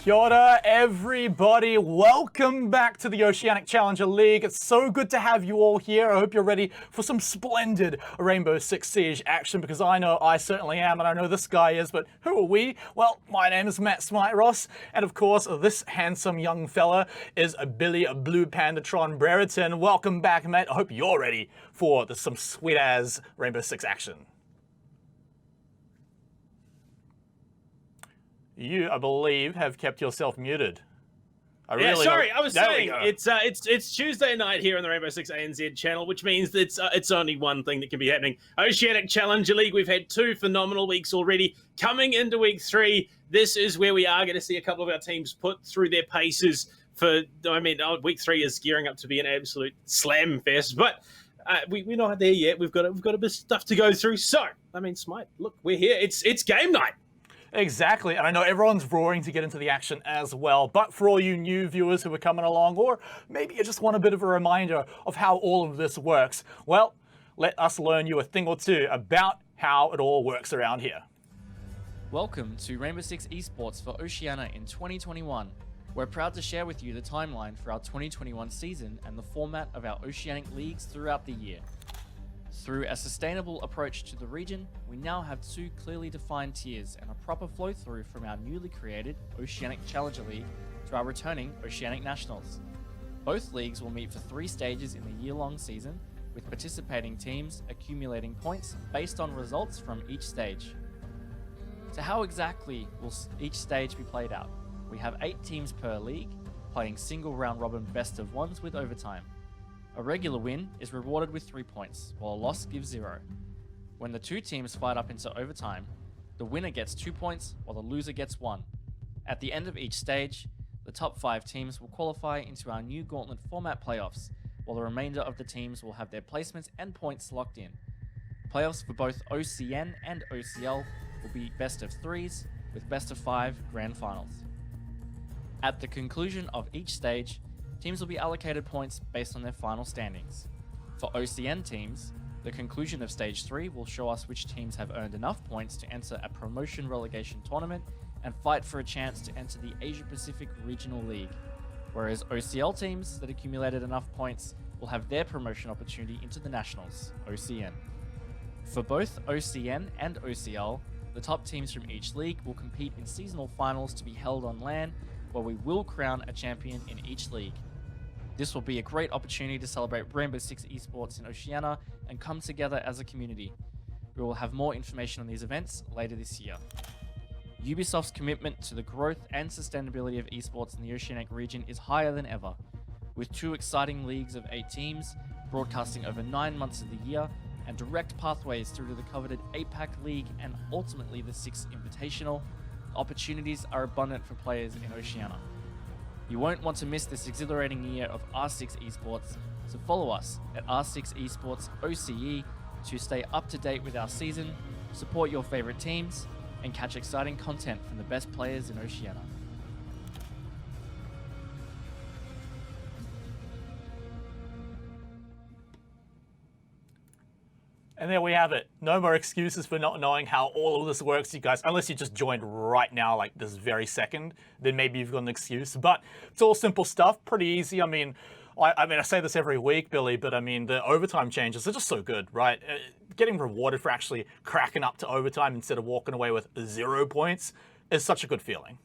Kia ora, everybody. Welcome back to the Oceanic Challenger League. It's so good to have you all here. I hope you're ready for some splendid Rainbow Six Siege action, because I know I certainly am, and I know this guy is, but who are we? Well, my name is Matt Smite Ross, and of course, this handsome young fella is Billy Blue Pandatron Brereton. Welcome back, mate. I hope you're ready for some sweet-ass Rainbow Six action. You, I believe, have kept yourself muted. I was saying it's Tuesday night here on the Rainbow Six ANZ channel, which means that it's only one thing that can be happening. Oceanic Challenger League. We've had 2 phenomenal weeks already. Coming into week 3, this is where we are going to see a couple of our teams put through their paces. Week 3 is gearing up to be an absolute slam fest, but we're not there yet. We've got a bit of stuff to go through. So, Smite, look, we're here. It's game night. Exactly, and I know everyone's roaring to get into the action as well, but for all you new viewers who are coming along, or maybe you just want a bit of a reminder of how all of this works, well, let us learn you a thing or two about how it all works around here. Welcome to Rainbow Six Esports for Oceania in 2021. We're proud to share with you the timeline for our 2021 season and the format of our Oceanic Leagues throughout the year. Through a sustainable approach to the region, we now have 2 clearly defined tiers and a proper flow through from our newly created Oceanic Challenger League to our returning Oceanic Nationals. Both leagues will meet for 3 stages in the year-long season, with participating teams accumulating points based on results from each stage. So how exactly will each stage be played out? We have 8 teams per league, playing single round robin best of ones with overtime. A regular win is rewarded with 3 points, while a loss gives 0. When the 2 teams fight up into overtime, the winner gets 2 points, while the loser gets 1. At the end of each stage, the top 5 teams will qualify into our new Gauntlet format playoffs, while the remainder of the teams will have their placements and points locked in. Playoffs for both OCN and OCL will be best of 3s, with best of 5 grand finals. At the conclusion of each stage, teams will be allocated points based on their final standings. For OCN teams, the conclusion of Stage 3 will show us which teams have earned enough points to enter a promotion relegation tournament and fight for a chance to enter the Asia Pacific Regional League, whereas OCL teams that accumulated enough points will have their promotion opportunity into the Nationals, OCN. For both OCN and OCL, the top teams from each league will compete in seasonal finals to be held on LAN, where we will crown a champion in each league. This will be a great opportunity to celebrate Rainbow Six Esports in Oceania and come together as a community. We will have more information on these events later this year. Ubisoft's commitment to the growth and sustainability of esports in the Oceanic region is higher than ever, with 2 exciting leagues of 8 teams, broadcasting over 9 months of the year, and direct pathways through to the coveted APAC League and ultimately the 6th Invitational. Opportunities are abundant for players in Oceania. You won't want to miss this exhilarating year of R6 Esports, so follow us at R6 Esports OCE to stay up to date with our season, support your favorite teams, and catch exciting content from the best players in Oceania. And there we have it. No more excuses for not knowing how all of this works, you guys. Unless you just joined right now, like this very second, then maybe you've got an excuse. But it's all simple stuff, pretty easy. I say this every week, Billy, but the overtime changes are just so good, right? Getting rewarded for actually cracking up to overtime instead of walking away with 0 points is such a good feeling.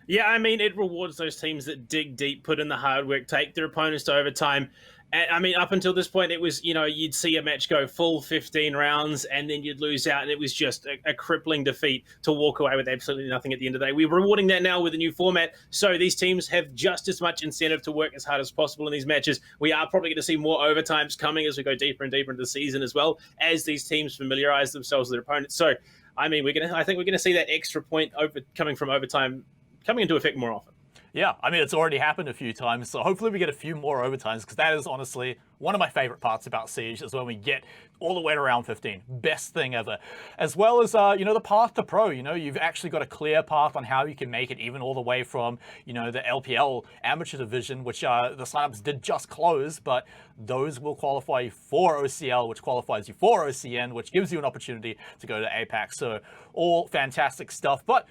Yeah, it rewards those teams that dig deep, put in the hard work, take their opponents to overtime. And up until this point, it was, you'd see a match go full 15 rounds and then you'd lose out, and it was just a crippling defeat to walk away with absolutely nothing at the end of the day. We're rewarding that now with a new format, so these teams have just as much incentive to work as hard as possible in these matches. We are probably going to see more overtimes coming as we go deeper and deeper into the season as well, as these teams familiarize themselves with their opponents. So, I think we're going to see that extra point coming from overtime coming into effect more often. Yeah, it's already happened a few times, so hopefully we get a few more overtimes, because that is honestly one of my favorite parts about Siege, is when we get all the way to round 15. Best thing ever. As well as, the path to pro. You've actually got a clear path on how you can make it, even all the way from, the LPL amateur division, which the signups did just close, but those will qualify you for OCL, which qualifies you for OCN, which gives you an opportunity to go to APAC. So all fantastic stuff. But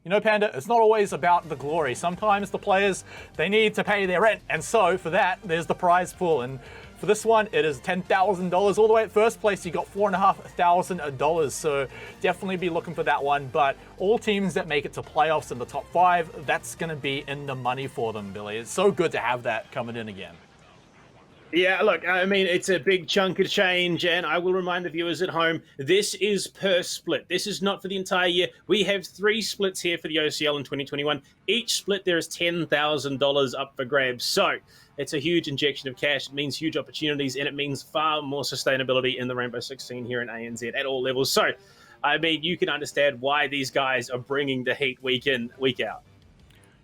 you know, Panda, it's not always about the glory. Sometimes the players, they need to pay their rent. And so for that, there's the prize pool. And for this one, it is $10,000. All the way at first place, you got $4,500. So definitely be looking for that one. But all teams that make it to playoffs in the top 5, that's going to be in the money for them, Billy. It's so good to have that coming in again. Yeah, look, I mean, it's a big chunk of change, and I will remind the viewers at home, this is per split. This is not for the entire year. We have 3 splits here for the OCL in 2021. Each split, there is $10,000 up for grabs. So it's a huge injection of cash. It means huge opportunities, and it means far more sustainability in the Rainbow Six scene here in ANZ at all levels. So, I mean, you can understand why these guys are bringing the heat week in, week out.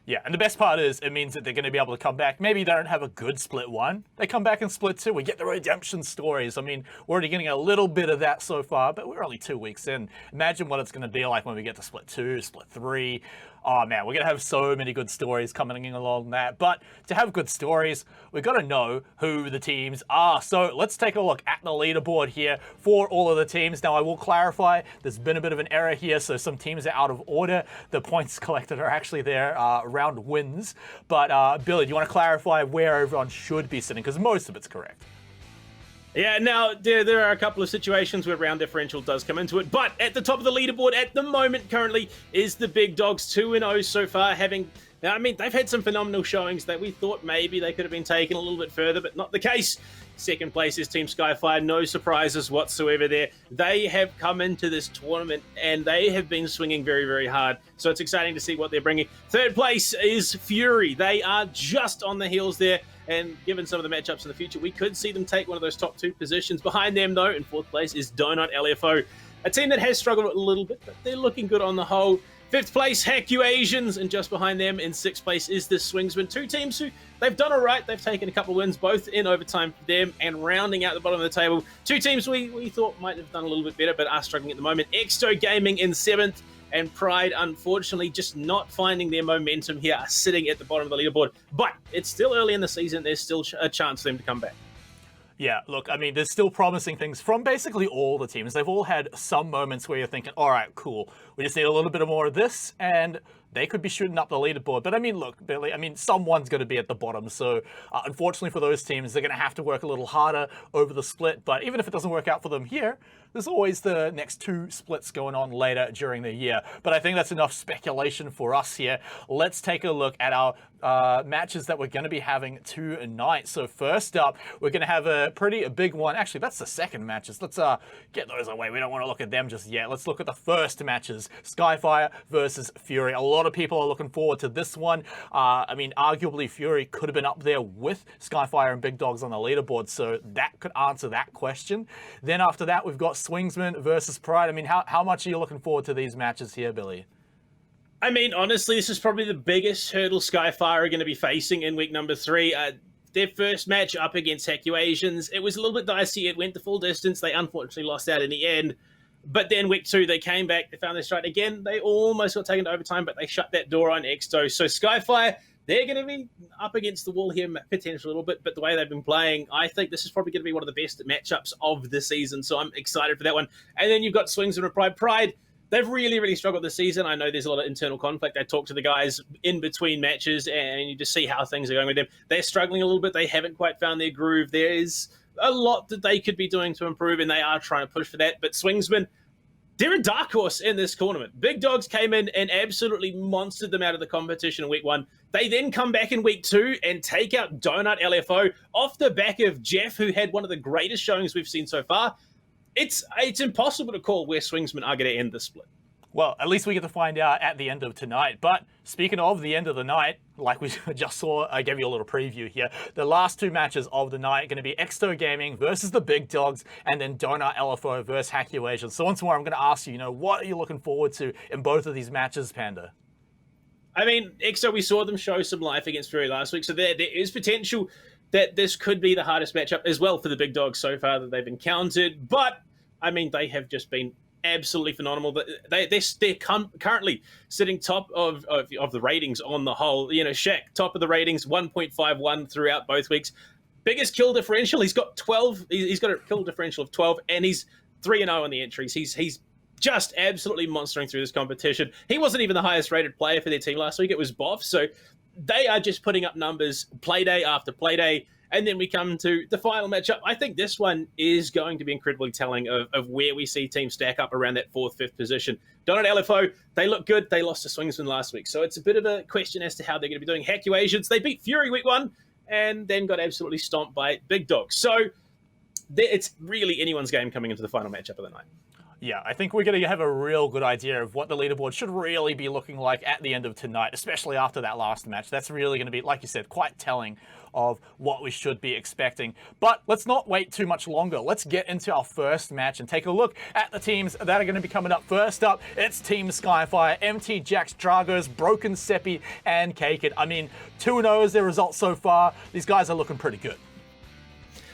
Yeah, and the best part is it means that they're going to be able to come back. Maybe they don't have a good split 1. They come back in split 2. We get the redemption stories. I mean, we're already getting a little bit of that so far, but we're only 2 weeks in. Imagine what it's going to be like when we get to split 2, split 3. Oh man, we're going to have so many good stories coming in along that. But to have good stories, we've got to know who the teams are. So let's take a look at the leaderboard here for all of the teams. Now, I will clarify, there's been a bit of an error here, so some teams are out of order. The points collected are actually there around wins. But Billy, do you want to clarify where everyone should be sitting? Because most of it's correct. Yeah, now, there are a couple of situations where round differential does come into it, but at the top of the leaderboard at the moment currently is the Big Dogs, 2-0 so far, now, I mean, they've had some phenomenal showings that we thought maybe they could have been taken a little bit further, but not the case. Second place is Team Skyfire, no surprises whatsoever there. They have come into this tournament and they have been swinging very, very hard, so it's exciting to see what they're bringing. Third place is Fury. They are just on the heels there. And given some of the matchups in the future, we could see them take one of those top 2 positions. Behind them, though, in 4th place is Donut LFO, a team that has struggled a little bit, but they're looking good on the whole. 5th place, Hack You Asians, and just behind them in 6th place is the Swingsmen. 2 teams who, they've done all right. They've taken a couple of wins, both in overtime for them, and rounding out the bottom of the table. 2 teams we thought might have done a little bit better, but are struggling at the moment. Exto Gaming in 7th. And Pride, unfortunately, just not finding their momentum here, are sitting at the bottom of the leaderboard. But it's still early in the season. There's still a chance for them to come back. Yeah, look, I mean, there's still promising things from basically all the teams. They've all had some moments where you're thinking, all right, cool. We just need a little bit more of this, and they could be shooting up the leaderboard. But I mean, look, Billy, I mean, someone's going to be at the bottom. So unfortunately for those teams, they're going to have to work a little harder over the split. But even if it doesn't work out for them here, there's always the next 2 splits going on later during the year. But I think that's enough speculation for us here. Let's take a look at our matches that we're going to be having tonight. So first up, we're going to have a pretty big one. Actually, that's the second matches. Let's get those away. We don't want to look at them just yet. Let's look at the first matches. Skyfire versus Fury. A lot of people are looking forward to this one. I mean, arguably Fury could have been up there with Skyfire and Big Dogs on the leaderboard, so that could answer that question. Then after that, we've got Swingsman versus Pride. I mean, how much are you looking forward to these matches here, Billy? I mean, honestly, this is probably the biggest hurdle Skyfire are going to be facing in week number 3. Their first match up against Hack You Asians, it was a little bit dicey. It went the full distance. They unfortunately lost out in the end. But then week 2, they came back. They found their stride again. They almost got taken to overtime, but they shut that door on Exto. So Skyfire, they're going to be up against the wall here potentially a little bit, but the way they've been playing, I think this is probably going to be one of the best matchups of the season, so I'm excited for that one. And then you've got Swings and Pride. Pride, they've really, really struggled this season. I know there's a lot of internal conflict. I talk to the guys in between matches, and you just see how things are going with them. They're struggling a little bit. They haven't quite found their groove. There is a lot that they could be doing to improve, and they are trying to push for that. But Swingsman, they're a dark horse in this tournament. Big Dogs came in and absolutely monstered them out of the competition in week 1. They then come back in week 2 and take out Donut LFO off the back of Jeff, who had one of the greatest showings we've seen so far. It's impossible to call where Swingsman are going to end the split. Well, at least we get to find out at the end of tonight. But speaking of the end of the night, like we just saw, I gave you a little preview here. The last 2 matches of the night are going to be Exto Gaming versus the Big Dogs, and then Donut LFO versus Hack You Asians. So once more, I'm going to ask you, what are you looking forward to in both of these matches, Panda? I mean, Exo, we saw them show some life against Fury last week, so there is potential that this could be the hardest matchup as well for the Big Dogs so far that they've encountered. But, I mean, they have just been absolutely phenomenal. They're currently sitting top of the ratings on the whole. Shaq, top of the ratings, 1.51 throughout both weeks. Biggest kill differential, he's got 12. He's got a kill differential of 12, and he's 3-0 on the entries. He's just absolutely monstering through this competition. He wasn't even the highest rated player for their team last week. It was Boff. So they are just putting up numbers Playday after Playday. And then we come to the final matchup. I think this one is going to be incredibly telling of where we see teams stack up around that 4th, 5th position. Donut LFO, they look good. They lost to Swingsman last week. So it's a bit of a question as to how they're going to be doing. Hackyu Asians, they beat Fury week 1 and then got absolutely stomped by Big Dog. So it's really anyone's game coming into the final matchup of the night. Yeah, I think we're going to have a real good idea of what the leaderboard should really be looking like at the end of tonight, especially after that last match. That's really going to be, like you said, quite telling of what we should be expecting. But let's not wait too much longer. Let's get into our first match and take a look at the teams that are going to be coming up. First up, it's Team Skyfire, MT Jax, Dragos, Broken Seppi, and Kaken. I mean, 2-0 is their results so far. These guys are looking pretty good.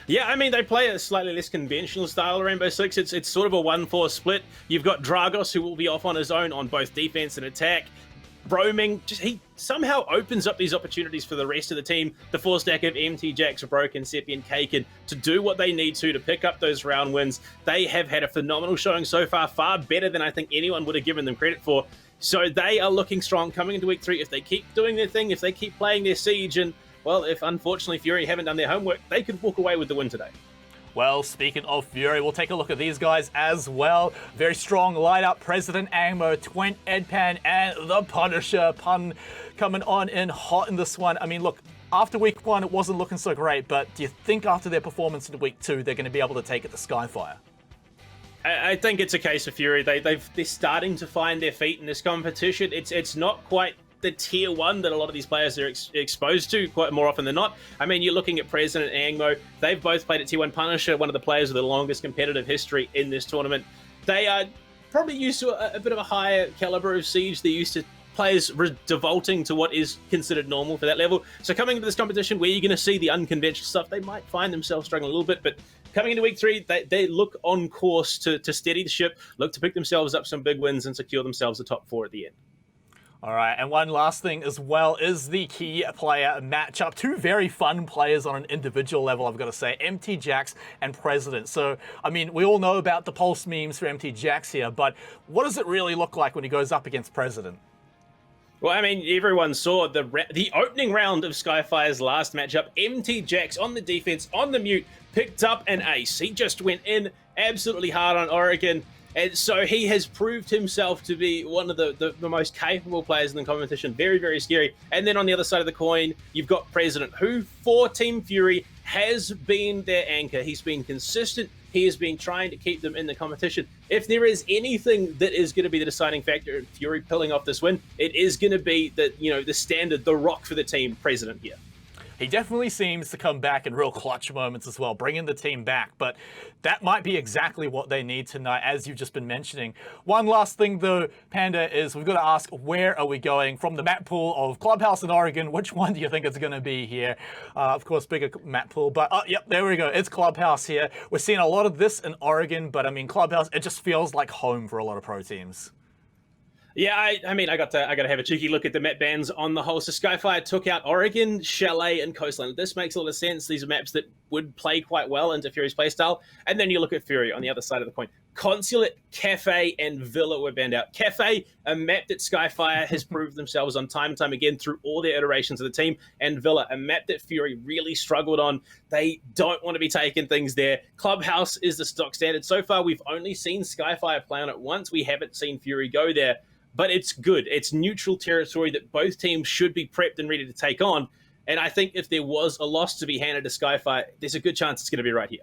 Yeah, I mean, they play a slightly less conventional style of Rainbow Six. It's sort of a 1-4 split. You've got Dragos, who will be off on his own on both defense and attack. Broming, he somehow opens up these opportunities for the rest of the team, the 4-stack of MT Jax, Broken, Seppi, and Kaken, to do what they need to pick up those round wins. They have had a phenomenal showing so far better than I think anyone would have given them credit for. So they are looking strong coming into week 3. If they keep doing their thing, if they keep playing their siege, and well, if unfortunately Fury haven't done their homework, they could walk away with the win today. Well, speaking of Fury, we'll take a look at these guys as well. Very strong light-up. President Angmo, Twent, Edpan, and the Punisher. Pun coming on in hot in this one. I mean, look, after week 1, it wasn't looking so great, but do you think after their performance in week 2, they're going to be able to take it to Skyfire? I think it's a case of Fury. They're starting to find their feet in this competition. It's not quite the tier 1 that a lot of these players are exposed to quite more often than not. I mean, you're looking at President and Angmo. They've both played at tier 1. Punisher, one of the players with the longest competitive history in this tournament. They are probably used to a bit of a higher caliber of siege. They're used to players devolting to what is considered normal for that level. So coming into this competition where you're going to see the unconventional stuff, they might find themselves struggling a little bit, but coming into week 3, they look on course to steady the ship, look to pick themselves up some big wins and secure themselves the top 4 at the end. All right, and one last thing as well is the key player matchup. 2 very fun players on an individual level, I've got to say, MT Jax and President. So, I mean, we all know about the pulse memes for MT Jax here, but what does it really look like when he goes up against President? Well, I mean, everyone saw the opening round of Skyfire's last matchup. MT Jax on the defense, on the mute, picked up an ace. He just went in absolutely hard on Oregon. And so he has proved himself to be one of the most capable players in the competition. Very, very scary. And then on the other side of the coin, you've got President, who for Team Fury has been their anchor. He's been consistent. He has been trying to keep them in the competition. If there is anything that is going to be the deciding factor in Fury pulling off this win, it is going to be the standard, the rock for the team, President here. He definitely seems to come back in real clutch moments as well, bringing the team back. But that might be exactly what they need tonight, as you've just been mentioning. One last thing, though, Panda, is we've got to ask, where are we going? From the map pool of Clubhouse in Oregon, which one do you think it's going to be here? Of course, bigger map pool. But, yep, there we go. It's Clubhouse here. We're seeing a lot of this in Oregon, but, I mean, Clubhouse, it just feels like home for a lot of pro teams. Yeah, I mean, I got to have a cheeky look at the map bans on the whole. So Skyfire took out Oregon, Chalet, and Coastline. This makes a lot of sense. These are maps that would play quite well into Fury's playstyle. And then you look at Fury on the other side of the coin. Consulate, Cafe, and Villa were banned out. Cafe, a map that Skyfire has proved themselves on time and time again through all their iterations of the team. And Villa, a map that Fury really struggled on. They don't want to be taking things there. Clubhouse is the stock standard. So far, we've only seen Skyfire play on it once. We haven't seen Fury go there. But it's good. It's neutral territory that both teams should be prepped and ready to take on. And I think if there was a loss to be handed to Skyfire, there's a good chance it's going to be right here.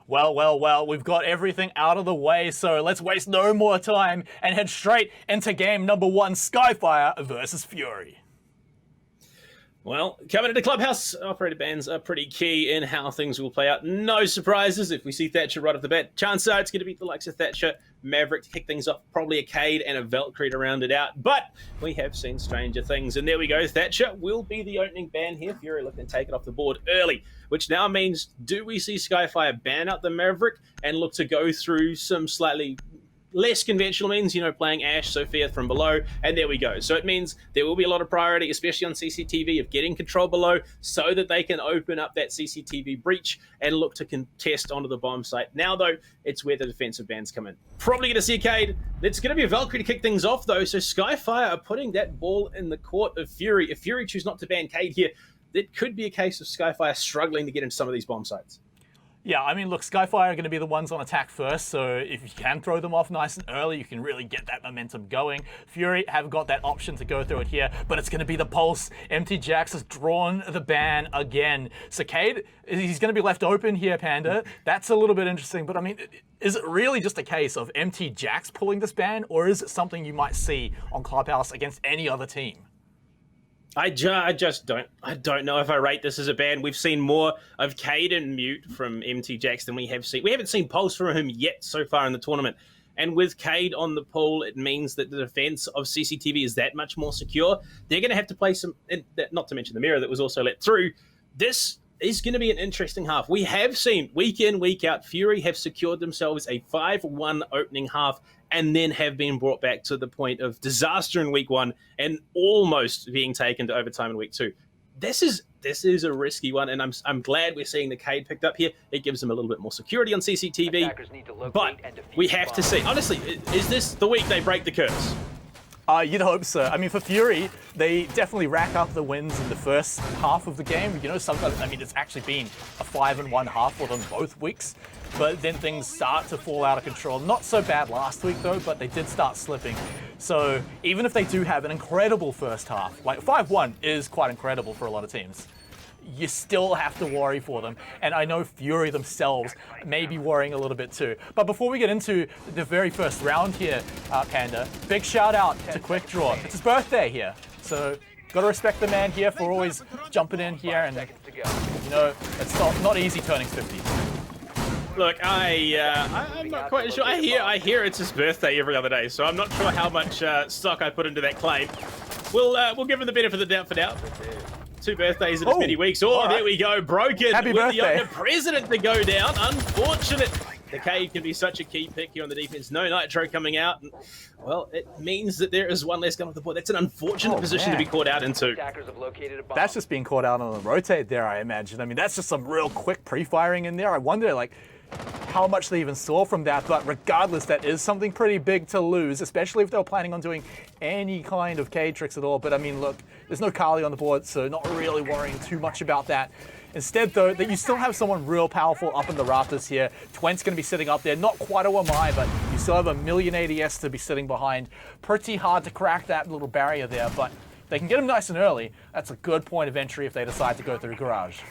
Well, we've got everything out of the way, so let's waste no more time and head straight into game number 1, Skyfire versus Fury. Well, coming into Clubhouse, operator bans are pretty key in how things will play out. No surprises if we see Thatcher right off the bat. Chances are it's going to be the likes of Thatcher, Maverick to kick things off, probably a Cade and a Valkyrie to round it out. But we have seen stranger things. And there we go. Thatcher will be the opening ban here. Fury looking to take it off the board early, which now means, do we see Skyfire ban out the Maverick and look to go through some slightly less conventional means, playing Ashe, Sophia from below, and there we go. So it means there will be a lot of priority, especially on CCTV, of getting control below so that they can open up that CCTV breach and look to contest onto the bomb site. Now, though, it's where the defensive bans come in. Probably going to see a Cade. It's going to be a Valkyrie to kick things off, though, so Skyfire are putting that ball in the court of Fury. If Fury choose not to ban Cade here, it could be a case of Skyfire struggling to get into some of these bomb sites. Yeah, I mean, look, Skyfire are going to be the ones on attack first, so if you can throw them off nice and early, you can really get that momentum going. Fury have got that option to go through it here, but it's going to be the Pulse. MT Jax has drawn the ban again. So Cade, he's going to be left open here, Panda. That's a little bit interesting, but I mean, is it really just a case of MT Jax pulling this ban, or is it something you might see on Clubhouse against any other team? I just don't know if I rate this as a ban. We've seen more of Cade and Mute from MT Jax than we have seen. We haven't seen Pulse from him yet so far in the tournament. And with Cade on the pool, it means that the defense of CCTV is that much more secure. They're going to have to play some, not to mention the mirror that was also let through. This is going to be an interesting half. We have seen week in, week out, Fury have secured themselves a 5-1 opening half and then have been brought back to the point of disaster in week 1 and almost being taken to overtime in week 2. This is a risky one, and I'm glad we're seeing the Cade picked up here. It gives them a little bit more security on CCTV, but we have to see. Honestly, is this the week they break the curse? You'd hope so. I mean, for Fury, they definitely rack up the wins in the first half of the game. Sometimes, I mean, it's actually been a 5-1 half for them both weeks. But then things start to fall out of control. Not so bad last week, though, but they did start slipping. So even if they do have an incredible first half, like 5-1 is quite incredible for a lot of teams, you still have to worry for them. And I know Fury themselves may be worrying a little bit too. But before we get into the very first round here, Panda, big shout out to Quick Draw. It's his birthday here. So got to respect the man here for always jumping in here. And, it's not easy turning 50. Look, I'm not quite sure. I hear it's his birthday every other day, so I'm not sure how much stock I put into that claim. We'll give him the benefit of the doubt for now. 2 birthdays in as many weeks. Oh, right. There we go. Broken. Happy with birthday. The president to go down. Unfortunate. The Cade can be such a key pick here on the defense. No Nitro coming out. And, well, it means that there is one less gun off the board. That's an unfortunate position to be caught out into. That's just being caught out on the rotate there, I imagine. I mean, that's just some real quick pre-firing in there. I wonder, how much they even saw from that, but regardless, that is something pretty big to lose, especially if they were planning on doing any kind of Cade tricks at all. But I mean, look, there's no Kali on the board, so not really worrying too much about that. Instead, though, that you still have someone real powerful up in the rafters here. Twent's going to be sitting up there, not quite a OMI, but you still have a million ADS to be sitting behind. Pretty hard to crack that little barrier there, but they can get him nice and early. That's a good point of entry if they decide to go through Garage.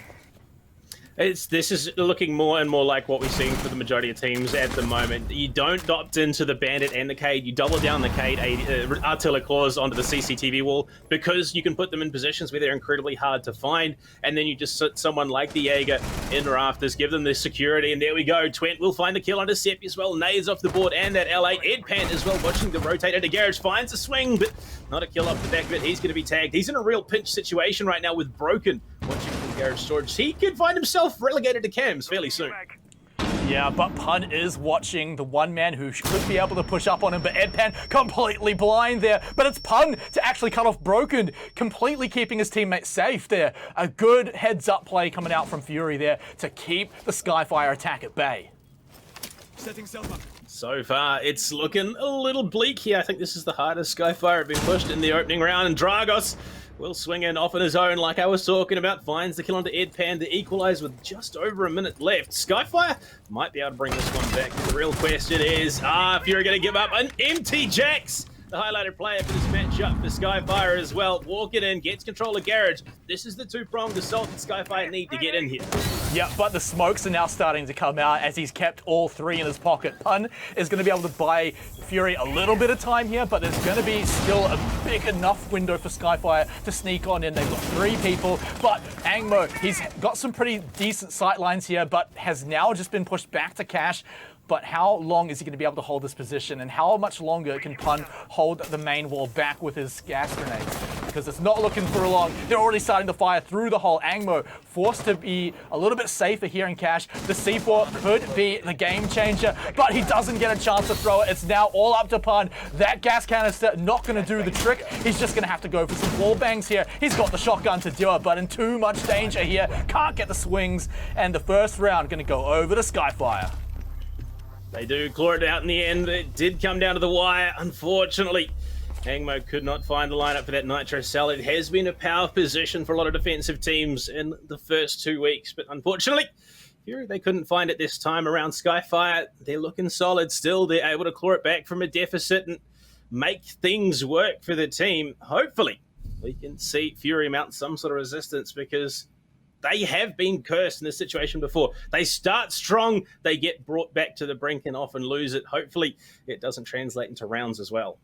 This is looking more and more like what we're seeing for the majority of teams at the moment. You don't opt into the Bandit and the Cade. You double down the Cade Artillery Claws onto the CCTV wall because you can put them in positions where they're incredibly hard to find. And then you just sit someone like the Jaeger in rafters, give them the security, and there we go. Twent will find the kill onto Sepi as well. Nades off the board, and that L8. Edpan as well, watching the rotate into Garage. Finds a swing, but not a kill off the back of it. He's going to be tagged. He's in a real pinch situation right now with Broken watching from Garage Storage. He could find himself relegated to cams fairly soon. Yeah, but Pun is watching the one man who could be able to push up on him, but Edpan completely blind there. But it's Pun to actually cut off Broken, completely keeping his teammates safe there. A good heads-up play coming out from Fury there to keep the Skyfire attack at bay. Setting self up. So far, it's looking a little bleak here. I think this is the hardest Skyfire have been pushed in the opening round, and Dragos will swing in off on his own like I was talking about. Finds the kill onto Edpan to equalize with just over a minute left. Skyfire might be able to bring this one back. The real question is, Fury going to give up an MT Jax? The highlighted player for this matchup for Skyfire as well. Walking in, gets control of Garage. This is the two-pronged assault that Skyfire need to get in here. Yeah, but the smokes are now starting to come out as he's kept all 3 in his pocket. Pun is going to be able to buy Fury a little bit of time here, but there's going to be still a big enough window for Skyfire to sneak on in. They've got 3 people, but Angmo, he's got some pretty decent sight lines here, but has now just been pushed back to Cash. But how long is he going to be able to hold this position, and how much longer can Pun hold the main wall back with his gas grenades? because it's not looking for long. They're already starting to fire through the hole. Angmo forced to be a little bit safer here in Cash. The C4 could be the game changer, but he doesn't get a chance to throw it. It's now all up to Pun. That gas canister not going to do the trick. He's just going to have to go for some wall bangs here. He's got the shotgun to do it, but in too much danger here. Can't get the swings, and the first round going to go over to Skyfire. They do claw it out in the end. It did come down to the wire, unfortunately. Angmo could not find the lineup for that Nitro Cell. It has been a power position for a lot of defensive teams in the first 2 weeks, but unfortunately, Fury, they couldn't find it this time around. Skyfire, they're looking solid still. They're able to claw it back from a deficit and make things work for the team. Hopefully, we can see Fury mount some sort of resistance, because they have been cursed in this situation before. They start strong, they get brought back to the brink and often lose it. Hopefully, it doesn't translate into rounds as well.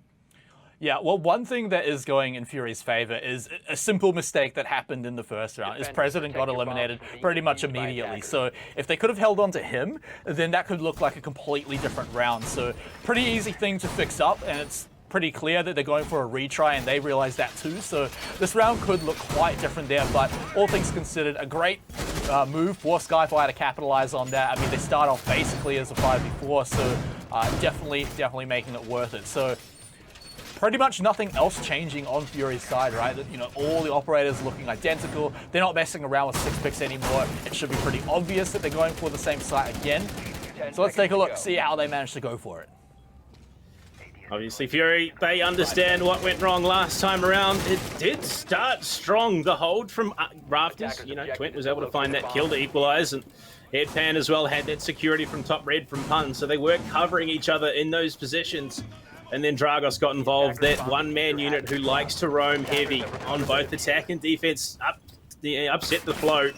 Yeah, well, one thing that is going in Fury's favor is a simple mistake that happened in the first round. Is President got eliminated pretty much immediately. So if they could have held on to him, then that could look like a completely different round. So pretty easy thing to fix up, and it's pretty clear that they're going for a retry, and they realize that too. So this round could look quite different there, but all things considered, a great move for Skyfire to capitalize on that. I mean, they start off basically as a 5v4, so definitely making it worth it. So pretty much nothing else changing on Fury's side, right? You know, all the operators looking identical. They're not messing around with 6 picks anymore. It should be pretty obvious that they're going for the same site again. So let's take a look, see how they managed to go for it. Obviously, Fury, they understand what went wrong last time around. It did start strong, the hold from Rafters. You know, Twent was able to find that kill to equalize, and Headpan as well had that security from top red from Pun, so they were covering each other in those positions. And then Dragos got involved, that one-man unit who likes to roam heavy on both attack and defense, upset the flow.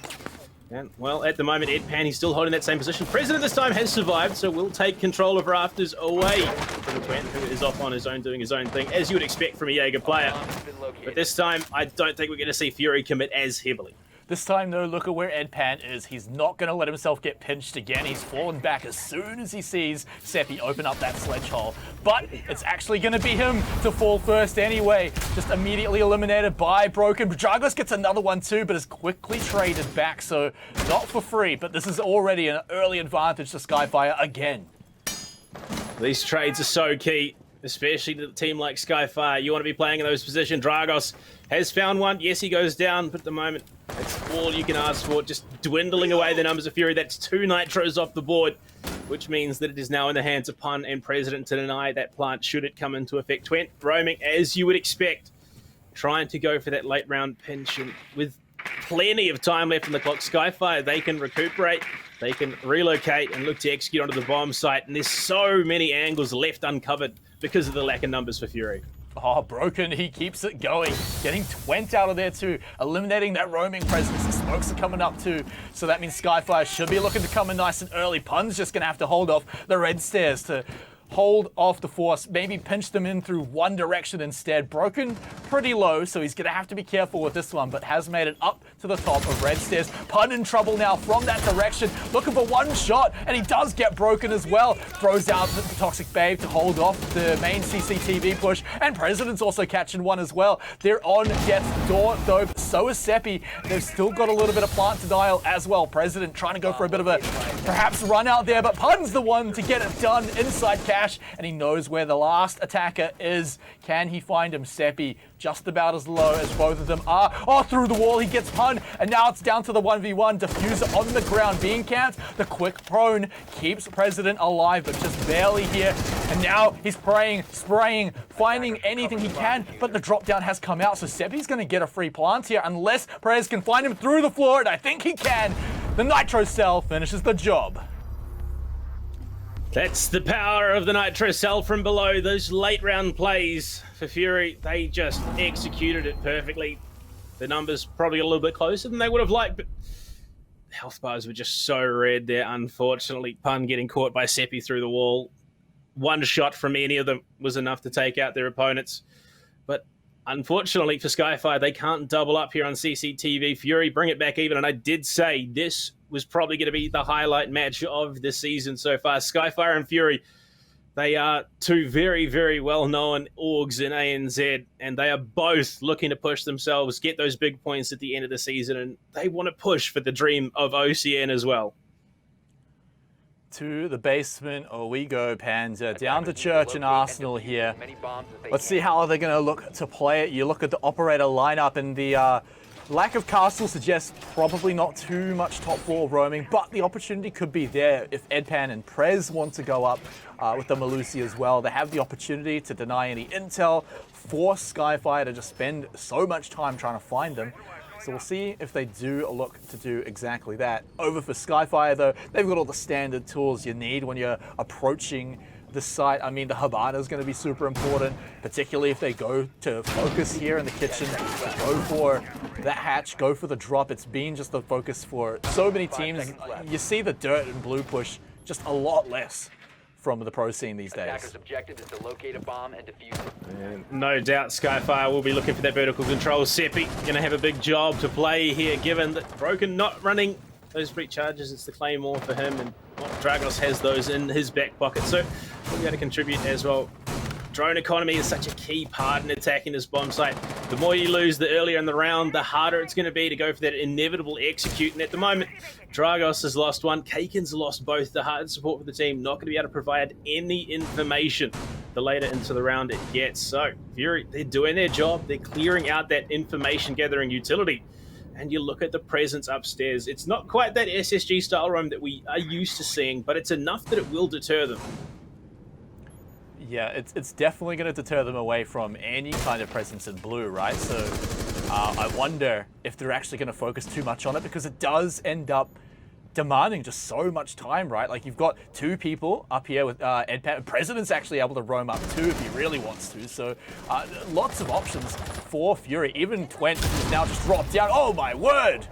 And, well, at the moment, Ed Pan, he's still holding that same position. President this time has survived, so will take control of Rafters away from Twent, who is off on his own, doing his own thing, as you would expect from a Jaeger player. But this time, I don't think we're going to see Fury commit as heavily. This time, though, look at where Ed Pan is. He's not going to let himself get pinched again. He's fallen back as soon as he sees Seppi open up that sledge hole. But it's actually going to be him to fall first anyway. Just immediately eliminated by Broken. Dragos gets another one too, but is quickly traded back. So not for free, but this is already an early advantage to Skyfire again. These trades are so key, especially to a team like Skyfire. You want to be playing in those positions. Dragos has found one. Yes, he goes down, but at the moment, that's all you can ask for. Just dwindling away the numbers of Fury. That's 2 nitros off the board, which means that it is now in the hands of Pun and President to deny that plant should it come into effect. Twent roaming as you would expect, trying to go for that late round pinch, and with plenty of time left in the clock, Skyfire, they can recuperate, they can relocate and look to execute onto the bomb site, and there's so many angles left uncovered because of the lack of numbers for Fury. Oh, Broken, he keeps it going. Getting Twent out of there too. Eliminating that roaming presence. The smokes are coming up too. So that means Skyfire should be looking to come in nice and early. Pun's just going to have to hold off the red stairs to hold off the force. Maybe pinch them in through one direction instead. Broken pretty low, so he's going to have to be careful with this one, but has made it up to the top of red stairs. Pun in trouble now from that direction. Looking for one shot, and he does get Broken as well. Throws out the Toxic Babe to hold off the main CCTV push, and President's also catching one as well. They're on death's door, though, but so is Seppi. They've still got a little bit of plant denial as well. President trying to go for a bit of a perhaps run out there, but Pun's the one to get it done inside Cash, and he knows where the last attacker is. Can he find him? Seppi just about as low as both of them are. Oh, through the wall, he gets Pun, and now it's down to the 1v1. Diffuser on the ground being camped. The quick prone keeps President alive, but just barely here. And now he's spraying, finding anything he can, but the drop down has come out, so Seppi's going to get a free plant here unless Prez can find him through the floor, and I think he can. The Nitro Cell finishes the job. That's the power of the Nitro Cell from below. Those late round plays for Fury, they just executed it perfectly. The numbers probably a little bit closer than they would have liked, but the health bars were just so red there, unfortunately. Pun getting caught by Seppi through the wall. One shot from any of them was enough to take out their opponents. But unfortunately for Skyfire, they can't double up here on CCTV. Fury bring it back even, and I did say this was probably going to be the highlight match of the season so far. Skyfire and Fury They are two very, very well-known orgs in ANZ, and they are both looking to push themselves, get those big points at the end of the season, and they want to push for the dream of OCN as well. To the basement, we go, Panda. Down to Church and Arsenal here. Let's see how they're going to look to play it. You look at the operator lineup, and the lack of castle suggests probably not too much top 4 roaming, but the opportunity could be there if Edpan and Prez want to go up with the Malusi as well. They have the opportunity to deny any intel, force Skyfire to just spend so much time trying to find them. So we'll see if they do look to do exactly that. Over for Skyfire though, they've got all the standard tools you need when you're approaching the site. I mean, the Havana is going to be super important, particularly if they go to focus here in the kitchen, go for that hatch, go for the drop. It's been just the focus for so many teams. You see the dirt and blue push just a lot less from the pro scene these days. Attacker's objective is to locate a bomb and defuse it. And no doubt Skyfire will be looking for that vertical control. Seppi going to have a big job to play here, given that Broken not running those breach charges. It's the Claymore for him, and Dragos has those in his back pocket, so we'll be able to contribute as well. Drone economy is such a key part in attacking this bomb site. The more you lose the earlier in the round, the harder it's going to be to go for that inevitable execute. And at the moment, Dragos has lost one. Kaken's lost both. The hard support for the team not going to be able to provide any information the later into the round it gets. So, Fury, they're doing their job. They're clearing out that information gathering utility. And you look at the presence upstairs. It's not quite that SSG style roam that we are used to seeing, but it's enough that it will deter them. Yeah, it's definitely going to deter them away from any kind of presence in blue, right? So I wonder if they're actually going to focus too much on it, because it does end up demanding just so much time, right? Like, you've got 2 people up here with Edpat. President's actually able to roam up too if he really wants to. So lots of options for Fury. Even Twent has now just dropped down. Oh my word!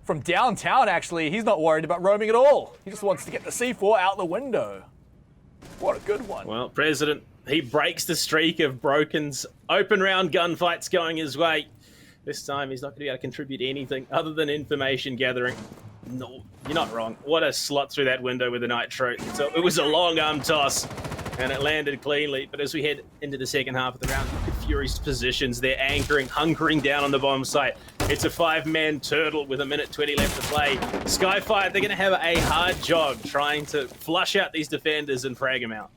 From downtown, actually, he's not worried about roaming at all. He just wants to get the C4 out the window. What a good one. Well, President, he breaks the streak of Broken's open round gunfights going his way. This time, he's not going to be able to contribute anything other than information gathering. No, you're not wrong. What a slot through that window with the Nitro. So it was a long arm toss, and it landed cleanly. But as we head into the second half of the round, look at Fury's positions. They're anchoring, hunkering down on the bomb site. It's a 5-man turtle with 1:20 left to play. Skyfire, they're going to have a hard job trying to flush out these defenders and frag them out.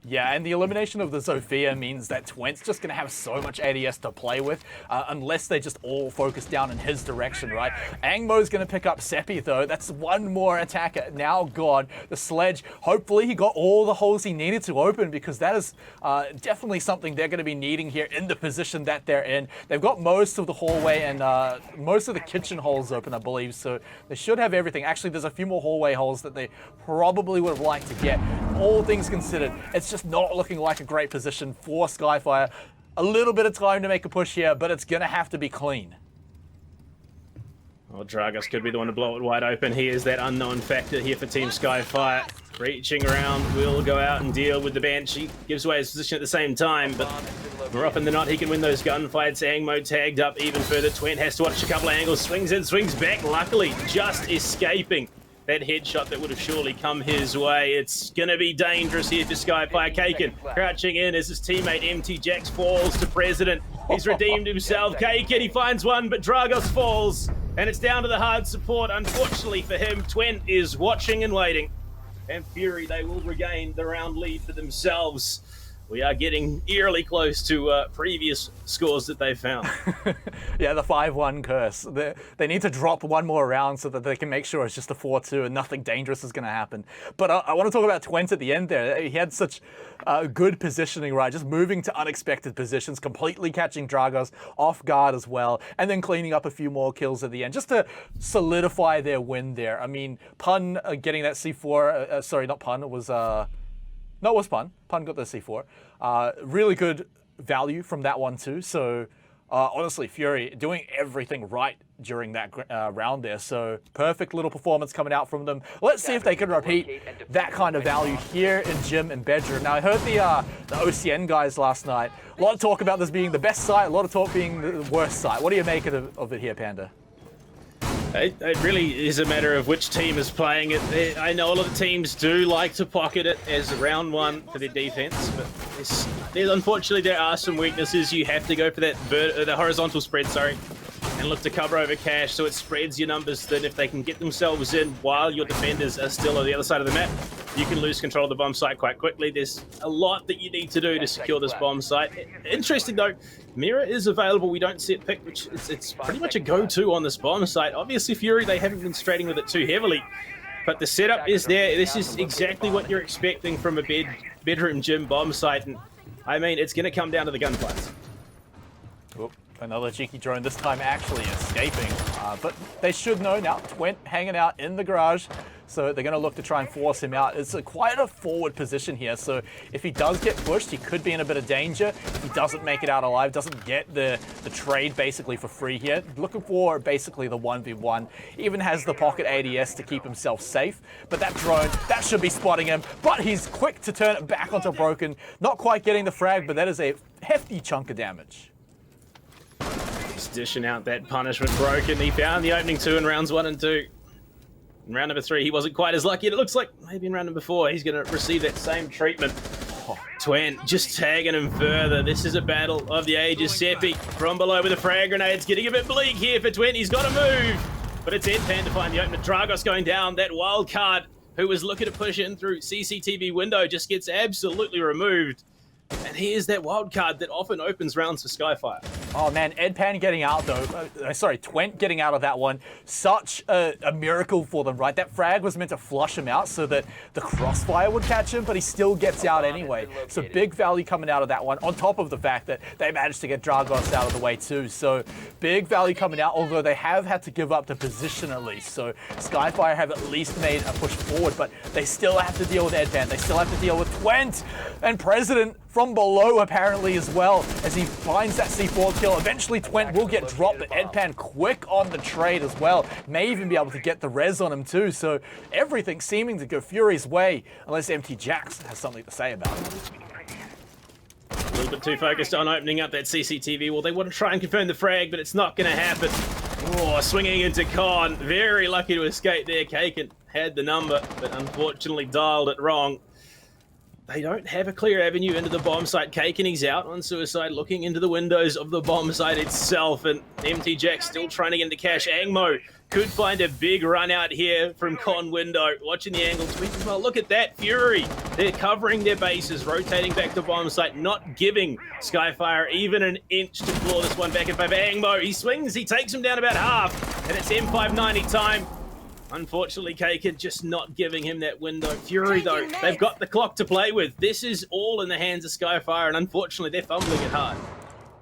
Yeah, and the elimination of the Zofia means that Twent's just going to have so much ADS to play with, unless they just all focus down in his direction, right? Angmo's going to pick up Seppi, though. That's one more attacker now gone. The Sledge, hopefully he got all the holes he needed to open, because that is definitely something they're going to be needing here in the position that they're in. They've got most of the hallway and most of the kitchen holes open, I believe, so they should have everything. Actually, there's a few more hallway holes that they probably would have liked to get. All things considered, it's just not looking like a great position for Skyfire. A little bit of time to make a push here, but it's going to have to be clean. Well, Dragos could be the one to blow it wide open. He is that unknown factor here for Team Skyfire. Reaching around, will go out and deal with the Banshee. Gives away his position at the same time, but more often than not, he can win those gunfights. Angmo tagged up even further. Twent has to watch a couple of angles. Swings in, swings back. Luckily, just escaping that headshot that would have surely come his way. It's going to be dangerous here for Skyfire. Kaken crouching in as his teammate MT Jax falls to President. He's redeemed himself. Kaken, he finds one, but Dragos falls. And it's down to the hard support. Unfortunately for him, Twent is watching and waiting. And Fury, they will regain the round lead for themselves. We are getting eerily close to previous scores that they found. Yeah, the 5-1 curse. They need to drop one more round so that they can make sure it's just a 4-2 and nothing dangerous is going to happen. But I want to talk about Twent at the end there. He had such good positioning, right? Just moving to unexpected positions, completely catching Dragos off guard as well, and then cleaning up a few more kills at the end, just to solidify their win there. I mean, Pun getting that C4, sorry, not Pun, it was... No, it was Pun. Pun got the C4. Really good value from that one too. So honestly, Fury doing everything right during that round there. So perfect little performance coming out from them. Let's see if they can repeat that kind of value here in Gym and Bedroom. Now, I heard the OCN guys last night. A lot of talk about this being the best site, a lot of talk being the worst site. What do you make of it here, Panda? It really is a matter of which team is playing it. I know a lot of teams do like to pocket it as round one for their defense, but unfortunately there are some weaknesses. You have to go for that the horizontal spread, and look to cover over cache so it spreads your numbers thin. If they can get themselves in while your defenders are still on the other side of the map, you can lose control of the bomb site quite quickly. There's a lot that you need to do to secure this bomb site. Interesting though, Mirror is available. We don't see it picked, which it's pretty much a go-to on this bomb site. Obviously Fury, they haven't been straighting with it too heavily, but the setup is there. This is exactly what you're expecting from a bedroom gym bomb site, and I mean, it's going to come down to the gunfights. Oop, another cheeky drone, this time actually escaping. But they should know now, Twent hanging out in the garage, so they're going to look to try and force him out. It's quite a forward position here, so if he does get pushed, he could be in a bit of danger. If he doesn't make it out alive, doesn't get the trade basically for free here, looking for basically the 1v1, even has the pocket ADS to keep himself safe, but that drone, that should be spotting him, but he's quick to turn it back onto Broken, not quite getting the frag, but that is a hefty chunk of damage. Just dishing out that punishment. Broken. He found the opening 2 in rounds 1 and 2. In round number 3, he wasn't quite as lucky. It looks like maybe in round number 4, he's going to receive that same treatment. Twent just tagging him further. This is a battle of the ages. Seppi from below with a frag grenade. It's getting a bit bleak here for Twent. He's got to move. But it's Edpan to find the opener. Dragos going down. That wild card who was looking to push in through CCTV window just gets absolutely removed. And here's that wild card that often opens rounds for Skyfire. Oh man, Edpan getting out though, Twent getting out of that one, such a miracle for them, right? That frag was meant to flush him out so that the crossfire would catch him, but he still gets out anyway. So big value coming out of that one, on top of the fact that they managed to get Dragos out of the way too. So big value coming out, although they have had to give up the position at least. So Skyfire have at least made a push forward, but they still have to deal with Edpan. They still have to deal with Twent and President from below apparently as well, as he finds that C4 kill. Eventually Twent will get dropped, but Edpan quick on the trade as well. May even be able to get the res on him too, so everything seeming to go Fury's way, unless MT Jax has something to say about it. A little bit too focused on opening up that CCTV wall. They want to try and confirm the frag, but it's not going to happen. Oh, swinging into Con. Very lucky to escape there. Kaken had the number, but unfortunately dialed it wrong. They don't have a clear avenue into the bomb site. Kaken, he's out on suicide, looking into the windows of the bomb site itself, and MT Jax still trying to get into cash. Angmo could find a big run out here from Con window. Watching the angle tweak as well. Look at that, Fury. They're covering their bases, rotating back to bomb site, not giving Skyfire even an inch to claw this one back in favor. Angmo, he swings, he takes him down about half, and it's M590 time. Unfortunately, Kaken just not giving him that window. Fury, though, they've got the clock to play with. This is all in the hands of Skyfire, and unfortunately, they're fumbling it hard.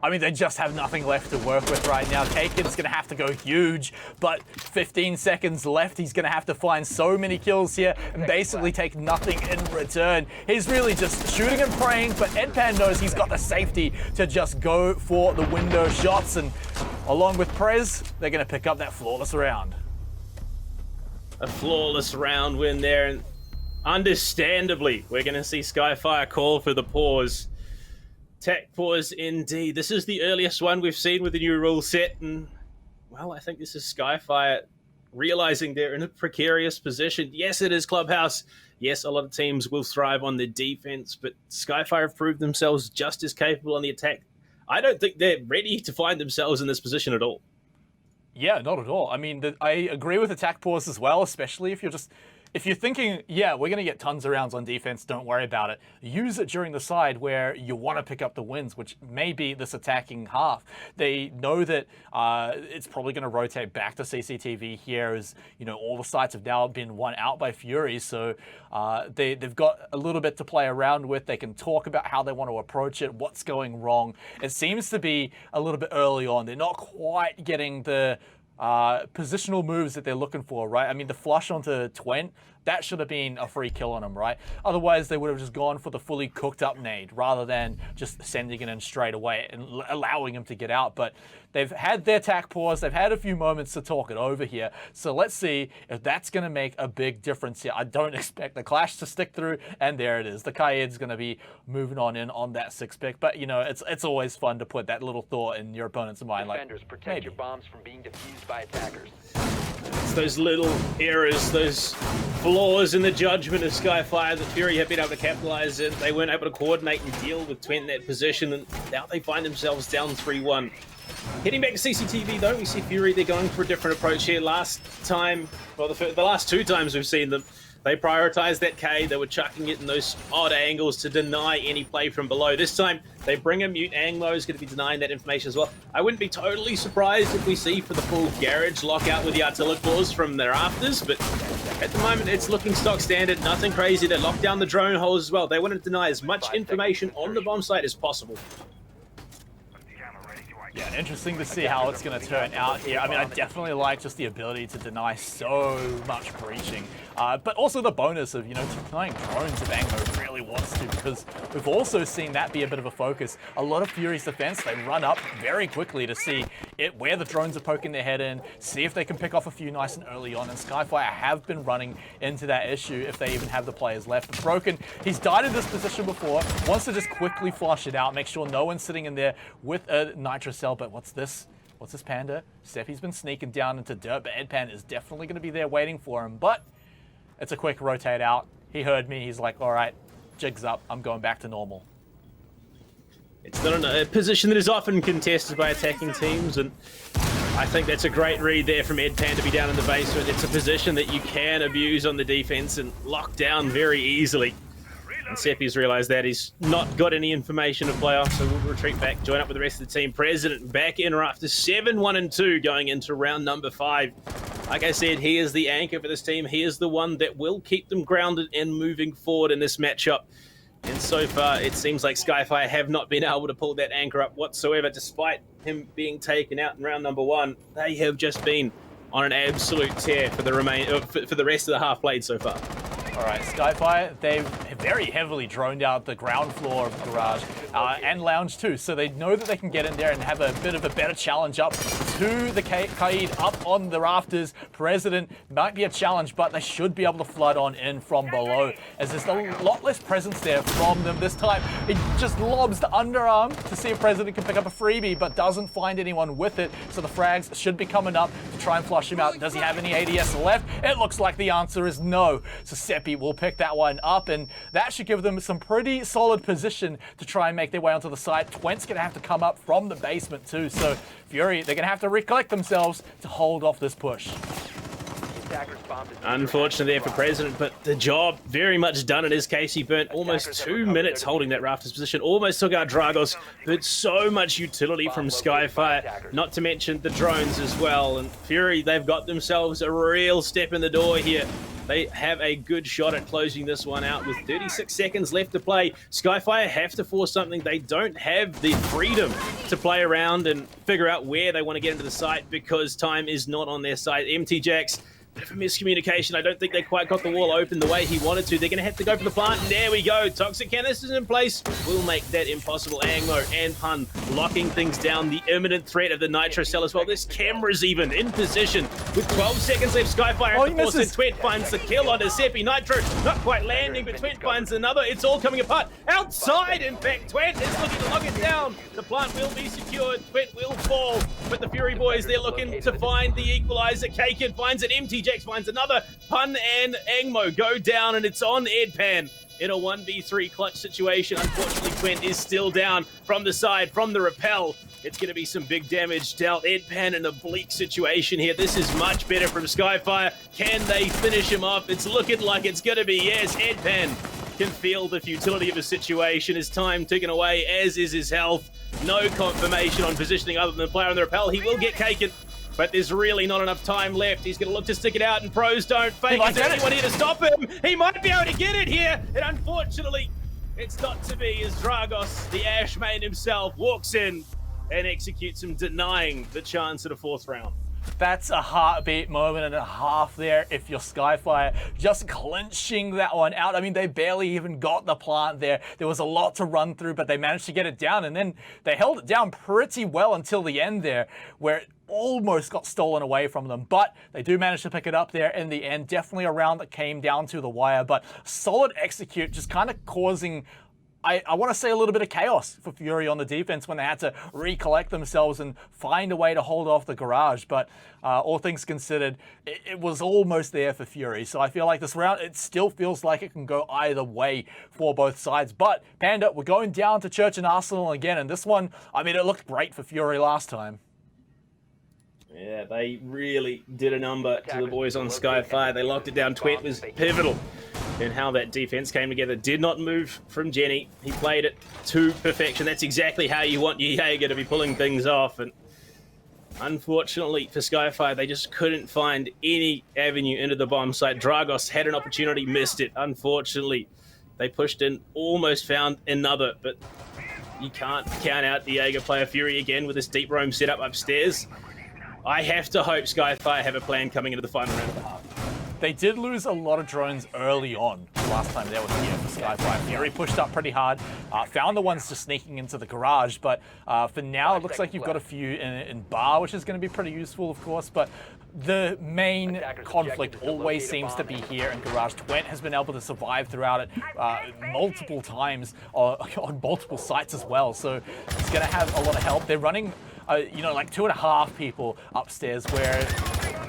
I mean, they just have nothing left to work with right now. Kaken's going to have to go huge, but 15 seconds left. He's going to have to find so many kills here and basically take nothing in return. He's really just shooting and praying, but Edpan knows he's got the safety to just go for the window shots, and along with Prez, they're going to pick up that flawless round. A flawless round win there, and understandably, we're going to see Skyfire call for the pause. Tech pause indeed. This is the earliest one we've seen with the new rule set, and well, I think this is Skyfire realizing they're in a precarious position. Yes, it is Clubhouse. Yes, a lot of teams will thrive on the defense, but Skyfire have proved themselves just as capable on the attack. I don't think they're ready to find themselves in this position at all. Yeah, not at all. I mean, I agree with attack pause as well, especially if you're thinking, yeah, we're going to get tons of rounds on defense, don't worry about it. Use it during the side where you want to pick up the wins, which may be this attacking half. They know that it's probably going to rotate back to CCTV here, as you know, all the sites have now been won out by Fury, so they've got a little bit to play around with. They can talk about how they want to approach it, what's going wrong. It seems to be a little bit early on. They're not quite getting the positional moves that they're looking for, right? I mean, the flush onto Twent, that should have been a free kill on him, right? Otherwise, they would have just gone for the fully cooked up nade rather than just sending it in straight away and allowing him to get out. But they've had their attack pause. They've had a few moments to talk it over here. So let's see if that's going to make a big difference here. I don't expect the clash to stick through, and there it is. The Kaid's going to be moving on in on that 6-pick. But, you know, it's always fun to put that little thought in your opponent's mind. Defenders, like, protect maybe. your bombs from being defused by attackers. It's those little errors, those flaws in the judgment of Skyfire that Fury have been able to capitalize in. They weren't able to coordinate and deal with Twent in that position, and now they find themselves down 3-1. Heading back to CCTV though, we see Fury, they're going for a different approach here. Last time, well, the last 2 times we've seen them, they prioritized that K. They were chucking it in those odd angles to deny any play from below. This time, they bring a mute. Anglo is going to be denying that information as well. I wouldn't be totally surprised if we see for the full garage lockout with the artillery claws from their afters, but at the moment, it's looking stock standard. Nothing crazy. They lock down the drone holes as well. They want to deny as much information on the bomb site as possible. Yeah, interesting to see how it's going to turn out here. I mean, I definitely like just the ability to deny so much breaching. But also the bonus of, denying drones if Anglo really wants to, because we've also seen that be a bit of a focus. A lot of Fury's defense, they run up very quickly to see where the drones are poking their head in, see if they can pick off a few nice and early on, and Skyfire have been running into that issue if they even have the players left. But Broken, he's died in this position before, wants to just quickly flush it out, make sure no one's sitting in there with a nitro cell. But what's this? What's this Panda? Seppi's been sneaking down into dirt, but Edpan is definitely going to be there waiting for him. But it's a quick rotate out. He heard me. He's like, all right, jig's up. I'm going back to normal. It's not a position that is often contested by attacking teams, and I think that's a great read there from Edpan to be down in the basement. It's a position that you can abuse on the defense and lock down very easily. And Seppi's realised that he's not got any information to play off, so we'll retreat back, join up with the rest of the team. President back in after 7-1-2 going into round number 5. Like I said, he is the anchor for this team. He is the one that will keep them grounded and moving forward in this matchup. And so far, it seems like Skyfire have not been able to pull that anchor up whatsoever, despite him being taken out in round number 1. They have just been on an absolute tear for the rest of the half played so far. All right, Skyfire, they've very heavily droned out the ground floor of the garage and lounge too, so they know that they can get in there and have a bit of a better challenge up to the Kaid up on the rafters. President might be a challenge, but they should be able to flood on in from below, as there's a lot less presence there from them this time. He just lobs the underarm to see if President can pick up a freebie, but doesn't find anyone with it, so the frags should be coming up to try and flush him out. Does he have any ADS left? It looks like the answer is no, so Seppi will pick that one up, and that should give them some pretty solid position to try and make their way onto the site. Twent's going to have to come up from the basement too, so Fury, they're going to have to recollect themselves to hold off this push. Unfortunately there for President, but the job very much done in his case. He burnt almost 2 minutes holding that rafters position, almost took out Dragos, but so much utility from Skyfire, not to mention the drones as well. And Fury, they've got themselves a real step in the door here. They have a good shot at closing this one out with 36 seconds left to play. Skyfire have to force something. They don't have the freedom to play around and figure out where they want to get into the site because time is not on their side. MT Jax, bit of a miscommunication. I don't think they quite got the wall open the way he wanted to. They're going to have to go for the plant, and there we go. Toxic canisters in place will make that impossible. Anglo and Pun locking things down. The imminent threat of the Nitro Cell as well. This camera's even in position with 12 seconds left. Skyfire at the force, and Twent finds the kill onto Seppi. Nitro not quite landing, but Twent finds another. It's all coming apart. Outside, in fact, Twent is looking to lock it down. The plant will be secured. Twent will fall, but the Fury boys, they're looking to find the equalizer. Kaken finds it. MT Jax finds another. Pun and Angmo go down, and it's on Edpan in a 1v3 clutch situation. Unfortunately, Twent is still down from the side, from the rappel. It's going to be some big damage dealt. Edpan in a bleak situation here. This is much better from Skyfire. Can they finish him off? It's looking like it's going to be yes. Edpan can feel the futility of the situation. His time ticking away, as is his health. No confirmation on positioning other than the player on the rappel. He will get Kaken, but there's really not enough time left. He's going to look to stick it out, and pros don't fake. Is there anyone here to stop him? He might be able to get it here, and unfortunately, it's not to be, as Dragos, the Ash main himself, walks in and executes him, denying the chance at a 4th round. That's a heartbeat moment and a half there if you're Skyfire, just clinching that one out. I mean, they barely even got the plant there. There was a lot to run through, but they managed to get it down, and then they held it down pretty well until the end there, where it almost got stolen away from them. But they do manage to pick it up there in the end. Definitely a round that came down to the wire, but solid execute, just kind of causing I want to say a little bit of chaos for Fury on the defense when they had to recollect themselves and find a way to hold off the garage. But all things considered, it was almost there for Fury. So I feel like this round, it still feels like it can go either way for both sides. But Panda, we're going down to Church and Arsenal again. And this one, I mean, it looked great for Fury last time. Yeah, they really did a number to the boys on Skyfire. They locked it down. Twent was pivotal in how that defense came together. Did not move from Jenny. He played it to perfection. That's exactly how you want your Jaeger to be pulling things off. And unfortunately for Skyfire, they just couldn't find any avenue into the bomb site. Dragos had an opportunity, missed it. Unfortunately, they pushed in, almost found another, but you can't count out the Jaeger player. Fury again with this deep roam setup upstairs. I have to hope Skyfire have a plan coming into the final round of the half. They did lose a lot of drones early on last time they were here for Skyfire. Fury pushed up pretty hard, found the ones just sneaking into the garage, but for now it looks like you've got a few in bar, which is going to be pretty useful, of course, but the main conflict always seems to be here in garage. Twent has been able to survive throughout it multiple times on multiple sites as well, so it's going to have a lot of help. They're running like 2.5 people upstairs, where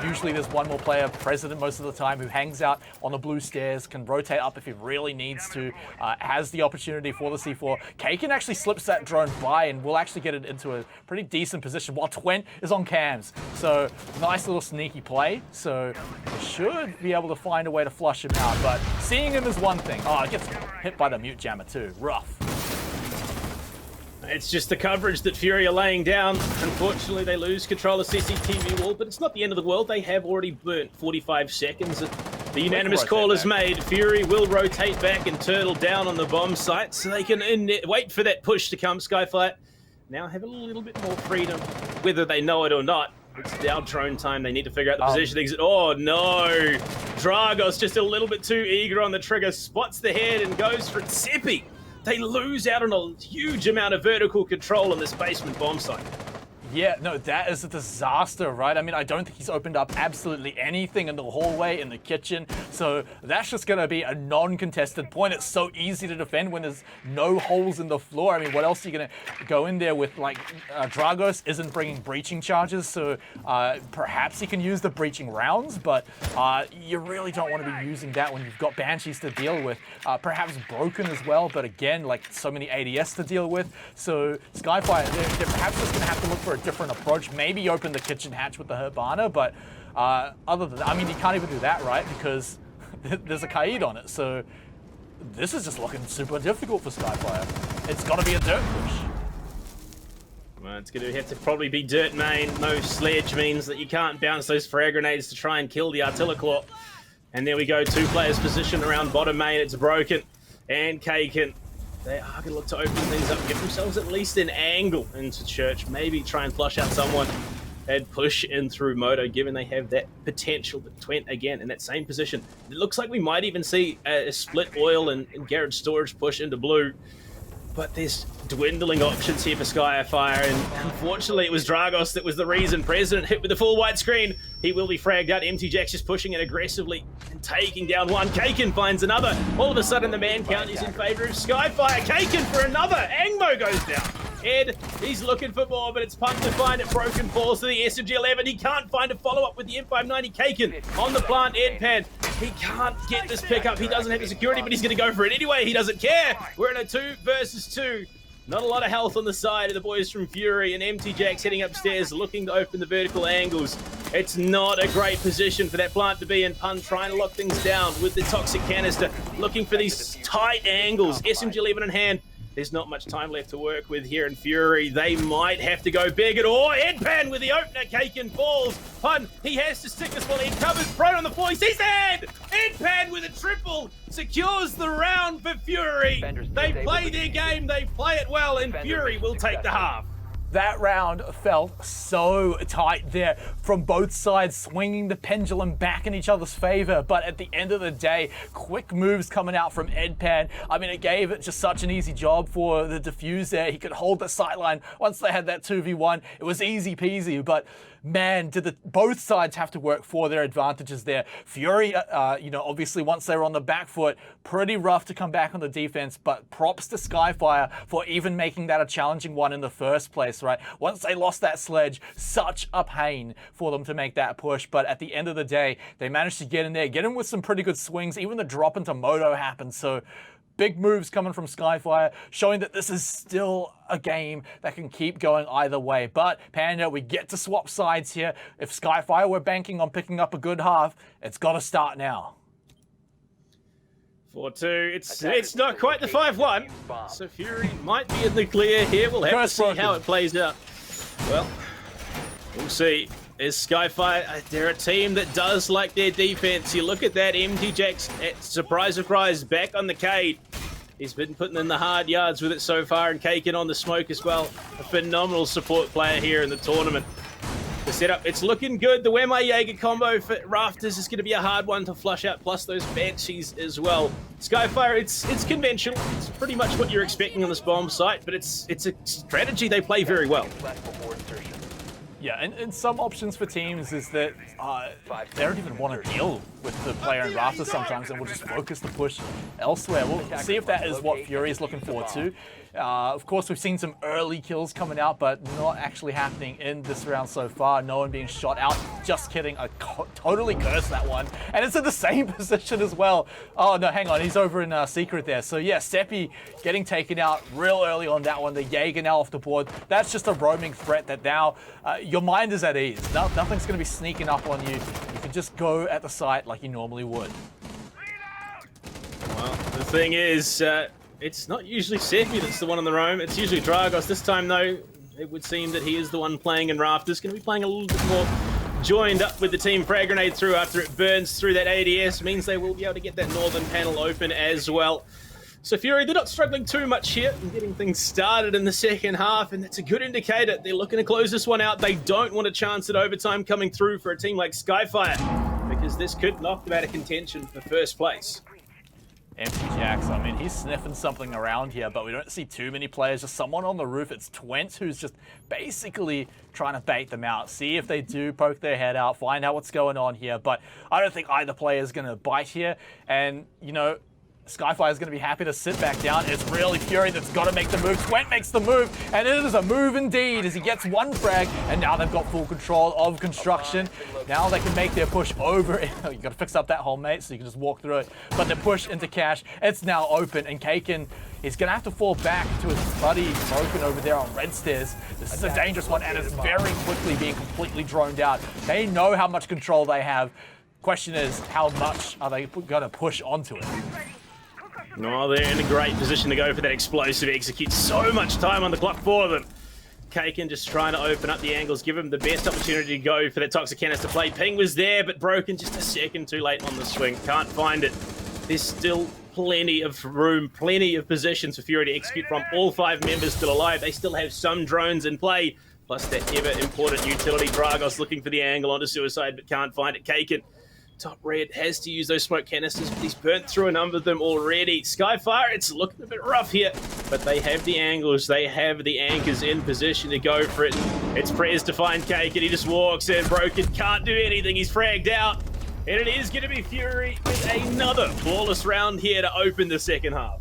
usually there's one more player present most of the time who hangs out on the blue stairs, can rotate up if he really needs to, has the opportunity for the C4. Kaken actually slips that drone by and will actually get it into a pretty decent position while Twent is on cams. So nice little sneaky play. So they should be able to find a way to flush him out, but seeing him is one thing. Oh, it gets hit by the mute jammer too. Rough. It's just the coverage that Fury are laying down. Unfortunately, they lose control of CCTV wall, but it's not the end of the world. They have already burnt 45 seconds. The unanimous call is made. Fury will rotate back and turtle down on the bomb site so they can wait for that push to come. Skyfire now have a little bit more freedom, whether they know it or not. It's now drone time. They need to figure out the positionings. Oh, no. Dragos just a little bit too eager on the trigger, spots the head and goes for Tsepi. They lose out on a huge amount of vertical control on this basement bomb site. Yeah, no, that is a disaster, right? I mean, I don't think he's opened up absolutely anything in the hallway, in the kitchen, so that's just going to be a non-contested point. It's so easy to defend when there's no holes in the floor. I mean, what else are you going to go in there with? Like, Dragos isn't bringing breaching charges, so perhaps he can use the breaching rounds, but you really don't want to be using that when you've got Banshees to deal with. Perhaps Broken as well, but again, like, so many ADS to deal with. So Skyfire, they're perhaps just going to have to look for a different approach. Maybe open the kitchen hatch with the Hibana, but other than that, I mean, you can't even do that, right? Because there's a Kaid on it. So this is just looking super difficult for Skyfire. It's got to be a dirt push. Well, it's going to have to probably be dirt main. No sledge means that you can't bounce those frag grenades to try and kill the Artiller Claw. And there we go, 2 players positioned around bottom main. It's Broken and Kaken. They are going to look to open things up, give themselves at least an angle into Church, maybe try and flush out someone and push in through Moto, given they have that potential. But Twent, again, in that same position. It looks like we might even see a split oil and Garage Storage push into blue. But there's dwindling options here for Skyfire, and unfortunately it was Dragos that was the reason. President hit with the full white screen. He will be fragged out. MT Jack's just pushing it aggressively and taking down one. Kaken finds another. All of a sudden the man count is in favor of Skyfire. Kaken for another. Angmo goes down. Ed, he's looking for more, but it's pumped to find it. Broken falls to the SMG-11. He can't find a follow-up with the M590. Kaken on the plant. Edpan, he can't get this pickup. He doesn't have the security, but he's going to go for it anyway. He doesn't care. We're in a 2 versus 2. Not a lot of health on the side of the boys from Fury, and MT Jack's heading upstairs looking to open the vertical angles. It's not a great position for that plant to be in. Pun trying to lock things down with the toxic canister, looking for these tight angles. SMG-11 in hand. There's not much time left to work with here in Fury. They might have to go big at all. Edpan with the opener. Kaken falls. Pun, he has to stick this while Ed covers. Prone on the floor. He sees the head. Edpan with a triple secures the round for Fury. They play their game. They play it well, and Fury will take the half. That round felt so tight there from both sides, swinging the pendulum back in each other's favor. But at the end of the day, quick moves coming out from Edpan. I mean, it gave it just such an easy job for the defuse there. He could hold the sightline once they had that 2v1. It was easy peasy, but man, did both sides have to work for their advantages there. Fury, obviously once they were on the back foot, pretty rough to come back on the defense, but props to Skyfire for even making that a challenging one in the first place, right? Once they lost that sledge, such a pain for them to make that push, but at the end of the day, they managed to get in there, get in with some pretty good swings. Even the drop into Moto happened, so big moves coming from Skyfire, showing that this is still a game that can keep going either way. But Panda, we get to swap sides here. If Skyfire were banking on picking up a good half, it's got to start now. 4-2. It's not quite the 5-1. So Fury might be in the clear here. We'll have to see how it plays out. Well, we'll see. Is Skyfire, they're a team that does like their defense. You look at that, MT Jax, surprise, surprise, back on the Cade. He's been putting in the hard yards with it so far, and Kaken on the smoke as well. A phenomenal support player here in the tournament. The setup, it's looking good. The Where My Jaeger combo for Rafters is going to be a hard one to flush out, plus those Banshees as well. Skyfire, it's conventional. It's pretty much what you're expecting on this bomb site, but it's a strategy they play very well. Yeah, and some options for teams is that they don't even want to deal with the player in Rafters sometimes, and will just focus the push elsewhere. We'll see if that is what Fury is looking forward to. Of course, we've seen some early kills coming out, but not actually happening in this round so far. No one being shot out. Just kidding. I totally cursed that one. And it's in the same position as well. Oh, no, hang on. He's over in Secret there. So, yeah, Seppi getting taken out real early on that one. The Jaeger now off the board. That's just a roaming threat that now your mind is at ease. Nothing's going to be sneaking up on you. You can just go at the site like you normally would. Well, the thing is, it's not usually Seppi that's the one on the roam. It's usually Dragos. This time, though, it would seem that he is the one playing in Rafters. Going to be playing a little bit more joined up with the team. Frag grenade through after it burns through that ADS. Means they will be able to get that northern panel open as well. So Fury, they're not struggling too much here in getting things started in the second half, and that's a good indicator. They're looking to close this one out. They don't want a chance at overtime coming through for a team like Skyfire, because this could knock them out of contention for first place. MT Jax, I mean, he's sniffing something around here, but we don't see too many players. Just someone on the roof. It's Twent who's just basically trying to bait them out. See if they do poke their head out, find out what's going on here. But I don't think either player is going to bite here. And, you know, Skyfire is going to be happy to sit back down. It's really Fury that's got to make the move. Twent makes the move, and it is a move indeed as he gets one frag, and now they've got full control of construction. Now they can make their push over. You got to fix up that hole, mate, so you can just walk through it. But the push into cash, it's now open, and Kaken is going to have to fall back to his buddy Broken over there on red stairs. This is a dangerous one, and it's very quickly being completely droned out. They know how much control they have. Question is, how much are they going to push onto it? No, they're in a great position to go for that explosive execute. So much time on the clock for them. Kaken just trying to open up the angles, give him the best opportunity to go for that toxic canister play. Ping was there, but Broken just a second too late on the swing. Can't find it. There's still plenty of room, plenty of positions for Fury to execute from. All 5 members still alive. They still have some drones in play, plus that ever-important utility. Dragos looking for the angle onto Suicide, but can't find it. Kaken, top red, has to use those smoke canisters, but he's burnt through a number of them already. Skyfire, it's looking a bit rough here, but they have the angles, they have the anchors in position to go for it. It's Prez to find Cake, and he just walks in. Broken can't do anything, he's fragged out. And it is going to be Fury with another flawless round here to open the second half.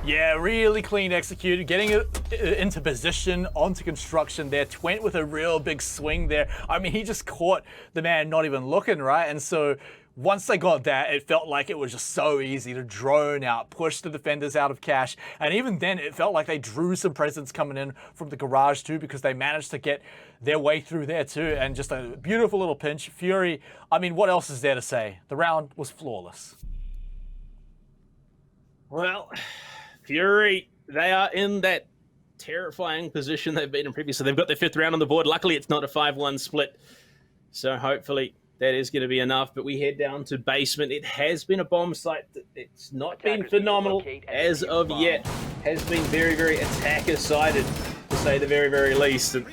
Yeah, really clean executed, getting it into position, onto construction there. Twent with a real big swing there. I mean, he just caught the man not even looking, right? And so once they got that, it felt like it was just so easy to drone out, push the defenders out of cash. And even then, it felt like they drew some presence coming in from the garage too, because they managed to get their way through there too. And just a beautiful little pinch. Fury, I mean, what else is there to say? The round was flawless. Well, Fury, they are in that terrifying position they've been in previously. They've got their 5th round on the board. Luckily, it's not a 5-1 split. So hopefully that is going to be enough. But we head down to basement. It has been a bomb site. It's not been phenomenal as of yet. Has been very, very attacker-sided. The say the very, very least. And,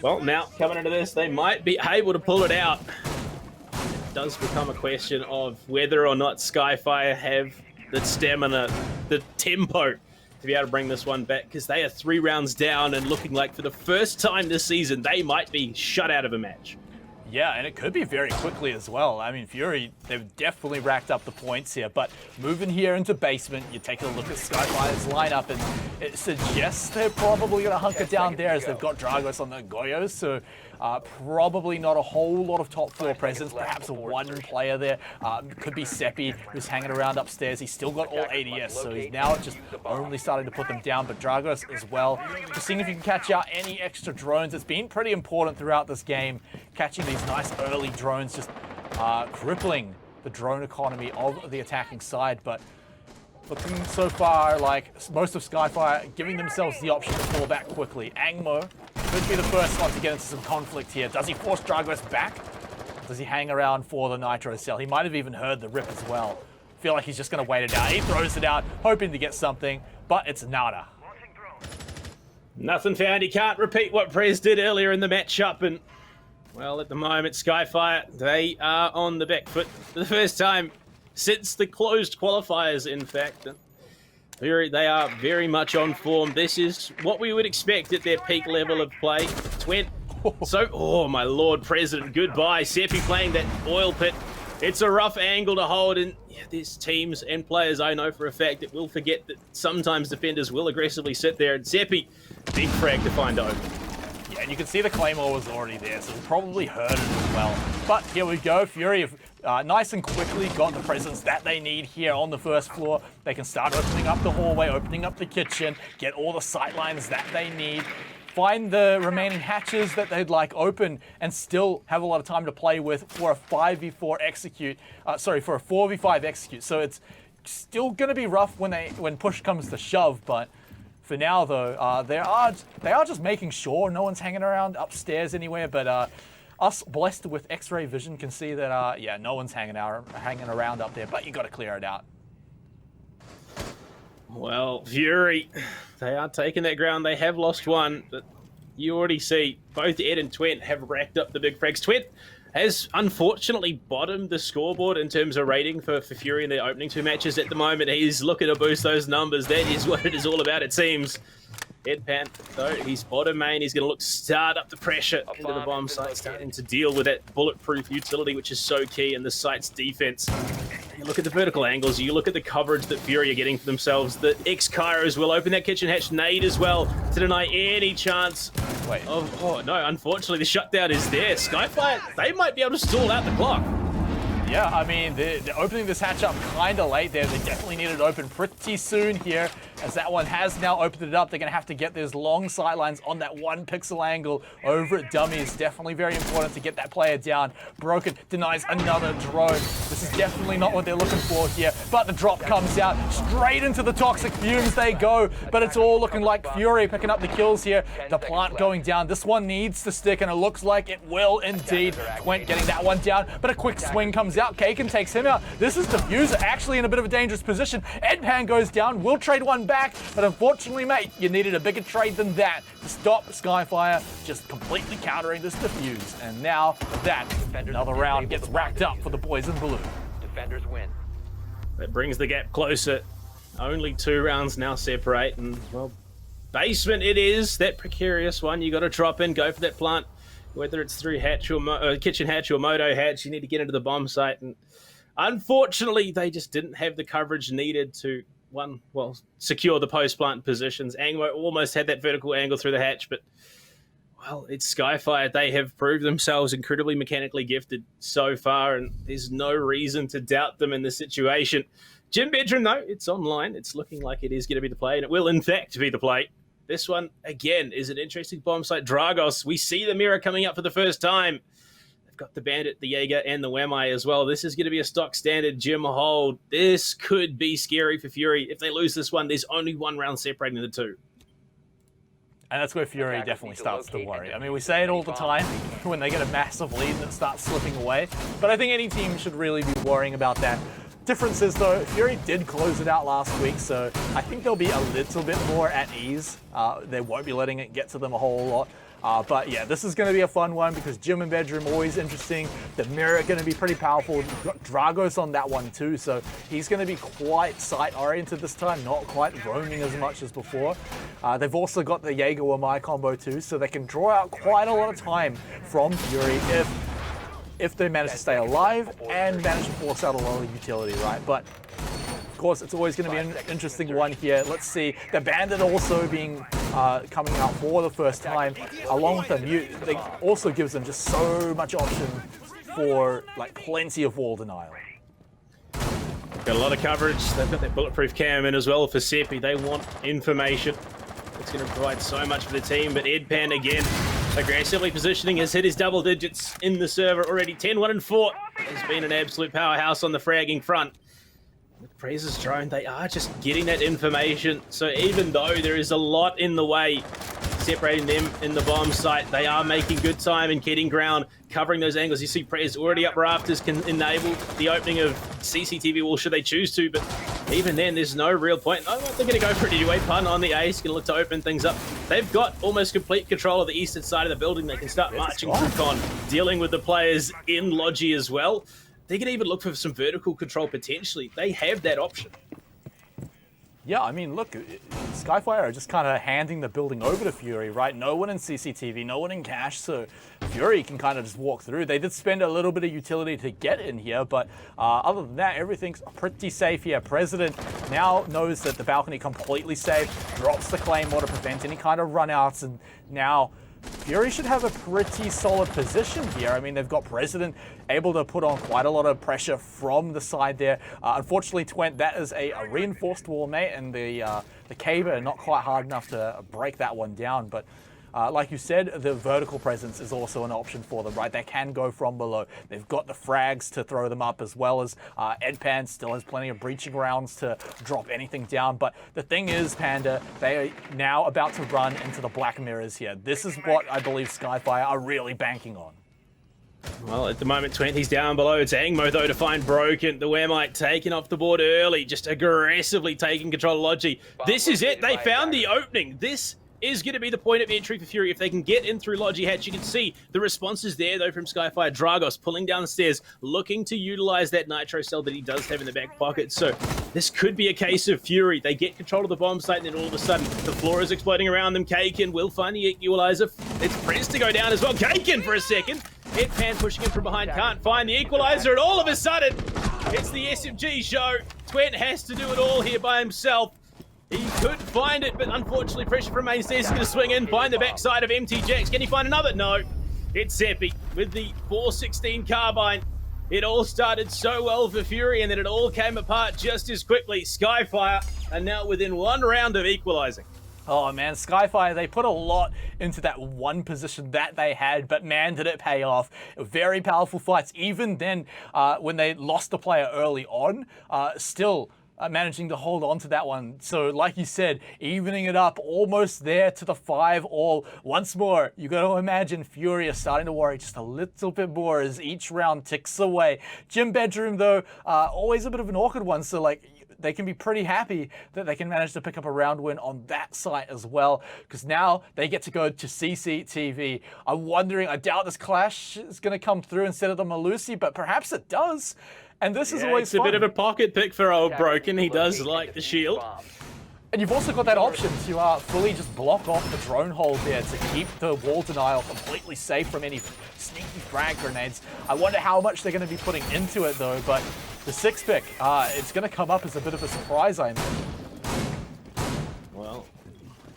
well, now coming into this, they might be able to pull it out. It does become a question of whether or not Skyfire have the stamina, the tempo to be able to bring this one back, because they are 3 rounds down and looking like for the first time this season, they might be shut out of a match. Yeah, and it could be very quickly as well. I mean, Fury, they've definitely racked up the points here, but moving here into basement, you take a look at Skyfire's lineup, and it suggests they're probably going to hunker down there as they've got Dragos on the Goyos, so probably not a whole lot of top floor presence, perhaps one player there. Could be Seppi, who's hanging around upstairs. He's still got all ADS, so he's now just only starting to put them down, but Dragos as well. Just seeing if you can catch out any extra drones. It's been pretty important throughout this game, catching these nice early drones, just crippling the drone economy of the attacking side, but looking so far like most of Skyfire giving themselves the option to fall back quickly. Angmo could be the first one to get into some conflict here. Does he force Dragos back? Does he hang around for the Nitro cell? He might have even heard the rip as well. Feel like he's just going to wait it out. He throws it out, hoping to get something, but it's nada. Nothing found. He can't repeat what Prez did earlier in the matchup, and well, at the moment, Skyfire, they are on the back foot for the first time since the closed qualifiers, in fact. They are very much on form. This is what we would expect at their peak level of play. Oh my Lord President, goodbye. Seppi playing that oil pit. It's a rough angle to hold, and yeah, there's teams and players I know for a fact that will forget that sometimes defenders will aggressively sit there, and Seppi, big frag to find open. Yeah, and you can see the Claymore was already there, so it probably heard it as well. But here we go. Fury have nice and quickly got the presence that they need here on the first floor. They can start opening up the hallway, opening up the kitchen, get all the sight lines that they need, find the remaining hatches that they'd like open, and still have a lot of time to play with for a 5v4 execute. For a 4v5 execute. So it's still going to be rough when push comes to shove, but for now, though, they are just making sure no one's hanging around upstairs anywhere. But us blessed with X-ray vision can see that yeah, no one's hanging around up there. But you got to clear it out. Well, Fury, they are taking that ground. They have lost one, but you already see both Ed and Twent have racked up the big frags. Twent has unfortunately bottomed the scoreboard in terms of rating for Fury in their opening 2 matches at the moment. He's looking to boost those numbers. That is what it is all about, it seems. Ed Pan, though, he's bottom main. He's going to look to start up the pressure into the bomb site, starting to deal with that bulletproof utility, which is so key in the site's defense. You look at the vertical angles, you look at the coverage that Fury are getting for themselves. The X-Kairos will open that kitchen hatch nade as well to deny any chance of... Oh, no, unfortunately, the shutdown is there. Skyfire, they might be able to stall out the clock. Yeah, I mean, they're opening this hatch up kind of late there. They definitely need it open pretty soon here, as that one has now opened it up. They're going to have to get those long sightlines on that 1 pixel angle over at Dummy. It's definitely very important to get that player down. Broken denies another drone. This is definitely not what they're looking for here, but the drop comes out. Straight into the toxic fumes they go, but it's all looking like Fury picking up the kills here. The plant going down. This one needs to stick, and it looks like it will indeed. Quent getting that one down, but a quick swing comes out. Kaken takes him out. This is Diffuser actually in a bit of a dangerous position. Edpan goes down. We'll trade one back, but unfortunately, mate, you needed a bigger trade than that to stop Skyfire just completely countering this Diffuse. And now that another round gets racked up for the boys in blue. Defenders win. That brings the gap closer. Only 2 rounds now separate, and well, basement it is, that precarious one. You got to drop in, go for that plant. Whether it's through hatch or kitchen hatch or moto hatch, you need to get into the bomb site. And unfortunately, they just didn't have the coverage needed to, secure the post-plant positions. Angmo almost had that vertical angle through the hatch, but, well, it's Skyfire. They have proved themselves incredibly mechanically gifted so far, and there's no reason to doubt them in this situation. Jim Bedron, though, it's online. It's looking like it is going to be the play, and it will, in fact, be the play. This one, again, is an interesting bomb site. Dragos, we see the mirror coming up for the first time. They've got the Bandit, the Jaeger, and the Wemai as well. This is going to be a stock standard Jim hold. This could be scary for Fury. If they lose this one, there's only 1 round separating the 2. And that's where Fury definitely starts to worry. I mean, we say it all the time when they get a massive lead and it starts slipping away. But I think any team should really be worrying about that difference is, though, Fury did close it out last week, so I think they'll be a little bit more at ease. They won't be letting it get to them a whole lot. But yeah, this is going to be a fun one because gym and bedroom always interesting. The mirror going to be pretty powerful. You've got Dragos on that one too, so he's going to be quite sight oriented this time, not quite roaming as much as before. They've also got the Jaeger Wamai combo too, so they can draw out quite a lot of time from Fury if they manage to stay alive and manage to force out a lot of utility, right? But of course, it's always going to be an interesting one here. Let's see, the Bandit also being coming out for the first time, along with the Mute. It also gives them just so much option for like plenty of wall denial. Got a lot of coverage. They've got that bulletproof cam in as well for Seppi. They want information. It's going to provide so much for the team, but Edpan again, aggressively positioning, has hit his double digits in the server already. 10-1-4 has been an absolute powerhouse on the fragging front. With Prez's drone, they are just getting that information. So even though there is a lot in the way separating them in the bomb site, they are making good time and getting ground, covering those angles. You see Prez already up rafters, can enable the opening of CCTV wall should they choose to, but even then, there's no real point. Oh, they're going to go for it anyway. Pun on the ace, going to look to open things up. They've got almost complete control of the eastern side of the building. They can start marching through con, dealing with the players in Logi as well. They can even look for some vertical control potentially. They have that option. Yeah, I mean, look, Skyfire are just kind of handing the building over to Fury, right? No one in CCTV, no one in cash, so Fury can kind of just walk through. They did spend a little bit of utility to get in here, but other than that, everything's pretty safe here. President now knows that the balcony completely safe, drops the Claymore to prevent any kind of runouts, and now Fury should have a pretty solid position here. I mean, they've got President able to put on quite a lot of pressure from the side there. Unfortunately, Twent, that is a reinforced wall, mate, and the Caber not quite hard enough to break that one down. But like you said, the vertical presence is also an option for them, right? They can go from below. They've got the frags to throw them up, as well as Edpan still has plenty of breaching rounds to drop anything down. But the thing is, Panda, they are now about to run into the black mirrors here. This is what I believe Skyfire are really banking on. Well, at the moment, 20's down below. It's Angmo, though, to find Broken. The Wehrmite taken off the board early, just aggressively taking control of Logi. This is it. They found the opening. This is going to be the point of entry for Fury. If they can get in through Logi Hatch, you can see the responses there, though, from Skyfire. Dragos pulling down the stairs, looking to utilize that Nitro cell that he does have in the back pocket. So this could be a case of Fury. They get control of the bomb site, and then all of a sudden, the floor is exploding around them. Kaken will find the equalizer. It's Prez to go down as well. Kaken for a second. Edpan pushing him from behind, can't find the equalizer, and all of a sudden, it's the SMG show. Twent has to do it all here by himself. He could find it, but unfortunately pressure from main stairs is going to swing in, find the backside of MT Jax. Can he find another? No. It's Seppi with the 416 carbine. It all started so well for Fury, and then it all came apart just as quickly. Skyfire are now within one round of equalizing. Oh man, Skyfire, they put a lot into that one position that they had, but man, did it pay off. Very powerful fights. Even then, when they lost the player early on, still managing to hold on to that one. So like you said, evening it up, almost there to the 5-all. Once more, you got to imagine Fury is starting to worry just a little bit more as each round ticks away. Gym bedroom, though, always a bit of an awkward one. So like, they can be pretty happy that they can manage to pick up a round win on that site as well, because now they get to go to CCTV. I'm wondering, I doubt this clash is going to come through instead of the Malusi, but perhaps it does. And this is always fun. It's a bit of a pocket pick for old Broken. He does like the shield. And you've also got that option to fully just block off the drone hold there to keep the wall denial completely safe from any sneaky frag grenades. I wonder how much they're going to be putting into it, though, but the 6-pick, it's going to come up as a bit of a surprise, I imagine. Well,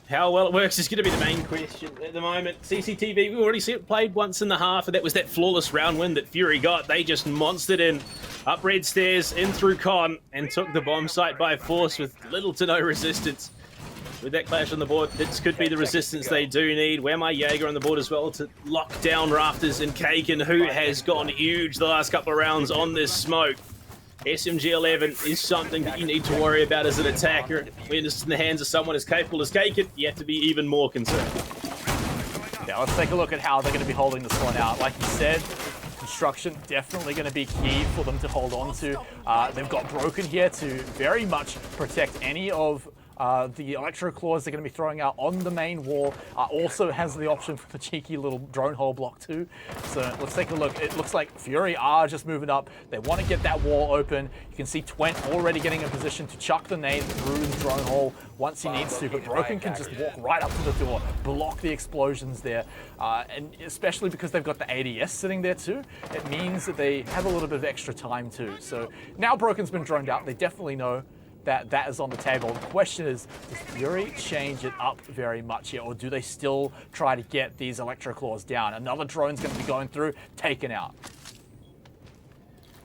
how well it works is going to be the main question at the moment. CCTV, we've already seen it played once in the half, and that was that flawless round win that Fury got. They just monstered in, up red stairs, in through con, and took the bomb site by force with little to no resistance. With that clash on the board, this could be the resistance they do need. Where my Jaeger on the board as well to lock down rafters, and Kaken, who has gone huge the last couple of rounds on this smoke. SMG-11 is something that you need to worry about as an attacker. When it's in the hands of someone as capable as Kaken, you have to be even more concerned. Yeah, let's take a look at how they're going to be holding this one out. Like you said, Construction definitely going to be key for them to hold on to. They've got Broken here to very much protect any of the electro claws they're going to be throwing out on the main wall. Also has the option for the cheeky little drone hole block too. So let's take a look. It looks like Fury are just moving up. They want to get that wall open. You can see Twent already getting in position to chuck the nade through the drone hole once he needs to, but Broken can just walk right up to the door, block the explosions there. And especially because they've got the ADS sitting there too, it means that they have a little bit of extra time too. So now Broken's been droned out. They definitely know that is on the table. The question is, does Fury change it up very much here, or do they still try to get these electro claws down? Another drone's going to be going through, taken out.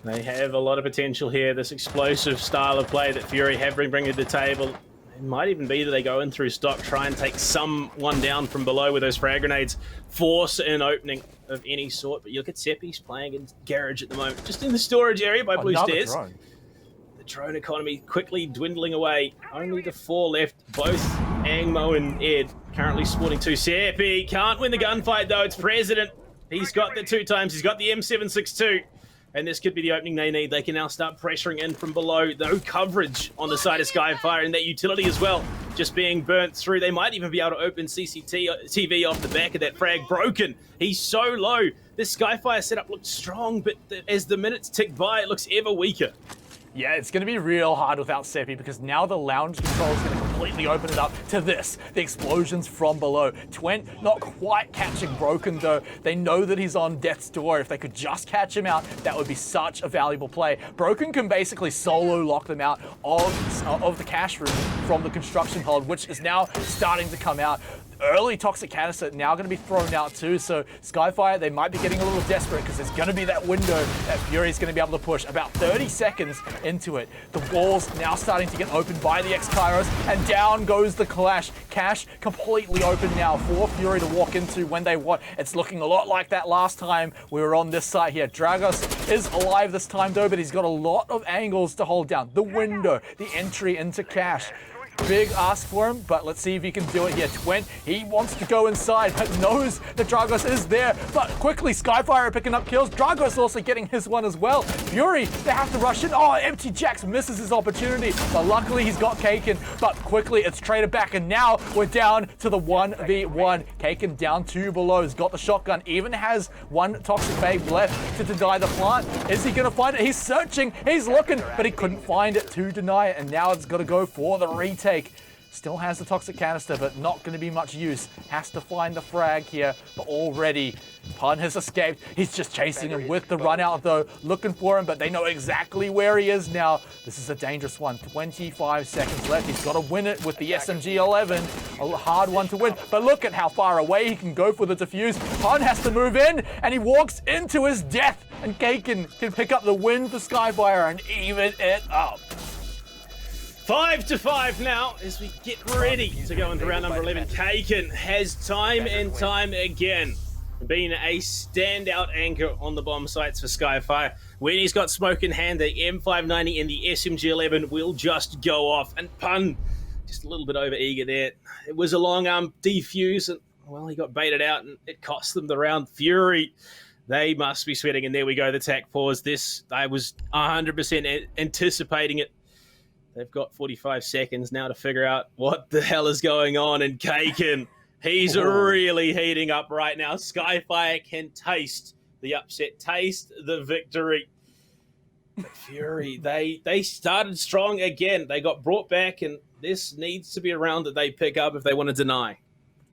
They have a lot of potential here. This explosive style of play that Fury have bringing to the table. It might even be that they go in through stock, try and take someone down from below with those frag grenades, force an opening of any sort. But you look at Seppi's playing in garage at the moment, just in the storage area by Blue Stairs. Drone. Drone economy quickly dwindling away. Only the 4 left, both Angmo and Ed currently sporting 2. Seppi can't win the gunfight though, it's President. He's got the 2 times, he's got the M762. And this could be the opening they need. They can now start pressuring in from below. No coverage on the side of Skyfire, and that utility as well, just being burnt through. They might even be able to open CCTV off the back of that frag. Broken, he's so low. This Skyfire setup looks strong, but as the minutes tick by, it looks ever weaker. Yeah, it's going to be real hard without Seppi because now the lounge control is going to completely open it up to this. The explosions from below. Twent not quite catching Broken though. They know that he's on death's door. If they could just catch him out, that would be such a valuable play. Broken can basically solo lock them out of the cash room from the construction hold, which is now starting to come out. Early toxic canister now going to be thrown out too, so Skyfire, they might be getting a little desperate because there's going to be that window that Fury's going to be able to push about 30 seconds into it. The walls now starting to get opened by the X-Kairos, and down goes the Clash. Cash completely open now for Fury to walk into when they want. It's looking a lot like that last time we were on this site here. Dragos is alive this time though, but he's got a lot of angles to hold down. The window, the entry into Cash. Big ask for him, but let's see if he can do it here. Twent, he wants to go inside, but knows that Dragos is there. But quickly, Skyfire picking up kills. Dragos also getting his one as well. Fury, they have to rush in. Oh, Empty Jacks misses his opportunity, but luckily he's got Kaken. But quickly, it's traded back, and now we're down to the 1v1. Kaken down 2 below. He's got the shotgun, even has 1 toxic bag left to deny the plant. Is he going to find it? He's searching, he's looking, but he couldn't find it to deny it, and now it's got to go for the retake. Still has the toxic canister, but not going to be much use. Has to find the frag here, but already Pun has escaped. He's just chasing him with the run out though, looking for him, but they know exactly where he is now. This is a dangerous one. 25 seconds left. He's got to win it with the SMG-11. A hard one to win, but look at how far away he can go for the defuse. Pun has to move in, and he walks into his death, and Kaken can pick up the win for Skyfire and even it up. 5-5 now as we get ready to go into round number 11. Kaken has time and time again been a standout anchor on the bomb sites for Skyfire. When he's got smoke in hand, the M590 and the SMG-11 will just go off. And Pun, just a little bit over eager there. It was a long arm defuse, and well, he got baited out, and it cost them the round. Fury, they must be sweating, and there we go, the tack pause. This, I was 100% anticipating it. They've got 45 seconds now to figure out what the hell is going on. And Kaken, he's really heating up right now. Skyfire can taste the upset, taste the victory. But Fury, they started strong again. They got brought back, and this needs to be a round that they pick up if they want to deny.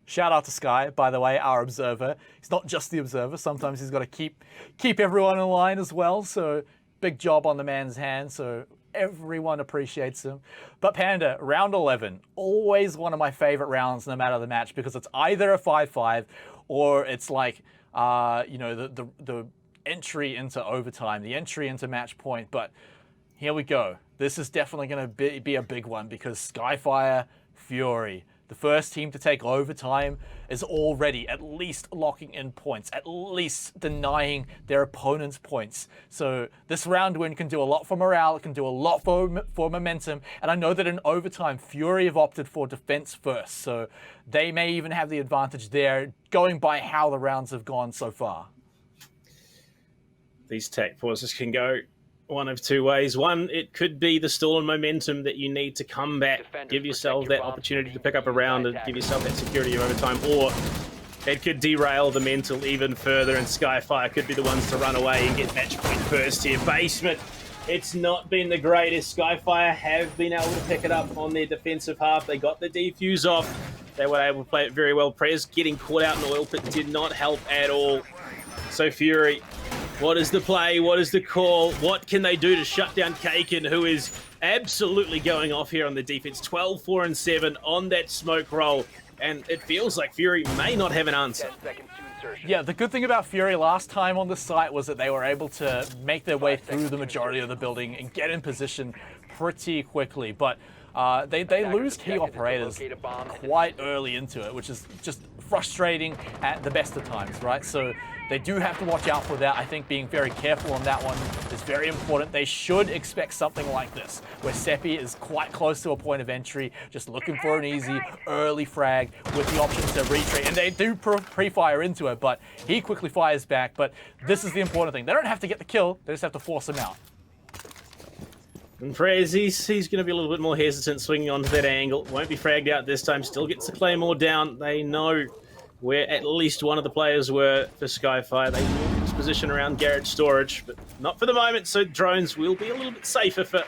Shout out to Sky, by the way, our observer. He's not just the observer. Sometimes he's got to keep everyone in line as well. So big job on the man's hand. So everyone appreciates him. But Panda, round 11, always one of my favorite rounds no matter the match, because it's either a 5-5 or it's like, the entry into overtime, the entry into match point. But here we go. This is definitely going to be a big one because Skyfire, Fury, the first team to take overtime, is already at least locking in points, at least denying their opponent's points. So this round win can do a lot for morale, it can do a lot for momentum, and I know that in overtime, Fury have opted for defense first, so they may even have the advantage there, going by how the rounds have gone so far. these tech pauses can go one of two ways. One, it could be the stolen momentum that you need to come back, give yourself that opportunity to pick up a round and give yourself that security of overtime, or it could derail the mental even further, and Skyfire could be the ones to run away and get match point first here. Basement, it's not been the greatest. Skyfire have been able to pick it up on their defensive half. They got the defuse off. They were able to play it very well. Prez getting caught out in the oil pit did not help at all. So Fury, what is the play? What is the call? What can they do to shut down Kaken, who is absolutely going off here on the defense? 12, 4, and 7 on that smoke roll. And it feels like Fury may not have an answer. 10 seconds to insertion. Yeah, the good thing about Fury last time on the site was that they were able to make their way through the majority of the building and get in position pretty quickly. But they lose key operators quite early into it, which is just frustrating at the best of times, right? So they do have to watch out for that. I think being very careful on that one is very important. They should expect something like this, where Seppi is quite close to a point of entry, just looking for an easy early frag with the option to retreat. And they do pre-fire into it, but he quickly fires back. But this is the important thing. They don't have to get the kill, they just have to force him out. And Prez, he's going to be a little bit more hesitant swinging onto that angle. Won't be fragged out this time. Still gets the Claymore down. They know where at least one of the players were for Skyfire. They moved his position around garage storage, but not for the moment, so drones will be a little bit safer for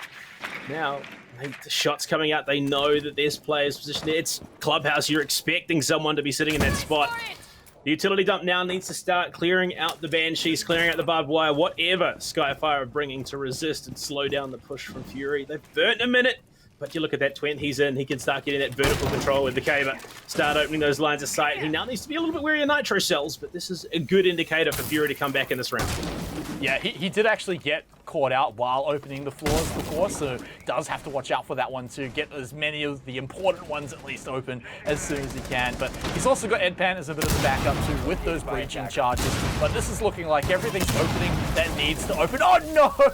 now. The shots coming out, they know that there's players positioned there. It's Clubhouse, you're expecting someone to be sitting in that spot. The utility dump now needs to start clearing out the Banshees, clearing out the barbed wire, whatever Skyfire are bringing to resist and slow down the push from Fury. They've burnt a minute. But you look at that 20 he's in, he can start getting that vertical control with the Caver, start opening those lines of sight. He now needs to be a little bit wary of nitro cells, but this is a good indicator for Fury to come back in this round. Yeah, he did actually get caught out while opening the floors before, so does have to watch out for that one to get as many of the important ones at least open as soon as he can. But he's also got Edpan as a bit of a backup too with those breaching charges. But this is looking like everything's opening that needs to open. Oh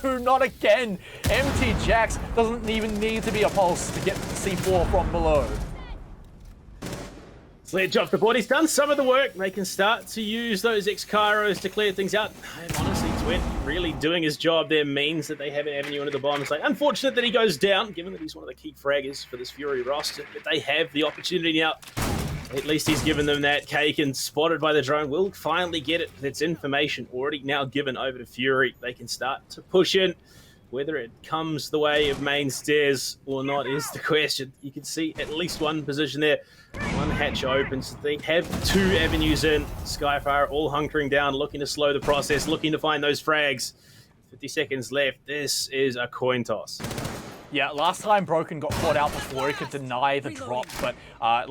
no, not again! MT Jax doesn't even need to be a pulse to get the C4 from below. Sledge off the board. He's done some of the work. They can start to use those X-Kairos to clear things out. And honestly, Twent really doing his job there means that they have an avenue into the bomb. It's like, unfortunate that he goes down, given that he's one of the key fraggers for this Fury roster. But they have the opportunity now. At least he's given them that cake, and spotted by the drone will finally get it. That's information already now given over to Fury. They can start to push in. Whether it comes the way of main stairs or not is the question. You can see at least one position there. One hatch opens. They have two avenues in. Skyfire all hunkering down, looking to slow the process, looking to find those frags. 50 seconds left. This is a coin toss. Yeah, last time Broken got caught out before he could deny the drop, but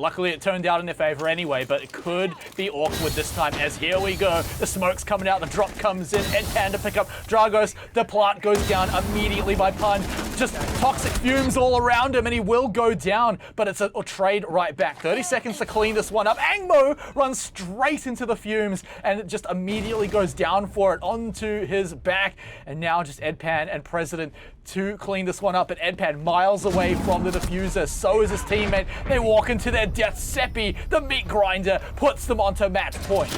luckily it turned out in their favor anyway, but it could be awkward this time as here we go. The smoke's coming out, the drop comes in, Edpan to pick up Dragos, the plant goes down immediately by Pun. Just toxic fumes all around him and he will go down, but it's a trade right back. 30 seconds to clean this one up. Angmo runs straight into the fumes and it just immediately goes down for it onto his back. And now just Edpan and President to clean this one up, but Edpan miles away from the diffuser. So is his teammate. They walk into their death. Seppi, the meat grinder, puts them onto match point.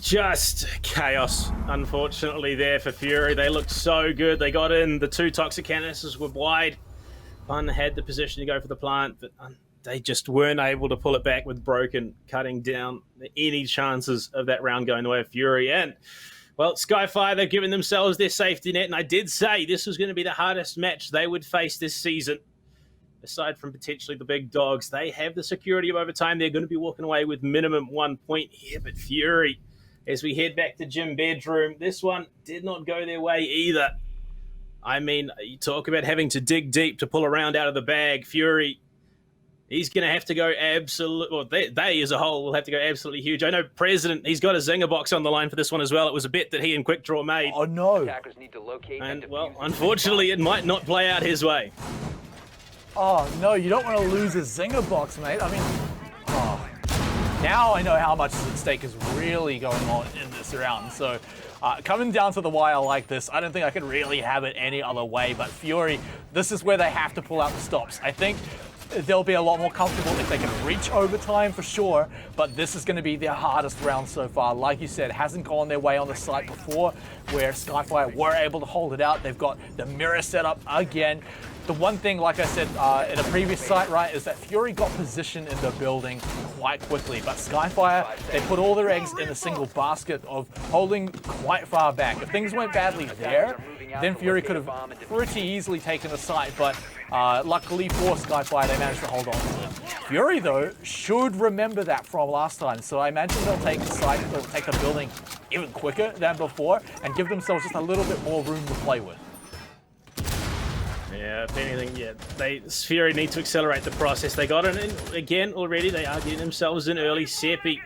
Just chaos, unfortunately, there for Fury. They looked so good. They got in. The two toxic canisters were wide. Pun had the position to go for the plant, but they just weren't able to pull it back with Broken, cutting down any chances of that round going the way of Fury. And well, Skyfire, they've given themselves their safety net, and I did say this was going to be the hardest match they would face this season. Aside from potentially the big dogs, they have the security of overtime. They're going to be walking away with minimum 1 point here, but Fury, as we head back to Gym Bedroom, this one did not go their way either. I mean, you talk about having to dig deep to pull a round out of the bag. Fury, he's going to have to go absolute, well, they as a whole will have to go absolutely huge. I know President, he's got a Zinger box on the line for this one as well. It was a bet that he and Quick Draw made. Oh no. Attackers need to locate And well, unfortunately, it might not play out his way. Oh no, you don't want to lose a Zinger box, mate. I mean, now I know how much at stake is really going on in this round. So coming down to the wire like this, I don't think I could really have it any other way. But Fury, this is where they have to pull out the stops. I think they'll be a lot more comfortable if they can reach overtime for sure, but this is going to be their hardest round so far. Like you said, it hasn't gone their way on the site before, where Skyfire were able to hold it out. They've got the mirror set up again. The one thing, like I said in a previous site, right, is that Fury got position in the building quite quickly, but Skyfire, they put all their eggs in a single basket of holding quite far back. If things went badly there, then Fury could have pretty easily taken the site, but luckily for Skyfire, they managed to hold on to it. Fury, though, should remember that from last time, so I imagine they'll take the site, they'll take the building even quicker than before and give themselves just a little bit more room to play with. Yeah, if anything, yeah, Fury need to accelerate the process. They got it in again already. They are getting themselves in early. Seppi,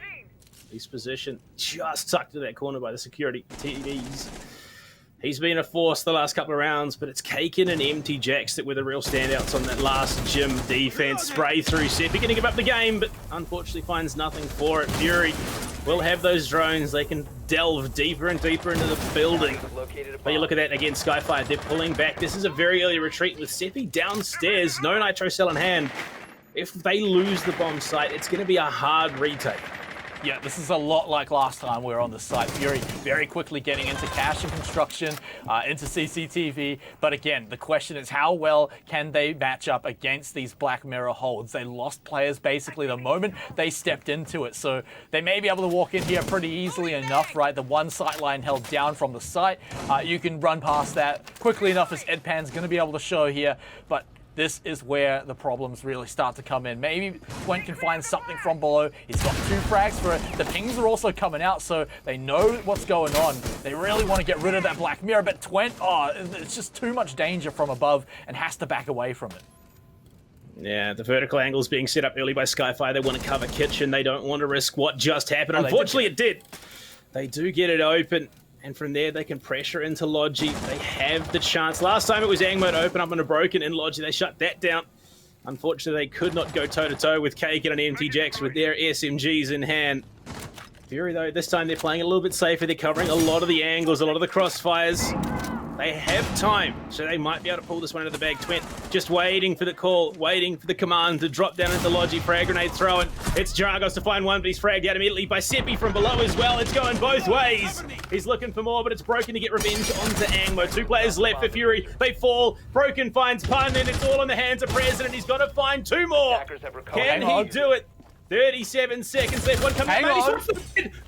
his position just tucked to that corner by the security TDs. He's been a force the last couple of rounds, but it's Kaken and Empty Jacks that were the real standouts on that last gym defense. Spray through Seppi, going to give up the game, but unfortunately finds nothing for it. Fury will have those drones. They can delve deeper and deeper into the building. But you look at that again, Skyfire, they're pulling back. This is a very early retreat with Seppi downstairs. No nitro cell in hand. If they lose the bomb site, it's going to be a hard retake. Yeah, this is a lot like last time we were on the site. Fury very quickly getting into cache and construction, into CCTV. But again, the question is how well can they match up against these Black Mirror holds? They lost players basically the moment they stepped into it. So they may be able to walk in here pretty easily enough, right? The one sight line held down from the site. You can run past that quickly enough as Edpan's going to be able to show here. But this is where the problems really start to come in. Maybe Twent can find something from below. He's got 2 frags for it. The pings are also coming out, so they know what's going on. They really want to get rid of that Black Mirror, but Twent, it's just too much danger from above and has to back away from it. Yeah, the vertical angle's being set up early by Skyfire. They want to cover kitchen. They don't want to risk what just happened. Unfortunately, it did. They do get it open. And from there, they can pressure into Logi. They have the chance. Last time it was Angmo to open up on a broken in Logi. They shut that down. Unfortunately, they could not go toe-to-toe with Kaken and Empty Jacks with their SMGs in hand. Fury, though, this time they're playing a little bit safer. They're covering a lot of the angles, a lot of the crossfires. They have time, so they might be able to pull this one out of the bag. Twent just waiting for the call, waiting for the command to drop down into Logi. Frag grenade thrown. It's Jargos to find one, but he's fragged out immediately by Seppi from below as well. It's going both ways. He's looking for more, but it's Broken to get revenge onto Angmo. 2 players left for Fury. They fall. Broken finds Pun, and it's all in the hands of President. He's got to find 2 more. Can he do it? 37 seconds left. One coming out.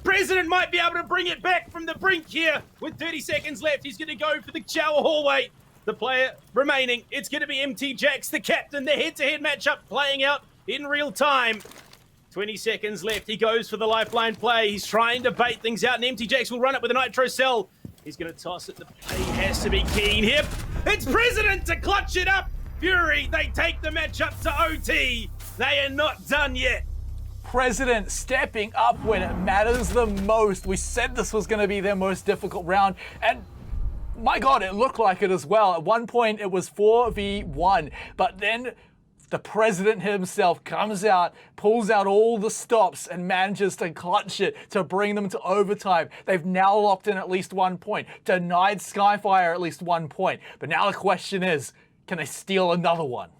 President might be able to bring it back from the brink here. With 30 seconds left, he's going to go for the shower hallway. The player remaining, it's going to be Empty Jacks, the captain. The head-to-head matchup playing out in real time. 20 seconds left. He goes for the lifeline play. He's trying to bait things out, and Empty Jacks will run it with a nitro cell. He's going to toss it. The play has to be keen here. It's President to clutch it up. Fury, they take the matchup to OT. They are not done yet. President stepping up when it matters the most. We said this was going to be their most difficult round, and my God, it looked like it as well. At one point, it was 4v1, but then the President himself comes out, pulls out all the stops, and manages to clutch it to bring them to overtime. They've now locked in at least 1 point, denied Skyfire at least 1 point. But now the question is, can they steal another one?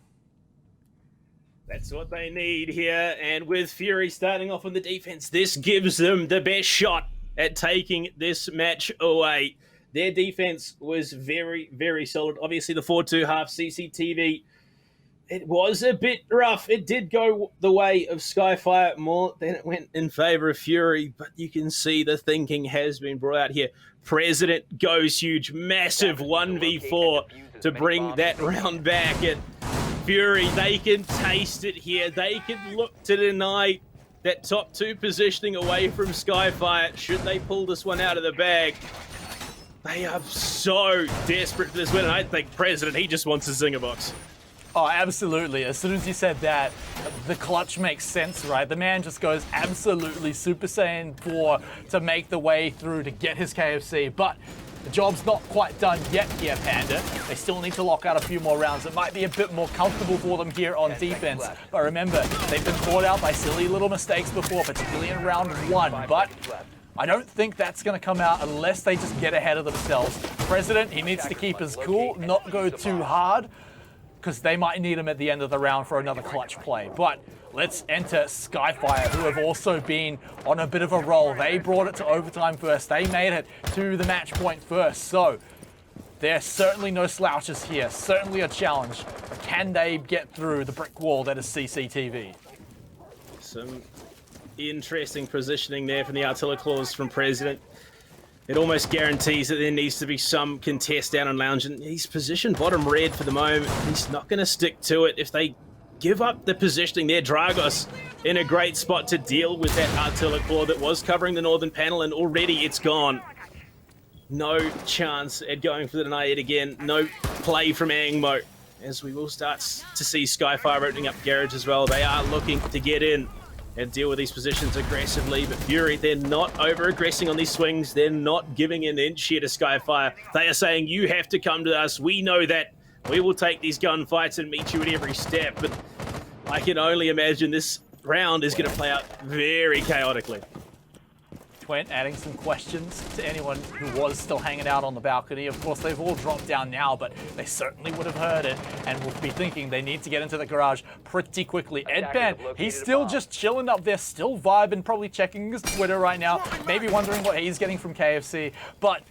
That's what they need here, and with Fury starting off on the defense, this gives them the best shot at taking this match away. Their defense was very, very solid. Obviously, the 4-2 half CCTV, it was a bit rough. It did go the way of Skyfire more than it went in favor of Fury, but you can see the thinking has been brought out here. President goes huge, massive 1v4 to bring that round back, and Fury, they can taste it here. They can look to deny that top 2 positioning away from Skyfire. Should they pull this one out of the bag? They are so desperate for this win, and I think President, he just wants a zinger box. Oh, absolutely. As soon as you said that, the clutch makes sense, right? The man just goes absolutely Super Saiyan 4 to make the way through to get his KFC, but the job's not quite done yet here, Panda. They still need to lock out a few more rounds. It might be a bit more comfortable for them here on defense. But remember, they've been caught out by silly little mistakes before, particularly in round 1. But I don't think that's going to come out unless they just get ahead of themselves. President, he needs to keep his cool, not go too hard. because they might need him at the end of the round for another clutch play. But let's enter Skyfire, who have also been on a bit of a roll. They brought it to overtime first. They made it to the match point first. So there's certainly no slouches here. Certainly a challenge. But can they get through the brick wall that is CCTV? Some interesting positioning there from the artillery clause from President. It almost guarantees that there needs to be some contest down on Lounge, and he's positioned bottom red for the moment. He's not going to stick to it. If they give up the positioning there, Dragos in a great spot to deal with that artillery claw that was covering the northern panel, and already it's gone. No chance at going for the deny it again. No play from Angmo, as we will start to see Skyfire opening up garage as well. They are looking to get in and deal with these positions aggressively, but Fury, they're not over-aggressing on these swings. They're not giving an inch here to Skyfire. They are saying, you have to come to us. We know that. We will take these gunfights and meet you at every step, but I can only imagine this round is going to play out very chaotically. Twent adding some questions to anyone who was still hanging out on the balcony. Of course, they've all dropped down now, but they certainly would have heard it and will be thinking they need to get into the garage pretty quickly. Ed Pan, he's still just chilling up there, still vibing, probably checking his Twitter right now, maybe wondering what he's getting from KFC, but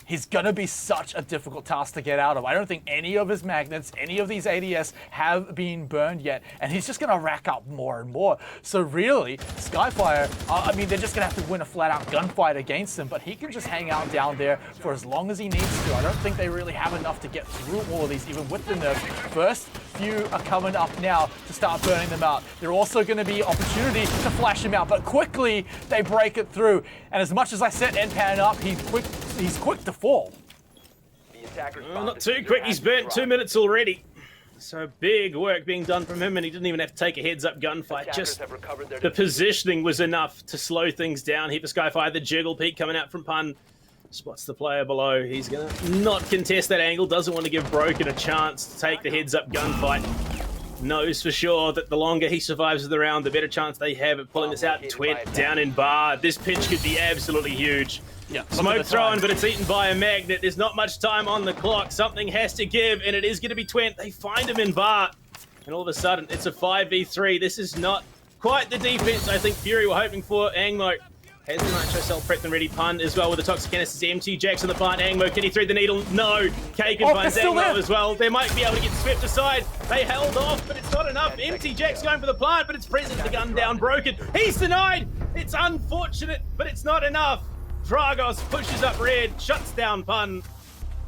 he's gonna be such a difficult task to get out of. I don't think any of his magnets, any of these ADS have been burned yet, and he's just gonna rack up more and more. So really, Skyfire, I mean, they're just gonna have to win a flat-out gunfight against him, but he can just hang out down there for as long as he needs to. I don't think they really have enough to get through all of these, even with the nerf. First few are coming up now to start burning them out. They're also gonna be opportunity to flash him out, but quickly they break it through. And as much as I set N-Pan up, he's quick to fall. Well, not too quick. He's burnt 2 minutes already. So big work being done from him, and he didn't even have to take a heads-up gunfight. Just the positioning was enough to slow things down here for Skyfire. The jiggle peek coming out from Pun. Spots the player below. He's going to not contest that angle. Doesn't want to give Broken a chance to take the heads-up gunfight. Knows for sure that the longer he survives the round, the better chance they have at pulling this out. Twent down in bar. This pinch could be absolutely huge. Yeah, Smoke thrown, but it's eaten by a magnet. There's not much time on the clock. Something has to give, and it is going to be Twent. They find him in bar, and all of a sudden, it's a 5v3. This is not quite the defense I think Fury were hoping for. Angmo has the Nitro Cell prepped and ready. Pun as well with the Toxic Canisters. Empty Jacks on the plant. Angmo, can he thread the needle? No. Kagan finds Angmo as well. They might be able to get swept aside. They held off, but it's not enough. Empty Jacks going for the plant, but it's present. The gun down, Broken. He's denied. It's unfortunate, but it's not enough. Dragos pushes up red, shuts down Pun,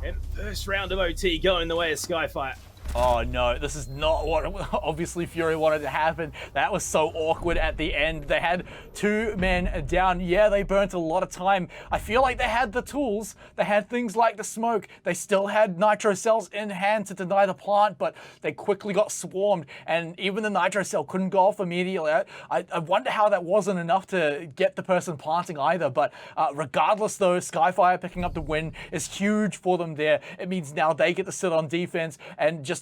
and first round of OT going the way of Skyfire. Oh no, this is not what obviously Fury wanted to happen. That was so awkward at the end. They had 2 men down. Yeah, they burnt a lot of time. I feel like they had the tools. They had things like the smoke. They still had nitro cells in hand to deny the plant, but they quickly got swarmed, and even the nitro cell couldn't go off immediately. I wonder how that wasn't enough to get the person planting either, but regardless though, Skyfire picking up the win is huge for them there. It means now they get to sit on defense and just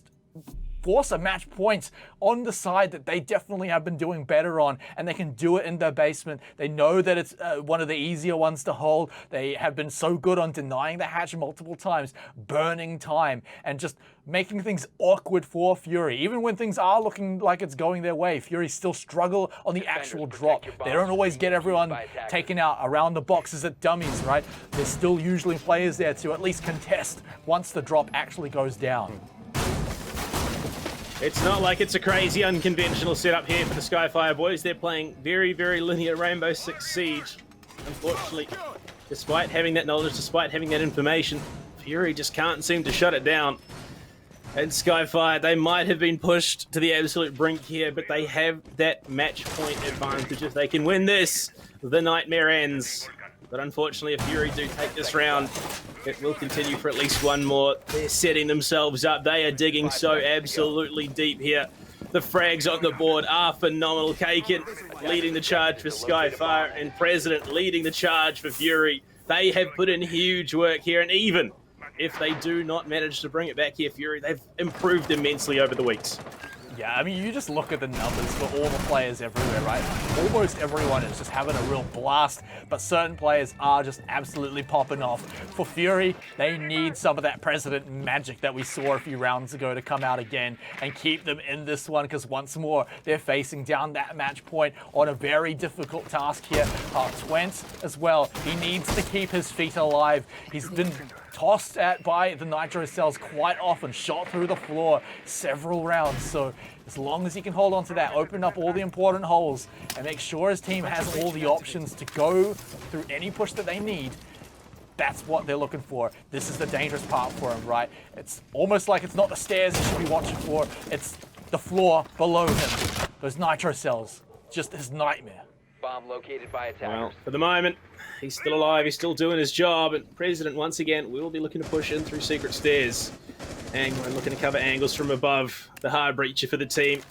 force a match point on the side that they definitely have been doing better on, and they can do it in their basement. They know that it's one of the easier ones to hold. They have been so good on denying the hatch multiple times, burning time, and just making things awkward for Fury. Even when things are looking like it's going their way, Fury still struggle on the actual drop. They don't always get everyone taken out around the boxes at dummies, right? There's still usually players there to at least contest once the drop actually goes down. It's not like it's a crazy unconventional setup here for the Skyfire boys. They're playing very, very linear Rainbow Six Siege. Unfortunately, despite having that knowledge, despite having that information, Fury just can't seem to shut it down. And Skyfire, they might have been pushed to the absolute brink here, but they have that match point advantage. If they can win this, the nightmare ends. But unfortunately, if Fury do take this round, it will continue for at least one more. They're setting themselves up. They are digging so absolutely deep here. The frags on the board are phenomenal. Kaken leading the charge for Skyfire, and President leading the charge for Fury. They have put in huge work here, and even if they do not manage to bring it back here, Fury, they've improved immensely over the weeks. Yeah, I mean, you just look at the numbers for all the players everywhere, right? Almost everyone is just having a real blast, but certain players are just absolutely popping off. For Fury, they need some of that President magic that we saw a few rounds ago to come out again and keep them in this one, because once more, they're facing down that match point on a very difficult task here. Twent as well, he needs to keep his feet alive. He's been tossed at by the nitro cells quite often, shot through the floor several rounds. So as long as he can hold on to that, open up all the important holes and make sure his team has all the options to go through any push that they need, that's what they're looking for. This is the dangerous part for him, right? It's almost like it's not the stairs he should be watching for, it's the floor below him. Those nitro cells, just his nightmare. Bomb located by attackers. Well, for the moment, he's still alive, he's still doing his job, and President, once again, will be looking to push in through secret stairs. And looking to cover angles from above, the hard breacher for the team.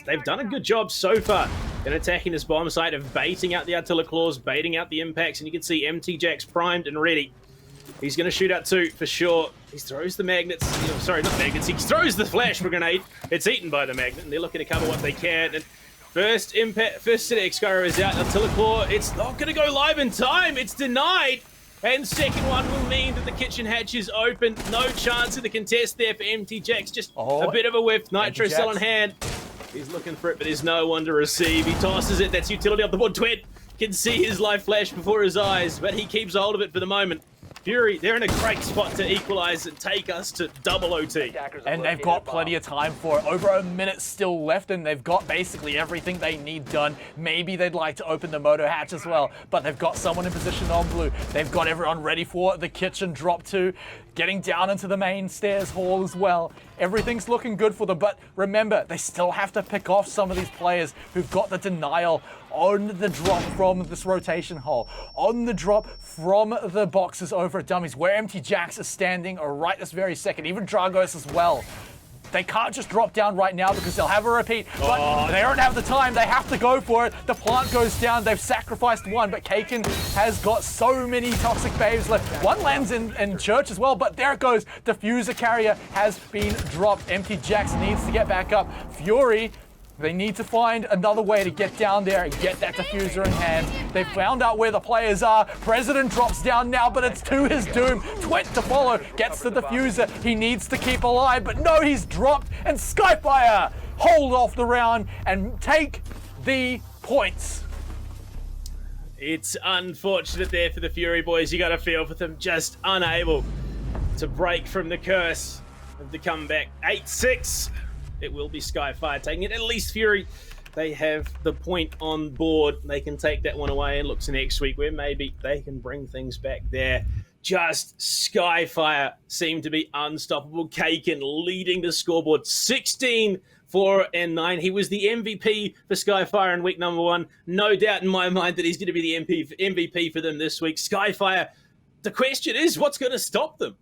They've done a good job so far in attacking this bomb site of baiting out the artillery claws, baiting out the impacts, and you can see MT Jack's primed and ready. He's going to shoot out two for sure. He throws the magnets, sorry, not magnets, he throws the flash grenade. It's eaten by the magnet, and they're looking to cover what they can. And first impact, first set of X-Gyro is out. Artillery claw, it's not going to go live in time. It's denied. And second one will mean that the kitchen hatch is open. No chance of the contest there for MT Jax. Just a bit of a whiff. Nitro cell in hand. He's looking for it, but there's no one to receive. He tosses it. That's utility off the board. Twent can see his life flash before his eyes, but he keeps hold of it for the moment. Fury, they're in a great spot to equalize and take us to double OT. And they've got plenty of time for it. Over a minute still left, and they've got basically everything they need done. Maybe they'd like to open the moto hatch as well, but they've got someone in position on blue. They've got everyone ready for the kitchen drop too. Getting down into the main stairs hall as well. Everything's looking good for them, but remember, they still have to pick off some of these players who've got the denial on the drop from this rotation hole, on the drop from the boxes over at Dummies, where MT Jax is standing right this very second, even Dragos as well. They can't just drop down right now because they'll have a repeat, but they don't have the time. They have to go for it. The plant goes down. They've sacrificed one, but Kaken has got so many toxic babes left. One lands in church as well, but there it goes. Diffuser carrier has been dropped. MT Jax needs to get back up. Fury, they need to find another way to get down there and get that diffuser in hand. They found out where the players are. President drops down now, but it's to his doom. Twent to follow, gets the diffuser. He needs to keep alive, but no, he's dropped. And Skyfire hold off the round and take the points. It's unfortunate there for the Fury boys. You got to feel for them, just unable to break from the curse of the comeback. 8-6. It will be Skyfire taking it. At least Fury, they have the point on board. They can take that one away and look to next week where maybe they can bring things back there. Just Skyfire seem to be unstoppable. Kaken leading the scoreboard 16-4-9. He was the MVP for Skyfire in week number 1. No doubt in my mind that he's going to be the MVP for them this week. Skyfire, the question is, what's going to stop them?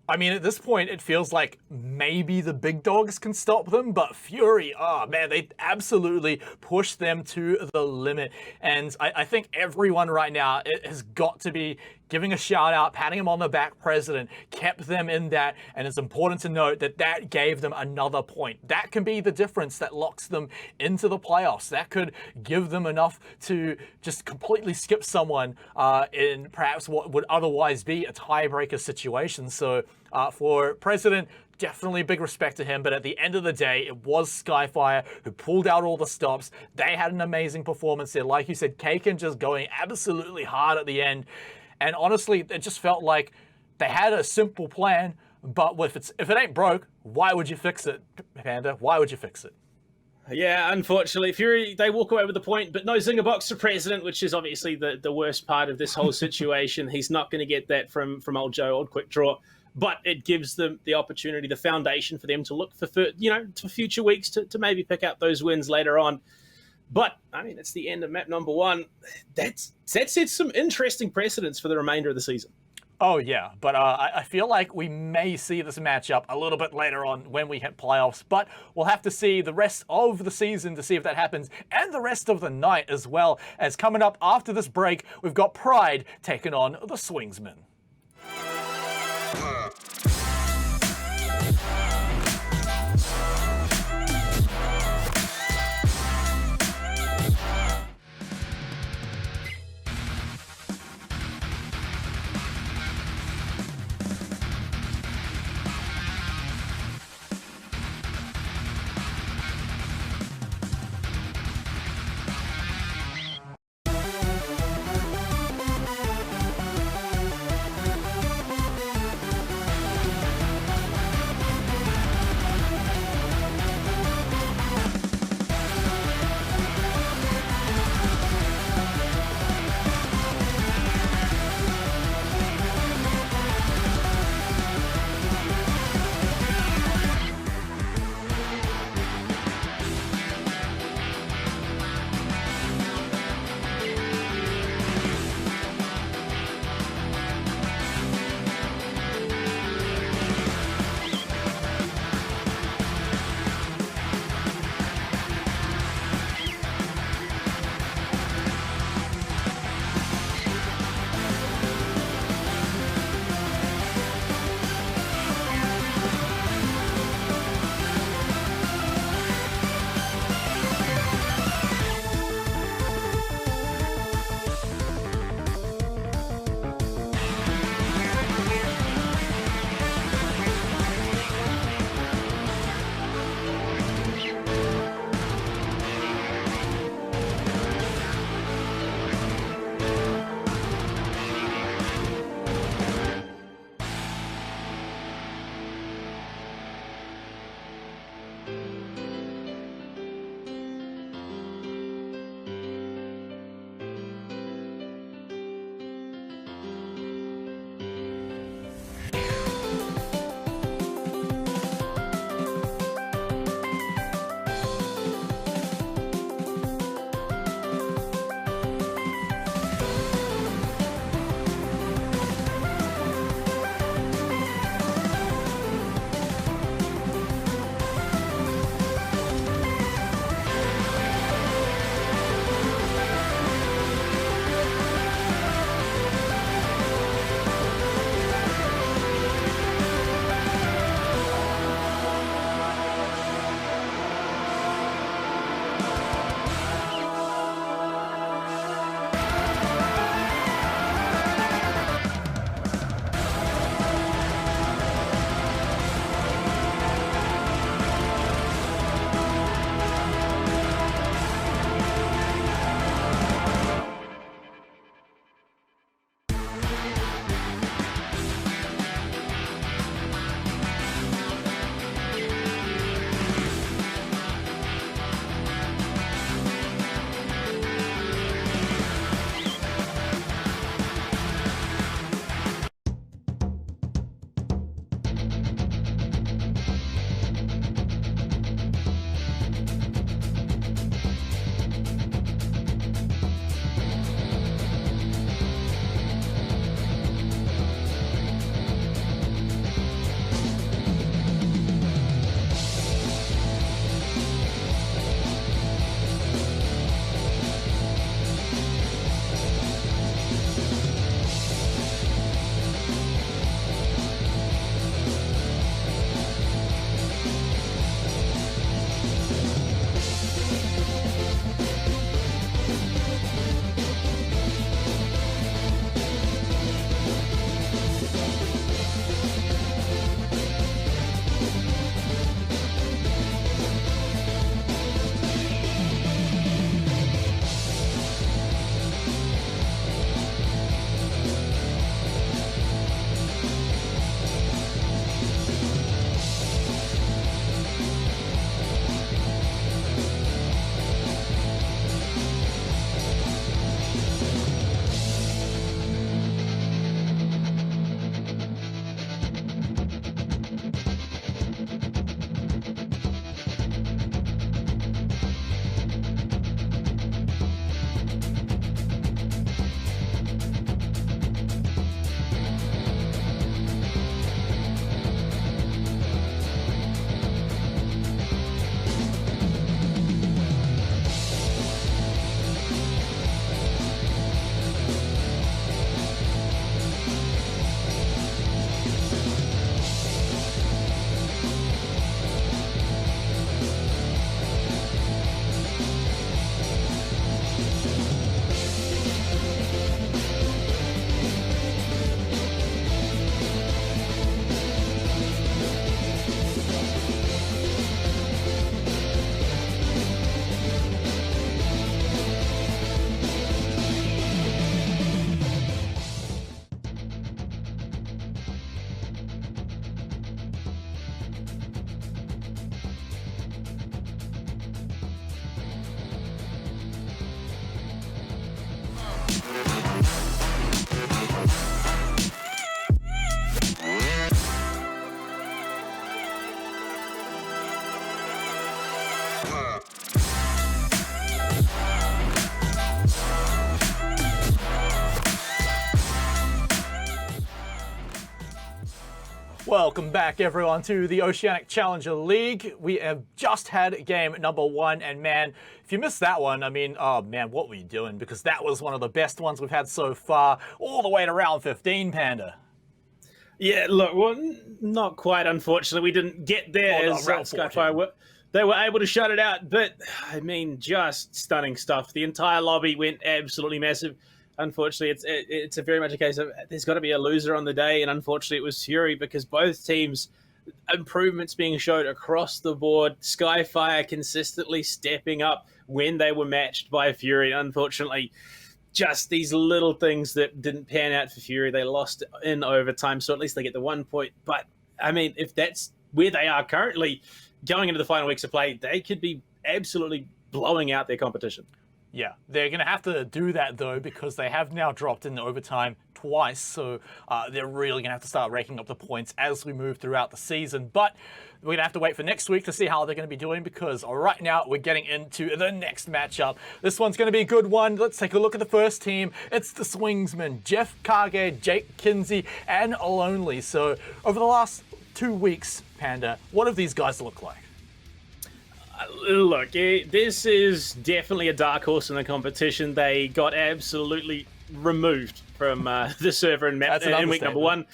I mean, at this point, it feels like maybe the big dogs can stop them, but Fury, oh man, they absolutely push them to the limit. And I think everyone right now has got to be giving a shout out, patting him on the back. President kept them in that, and it's important to note that that gave them another point. That can be the difference that locks them into the playoffs. That could give them enough to just completely skip someone in perhaps what would otherwise be a tiebreaker situation. So for President, definitely big respect to him, but at the end of the day, it was Skyfire who pulled out all the stops. They had an amazing performance there. Like you said, Kaken just going absolutely hard at the end. And honestly, it just felt like they had a simple plan, but if it ain't broke, why would you fix it, Panda? Why would you fix it? Yeah, unfortunately, Fury, they walk away with the point, but no Zinger box to President, which is obviously the worst part of this whole situation. He's not going to get that from old Joe, old Quick Draw, but it gives them the opportunity, the foundation for them to look for to future weeks to maybe pick up those wins later on. But, I mean, it's the end of map number 1. That sets some interesting precedents for the remainder of the season. Oh, yeah, but I feel like we may see this matchup a little bit later on when we hit playoffs, but we'll have to see the rest of the season to see if that happens, and the rest of the night as well, as coming up after this break, we've got Pride taking on the Swingsmen. Welcome back, everyone, to the Oceanic Challenger League. We have just had game number 1, and man, if you missed that one, I mean, oh man, what were you doing? Because that was one of the best ones we've had so far, all the way to round 15, Panda. Yeah, look, well, not quite, unfortunately. We didn't get there as Skyfire they were able to shut it out, but, I mean, just stunning stuff. The entire lobby went absolutely massive. Unfortunately, it's a very much a case of there's got to be a loser on the day, and unfortunately it was Fury because both teams, improvements being showed across the board. Skyfire consistently stepping up when they were matched by Fury. Unfortunately, just these little things that didn't pan out for Fury. They lost in overtime, so at least they get the 1 point. But, I mean, if that's where they are currently going into the final weeks of play, they could be absolutely blowing out their competition. Yeah, they're going to have to do that, though, because they have now dropped in overtime twice, so they're really going to have to start raking up the points as we move throughout the season. But we're going to have to wait for next week to see how they're going to be doing, because right now we're getting into the next matchup. This one's going to be a good one. Let's take a look at the first team. It's the Swingsmen, Jeff Kage, Jake Kinsey, and Lonely. So over the last 2 weeks, Panda, what have these guys look like? Look, this is definitely a dark horse in the competition. They got absolutely removed from the server in week number 1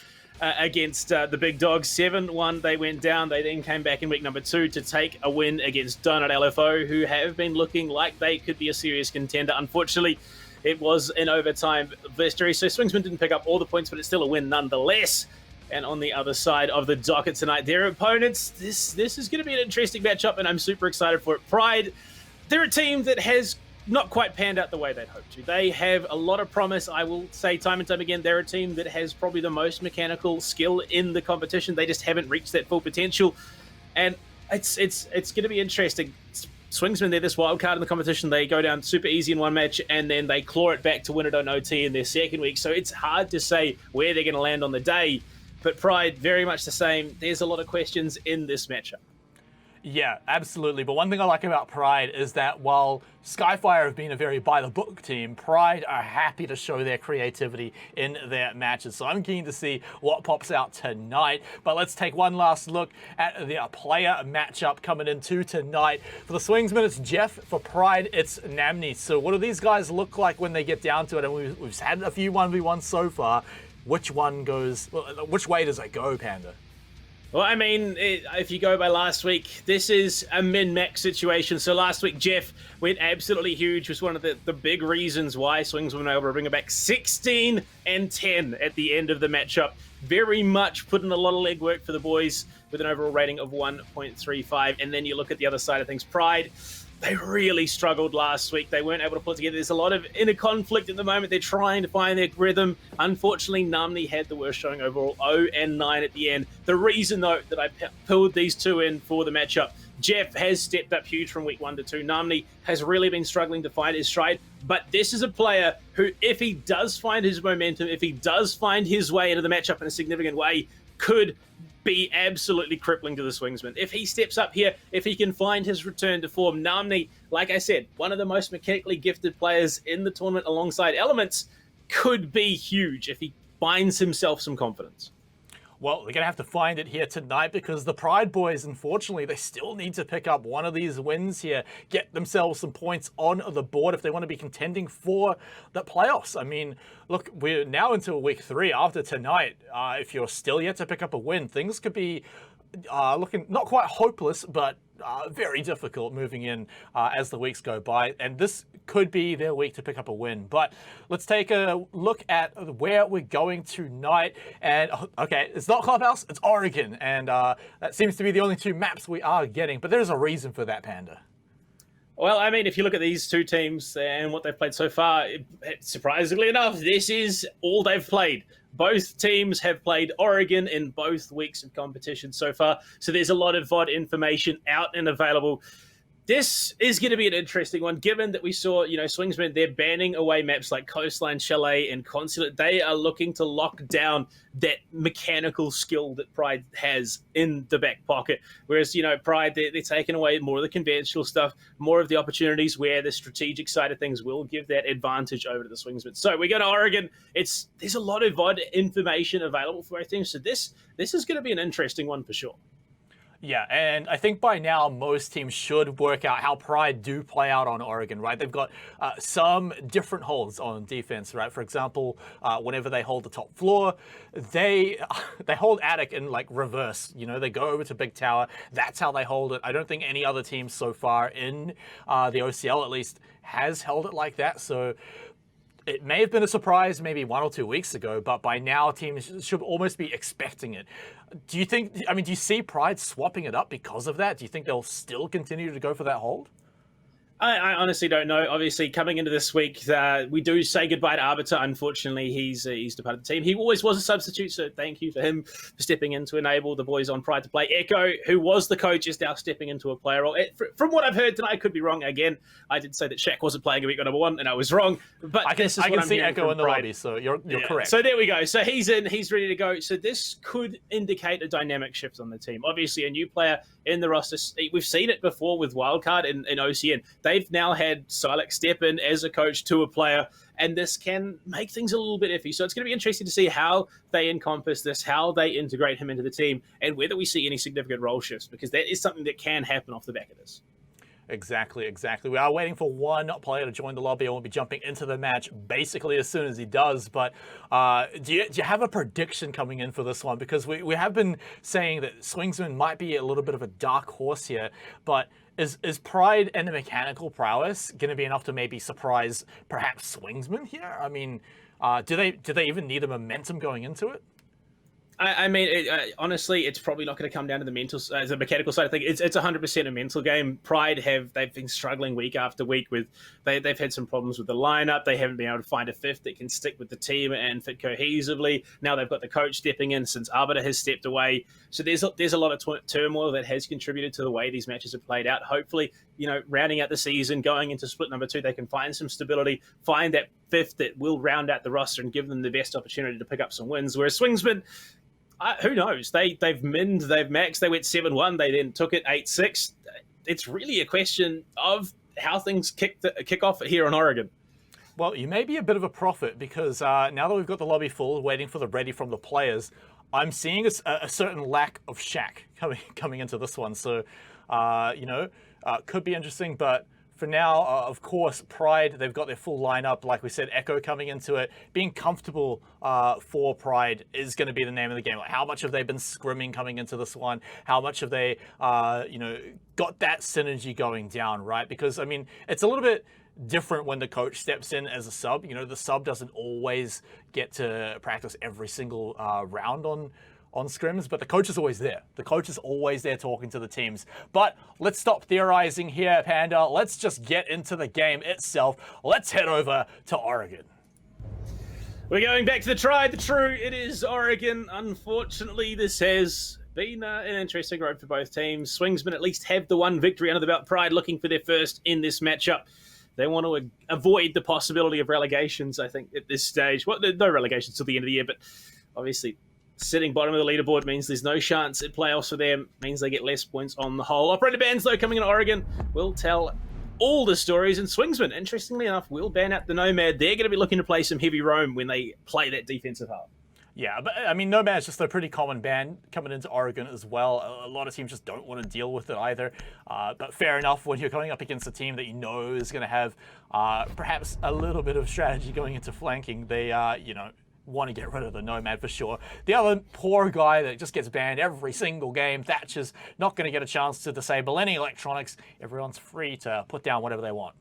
against the big dogs. 7-1, they went down. They then came back in week number 2 to take a win against Donut LFO, who have been looking like they could be a serious contender. Unfortunately, it was an overtime victory, so Swingsman didn't pick up all the points, but it's still a win nonetheless. And on the other side of the docket tonight, their opponents, this is going to be an interesting matchup, and I'm super excited for it. Pride, they're a team that has not quite panned out the way they'd hoped to. They have a lot of promise. I will say time and time again, they're a team that has probably the most mechanical skill in the competition. They just haven't reached that full potential. And it's going to be interesting. Swingsman, they're this wild card in the competition. They go down super easy in one match, and then they claw it back to win it on OT in their second week. So it's hard to say where they're going to land on the day. But Pride, very much the same. There's a lot of questions in this matchup. Yeah, absolutely. But one thing I like about Pride is that while Skyfire have been a very by-the-book team, Pride are happy to show their creativity in their matches. So I'm keen to see what pops out tonight. But let's take one last look at the player matchup coming into tonight. For the Swingsmen, it's Jeff. For Pride, it's Namni. So what do these guys look like when they get down to it? And we've had a few 1v1s so far. Which way does it go, Panda? Well, I mean, if you go by last week, this is a min-max situation. So last week, Jeff went absolutely huge, was one of the big reasons why Swings were able to bring it back 16-10 at the end of the matchup. Very much put in a lot of legwork for the boys with an overall rating of 1.35. And then you look at the other side of things, Pride. They really struggled last week. They weren't able to put together. There's a lot of inner conflict at the moment. They're trying to find their rhythm. Unfortunately, Namni had the worst showing overall, 0-9 at the end. The reason, though, that I pulled these two in for the matchup, Jeff has stepped up huge from week 1 to 2. Namni has really been struggling to find his stride. But this is a player who, if he does find his momentum, if he does find his way into the matchup in a significant way, could be absolutely crippling to the Swingsman. If he steps up here, if he can find his return to form, Namni, like I said, one of the most mechanically gifted players in the tournament alongside Elements, could be huge if he finds himself some confidence. Well, they're going to have to find it here tonight because the Pride boys, unfortunately, they still need to pick up one of these wins here, get themselves some points on the board if they want to be contending for the playoffs. I mean, look, we're now into week 3 after tonight. If you're still yet to pick up a win, things could be looking not quite hopeless, but very difficult moving in as the weeks go by. And this could be their week to pick up a win. But let's take a look at where we're going tonight. And okay, it's not Clubhouse, it's Oregon. And that seems to be the only 2 maps we are getting. But there's a reason for that, Panda. Well, I mean, if you look at these 2 teams and what they've played so far, surprisingly enough, this is all they've played. Both teams have played Oregon in both weeks of competition so far. So there's a lot of VOD information out and available. This is going to be an interesting one, given that we saw, Swingsman, they're banning away maps like Coastline, Chalet, and Consulate. They are looking to lock down that mechanical skill that Pride has in the back pocket. Whereas, Pride, they're taking away more of the conventional stuff, more of the opportunities where the strategic side of things will give that advantage over to the Swingsman. So we go to Oregon. There's a lot of odd information available for both teams. So this is going to be an interesting one for sure. Yeah, and I think by now most teams should work out how Pride do play out on Oregon, right? They've got some different holds on defense, right? For example, whenever they hold the top floor, they hold attic in like reverse. They go over to Big Tower. That's how they hold it. I don't think any other team so far in the OCL at least has held it like that. So it may have been a surprise maybe 1 or 2 weeks ago, but by now teams should almost be expecting it. Do you see Pride swapping it up because of that? Do you think they'll still continue to go for that hold? I honestly don't know. Obviously, coming into this week, we do say goodbye to Arbiter. Unfortunately, he's departed the team. He always was a substitute, so thank you for him for stepping in to enable the boys on Pride to play. Echo, who was the coach, is now stepping into a player role. From what I've heard tonight, I could be wrong. Again, I did say that Shaq wasn't playing a week on number 1, and I was wrong. But I can see Echo in the lobby, so you're correct. So there we go. So he's in. He's ready to go. So this could indicate a dynamic shift on the team. Obviously, a new player in the roster. We've seen it before with Wildcard in OCN. They've now had Silex step in as a coach to a player, and this can make things a little bit iffy. So it's going to be interesting to see how they encompass this, how they integrate him into the team, and whether we see any significant role shifts, because that is something that can happen off the back of this. Exactly. We are waiting for one player to join the lobby. I won't be jumping into the match basically as soon as he does. But do you have a prediction coming in for this one? Because we have been saying that Swingsman might be a little bit of a dark horse here. But is Pride and the mechanical prowess going to be enough to maybe surprise perhaps Swingsman here? I mean, do they even need the momentum going into it? I mean, honestly, it's probably not going to come down to the mechanical side of things. It's 100% a mental game. Pride they've been struggling week after week with they've had some problems with the lineup. They haven't been able to find a fifth that can stick with the team and fit cohesively. Now they've got the coach stepping in since Arbiter has stepped away. So there's a lot of turmoil that has contributed to the way these matches have played out. Hopefully, rounding out the season, going into split number 2, they can find some stability, find that fifth that will round out the roster and give them the best opportunity to pick up some wins. Whereas Swingsman, who knows? They've minned, they've maxed. They went 7-1. They then took it 8-6. It's really a question of how things kick off here in Oregon. Well, you may be a bit of a prophet because now that we've got the lobby full, waiting for the ready from the players, I'm seeing a certain lack of Shaq coming into this one. So, could be interesting, but for now, of course, Pride, they've got their full lineup. Like we said, Echo coming into it. Being comfortable for Pride is going to be the name of the game. Like, how much have they been scrimming coming into this one? How much have they, got that synergy going down, right? Because, I mean, it's a little bit different when the coach steps in as a sub. The sub doesn't always get to practice every single round on scrims, but the coach is always there. The coach is always there talking to the teams. But let's stop theorizing here, Panda. Let's just get into the game itself. Let's head over to Oregon. We're going back to the tried, the true. It is Oregon. Unfortunately, this has been an interesting road for both teams. Swingsman at least have the one victory under the belt. Pride looking for their first in this matchup. They want to avoid the possibility of relegations, I think, at this stage. Well, no relegations till the end of the year, but obviously sitting bottom of the leaderboard means there's no chance at playoffs for them, means they get less points on the whole. Operator Bands, though, coming in Oregon, will tell all the stories, and Swingsman, interestingly enough, will ban out the Nomad. They're going to be looking to play some heavy roam when they play that defensive half. Yeah, but I mean, Nomad's just a pretty common ban coming into Oregon as well. A lot of teams just don't want to deal with it either. But fair enough, when you're coming up against a team that you know is going to have perhaps a little bit of strategy going into flanking, they, want to get rid of the Nomad for sure. The other poor guy that just gets banned every single game, Thatcher's not going to get a chance to disable any electronics. Everyone's free to put down whatever they want.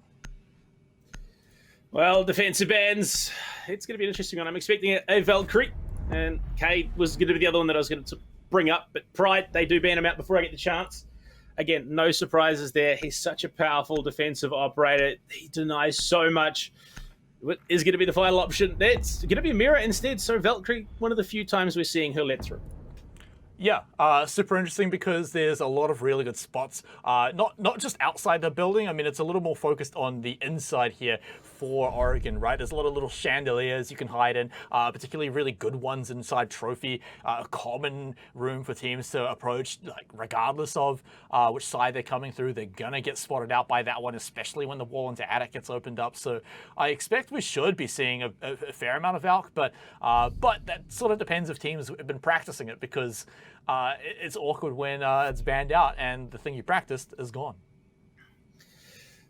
Well, defensive bans, it's going to be an interesting one. I'm expecting a Valkyrie, and Cade was going to be the other one that I was going to bring up, but Pride, they do ban him out before I get the chance. Again, no surprises there. He's such a powerful defensive operator. He denies so much. What is going to be the final option? It's going to be Mira instead. So Valkyrie, one of the few times we're seeing her let through. Yeah, super interesting because there's a lot of really good spots. Not just outside the building. I mean, it's a little more focused on the inside here for Oregon, right? There's a lot of little chandeliers you can hide in, particularly really good ones inside Trophy. A common room for teams to approach, like regardless of which side they're coming through, they're gonna get spotted out by that one, especially when the wall into Attic gets opened up. So I expect we should be seeing a fair amount of Valk, but that sort of depends if teams have been practicing it because. It's awkward when it's banned out and the thing you practiced is gone.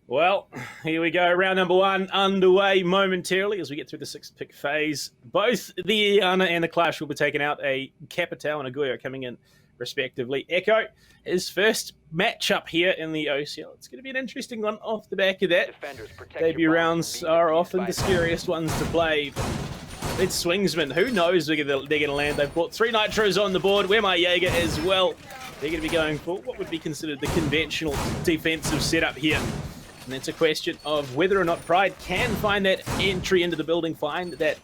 Well, here we go. Round number 1 underway momentarily as we get through the 6th-pick phase. Both the Iana and the Clash will be taking out a Capitao and a Goyo coming in respectively. Echo, his first matchup here in the OCL. It's going to be an interesting one off the back of that. Debut rounds are often the scariest ones to play. It's Swingsman. Who knows where they're going to land? They've brought 3 Nitros on the board. Where my Jaeger as well. They're going to be going for what would be considered the conventional defensive setup here. And it's a question of whether or not Pride can find that entry into the building, find that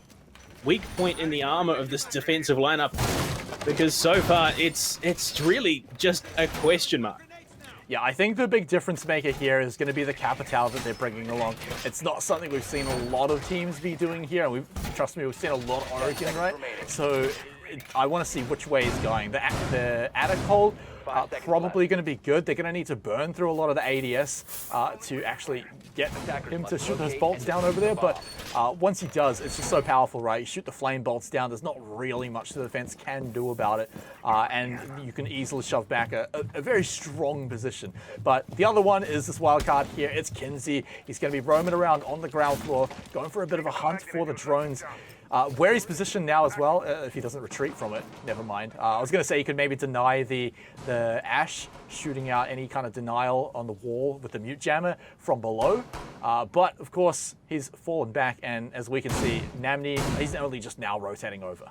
weak point in the armor of this defensive lineup. Because so far, it's really just a question mark. Yeah, I think the big difference maker here is going to be the Capitao that they're bringing along. It's not something we've seen a lot of teams be doing here. Trust me, we've seen a lot of Oregon, right? So I want to see which way he's going. The Attic hold probably going to be good. They're going to need to burn through a lot of the ADS to actually get him to shoot those bolts down over there. But once he does, it's just so powerful, right? You shoot the flame bolts down. There's not really much the defense can do about it. And you can easily shove back a very strong position. But the other one is this wild card here. It's Kinsey. He's going to be roaming around on the ground floor, going for a bit of a hunt for the drones. Where he's positioned now as well, if he doesn't retreat from it, never mind. I was going to say you could maybe deny the Ash shooting out any kind of denial on the wall with the mute jammer from below. But, of course, he's fallen back, and as we can see, Namni, he's only just now rotating over.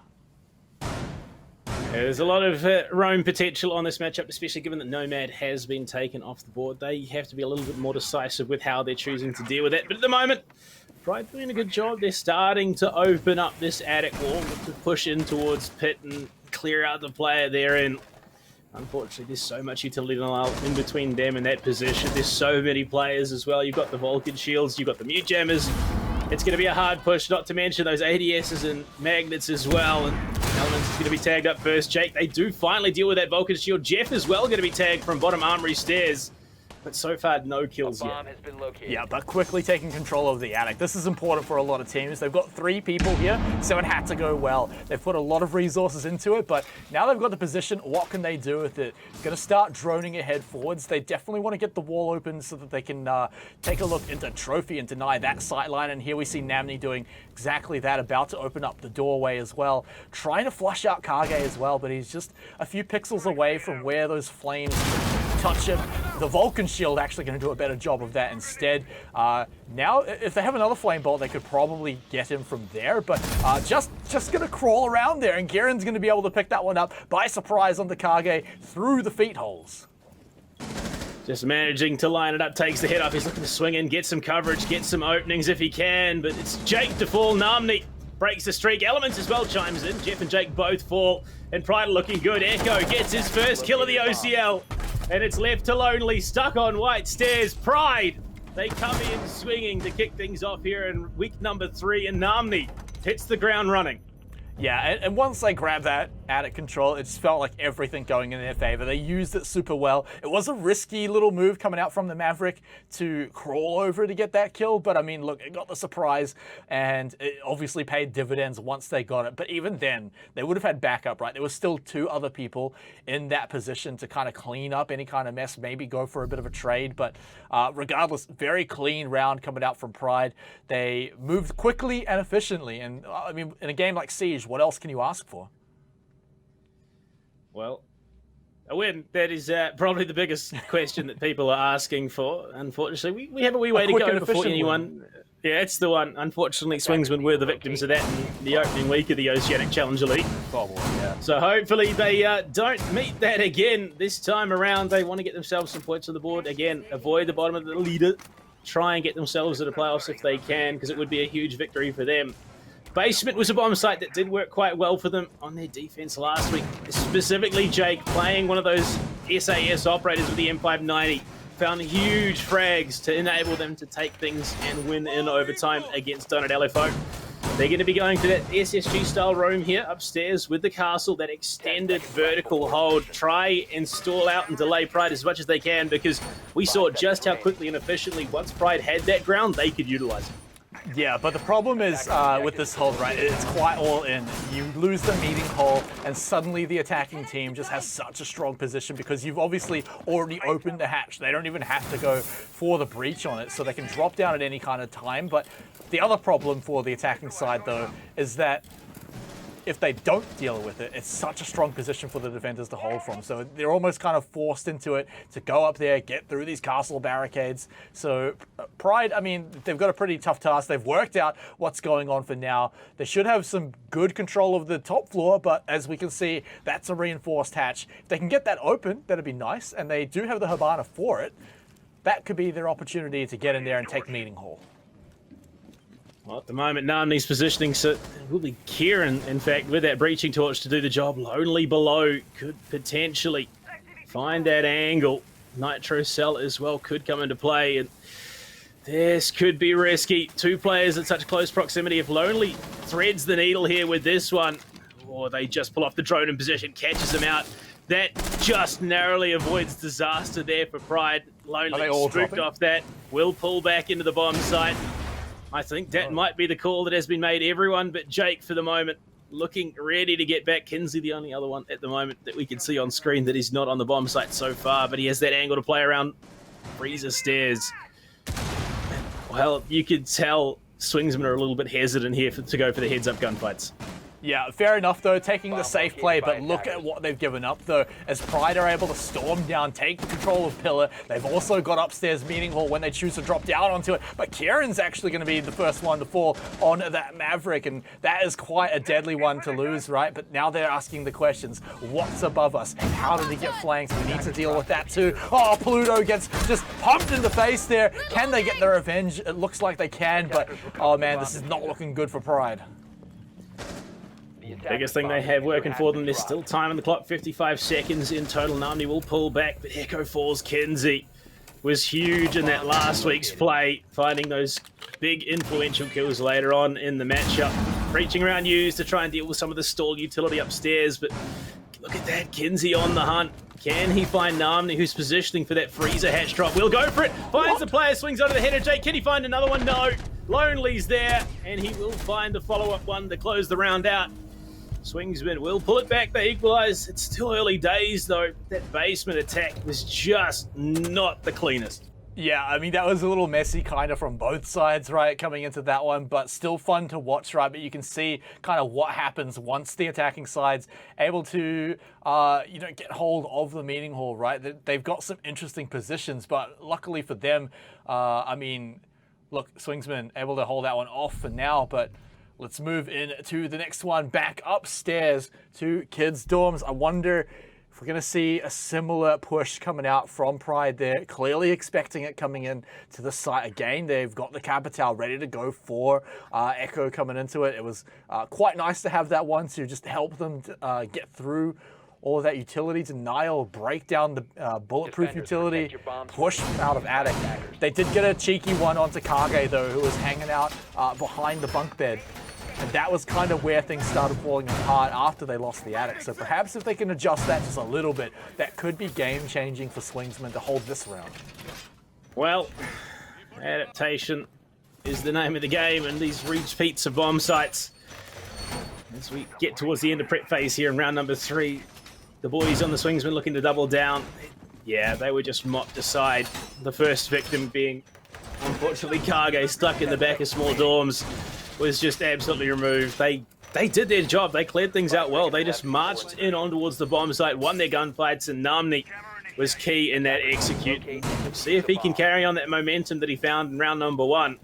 There's a lot of roam potential on this matchup, especially given that Nomad has been taken off the board. They have to be a little bit more decisive with how they're choosing to deal with it. But at the moment, Pride doing a good job. They're starting to open up this Attic wall to push in towards Pit and clear out the player there. And unfortunately, there's so much utility in between them and that position. There's so many players as well. You've got the Vulcan shields, you've got the mute jammers. It's going to be a hard push, not to mention those ADSs and magnets as well. And Elements is going to be tagged up first. Jake, they do finally deal with that Vulcan shield. Jeff as well going to be tagged from bottom armory stairs. But so far, no kills yet. Yeah, but quickly taking control of the Attic. This is important for a lot of teams. They've got 3 people here, so it had to go well. They've put a lot of resources into it, but now they've got the position. What can they do with it? Going to start droning ahead forwards. They definitely want to get the wall open so that they can take a look into Trophy and deny that sightline. And here we see Namni doing exactly that, about to open up the doorway as well. Trying to flush out Kage as well, but he's just a few pixels away from where those flames touch him. The Vulcan shield actually going to do a better job of that instead. Now, if they have another flame bolt, they could probably get him from there, but just going to crawl around there, and Garen's going to be able to pick that one up by surprise on the Kage through the feet holes. Just managing to line it up, takes the head off. He's looking to swing in, get some coverage, get some openings if he can, but it's Jake to fall. Namni breaks the streak. Elements as well chimes in. Jeff and Jake both fall, and Pride are looking good. Echo gets his first kill of the OCL. And it's left to Lonely, stuck on white stairs. Pride, they come in swinging to kick things off here in week number 3, and Namni hits the ground running. Yeah, and once they grabbed that Attic control, it just felt like everything going in their favor. They used it super well. It was a risky little move coming out from the Maverick to crawl over to get that kill, but I mean, look, it got the surprise, and it obviously paid dividends once they got it. But even then, they would have had backup, right? There was still 2 other people in that position to kind of clean up any kind of mess, maybe go for a bit of a trade. But regardless, very clean round coming out from Pride. They moved quickly and efficiently, and I mean, in a game like Siege, what else can you ask for? Well, a win. That is probably the biggest question that people are asking for. Unfortunately, we have a wee way to go before anyone. Yeah, it's the one. Unfortunately, Swingsman were the victims of that in the opening week of the Oceanic Challenger League. Probably, yeah. So hopefully they don't meet that again this time around. They want to get themselves some points on the board. Again, avoid the bottom of the leader. Try and get themselves to the playoffs if they can, because it would be a huge victory for them. Basement was a bomb site that did work quite well for them on their defense last week. Specifically, Jake, playing one of those SAS operators with the M590, found huge frags to enable them to take things and win in overtime against Donut LFO. They're going to be going to that SSG-style roam here upstairs with the castle, that extended vertical hold. Try and stall out and delay Pride as much as they can, because we saw just how quickly and efficiently, once Pride had that ground, they could utilize it. Yeah, but the problem is with this hold, right, it's quite all in. You lose the meeting hole, and suddenly the attacking team just has such a strong position because you've obviously already opened the hatch. They don't even have to go for the breach on it, so they can drop down at any kind of time. But the other problem for the attacking side, though, is that if they don't deal with it, it's such a strong position for the defenders to hold from. So they're almost kind of forced into it to go up there, get through these castle barricades. So Pride, I mean, they've got a pretty tough task. They've worked out what's going on for now. They should have some good control of the top floor, but as we can see, that's a reinforced hatch. If they can get that open, that'd be nice, and they do have the Habana for it. That could be their opportunity to get in there and take meeting hall. Well, at the moment, Namni's positioning, so it will be Kieran, in fact, with that breaching torch to do the job. Lonely below could potentially find that angle. Nitro Cell as well could come into play, and this could be risky. Two players at such close proximity. If Lonely threads the needle here with this one, or they just pull off the drone in position, catches him out, that just narrowly avoids disaster there for Pride. Lonely spooked off that, will pull back into the bomb site. I think that might be the call that has been made. Everyone but Jake for the moment looking ready to get back. Kinsey, the only other one at the moment that we can see on screen that is not on the bomb site so far, but he has that angle to play around Freezer stairs. Well, you could tell Swingsmen are a little bit hesitant here to go for the heads-up gunfights. Yeah, fair enough, though, taking the safe play, but look at what they've given up, though, as Pride are able to storm down, take control of Pillar. They've also got upstairs meeting hall when they choose to drop down onto it, but Kieran's actually going to be the first one to fall on that Maverick, and that is quite a deadly one to lose, right? But now they're asking the questions, what's above us? How did he get flanked? We need to deal with that, too. Oh, Pluto gets just pumped in the face there. Can they get their revenge? It looks like they can, but, oh, man, this is not looking good for Pride. Biggest thing they have working for them, there's still time on the clock, 55 seconds in total. Namni will pull back, but Echo Falls Kinsey was huge in that last week's play, finding those big influential kills later on in the matchup. Breaching around used to try and deal with some of the stall utility upstairs, but look at that, Kinsey on the hunt. Can he find Namni, who's positioning for that freezer hatch drop? We'll go for it. Finds the player, swings under the header. Jake, can he find another one? No. Lonely's there, and he will find the follow-up one to close the round out. Swingsman will pull it back. They equalize. It's still early days, though. That basement attack was just not the cleanest. Yeah, I mean, that was a little messy kind of from both sides, right, coming into that one, but still fun to watch, right? But you can see kind of what happens once the attacking side's able to, get hold of the meeting hall, right? They've got some interesting positions, but luckily for them, I mean, look, Swingsman able to hold that one off for now, but let's move in to the next one, back upstairs to kids' dorms. I wonder if we're going to see a similar push coming out from Pride. They're clearly expecting it coming in to the site again. They've got the Capital ready to go for Echo coming into it. It was quite nice to have that one to just help them get through all of that utility denial, break down the bulletproof utility, push out of attic. They did get a cheeky one onto Kage, though, who was hanging out behind the bunk bed. And that was kind of where things started falling apart after they lost the attic. So perhaps if they can adjust that just a little bit, that could be game-changing for Swingsman to hold this round. Well, adaptation is the name of the game, and these repeats of bomb sites. As we get towards the end of prep phase here in round number 3, the boys on the Swingsman looking to double down. Yeah, they were just mopped aside. The first victim being, unfortunately, Kage, stuck in the back of small dorms, was just absolutely removed. They did their job. They cleared things out well. They just marched in on towards the bomb site, won their gunfights, and Namni was key in that execute. See if he can carry on that momentum that he found in round number 1.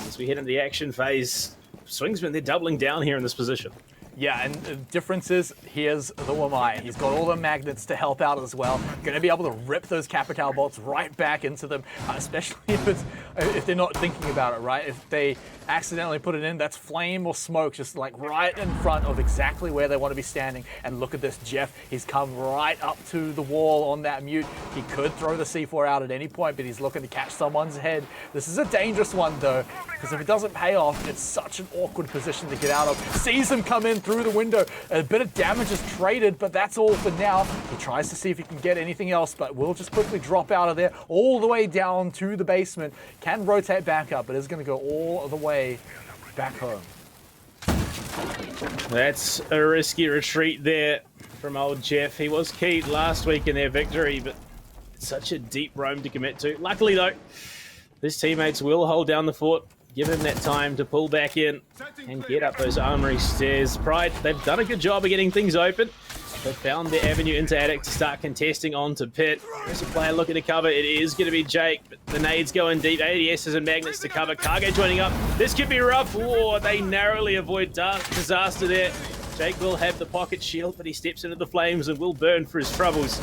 As we head into the action phase, Swingsman, they're doubling down here in this position. Yeah, and the difference is, here's the Wamai. He's got all the magnets to help out as well. Going to be able to rip those Capital bolts right back into them, especially if they're not thinking about it, right? If they accidentally put it in, that's flame or smoke, just like right in front of exactly where they want to be standing. And look at this, Jeff. He's come right up to the wall on that mute. He could throw the C4 out at any point, but he's looking to catch someone's head. This is a dangerous one, though, because if it doesn't pay off, it's such an awkward position to get out of. Sees him come in through the window. A bit of damage is traded, but that's all for now. He tries to see if he can get anything else, but will just quickly drop out of there all the way down to the basement. Can rotate back up, but is going to go all the way back home. That's a risky retreat there from old Jeff. He was keyed last week in their victory, but it's such a deep roam to commit to. Luckily, though, his teammates will hold down the fort. Give him that time to pull back in and get up those armory stairs. Pride, they've done a good job of getting things open. They've found their avenue into attic to start contesting onto pit. There's a player looking to cover. It is going to be Jake, but the nades going deep. ADSs and magnets to cover. Kage joining up. This could be rough. Oh, they narrowly avoid disaster there. Jake will have the pocket shield, but he steps into the flames and will burn for his troubles.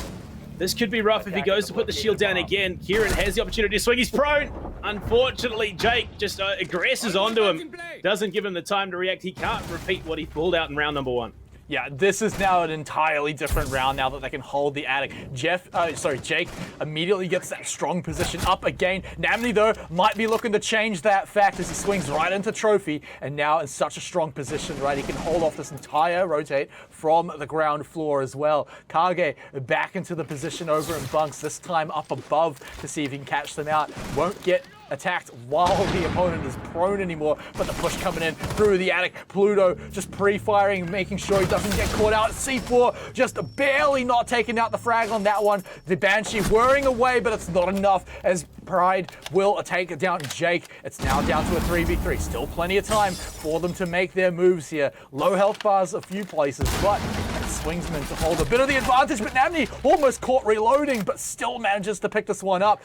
This could be rough if he goes to put the shield down again. Kieran has the opportunity to swing. He's prone. Unfortunately, Jake just aggresses onto him. Doesn't give him the time to react. He can't repeat what he pulled out in round number 1. Yeah, this is now an entirely different round now that they can hold the attic. Jake immediately gets that strong position up again. Namni, though, might be looking to change that fact as he swings right into Trophy, and now in such a strong position, right? He can hold off this entire rotate from the ground floor as well. Kage back into the position over in bunks, this time up above to see if he can catch them out. Won't get attacked while the opponent is prone anymore, but the push coming in through the attic. Pluto just pre-firing, making sure he doesn't get caught out. C4 just barely not taking out the frag on that one. The Banshee whirring away, but it's not enough as Pride will take it down Jake. It's now down to a 3v3. Still plenty of time for them to make their moves here. Low health bars a few places, but Swingsman to hold a bit of the advantage, but Namni almost caught reloading, but still manages to pick this one up.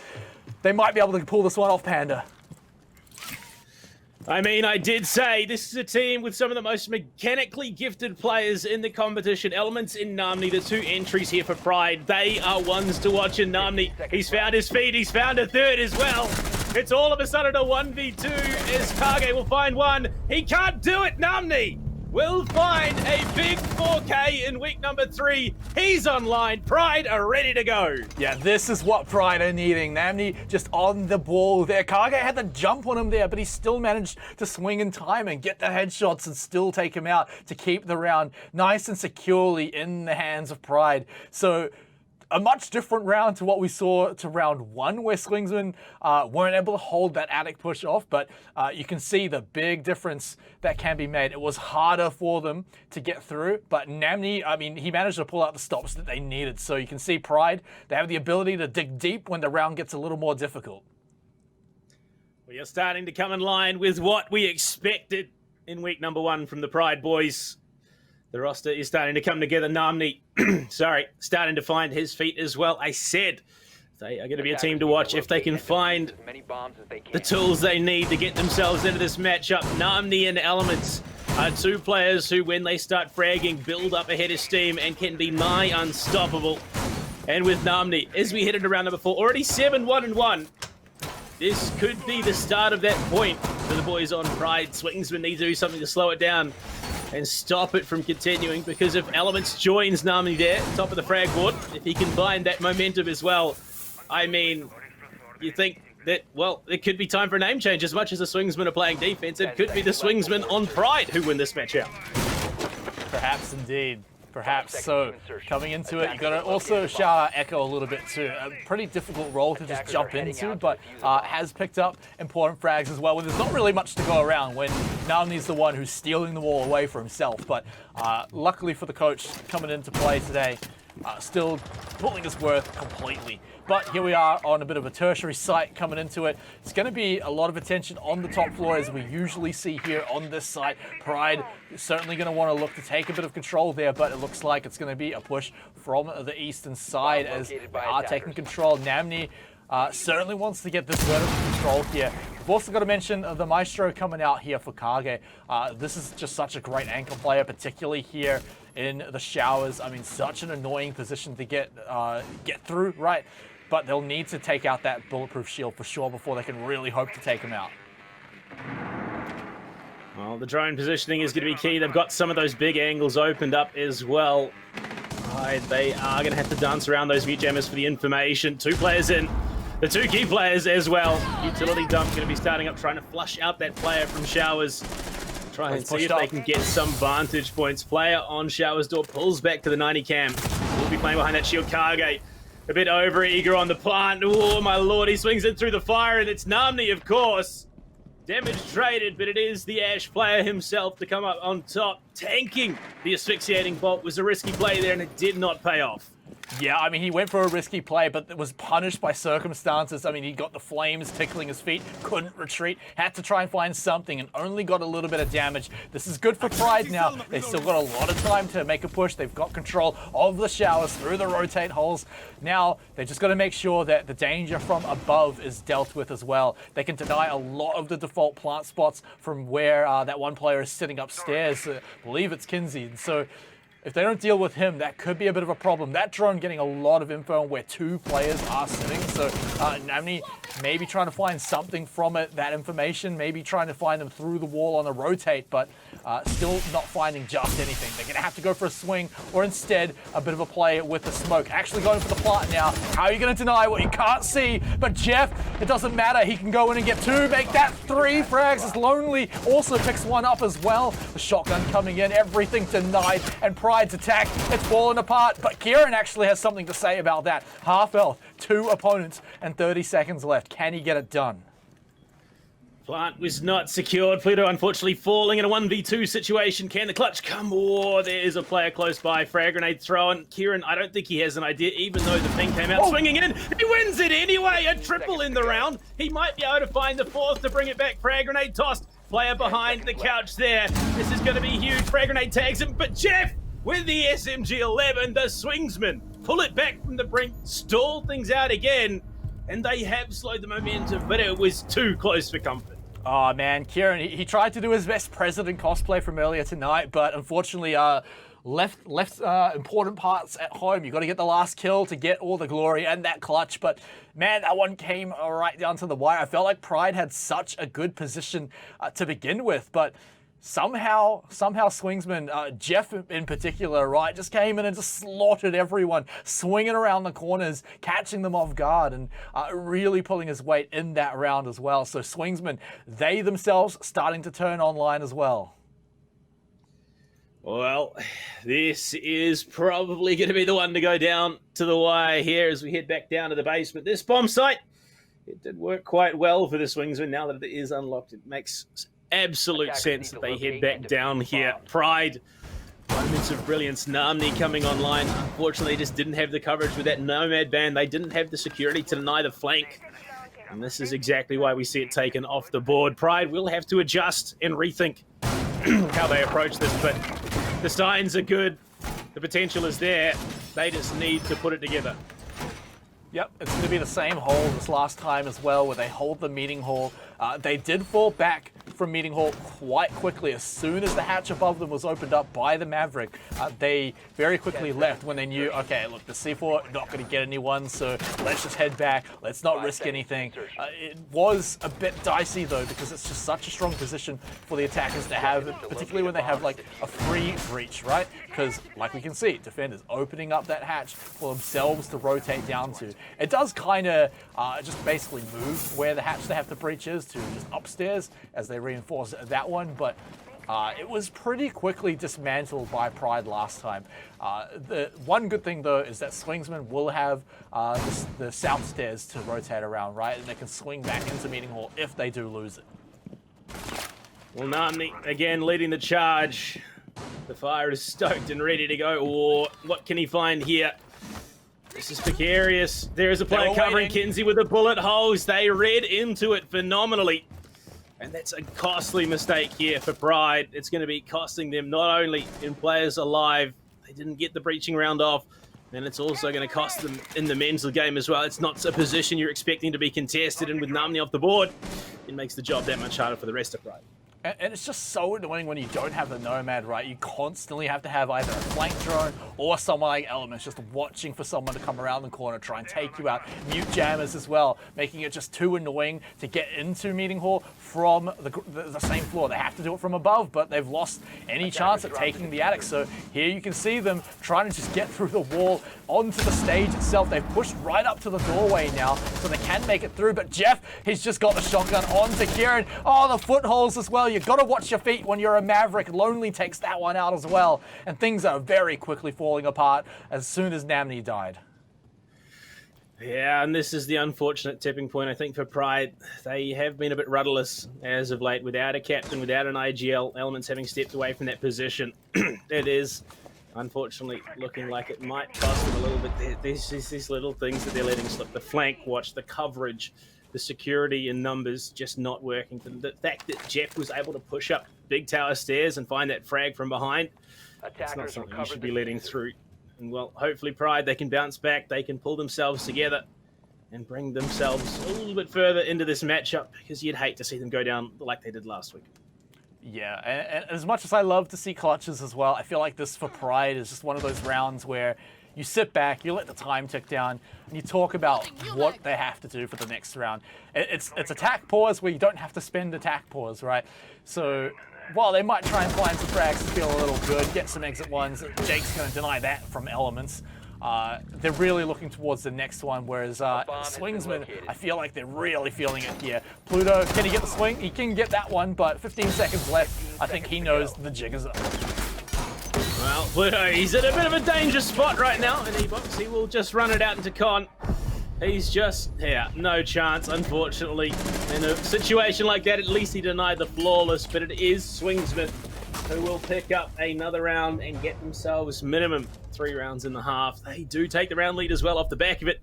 They might be able to pull this one off, Panda. I mean, I did say this is a team with some of the most mechanically gifted players in the competition. Elements in Namni, the 2 entries here for Pride. They are ones to watch in Namni. He's found his feet. He's found a third as well. It's all of a sudden a 1v2 as Kage will find one. He can't do it, Namni. Will find a big 4K in week number 3. He's online. Pride are ready to go. Yeah, this is what Pride are needing. Namni just on the ball there. Kage had the jump on him there, but he still managed to swing in time and get the headshots and still take him out to keep the round nice and securely in the hands of Pride. So a much different round to what we saw to round 1, where Swingsman weren't able to hold that attic push off, but you can see the big difference that can be made. It was harder for them to get through, but Namni, I mean, he managed to pull out the stops that they needed. So you can see Pride, they have the ability to dig deep when the round gets a little more difficult. We are starting to come in line with what we expected in week number 1 from the Pride boys. The roster is starting to come together. Namni, starting to find his feet as well. I said they are going to be a team to watch if they can find the tools they need to get themselves into this matchup. Namni and Elements are 2 players who, when they start fragging, build up a head of steam and can be nigh unstoppable. And with Namni, as we head into round number 4, already 7-1-1. This could be the start of that point for the boys on Pride. Swingsman need to do something to slow it down and stop it from continuing, because if Elements joins Namni there, top of the frag board, if he can find that momentum as well, I mean, you think that, well, it could be time for a name change. As much as the Swingsmen are playing defense, it could be the Swingsmen on Pride who win this matchup. Perhaps indeed. Perhaps so. Coming into it, you got to also shout out Echo a little bit too. A pretty difficult role to just jump into, but has picked up important frags as well. When there's not really much to go around when Namni's the one who's stealing the wall away for himself. But luckily for the coach coming into play today, still pulling his worth completely. But here we are on a bit of a tertiary site coming into it. It's going to be a lot of attention on the top floor, as we usually see here on this site. Pride is certainly going to want to look to take a bit of control there, but it looks like it's going to be a push from the eastern side as they are taking control. Namni certainly wants to get this vertical control here. We've also got to mention the Maestro coming out here for Kage. This is just such a great anchor player, particularly here in the showers. I mean, such an annoying position to get through, right? But they'll need to take out that bulletproof shield for sure before they can really hope to take him out. Well, the drone positioning is going to be key. They've got some of those big angles opened up as well. They are going to have to dance around those mute jammers for the information. 2 players in. The 2 key players as well. Utility dump going to be starting up, trying to flush out that player from showers. Try and see if they can get some vantage points. Player on showers door pulls back to the 90 cam. We'll be playing behind that shield. Kage a bit over eager on the plant. Oh my lord, he swings in through the fire, and it's Namni, of course. Damage traded, but it is the Ash player himself to come up on top. Tanking the asphyxiating bolt was a risky play there, and it did not pay off. Yeah, I mean, he went for a risky play, but it was punished by circumstances. I mean, he got the flames tickling his feet, couldn't retreat, had to try and find something, and only got a little bit of damage. This is good for Pride now. They've still got a lot of time to make a push. They've got control of the showers through the rotate holes. Now, they just got to make sure that the danger from above is dealt with as well. They can deny a lot of the default plant spots from where that one player is sitting upstairs. I believe it's Kinsey. So if they don't deal with him, that could be a bit of a problem. That drone getting a lot of info on where 2 players are sitting. So Namni maybe trying to find something from it, that information, maybe trying to find them through the wall on a rotate, but still not finding just anything. They're going to have to go for a swing, or instead a bit of a play with the smoke. Actually going for the plant now. How are you going to deny what you can't see? But Jeff, it doesn't matter. He can go in and get 2, make that 3 frags. As Lonely also picks 1 up as well. The shotgun coming in, everything denied, and Pride's attack, it's fallen apart. But Kieran actually has something to say about that. Half health, 2 opponents, and 30 seconds left. Can he get it done? Plant was not secured. Pluto unfortunately falling in a 1v2 situation. Can the clutch come? Oh, there is a player close by. Frag grenade thrown. Kieran, I don't think he has an idea, even though the ping came out swinging in. He wins it anyway. A triple in the round. He might be able to find the 4th to bring it back. Frag grenade tossed. Player behind the couch there. This is going to be huge. Frag grenade tags him, but Jeff with the SMG-11, the Swingsman, pull it back from the brink, stall things out again, and they have slowed the momentum, but it was too close for comfort. Oh man, Kieran, he tried to do his best president cosplay from earlier tonight, but unfortunately left important parts at home. You got to get the last kill to get all the glory and that clutch, but man, that one came right down to the wire. I felt like Pride had such a good position to begin with, but somehow Swingsman, Jeff in particular, right, just came in and just slaughtered everyone, swinging around the corners, catching them off guard, and really pulling his weight in that round as well. So Swingsman, they themselves starting to turn online as well. Well, this is probably going to be the one to go down to the wire here as we head back down to the basement. This bomb site, it did work quite well for the Swingsman. Now that it is unlocked, it makes absolute sense that they head back down here. Pride, moments of brilliance. Namni coming online. Unfortunately, just didn't have the coverage with that Nomad ban. They didn't have the security to deny the flank. And this is exactly why we see it taken off the board. Pride will have to adjust and rethink how they approach this, but the signs are good. The potential is there. They just need to put it together. Yep, it's going to be the same hole as last time as well, where they hold the meeting hall. They did fall back from meeting hall quite quickly. As soon as the hatch above them was opened up by the Maverick, they very quickly left when they knew, okay, look, the C4 not going to get anyone, so let's just head back. Let's not risk anything. It was a bit dicey, though, because it's just such a strong position for the attackers to have, particularly when they have, like, a free breach, right? Because, like we can see, defenders opening up that hatch for themselves to rotate down to. It does kind of just basically move where the hatch they have to breach is to just upstairs as they reinforce that one, but it was pretty quickly dismantled by Pride last time. The one good thing, though, is that Swingsman will have the south stairs to rotate around, right? And they can swing back into meeting hall if they do lose it. Well, Namni, again, leading the charge. The fire is stoked and ready to go. Or what can he find here? This is precarious. There is a player covering Kinsey with the bullet holes. They read into it phenomenally. And that's a costly mistake here for Pride. It's going to be costing them not only in players alive, they didn't get the breaching round off, then it's also going to cost them in the mental game as well. It's not a position you're expecting to be contested, and with Namni off the board, it makes the job that much harder for the rest of Pride. And it's just so annoying when you don't have the Nomad, right? You constantly have to have either a flank drone or someone like Elements just watching for someone to come around the corner, try and take you out. Mute jammers as well, making it just too annoying to get into Meeting Hall from the same floor. They have to do it from above, but they've lost any chance at taking the attic. So here you can see them trying to just get through the wall onto the stage itself. They've pushed right up to the doorway now, so they can make it through. But Jeff, he's just got the shotgun onto Kieran. Oh, the footholds as well. You've got to watch your feet when you're a Maverick. Lonely takes that one out as well. And things are very quickly falling apart as soon as Namni died. Yeah, and this is the unfortunate tipping point, I think, for Pride. They have been a bit rudderless as of late. Without a captain, without an IGL, Elements having stepped away from that position. It is, unfortunately, looking like it might cost them a little bit. There's just these little things that they're letting slip. The flank watch, the coverage, the security in numbers just not working. The fact that Jeff was able to push up big tower stairs and find that frag from behind, it's not something you should be letting through. And well, hopefully Pride, they can bounce back, they can pull themselves together and bring themselves a little bit further into this matchup, because you'd hate to see them go down like they did last week. Yeah, and as much as I love to see clutches as well, I feel like this for Pride is just one of those rounds where you sit back, you let the time tick down, and you talk about what they have to do for the next round. It's attack pause where you don't have to spend attack pause, right? So while they might try and find some frags to feel a little good, get some exit ones, Jake's going to deny that from Elements. They're really looking towards the next one, whereas Swingsman, I feel like they're really feeling it here. Pluto, can he get the swing? He can get that one, but 15 seconds left. I think he knows the jig is up. Well, Pluto, he's in a bit of a dangerous spot right now, and he will just run it out into Con. He's just, yeah, no chance, unfortunately. In a situation like that, at least he denied the flawless, but it is Swingsman who will pick up another round and get themselves minimum 3 rounds in the half. They do take the round lead as well off the back of it.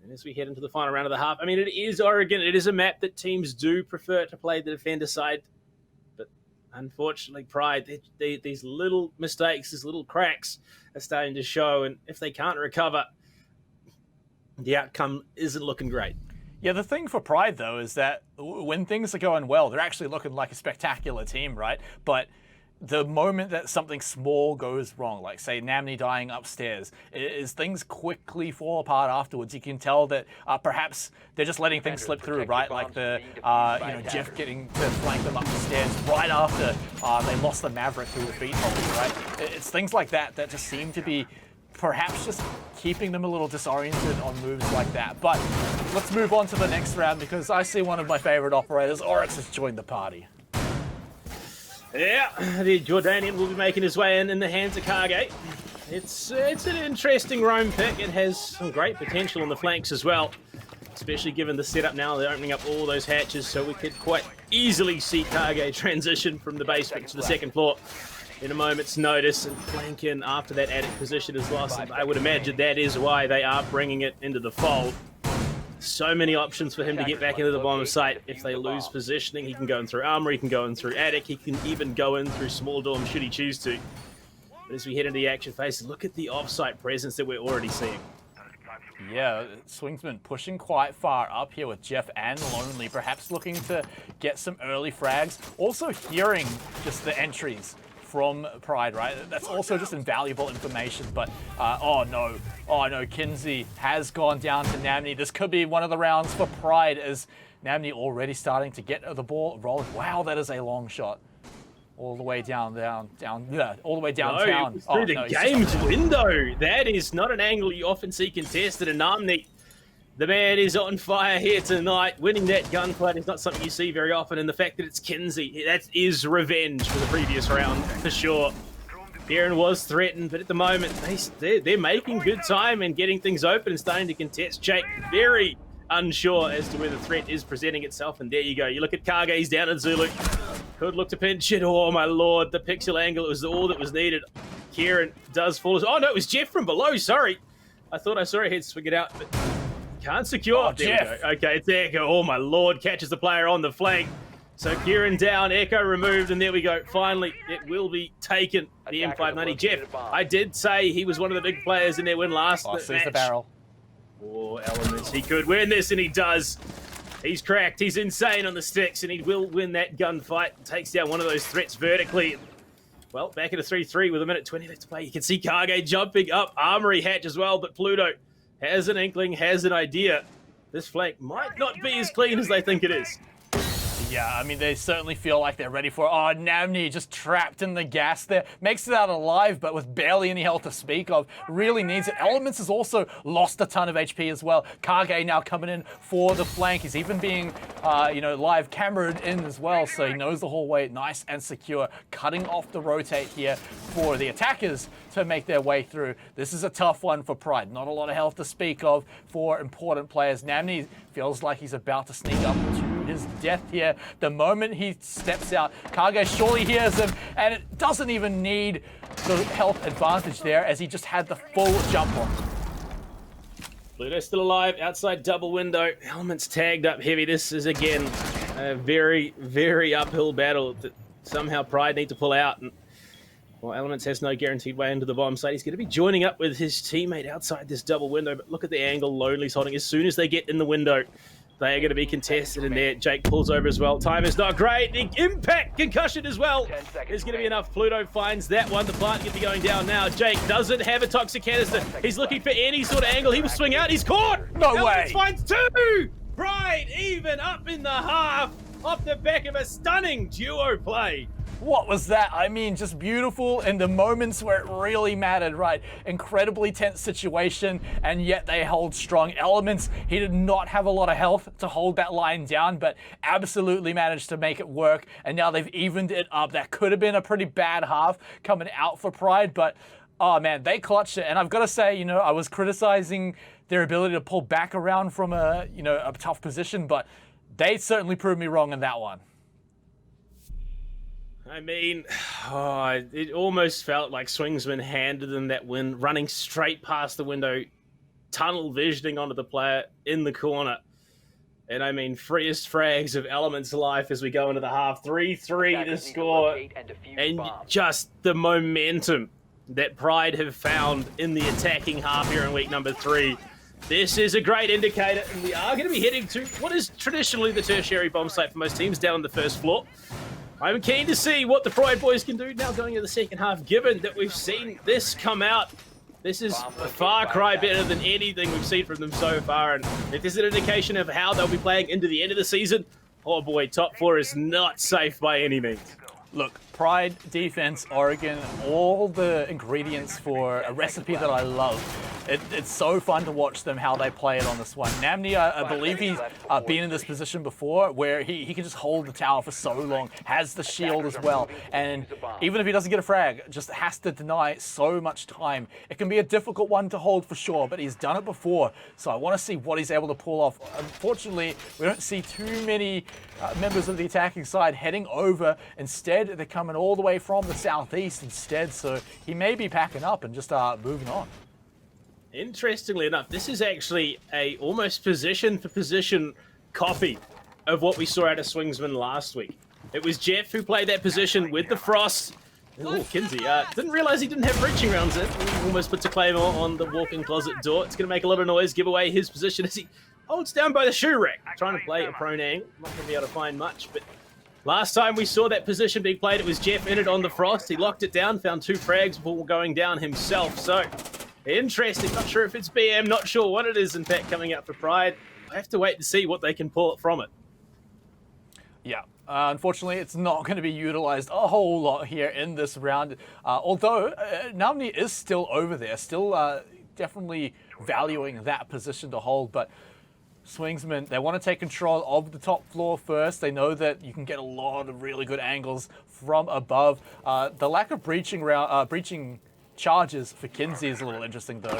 And as we head into the final round of the half, I mean, it is Oregon. It is a map that teams do prefer to play the defender side. But unfortunately, Pride, these little mistakes, these little cracks are starting to show. And if they can't recover, the outcome isn't looking great. Yeah, the thing for Pride, though, is that when things are going well, they're actually looking like a spectacular team, right? But the moment that something small goes wrong, like, say, Namni dying upstairs, is things quickly fall apart afterwards. You can tell that perhaps they're just letting things slip through, right? Like Jeff getting to flank them up the stairs right after they lost the Maverick through the feet holes, right? It's things like that that just seem to be perhaps just keeping them a little disoriented on moves like that. But let's move on to the next round, because I see one of my favorite operators, Oryx, has joined the party. Yeah, the Jordanian will be making his way in the hands of Kage. It's an interesting roam pick. It has some great potential on the flanks as well, especially given the setup now. They're opening up all those hatches, so we could quite easily see Kage transition from the basement to the second floor in a moment's notice and flank in after that attic position is lost. And I would imagine that is why they are bringing it into the fold. So many options for him to get back into the bottom site. If they lose positioning, he can go in through armor, he can go in through attic, he can even go in through small dorm should he choose to. But as we head into the action phase, look at the off-site presence that we're already seeing. Yeah, Swingsman pushing quite far up here with Jeff and Lonely, perhaps looking to get some early frags. Also hearing just the entries from Pride, right? That's also just invaluable information, but oh no, Kinsey has gone down to Namni. This could be one of the rounds for Pride, as Namni already starting to get the ball rolling. Wow, that is a long shot. All the way down, all the way downtown. No, through the game's window. That is not an angle you often see contested in Namni. The man is on fire here tonight. Winning that gunfight is not something you see very often, and the fact that it's Kinsey, that is revenge for the previous round, for sure. Aaron was threatened, but at the moment, they're making good time and getting things open and starting to contest. Jake, very unsure as to where the threat is presenting itself, and there you go. You look at Kage's down at Zulu. Could look to pinch it. Oh, my lord. The pixel angle was all that was needed. Kieran does fall. Oh, no, it was Jeff from below. Sorry. I thought I saw a head swing it out, but can't secure. Oh, there we go. Okay, it's Echo. Oh, my lord. Catches the player on the flank. So Kieran down, Echo removed, and there we go. Finally, it will be taken. The M590. Jeff, I did say he was one of the big players in their win last match. Sees the barrel. Oh, Elements. He could win this, and he does. He's cracked. He's insane on the sticks, and he will win that gunfight. Takes down one of those threats vertically. Well, back at a 3-3 with a minute 20 left to play. You can see Kage jumping up. Armory hatch as well, but Pluto has an inkling, has an idea. This flank might not be as clean as they think it is. Yeah, I mean, they certainly feel like they're ready for it. Oh, Namni just trapped in the gas there. Makes it out alive, but with barely any health to speak of. Really needs it. Elements has also lost a ton of HP as well. Kage now coming in for the flank. He's even being, live cameraed in as well, so he knows the hallway nice and secure. Cutting off the rotate here for the attackers to make their way through. This is a tough one for Pride. Not a lot of health to speak of for important players. Namni feels like he's about to sneak up to his death here. The moment he steps out, Kage surely hears him, and it doesn't even need the health advantage there as he just had the full jump on. Pluto's still alive, outside double window. Elements tagged up heavy. This is, again, a very, very uphill battle that somehow Pride need to pull out. And well, Elements has no guaranteed way into the bomb site. He's going to be joining up with his teammate outside this double window, but look at the angle Lonely's holding. As soon as they get in the window, they are going to be contested in there. Jake pulls over as well. Time is not great. The impact concussion as well is going to be enough. Pluto finds that one. The plant going to be going down now. Jake doesn't have a toxic canister. He's looking for any sort of angle. He will swing out. He's caught. No way. Finds two. Pride even up in the half off the back of a stunning duo play. What was that? I mean, just beautiful in the moments where it really mattered, right? Incredibly tense situation, and yet they hold strong. Elements, he did not have a lot of health to hold that line down, but absolutely managed to make it work, and now they've evened it up. That could have been a pretty bad half coming out for Pride, but oh man, they clutched it. And I've got to say, I was criticizing their ability to pull back around from a tough position, but they certainly proved me wrong in that one. I mean, it almost felt like Swingsman handed them that win, running straight past the window, tunnel visioning onto the player in the corner. And I mean, freest frags of Elements' life as we go into the half. 3-3 to score. And just the momentum that Pride have found in the attacking half here in week number 3. This is a great indicator, and we are going to be heading to what is traditionally the tertiary bomb site for most teams down on the first floor. I'm keen to see what the Pride boys can do now going into the second half, given that we've seen this come out. This is a far cry better than anything we've seen from them so far, and if there's an indication of how they'll be playing into the end of the season, oh boy, top 4 is not safe by any means. Look, Pride, defense, Oregon, all the ingredients for a recipe that I love. It's so fun to watch them, how they play it on this one. Namni, I believe he's been in this position before where he can just hold the tower for so long, has the shield as well, and even if he doesn't get a frag, just has to deny so much time. It can be a difficult one to hold for sure, but he's done it before, so I want to see what he's able to pull off. Unfortunately, we don't see too many members of the attacking side heading over. Instead, they're coming all the way from the southeast instead, so he may be packing up and just moving on. Interestingly enough, this is actually a almost position for position copy of what we saw out of Swingsman last week. It was Jeff who played that position with the Frost. Oh, Kinsey, didn't realize he didn't have breaching rounds in. He almost puts a claymore on the walk-in closet door. It's going to make a lot of noise, give away his position as he holds down by the shoe rack, trying to play a prone angle. Not going to be able to find much, but last time we saw that position being played, it was Jeff in it on the Frost. He locked it down, found 2 frags before going down himself. So, interesting. Not sure if it's BM, not sure what it is, in fact, coming out for Pride. I have to wait to see what they can pull from it. Yeah, unfortunately, it's not going to be utilized a whole lot here in this round. Although, Namni is still over there, still definitely valuing that position to hold, but Swingsman, they want to take control of the top floor first. They know that you can get a lot of really good angles from above. The lack of breaching charges for Kinsey is a little interesting, though.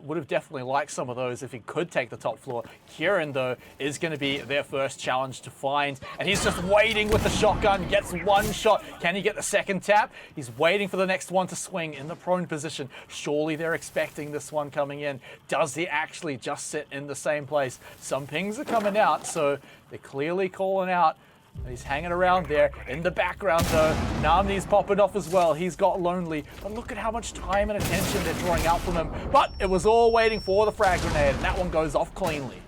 Would have definitely liked some of those if he could take the top floor. Kieran, though, is going to be their first challenge to find, and he's just waiting with the shotgun, gets one shot. Can he get the second tap? He's waiting for the next one to swing in the prone position. Surely they're expecting this one coming in. Does he actually just sit in the same place? Some pings are coming out, so they're clearly calling out. He's hanging around there. In the background, though, Namni's popping off as well. He's got Lonely. But look at how much time and attention they're drawing out from him. But it was all waiting for the frag grenade, and that one goes off cleanly.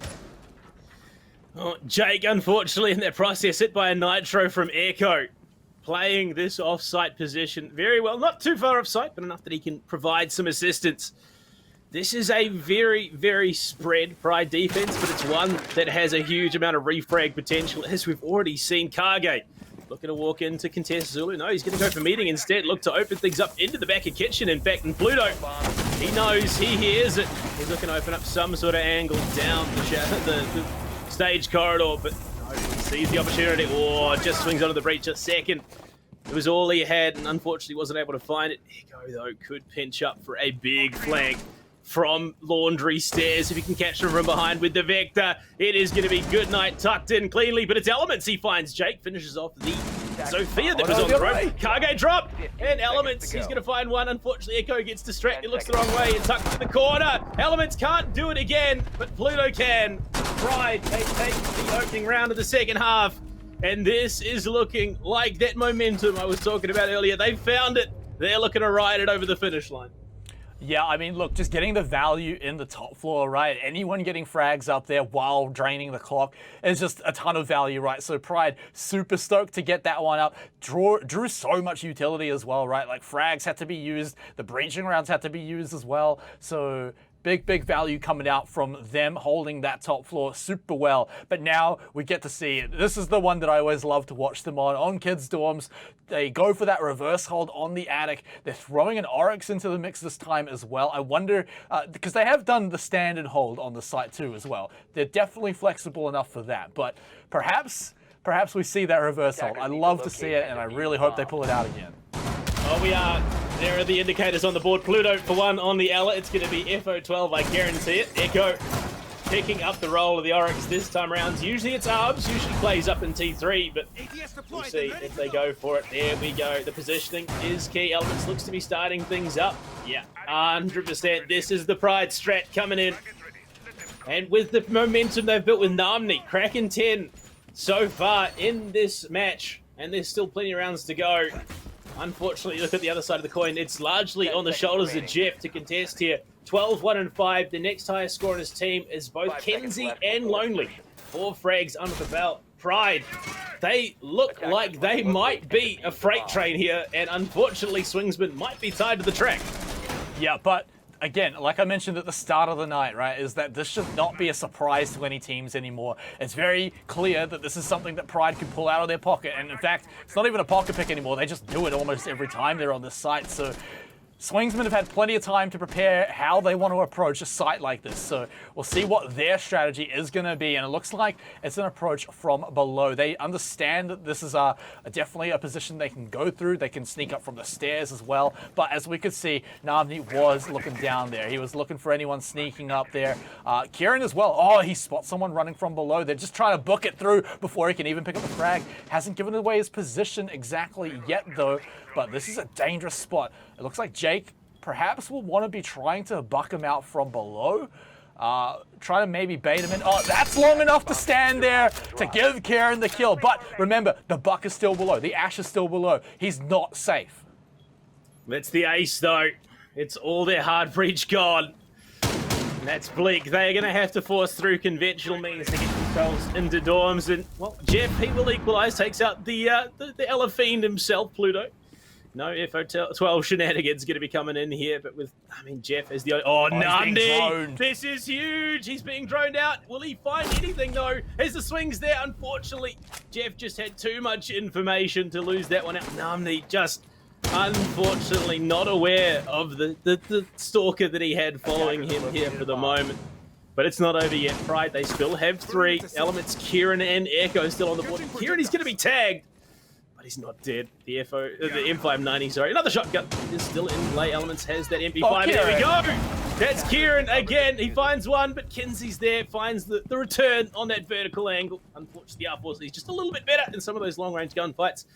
Oh, Jake, unfortunately, in that process, hit by a nitro from Echo. Playing this off-site position very well. Not too far off-site, but enough that he can provide some assistance. This is a very, very spread Pride defense, but it's one that has a huge amount of refrag potential, as we've already seen Kage looking to walk in to contest Zulu. No, he's going to go for meeting instead. Look to open things up into the back of kitchen. In fact, and Pluto, he knows, he hears it. He's looking to open up some sort of angle down the stage corridor, but no, he sees the opportunity. Oh, just swings onto the breach a second. It was all he had, and unfortunately wasn't able to find it. Echo, though, could pinch up for a big flank from Laundry Stairs. If he can catch him from behind with the Vector, it is going to be good night, tucked in cleanly, but it's Elements he finds. Jake finishes off the Sophia that was on the road. Kage drop, and Elements, he's going to find one. Unfortunately, Echo gets distracted, looks the wrong way, and tucked in the corner. Elements can't do it again, but Pluto can. Pride, they take the opening round of the second half, and this is looking like that momentum I was talking about earlier. They found it. They're looking to ride it over the finish line. Yeah, I mean, look, just getting the value in the top floor, right? Anyone getting frags up there while draining the clock is just a ton of value, right? So Pride, super stoked to get that one up. Drew so much utility as well, right? Like frags had to be used, the breaching rounds had to be used as well. So big value coming out from them holding that top floor super well. But now we get to see it. This is the one that I always love to watch them on kids' dorms. They go for that reverse hold on the attic. They're throwing an Oryx into the mix this time as well. I wonder, because they have done the standard hold on the site too as well. They're definitely flexible enough for that. But perhaps we see that reverse hold. I love to see it, and I really hope they pull it out again. Oh, we are. There are the indicators on the board. Pluto for one on the Ella. It's going to be FO12, I guarantee it. Echo picking up the role of the Oryx this time around. Usually it's Arbs, usually plays up in T3, but we'll see if they go for it. There we go. The positioning is key. Elements looks to be starting things up. Yeah, 100%. This is the Pride strat coming in. And with the momentum they've built with Namni, cracking 10 so far in this match, and there's still plenty of rounds to go. Unfortunately, look at the other side of the coin. It's largely on the shoulders of Jeff to contest here. 12, 1, and 5. The next highest score on his team is both Kenzie and Lonely. 4 frags under the belt. Pride, they look like they might be a freight train here, and unfortunately, Swingsman might be tied to the track. Yeah, but again, like I mentioned at the start of the night, right, is that this should not be a surprise to any teams anymore. It's very clear that this is something that Pride can pull out of their pocket. And in fact, it's not even a pocket pick anymore. They just do it almost every time they're on this site. So Swingsmen have had plenty of time to prepare how they want to approach a site like this. So we'll see what their strategy is going to be. And it looks like it's an approach from below. They understand that this is definitely a position they can go through. They can sneak up from the stairs as well. But as we could see, Navni was looking down there. He was looking for anyone sneaking up there. Kieran as well. Oh, he spots someone running from below. They're just trying to book it through before he can even pick up the frag. Hasn't given away his position exactly yet, though. But this is a dangerous spot. It looks like Jake perhaps will want to be trying to buck him out from below. Try to maybe bait him in. Oh, that's long enough to stand there to give Kieran the kill. But remember, the buck is still below. The ash is still below. He's not safe. That's the ace, though. It's all their hard breach gone. And that's bleak. They're going to have to force through conventional means to get themselves into dorms. And, well, Jeff, he will equalise, takes out the Ella Fiend himself, Pluto. No FO12 shenanigans going to be coming in here, but with, I mean, Jeff is the... Oh, Nandi! This is huge! He's being droned out. Will he find anything, though? As the swing's there, unfortunately, Jeff just had too much information to lose that one out. Nandi just, unfortunately, not aware of the stalker that he had following him here for the moment. But it's not over yet. Pride, they still have 3 elements. Kieran and Echo still on the board. Kieran, he's going to be tagged. But he's not dead. The M590, sorry. Another shotgun is still in play. Elements has that MP5. Oh, there we go. That's Kieran again. He finds one, but Kenzie's there. Finds the return on that vertical angle. Unfortunately, the R4's just a little bit better in some of those long-range gunfights.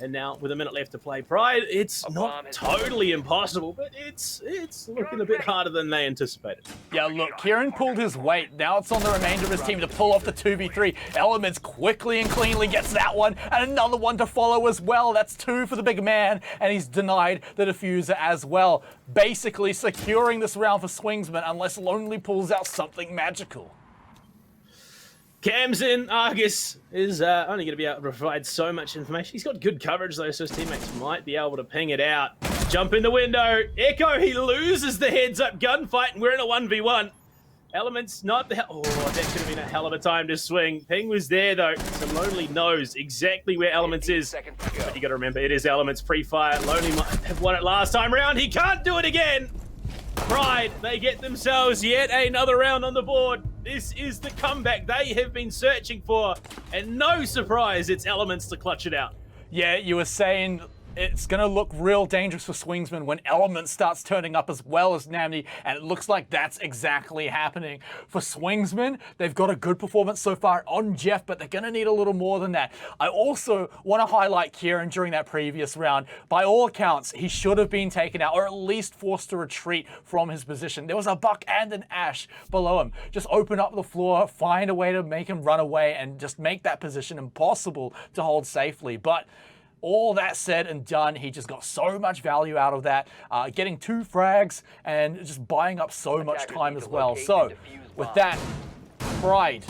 And now, with a minute left to play, Pride, it's not totally impossible, but it's looking a bit harder than they anticipated. Yeah, look, Kieran pulled his weight. Now it's on the remainder of his team to pull off the 2v3. Elements quickly and cleanly gets that one, and another one to follow as well. That's 2 for the big man, and he's denied the diffuser as well. Basically securing this round for Swingsman unless Lonely pulls out something magical. Cam's in. Argus is only going to be able to provide so much information. He's got good coverage, though, so his teammates might be able to ping it out. Jump in the window. Echo, he loses the heads-up gunfight, and we're in a 1v1. Elements, not the hell. Oh, that could have been a hell of a time to swing. Ping was there, though, so Lonely knows exactly where Elements is. But you got to remember, it is Elements pre-fire. Lonely might have won it last time round. He can't do it again. Pride, they get themselves yet another round on the board. This is the comeback they have been searching for. And no surprise, it's Elements to clutch it out. Yeah, you were saying it's going to look real dangerous for Swingsman when Element starts turning up as well as Namni, and it looks like that's exactly happening. For Swingsman, they've got a good performance so far on Jeff, but they're going to need a little more than that. I also want to highlight Kieran during that previous round. By all accounts, he should have been taken out, or at least forced to retreat from his position. There was a Buck and an Ash below him. Just open up the floor, find a way to make him run away, and just make that position impossible to hold safely. But all that said and done, he just got so much value out of that, getting 2 frags and just buying up so much time as well. So with that, Pride,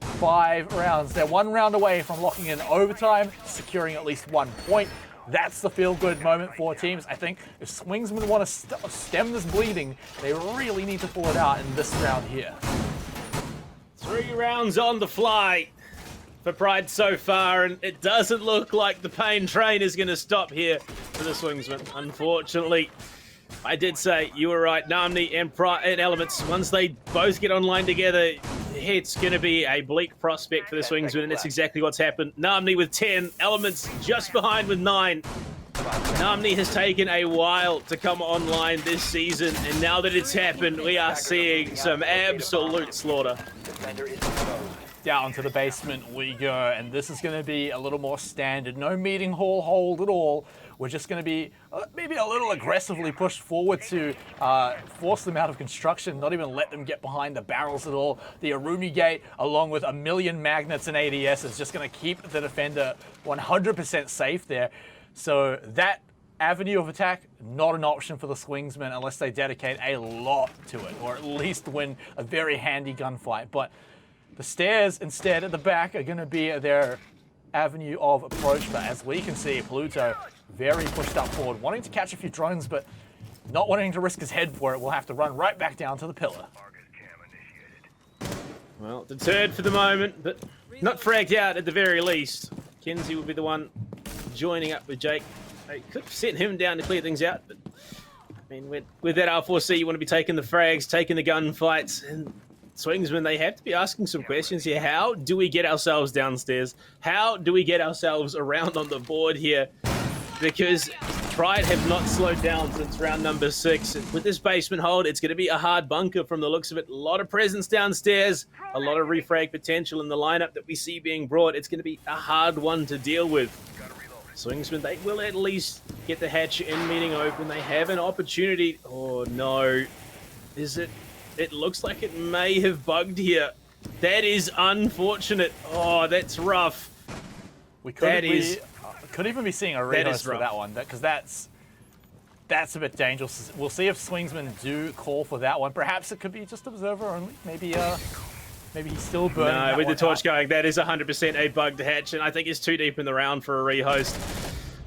5 rounds. They're 1 round away from locking in overtime, securing at least 1 point. That's the feel-good moment for teams. I think if Swingsmen want to stem this bleeding, they really need to pull it out in this round here. 3 rounds on the fly for Pride so far, and it doesn't look like the pain train is going to stop here for the Swingsmen. Unfortunately, I did say, you were right, Namni and Pride and Elements, once they both get online together, it's going to be a bleak prospect for the Swingsmen, and that's exactly what's happened. Namni with 10, Elements just behind with 9. Namni has taken a while to come online this season, and now that it's happened, we are seeing some absolute slaughter. Down to the basement we go, and this is going to be a little more standard. No meeting hall hold at all. We're just going to be maybe a little aggressively pushed forward to force them out of construction, not even let them get behind the barrels at all. The Arumi gate, along with a million magnets and ADS, is just going to keep the defender 100% safe there. So that avenue of attack, not an option for the Swingsmen unless they dedicate a lot to it, or at least win a very handy gunfight. But the stairs instead at the back are going to be their avenue of approach. But as we can see, Pluto very pushed up forward, wanting to catch a few drones, but not wanting to risk his head for it. Will have to run right back down to the pillar. Well, deterred for the moment, but not fragged out at the very least. Kenzie will be the one joining up with Jake. They could have sent him down to clear things out, but I mean, with that R4C, you want to be taking the frags, taking the gunfights, and Swingsmen, they have to be asking some questions here. How do we get ourselves downstairs? How do we get ourselves around on the board here? Because Pride have not slowed down since round number 6. With this basement hold, it's going to be a hard bunker from the looks of it. A lot of presence downstairs, a lot of refrag potential in the lineup that we see being brought. It's going to be a hard one to deal with. Swingsmen, they will at least get the hatch in meeting open. They have an opportunity. Oh no. Is it? It looks like it may have bugged here. That is unfortunate. Oh, that's rough. We could even be seeing a rehost for that one, because that's a bit dangerous. We'll see if Swingsmen do call for that one. Perhaps it could be just observer only. Maybe he's still burning. No, with the torch going, that is 100% a bugged hatch, and I think it's too deep in the round for a rehost.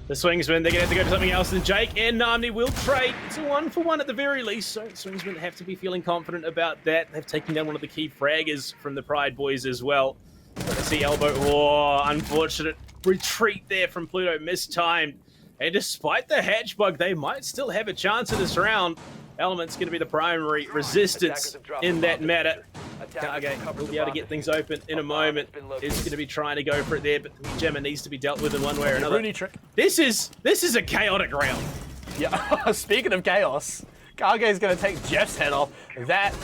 The Swingsmen, they're going to have to go for something else, and Jake and Namni will trade. It's a 1-for-1 at the very least, so Swingsmen have to be feeling confident about that. They've taken down one of the key fraggers from the Pride boys as well. Let's see elbow. Oh, unfortunate retreat there from Pluto, mistimed. And despite the hatch bug, they might still have a chance in this round. Element's going to be the primary resistance in that matter. Kage will be able to get things open in a moment. Is going to be trying to go for it there, but the Gemma needs to be dealt with in one way or another. Rooney trick. This is a chaotic round. Yeah, speaking of chaos, Kage is going to take Jeff's head off. That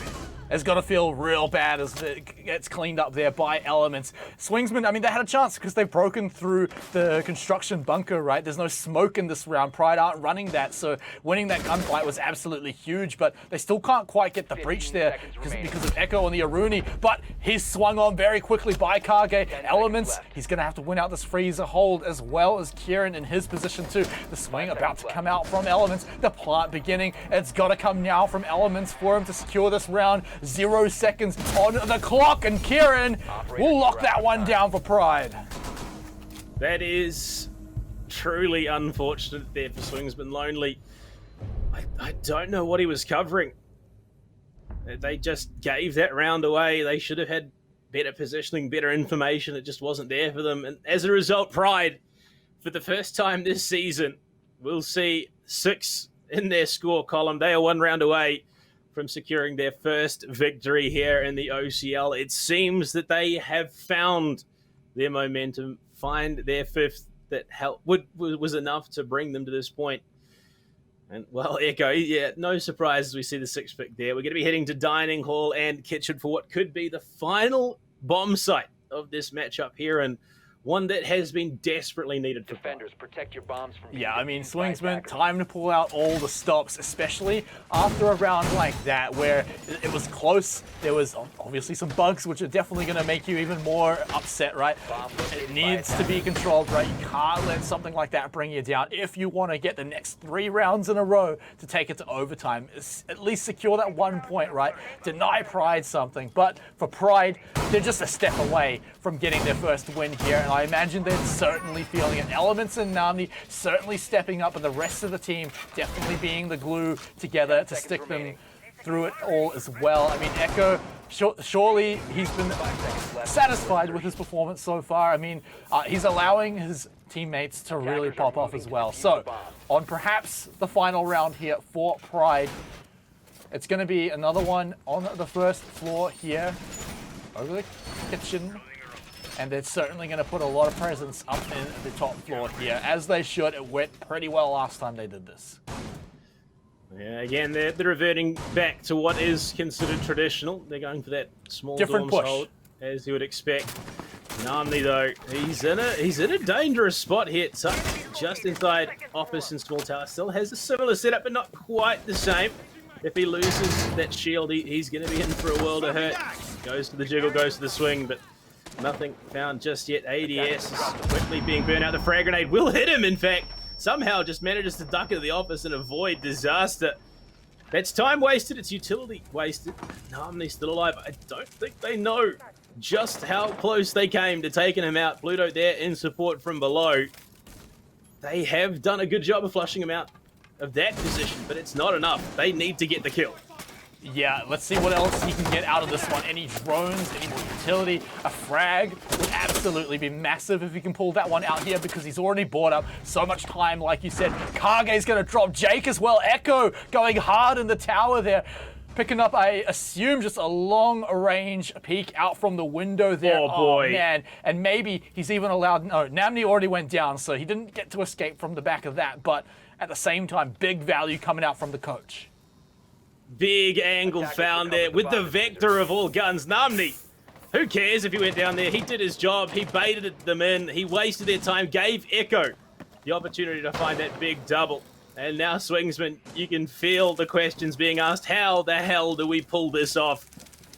is going to feel real bad as it gets cleaned up there by Elements. Swingsmen, I mean, they had a chance because they've broken through the construction bunker, right? There's no smoke in this round. Pride aren't running that, so winning that gunfight was absolutely huge, but they still can't quite get the breach there because of Echo and the Aruni, but he's swung on very quickly by Kage. Elements, he's going to have to win out this freezer hold as well as Kieran in his position too. The swing about to come out from Elements. The plant beginning. It's got to come now from Elements for him to secure this round. 0 seconds on the clock, and Kieran will lock that one down for Pride. That is truly unfortunate there for Swingsman Lonely. I don't know what he was covering. They just gave that round away. They should have had better positioning, better information. It just wasn't there for them. And as a result, Pride, for the first time this season, we'll see 6 in their score column. They are 1 round away from securing their first victory here in the OCL. It seems that they have found their momentum, find their 5th that was enough to bring them to this point. And, well, Echo, yeah, no surprises we see the 6th pick there. We're going to be heading to Dining Hall and Kitchen for what could be the final bomb site of this matchup here, and one that has been desperately needed for Defenders, protect your bombs from Yeah, I mean, being used by Swingsman, attackers. time to pull out all the stops, especially after a round like that where it was close. There was obviously some bugs, which are definitely going to make you even more upset, right? It needs to be controlled, right? You can't let something like that bring you down if you want to get the next 3 rounds in a row to take it to overtime. At least secure that 1 point, right? Deny Pride something. But for Pride, they're just a step away from getting their first win here, and I imagine they're certainly feeling it. Elements and Namni certainly stepping up, and the rest of the team definitely being the glue together to stick them through it all as well. I mean, Echo, surely he's been satisfied with his performance so far. I mean, he's allowing his teammates to really pop off as well. So, on perhaps the final round here for Pride, it's going to be another one on the first floor here, over the kitchen. And they're certainly going to put a lot of presence up in the top floor here, as they should. It went pretty well last time they did this. Yeah, again, they're reverting back to what is considered traditional. They're going for that small Different dorms push. hold, as you would expect. Namni, though, he's in a dangerous spot here. Tucked just inside office and small tower. Still has a similar setup, but not quite the same. If he loses that shield, he's going to be in for a world of hurt. Goes to the jiggle, goes to the swing, but nothing found just yet. ADS is quickly being burnt out. The frag grenade will hit him, in fact. Somehow just manages to duck into the office and avoid disaster. That's time wasted. It's utility wasted. Namni's still alive. I don't think they know just how close they came to taking him out. Pluto there in support from below. They have done a good job of flushing him out of that position, but it's not enough. They need to get the kill. Yeah, let's see what else he can get out of this one. Any drones, any more utility. A frag would absolutely be massive if he can pull that one out here, because he's already bought up so much time, like you said. Kage's going to drop Jake as well. Echo going hard in the tower there. Picking up, I assume, just a long-range peek out from the window there. Oh, boy. Man. And maybe he's even allowed... No, Namni already went down, so he didn't get to escape from the back of that. But at the same time, big value coming out from the coach. Big angle found there with the vector of all guns. Namni, who cares if he went down there? He did his job. He baited them in. He wasted their time, gave Echo the opportunity to find that big double. And now, Swingsman, you can feel the questions being asked. How the hell do we pull this off?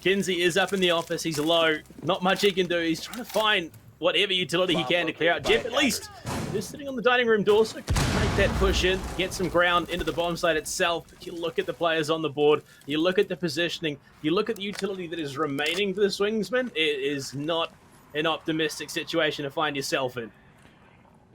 Kinsey is up in the office. He's low. Not much he can do. He's trying to find whatever utility he can to clear out. Jeff, at least, is sitting on the dining room door, so can make that push in, get some ground into the bomb site itself. But you look at the players on the board, you look at the positioning, you look at the utility that is remaining for the Swingsman. It is not an optimistic situation to find yourself in.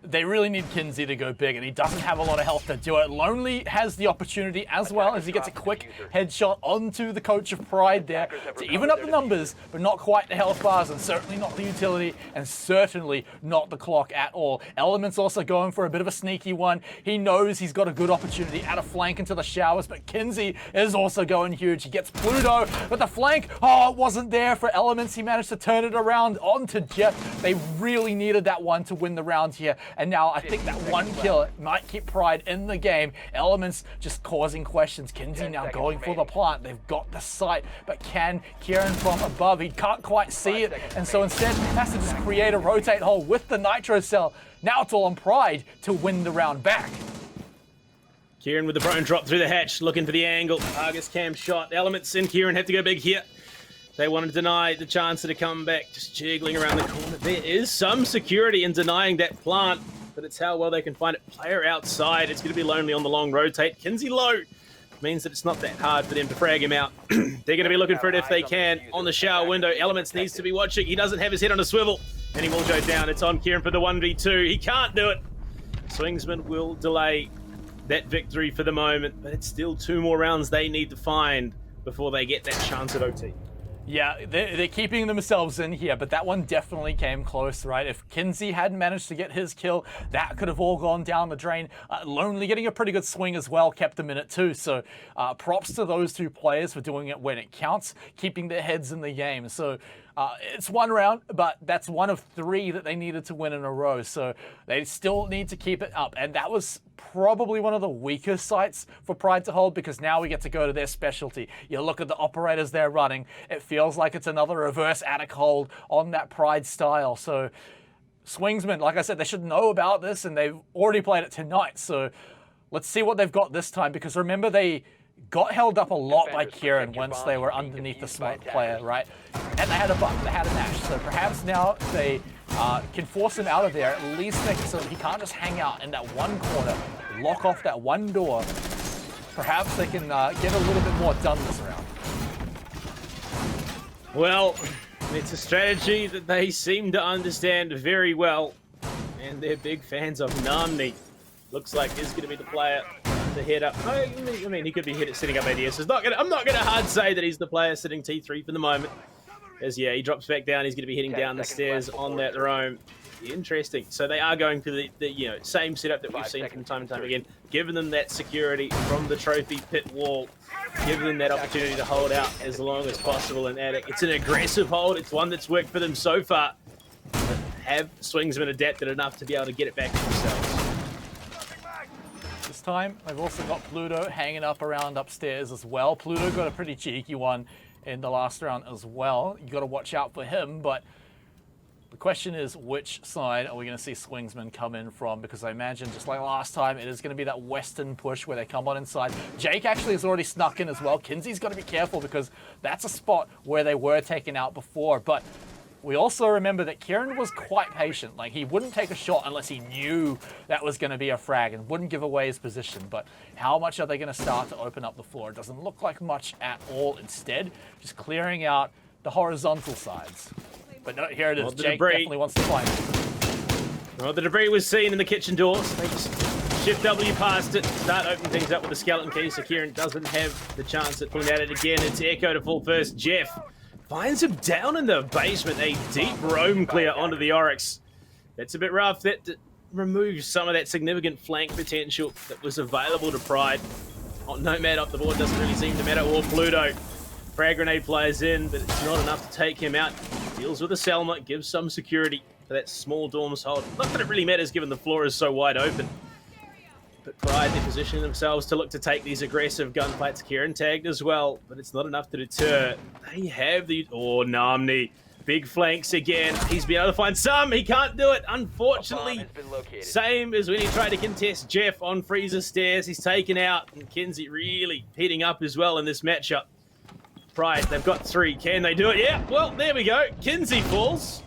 They really need Kinsey to go big, and he doesn't have a lot of health to do it. Lonely has the opportunity as well, as he gets a quick headshot onto the coach of Pride there to even up the numbers, but not quite the health bars, and certainly not the utility, and certainly not the clock at all. Element's also going for a bit of a sneaky one. He knows he's got a good opportunity at a flank into the showers, but Kinsey is also going huge. He gets Pluto, but the flank, oh, it wasn't there for Elements. He managed to turn it around onto Jeff. They really needed that one to win the round here. And now I think that one kill might keep Pride in the game. Elements just causing questions. Kinsey now going for the plant. They've got the sight, but can Kieran from above? He can't quite see it, and so instead has to just create a rotate hole with the nitro cell. Now it's all on Pride to win the round back. Kieran with the prone drop through the hatch, looking for the angle. Argus cam shot. Elements and Kieran have to go big here. They want to deny the chance to come back, just jiggling around the corner. There is some security in denying that plant, but it's how well they can find it. Player outside. It's going to be Lonely on the long rotate. Kinsey low. means that it's not that hard for them to frag him out. They're going to be looking for it if they can. On the shower window, Elements needs to be watching. He doesn't have his head on a swivel, and he will go down. It's on Kieran for the 1v2. He can't do it. Swingsman will delay that victory for the moment, but it's still 2 more rounds they need to find before they get that chance at OT. Yeah, they're keeping themselves in here, but that one definitely came close, right? If Kinsey hadn't managed to get his kill, that could have all gone down the drain. Lonely getting a pretty good swing as well kept them in it too. So props to those 2 players for doing it when it counts, keeping their heads in the game. So it's 1 round, but that's 1 of 3 that they needed to win in a row. So they still need to keep it up. And that was probably one of the weaker sites for Pride to hold, because now we get to go to their specialty. You look at the operators they're running, it feels like it's another reverse attic hold on that Pride style. So Swingsman, like I said, they should know about this, and they've already played it tonight. So let's see what they've got this time, because remember, they got held up a lot by Kieran once they were underneath the smoke player, right? And they had a buck, they had a Nash. So perhaps now they can force him out of there, at least make it so that he can't just hang out in that one corner, lock off that one door. Perhaps they can get a little bit more done this round. Well, it's a strategy that they seem to understand very well, and they're big fans of Namni. Looks like he's going to be the player to head up. I mean, he could be setting up ADS. I'm not going to hard say that he's the player sitting T3 for the moment. As yeah, he drops back down. He's going to be heading down the stairs on that roam. Interesting. So they are going for the same setup that we've seen from time and time again, giving them that security from the trophy pit wall, giving them that opportunity to hold out as long as possible in attic. It's an aggressive hold. It's one that's worked for them so far. But have Swingsman adapted enough to be able to get it back to themselves? This time, they've also got Pluto hanging up around upstairs as well. Pluto got a pretty cheeky one in the last round as well. You got to watch out for him, but the question is, which side are we going to see Swingsman come in from? Because I imagine, just like last time, it is going to be that western push where they come on inside. Jake actually has already snuck in as well. Kinsey's got to be careful, because that's a spot where they were taken out before. But we also remember that Kieran was quite patient. Like, he wouldn't take a shot unless he knew that was going to be a frag and wouldn't give away his position. But how much are they going to start to open up the floor? It doesn't look like much at all. Instead, just clearing out the horizontal sides. But no, here it is. Jake definitely wants to fight. Well, the debris was seen in the kitchen doors. They just shift W past it, start opening things up with the skeleton key, so Kieran doesn't have the chance at pulling at it again. It's Echo to fall first. Jeff finds him down in the basement. A deep roam clear onto the Oryx. That's a bit rough. That removes some of that significant flank potential that was available to Pride. Nomad up the board doesn't really seem to matter, or Pluto. Frag grenade flies in, but it's not enough to take him out. Deals with a Selma, gives some security for that small dorm's hold. Not that it really matters given the floor is so wide open. But Pride, they're positioning themselves to look to take these aggressive gunfights. Kieran tagged as well, but it's not enough to deter. They have the... Oh, Namni. Big flanks again. He's been able to find some. He can't do it, unfortunately. Same as when he tried to contest Jeff on Freezer stairs. He's taken out, and Kinsey really heating up as well in this matchup. Pride, they've got 3. Can they do it? Yeah, well, there we go. Kinsey falls.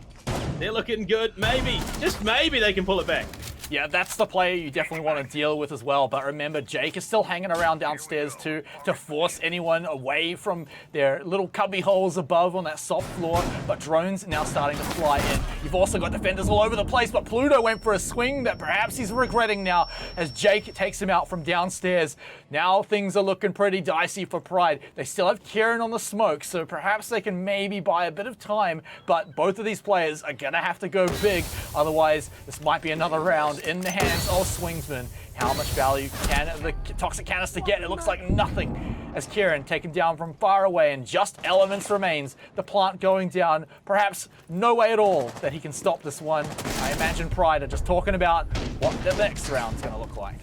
They're looking good. Maybe, just maybe they can pull it back. Yeah, that's the player you definitely want to deal with as well. But remember, Jake is still hanging around downstairs too, to force anyone away from their little cubby holes above on that soft floor. But drones now starting to fly in. You've also got defenders all over the place, but Pluto went for a swing that perhaps he's regretting now as Jake takes him out from downstairs. Now things are looking pretty dicey for Pride. They still have Kieran on the smoke, so perhaps they can maybe buy a bit of time, but both of these players are gonna have to go big. Otherwise, this might be another round in the hands of Swingsman. How much value can the toxic canister get? It looks like nothing as Kieran taken down from far away, and just Elements remains. The plant going down. Perhaps no way at all that he can stop this one. I imagine Pride are just talking about what the next round's going to look like.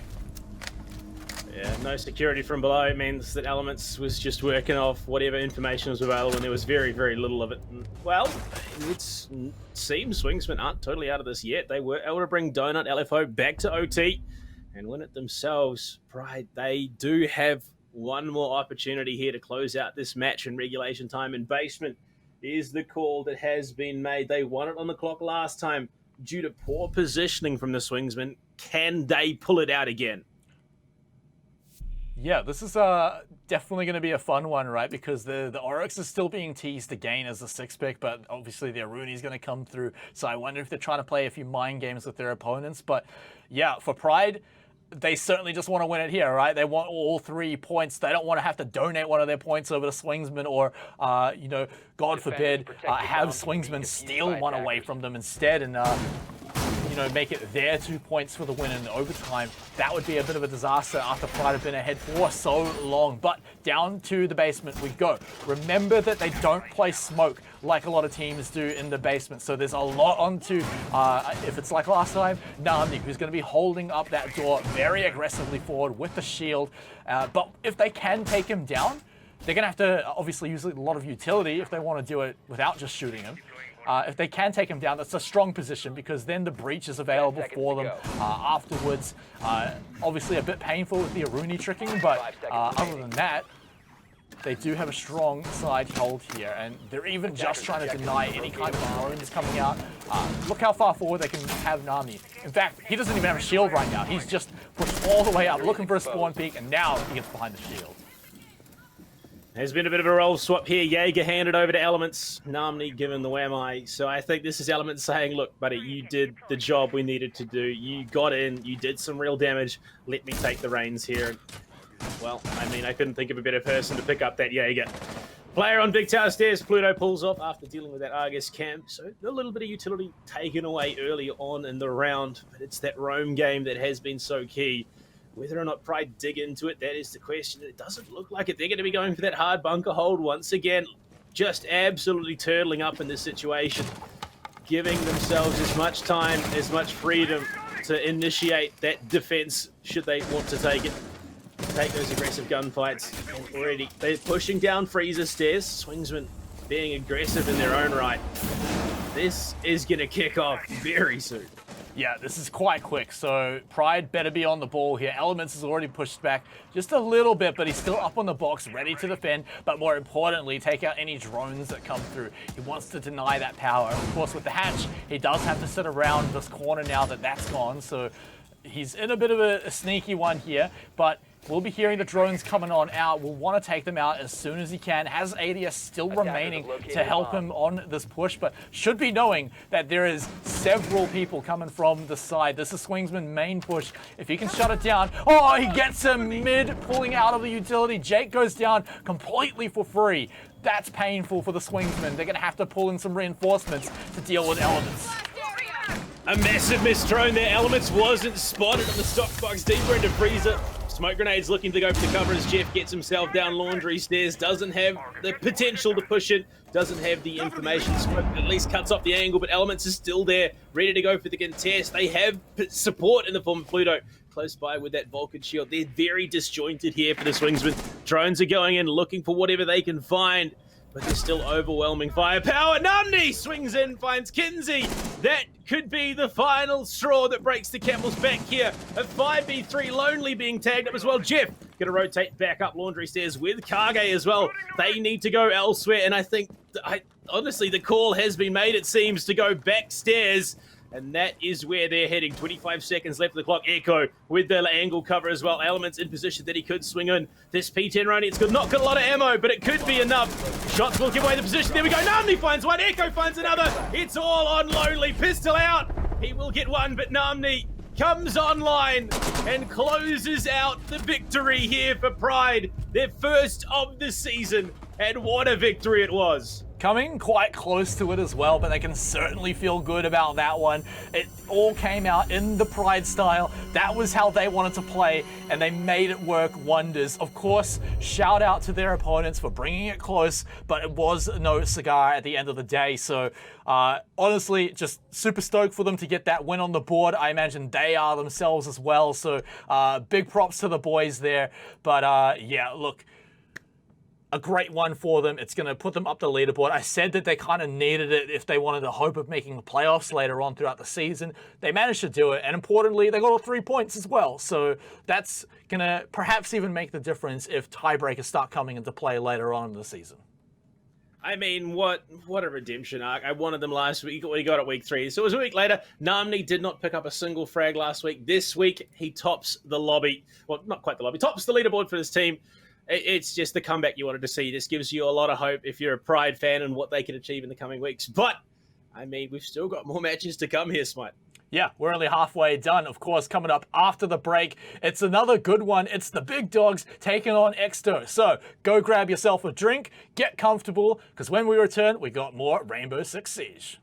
Yeah, no security from below means that Elements was just working off whatever information was available, and there was very, very little of it. Well, it seems Swingsman aren't totally out of this yet. They were able to bring Donut LFO back to OT and win it themselves. Pride, they do have one more opportunity here to close out this match in regulation time, and basement is the call that has been made. They won it on the clock last time due to poor positioning from the Swingsman. Can they pull it out again? Yeah, this is definitely going to be a fun one, right? Because the Oryx is still being teased again as the 6th pick, but obviously their Rooney's going to come through. So I wonder if they're trying to play a few mind games with their opponents. But yeah, for Pride, they certainly just want to win it here, right? They want all 3 points. They don't want to have to donate one of their points over to Swingsman or, God forbid, have Swingsman steal one away from them instead and, make it their 2 points for the win in overtime. That would be a bit of a disaster after Pride have been ahead for so long. But down to the basement we go. Remember that they don't play smoke like a lot of teams do in the basement. So there's a lot onto, if it's like last time, Namdi, who's going to be holding up that door very aggressively forward with the shield. But if they can take him down, they're going to have to obviously use a lot of utility if they want to do it without just shooting him. If they can take him down, that's a strong position because then the breach is available for them afterwards. Obviously a bit painful with the Aruni tricking, but other than that, they do have a strong side hold here, and they're even just trying to deny any kind of drones coming out. Look how far forward they can have Nami. In fact, he doesn't even have a shield right now. He's just pushed all the way up, looking for a spawn peak, and now he gets behind the shield. There's been a bit of a role swap here. Jaeger handed over to Elements. Namni given the whammy. So I think this is Elements saying, look, buddy, you did the job we needed to do. You got in. You did some real damage. Let me take the reins here. Well, I mean, I couldn't think of a better person to pick up that Jaeger. Player on Big Tower Stairs. Pluto pulls off after dealing with that Argus camp. So a little bit of utility taken away early on in the round. But it's that roam game that has been so key. Whether or not Pride dig into it, that is the question. It doesn't look like it. They're going to be going for that hard bunker hold once again. Just absolutely turtling up in this situation. Giving themselves as much time, as much freedom to initiate that defense should they want to take it. Take those aggressive gunfights. And already they're pushing down Freezer stairs. Swingsman being aggressive in their own right. This is going to kick off very soon. Yeah, this is quite quick, so Pride better be on the ball here. Elements has already pushed back just a little bit, but he's still up on the box, ready to defend, but more importantly, take out any drones that come through. He wants to deny that power. Of course, with the hatch, he does have to sit around this corner now that that's gone, so he's in a bit of a sneaky one here, but we'll be hearing the drones coming on out. We'll want to take them out as soon as he can. Has ADS still remaining to help him on this push, but should be knowing that there is several people coming from the side. This is Swingsman's main push. If he can shut it down. Oh, he gets him mid, pulling out of the utility. Jake goes down completely for free. That's painful for the Swingsman. They're going to have to pull in some reinforcements to deal with Elements. A massive missed drone there. Elements wasn't spotted on the stock box deeper into Freezer. Smoke grenades looking to go for the cover as Jeff gets himself down laundry stairs. Doesn't have the potential to push it. Doesn't have the information. Smoke at least cuts off the angle, but Elements is still there, ready to go for the contest. They have support in the form of Pluto close by with that Vulcan shield. They're very disjointed here for the Swingsman. Drones are going in, looking for whatever they can find, but there's still overwhelming firepower. Namni swings in, finds Kinsey. That could be the final straw that breaks the camel's back here. A 5v3 Lonely being tagged up as well. Jeff gonna rotate back up laundry stairs with Kage as well. They need to go elsewhere, and I think, honestly, the call has been made, it seems, to go back stairs. And that is where they're heading. 25 seconds left of the clock. Echo with the angle cover as well. Elements in position that he could swing in. This P10 Roni, it's not got a lot of ammo, but it could be enough. Shots will give away the position. There we go. Namni finds one. Echo finds another. It's all on Lonely. Pistol out. He will get one, but Namni comes online and closes out the victory here for Pride. Their first of the season. And what a victory it was. Coming quite close to it as well, but they can certainly feel good about that one. It all came out in the Pride style. That was how they wanted to play, and they made it work wonders. Of course, shout out to their opponents for bringing it close, but it was no cigar at the end of the day. So honestly, just super stoked for them to get that win on the board. I imagine they are themselves as well. So big props to the boys there. But yeah, look, a great one for them. It's going to put them up the leaderboard. I said that they kind of needed it if they wanted the hope of making the playoffs later on throughout the season. They managed to do it, and importantly, they got all 3 points as well. So that's going to perhaps even make the difference if tiebreakers start coming into play later on in the season. I mean, what a redemption arc. I wanted them last week. We got it week 3. So it was a week later. Namni did not pick up a single frag last week. This week, he tops the lobby. Well, not quite the lobby. Tops the leaderboard for his team. It's just the comeback you wanted to see. This gives you a lot of hope if you're a Pride fan and what they can achieve in the coming weeks. But, I mean, we've still got more matches to come here, Smite. Yeah, we're only halfway done. Of course, coming up after the break, it's another good one. It's the big dogs taking on Exto. So go grab yourself a drink, get comfortable, because when we return, we got more Rainbow Six Siege.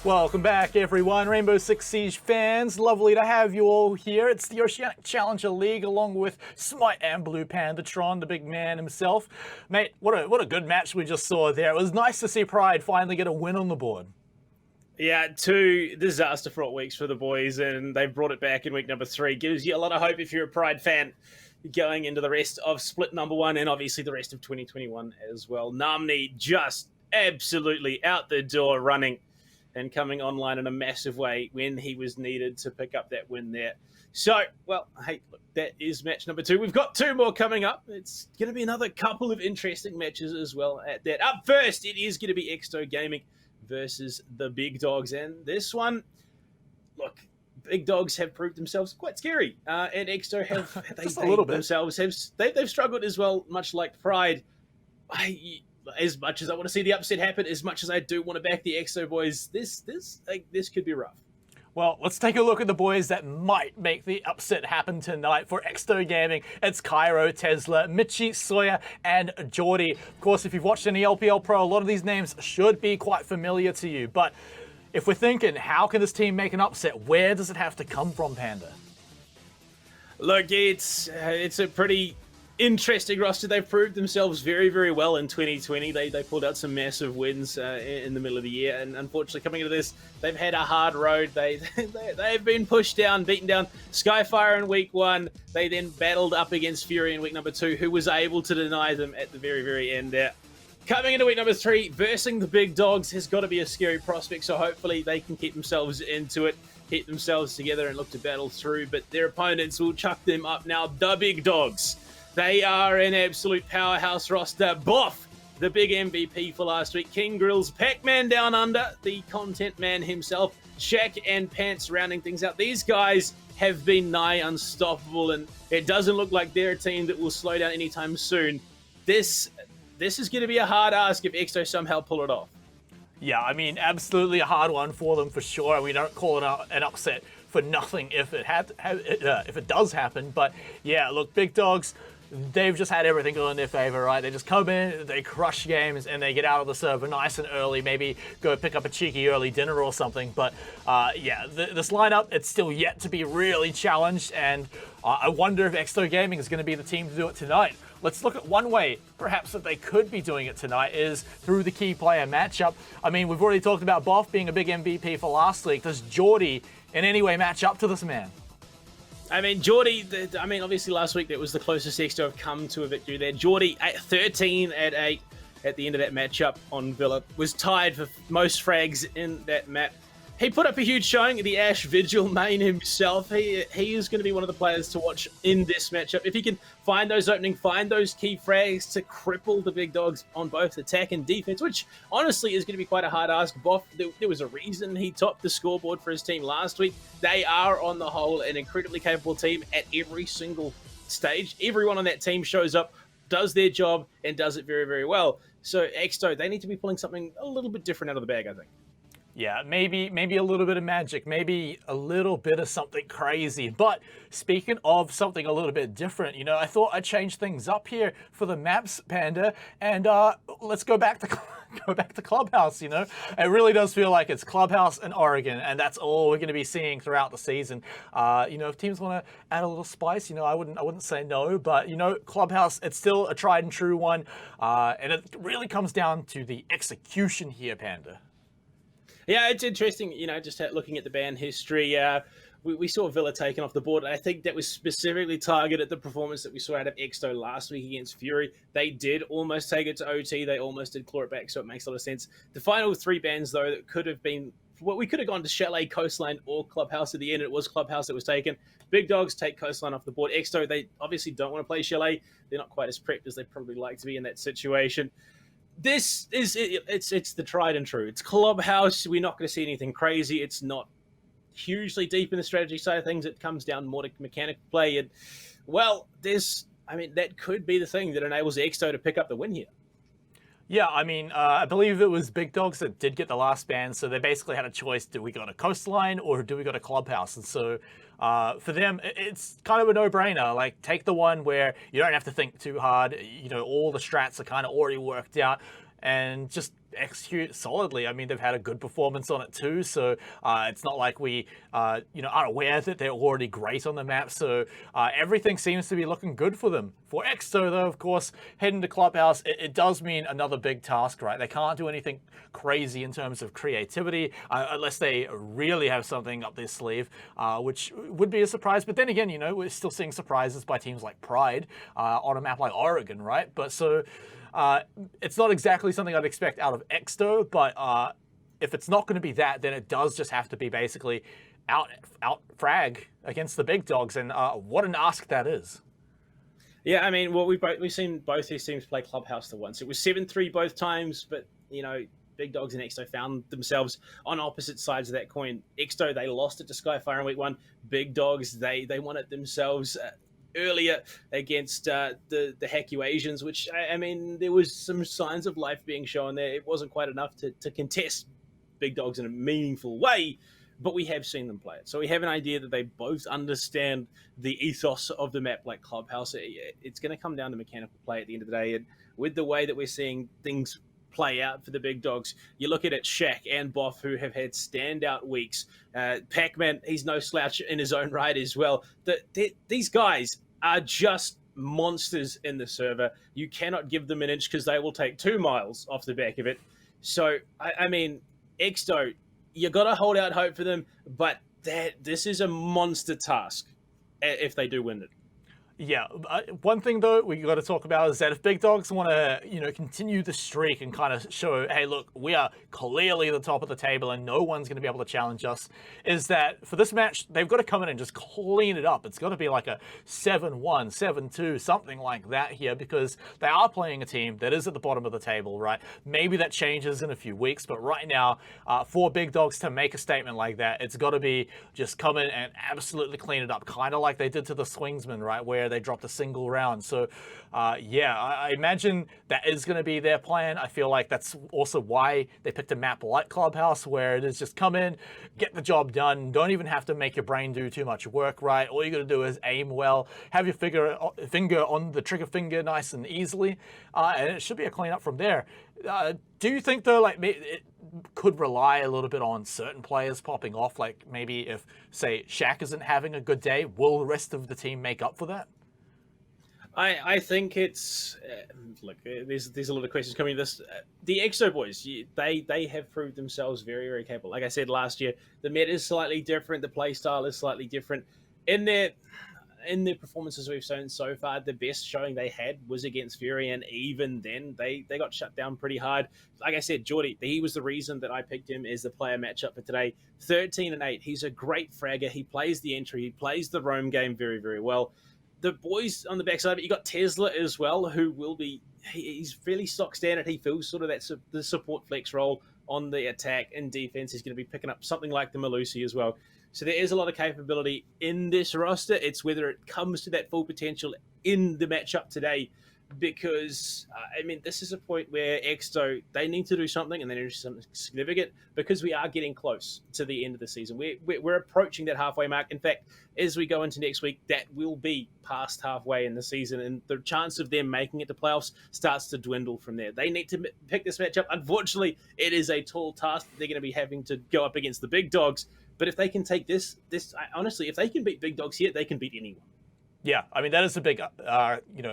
Welcome back, everyone. Rainbow Six Siege fans. Lovely to have you all here. It's the Oceanic Challenger League, along with Smite and Blue Pandatron, the big man himself. Mate, what a good match we just saw there. It was nice to see Pride finally get a win on the board. Yeah, 2 disaster-fraught weeks for the boys, and they've brought it back in week number 3. Gives you a lot of hope if you're a Pride fan going into the rest of split number 1 and obviously the rest of 2021 as well. Namni just absolutely out the door running and coming online in a massive way when he was needed to pick up that win there. So, well, hey, look, that is match number 2. We've got 2 more coming up. It's going to be another couple of interesting matches as well at that. Up first, it is going to be Exto Gaming versus the Big Dogs. And this one, look, Big Dogs have proved themselves quite scary. And Exto have, Just a little bit. themselves, they've struggled as well, much like Pride. As much as I want to see the upset happen, as much as I do want to back the Exo boys, this could be rough. Well, let's take a look at the boys that might make the upset happen tonight for Exto Gaming. It's Cairo, Tesla, Michi, Sawyer, and Geordie. Of course, if you've watched any LPL Pro, a lot of these names should be quite familiar to you. But if we're thinking, how can this team make an upset? Where does it have to come from, Panda? Look, it's a pretty interesting roster. They've proved themselves very, very well in 2020. They pulled out some massive wins in the middle of the year, and unfortunately coming into this, they've had a hard road. They've been pushed down, beaten down. Skyfire in week 1. They then battled up against Fury in week number 2, who was able to deny them at the very, very end there. Coming into week number 3, versing the Big Dogs has got to be a scary prospect, so hopefully they can keep themselves into it, keep themselves together and look to battle through, but their opponents will chuck them up now. The Big Dogs. They are an absolute powerhouse roster. Boff, the big MVP for last week. King Grills, Pac-Man down under, the content man himself. Shaq and Pants rounding things out. These guys have been nigh unstoppable, and it doesn't look like they're a team that will slow down anytime soon. This is going to be a hard ask if Exto somehow pull it off. Yeah, I mean, absolutely a hard one for them for sure. We don't call it an upset for nothing if it does happen. But yeah, look, Big Dogs, they've just had everything go in their favor, right? They just come in, they crush games, and they get out of the server nice and early, maybe go pick up a cheeky early dinner or something. But yeah, this lineup, it's still yet to be really challenged, and I wonder if Exto Gaming is going to be the team to do it tonight. Let's look at one way, perhaps, that they could be doing it tonight is through the key player matchup. I mean, we've already talked about Boff being a big MVP for last week. Does Geordie in any way match up to this man? I mean, Geordie, obviously last week that was the closest Exto have come to a victory there. Geordie, 13-8 at the end of that matchup on Villa, was tied for most frags in that map. He put up a huge showing, the Ash Vigil main himself. He is going to be one of the players to watch in this matchup. If he can find those find those key frags to cripple the Big Dogs on both attack and defense, which honestly is going to be quite a hard ask. Boff, there was a reason he topped the scoreboard for his team last week. They are, on the whole, an incredibly capable team at every single stage. Everyone on that team shows up, does their job, and does it very, very well. So Exto, they need to be pulling something a little bit different out of the bag, I think. Yeah, maybe a little bit of magic, maybe a little bit of something crazy. But speaking of something a little bit different, you know, I thought I'd change things up here for the maps, Panda, and let's go back to Clubhouse. You know, it really does feel like it's Clubhouse and Oregon, and that's all we're going to be seeing throughout the season. You know, if teams want to add a little spice, you know, I wouldn't say no, but you know, Clubhouse, it's still a tried and true one, and it really comes down to the execution here, Panda. Yeah, it's interesting, you know, just looking at the ban history. We saw Villa taken off the board. I think that was specifically targeted at the performance that we saw out of Exto last week against Fury. They did almost take it to OT. They almost did claw it back, so it makes a lot of sense. The final 3 bans, though, that could have been... Well, we could have gone to Chalet, Coastline, or Clubhouse at the end. It was Clubhouse that was taken. Big Dogs take Coastline off the board. Exto, they obviously don't want to play Chalet. They're not quite as prepped as they probably like to be in that situation. This is it's the tried and true. It's Clubhouse. We're not going to see anything crazy. It's not hugely deep in the strategy side of things. It comes down more to mechanic play. And well, that could be the thing that enables Exto to pick up the win here. Yeah, I mean, I believe it was Big Dogs that did get the last ban, so they basically had a choice: do we go to Coastline or do we go to Clubhouse? And so for them, it's kind of a no-brainer. Like, take the one where you don't have to think too hard. You know, all the strats are kind of already worked out, and just execute solidly. I mean, they've had a good performance on it too, so it's not like we, aren't aware that they're already great on the map. So everything seems to be looking good for them. For Exto, though, of course, heading to Clubhouse, it does mean another big task, right? They can't do anything crazy in terms of creativity unless they really have something up their sleeve, which would be a surprise. But then again, we're still seeing surprises by teams like Pride on a map like Oregon, right? But so it's not exactly something I'd expect out of Exto, but if it's not going to be that, then it does just have to be basically out frag against the big dogs, and what an ask that is. Yeah, I mean, well, we've seen both these teams play Clubhouse the once. It was 7-3 both times, but Big Dogs and Exto found themselves on opposite sides of that coin. Exto, they lost it to Skyfire in week 1. Big Dogs, they won it themselves earlier against the Haku Asians, which, I mean, there was some signs of life being shown there. It wasn't quite enough to contest Big Dogs in a meaningful way, but we have seen them play it. So we have an idea that they both understand the ethos of the map like Clubhouse. It's going to come down to mechanical play at the end of the day. And with the way that we're seeing things play out for the Big Dogs, you look at it, Shaq and Boff, who have had standout weeks. Pac-Man, he's no slouch in his own right as well. These guys are just monsters in the server. You cannot give them an inch because they will take 2 miles off the back of it. So, I mean, Exto, you got to hold out hope for them, but this is a monster task if they do win it. Yeah, one thing though we got to talk about is that if Big Dogs want to, continue the streak and kind of show, hey, look, we are clearly the top of the table and no one's going to be able to challenge us, is that for this match, they've got to come in and just clean it up. It's got to be like a 7-1, 7-2, something like that here, because they are playing a team that is at the bottom of the table, right? Maybe that changes in a few weeks, but right now, for Big Dogs to make a statement like that, it's got to be just come in and absolutely clean it up, kind of like they did to the Swingsmen, right, where they dropped a single round. So I imagine that is going to be their plan. I feel like that's also why they picked a map like Clubhouse, where it is just come in, get the job done, don't even have to make your brain do too much work, right? All you got to do is aim well, have your finger on the trigger finger nice and easily, and it should be a cleanup from there. Do you think though, like, it could rely a little bit on certain players popping off? Like maybe if, say, Shaq isn't having a good day, will the rest of the team make up for that? I think it's look. There's a lot of questions coming to this. The Exo boys, they have proved themselves very, very capable. Like I said last year, the meta is slightly different. The play style is slightly different. In their performances we've shown so far, the best showing they had was against Fury, and even then they got shut down pretty hard. Like I said, Geordie, he was the reason that I picked him as the player matchup for today. 13-8. He's a great fragger. He plays the entry. He plays the roam game very, very well. The boys on the backside, but you got Tesla as well, who will be, he's fairly stock standard. He fills sort of the support flex role on the attack and defense. He's going to be picking up something like the Malusi as well. So there is a lot of capability in this roster. It's whether it comes to that full potential in the matchup today, because, this is a point where Exto, they need to do something, and they need to do something significant, because we are getting close to the end of the season. We're approaching that halfway mark. In fact, as we go into next week, that will be past halfway in the season, and the chance of them making it to playoffs starts to dwindle from there. They need to pick this matchup. Unfortunately, it is a tall task. They're going to be having to go up against the Big Dogs, but if they can take this, honestly, if they can beat Big Dogs here, they can beat anyone. Yeah, that is a big,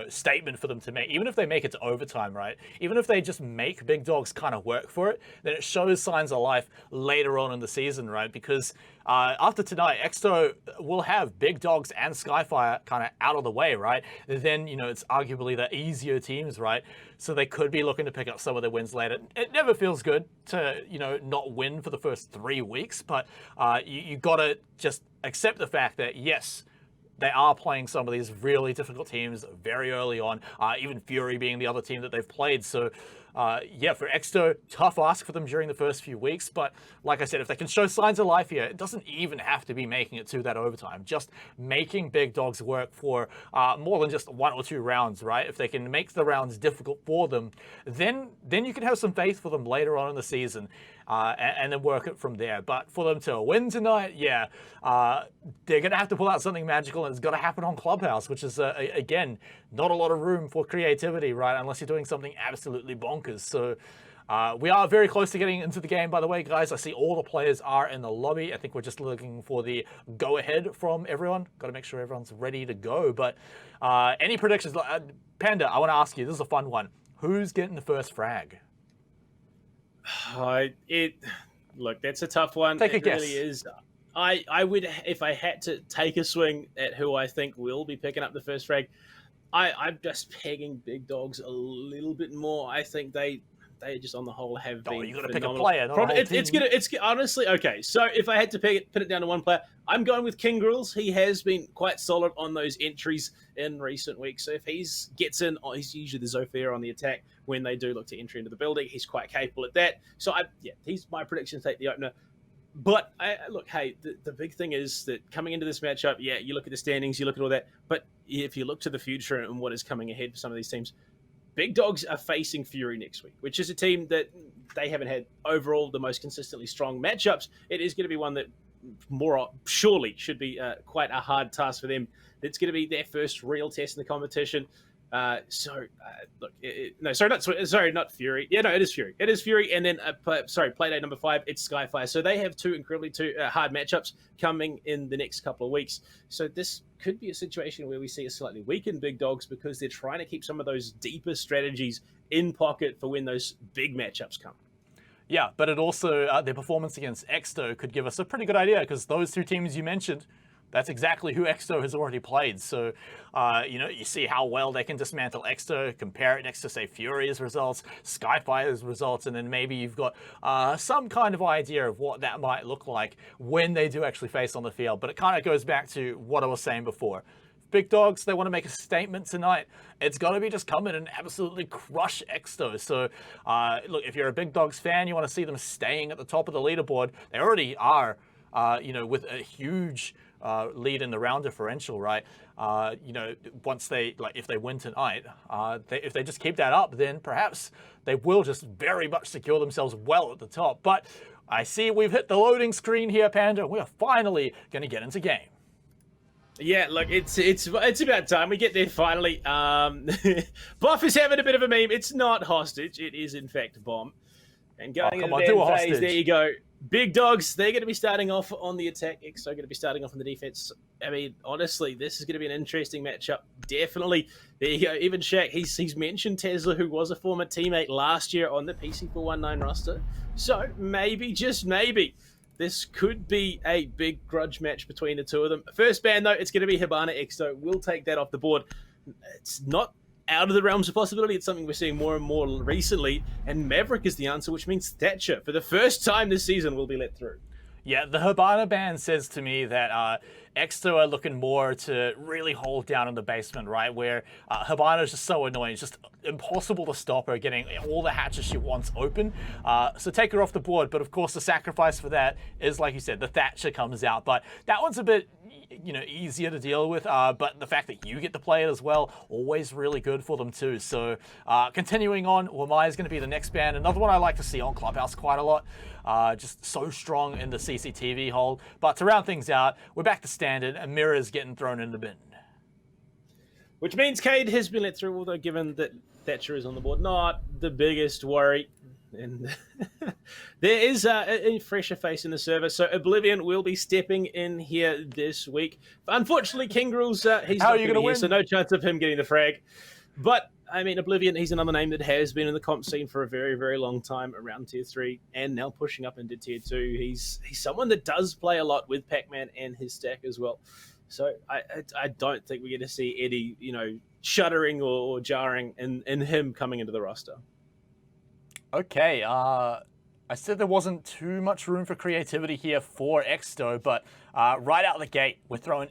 statement for them to make. Even if they make it to overtime, right? Even if they just make Big Dogs kind of work for it, then it shows signs of life later on in the season, right? Because after tonight, Exto will have Big Dogs and Skyfire kind of out of the way, right? Then, it's arguably the easier teams, right? So they could be looking to pick up some of their wins later. It never feels good to, not win for the first 3 weeks, but you got to just accept the fact that, yes, they are playing some of these really difficult teams very early on, even Fury being the other team that they've played. So, for Exto, tough ask for them during the first few weeks. But like I said, if they can show signs of life here, it doesn't even have to be making it to that overtime. Just making Big Dogs work for more than just 1 or 2 rounds, right? If they can make the rounds difficult for them, then you can have some faith for them later on in the season. And then work it from there. But for them to win tonight, they're going to have to pull out something magical, and it's got to happen on Clubhouse, which is, again, not a lot of room for creativity, right? Unless you're doing something absolutely bonkers. So, We are very close to getting into the game, by the way, guys. I see all the players are in the lobby. I think we're just looking for the go-ahead from everyone. Got to make sure everyone's ready to go. But any predictions? Panda, I want to ask you. This is a fun one. Who's getting the first frag? Look, that's a tough one. Take a guess. Really is. I would, if I had to take a swing at who I think will be picking up the first frag, I'm just pegging Big Dogs a little bit more. I think they just on the whole have been. You got to phenomenal. pick a player, not a whole team. It's honestly okay. So if I had to pin it down to one player, I'm going with King Grills. He has been quite solid on those entries in recent weeks. So if gets in, he's usually the Zofia on the attack when they do look to enter into the building. He's quite capable at that. So he's my prediction to take the opener. But look, hey, the big thing is that coming into this matchup, you look at the standings, you look at all that. But if you look to the future and what is coming ahead for some of these teams, Big Dogs are facing Fury next week, which is a team that they haven't had overall the most consistently strong matchups. It is going to be one that surely should be quite a hard task for them. It's going to be their first real test in the competition. Look, not Fury. Yeah, no, it is Fury. It is Fury, and then Playday number 5. It's Skyfire. So they have two hard matchups coming in the next couple of weeks. So this could be a situation where we see a slightly weakened Big Dogs because they're trying to keep some of those deeper strategies in pocket for when those big matchups come. Yeah, but it also their performance against Exto could give us a pretty good idea because those two teams you mentioned. That's exactly who Exto has already played. So, you see how well they can dismantle Exto, compare it next to, say, Fury's results, Skyfire's results, and then maybe you've got some kind of idea of what that might look like when they do actually face on the field. But it kind of goes back to what I was saying before. Big Dogs, they want to make a statement tonight. It's got to be just come in and absolutely crush Exto. So, look, if you're a Big Dogs fan, you want to see them staying at the top of the leaderboard. They already are, with a huge lead in the round differential, right? Once if they win tonight, if they just keep that up, then perhaps they will just very much secure themselves well at the top. But I see we've hit the loading screen here, Panda. We are finally going to get into game. Yeah, look, it's about time we get there finally. Buff is having a bit of a meme. It's not hostage. It is in fact bomb. And going into the phase, there you go. Big Dogs, they're going to be starting off on the attack. Exo going to be starting off on the defense. I mean, honestly, this is going to be an interesting matchup. Definitely. There you go. Even Shaq, he's mentioned Tesla, who was a former teammate last year on the PC419 roster. So maybe, just maybe, this could be a big grudge match between the two of them. First ban, though, it's going to be Hibana Exo. We'll take that off the board. It's not out of the realms of possibility. It's something we're seeing more and more recently, and Maverick is the answer, which means Thatcher, for the first time this season, will be let through. Yeah, the Hibana ban says to me that Exto are looking more to really hold down in the basement, right? Where Hibana is just so annoying. It's just impossible to stop her getting all the hatches she wants open. So take her off the board. But of course, the sacrifice for that is, like you said, the Thatcher comes out. But that one's a bit, easier to deal with. But the fact that you get to play it as well, always really good for them too. So continuing on, Wamai is going to be the next ban. Another one I like to see on Clubhouse quite a lot. Just so strong in the CCTV hold. But to round things out, we're back to standard, and Mirror's getting thrown in the bin. Which means Cade has been let through, although given that Thatcher is on the board, not the biggest worry. And there is a fresher face in the server, so Oblivion will be stepping in here this week. Unfortunately, King Rules, he's not going to be here, so no chance of him getting the frag. But I mean, Oblivion, he's another name that has been in the comp scene for a very, very long time, around Tier 3, and now pushing up into Tier 2. He's someone that does play a lot with Pac-Man and his stack as well. So I don't think we're going to see Eddie, shuddering or jarring in him coming into the roster. Okay, I said there wasn't too much room for creativity here for Exto, but right out the gate, we're throwing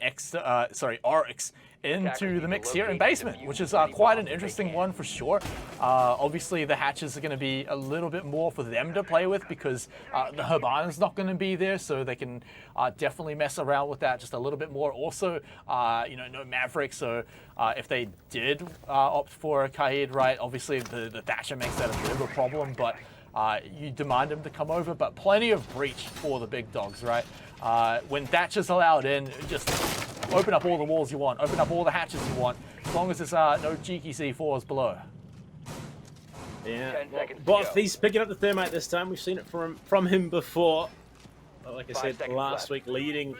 Oryx into the mix here in basement, which is quite an interesting one for sure. Obviously, the hatches are going to be a little bit more for them to play with because the Hibana's not going to be there, so they can definitely mess around with that just a little bit more. Also, no Maverick, so if they did opt for a Kaid, right, obviously the Thatcher makes that a bit of a problem, but you demand him to come over, but plenty of breach for the Big Dogs, right? When Thatcher's allowed in, just open up all the walls you want, open up all the hatches you want, as long as there's no cheeky C4s below. Yeah, 10 seconds to Both, go. he's picking up the thermite this time. We've seen it from him before. Like I 5 said, seconds last left. week, leading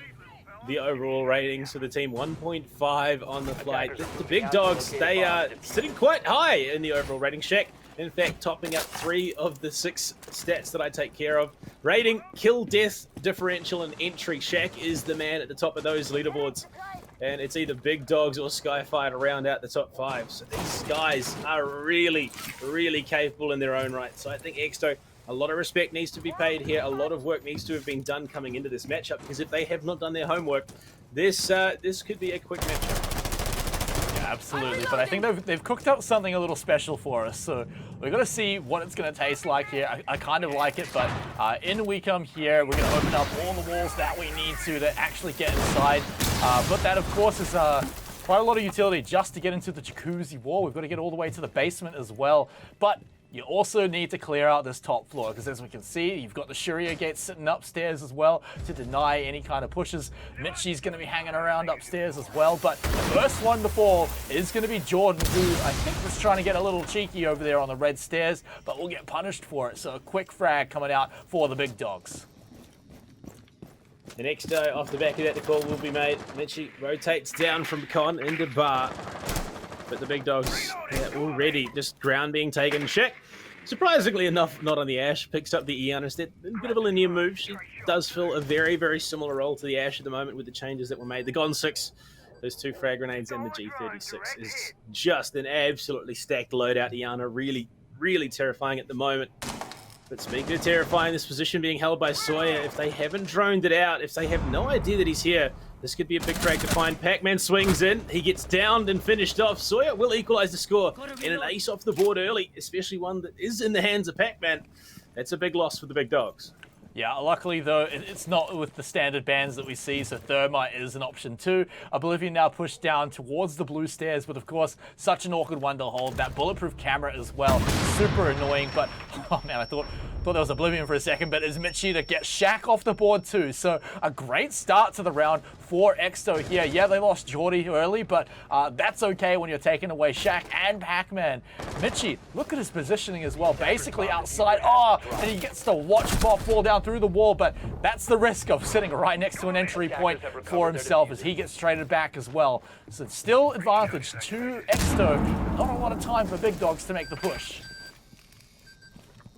the overall ratings for the team, 1.5 on the flight. The big dogs, they are sitting quite high in the overall rating. Shaq, in fact, topping up 3 of the 6 stats that I take care of. Rating, kill, death, differential, and entry. Shaq is the man at the top of those leaderboards. And it's either big dogs or Skyfire to round out the top 5. So these guys are really, really capable in their own right. So I think Exto, a lot of respect needs to be paid here. A lot of work needs to have been done coming into this matchup, because if they have not done their homework, this could be a quick matchup. Yeah, absolutely. But I think they've cooked up something a little special for us. So we're going to see what it's going to taste like here. I kind of like it, but in we come here. We're going to open up all the walls that we need to actually get inside. But that, of course, is quite a lot of utility just to get into the jacuzzi wall. We've got to get all the way to the basement as well. But you also need to clear out this top floor, because as we can see, you've got the Shuriya gate sitting upstairs as well to deny any kind of pushes. Mitchie's going to be hanging around upstairs as well, but the first one to fall is going to be Jordan, who I think was trying to get a little cheeky over there on the red stairs, but will get punished for it. So a quick frag coming out for the big dogs. The next off the back of that, the call will be made. Mitchie rotates down from con into bar. But the big dogs already just ground being taken. Shaq, surprisingly enough, not on the Ash, picks up the Eon instead. A bit of a linear move. She does fill a very, very similar role to the Ash at the moment with the changes that were made. The Gon 6, those 2 frag grenades, and the G36 is just an absolutely stacked loadout. Iana really, really terrifying at the moment. But speaking of terrifying, this position being held by Sawyer, if they haven't droned it out, if they have no idea that he's here, this could be a big frag to find. Pac-Man swings in. He gets downed and finished off. Sawyer will equalize the score. And an ace off the board early, especially one that is in the hands of Pac-Man. That's a big loss for the big dogs. Yeah, luckily though, it's not with the standard bans that we see, so Thermite is an option too. Oblivion now pushed down towards the blue stairs, but of course, such an awkward one to hold. That bulletproof camera as well, super annoying, but oh man, I thought there was Oblivion for a second, but it's Mitchie to get Shaq off the board too. So a great start to the round for Exto here. Yeah, they lost Geordie early, but that's okay when you're taking away Shaq and Pac-Man. Mitchie, look at his positioning as well, basically outside. Oh, and he gets to watch Bob fall down through the wall, but that's the risk of sitting right next to an entry point for himself as he gets traded back as well. So it's still advantage to Exto. Not a lot of time for big dogs to make the push.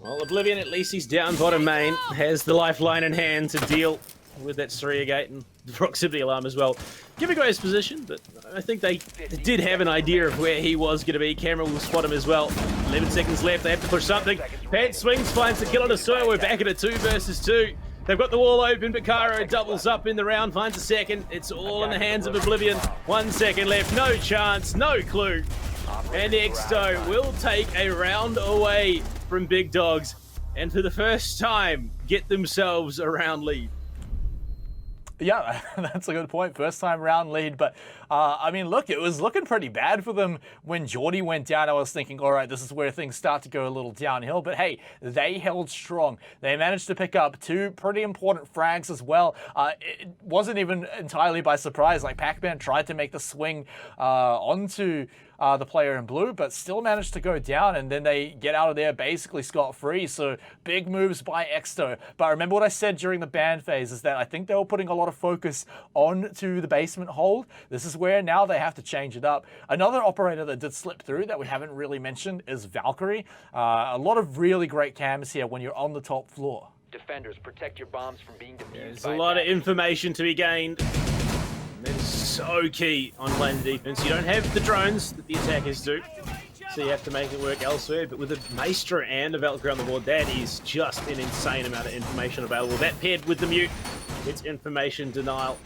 Well, Oblivion, at least he's down bottom main, has the lifeline in hand to deal with that Surya gate and the proximity alarm as well. Giving away his position, but I think they did have an idea of where he was going to be. Camera will spot him as well. 11 seconds left, they have to push something. Pants swings, finds the kill on a Soya. We're back at a 2 versus 2. They've got the wall open, but Cairo doubles up in the round, finds a second. It's all in the hands of Oblivion. 1 second left, no chance, no clue. And Exto will take a round away from Big Dogs, and for the first time, get themselves a round lead. Yeah, that's a good point. First time round lead, but I mean, look, it was looking pretty bad for them when Geordie went down. I was thinking, all right, this is where things start to go a little downhill, but hey, they held strong. They managed to pick up 2 pretty important frags as well. It wasn't even entirely by surprise. Like, Pac-Man tried to make the swing onto the player in blue, but still managed to go down, and then they get out of there basically scot-free. So big moves by Exto. But remember what I said during the ban phase is that I think they were putting a lot of focus onto the basement hold. This is where now they have to change it up. Another operator that did slip through that we haven't really mentioned is Valkyrie. A lot of really great cams here when you're on the top floor. Defenders, protect your bombs from being defused. There's a lot of information to be gained. That is so key on playing the defense. You don't have the drones that the attackers do, so you have to make it work elsewhere. But with a Maestro and a Valkyrie on the board, that is just an insane amount of information available. That paired with the mute, it's information denial.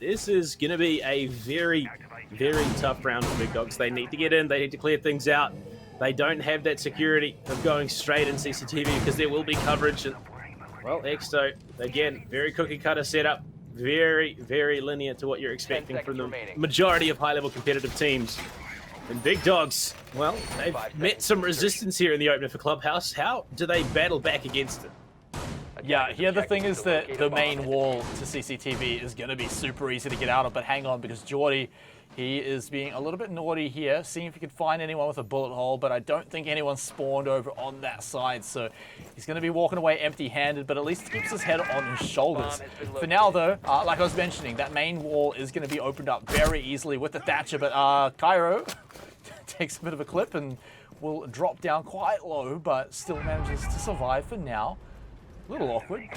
This is going to be a very, very tough round for Big Dogs. They need to get in. They need to clear things out. They don't have that security of going straight in CCTV because there will be coverage. And, well, Exto, again, very cookie cutter setup. Very, very linear to what you're expecting from the majority of high-level competitive teams. And Big Dogs, well, they've met some resistance here in the opener for Clubhouse. How do they battle back against it? Yeah, here the thing is that the main wall to CCTV is going to be super easy to get out of, but hang on, because Geordie, He is being a little bit naughty here, seeing if he can find anyone with a bullet hole, but I don't think anyone spawned over on that side, so he's going to be walking away empty-handed, but at least keeps his head on his shoulders. For now, though, like I was mentioning, that main wall is going to be opened up very easily with the Thatcher, but Cairo takes a bit of a clip and will drop down quite low, but still manages to survive for now. A little awkward.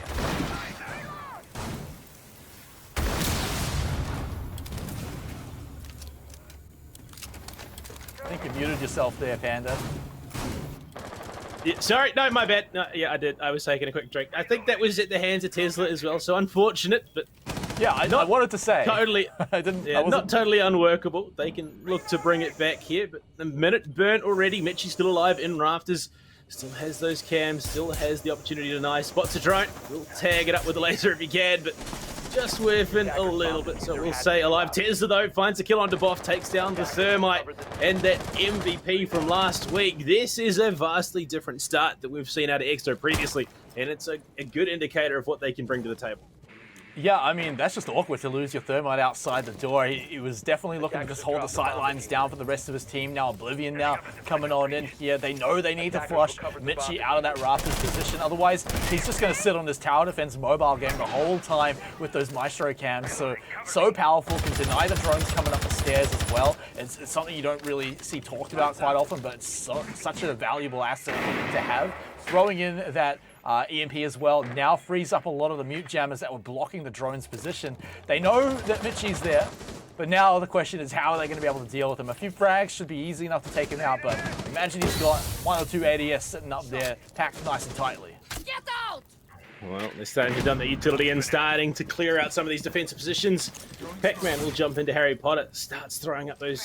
I think you muted yourself there, Panda. Yeah, sorry, no, my bad. No, yeah, I did. I was taking a quick drink. I think that was at the hands of Tesla as well, so unfortunate, but yeah, I wanted to say. Totally, I didn't. Yeah, not totally unworkable. They can look to bring it back here, but the minute burnt already. Mitchie's still alive in rafters. Still has those cams, still has the opportunity to deny. Spots a drone. We'll tag it up with the laser if he can, but just whiffing a little bit, so we'll say alive. Tesla, though, finds a kill on Deboff, takes down the Thermite, and that MVP from last week. This is a vastly different start that we've seen out of Exto previously, and it's a good indicator of what they can bring to the table. Yeah, I mean, that's just awkward to lose your Thermite outside the door. He was definitely looking to just hold the sight lines down for the rest of his team. Now Oblivion now coming on in here. They know they need to flush Mitchie out of that Raptors position. Otherwise, he's just going to sit on this tower defense mobile game the whole time with those Maestro cams. So powerful, can deny the drones coming up the stairs as well. It's something you don't really see talked about quite often, but it's such a valuable asset to have. Throwing in that EMP as well now frees up a lot of the mute jammers that were blocking the drone's position. They know that Mitchie's there, but now the question is how are they going to be able to deal with him? A few frags should be easy enough to take him out, but imagine he's got 1 or 2 ADS sitting up there, packed nice and tightly. Get out! Well, they're starting to dump the utility and starting to clear out some of these defensive positions. Pac-Man will jump into Harry Potter, starts throwing up those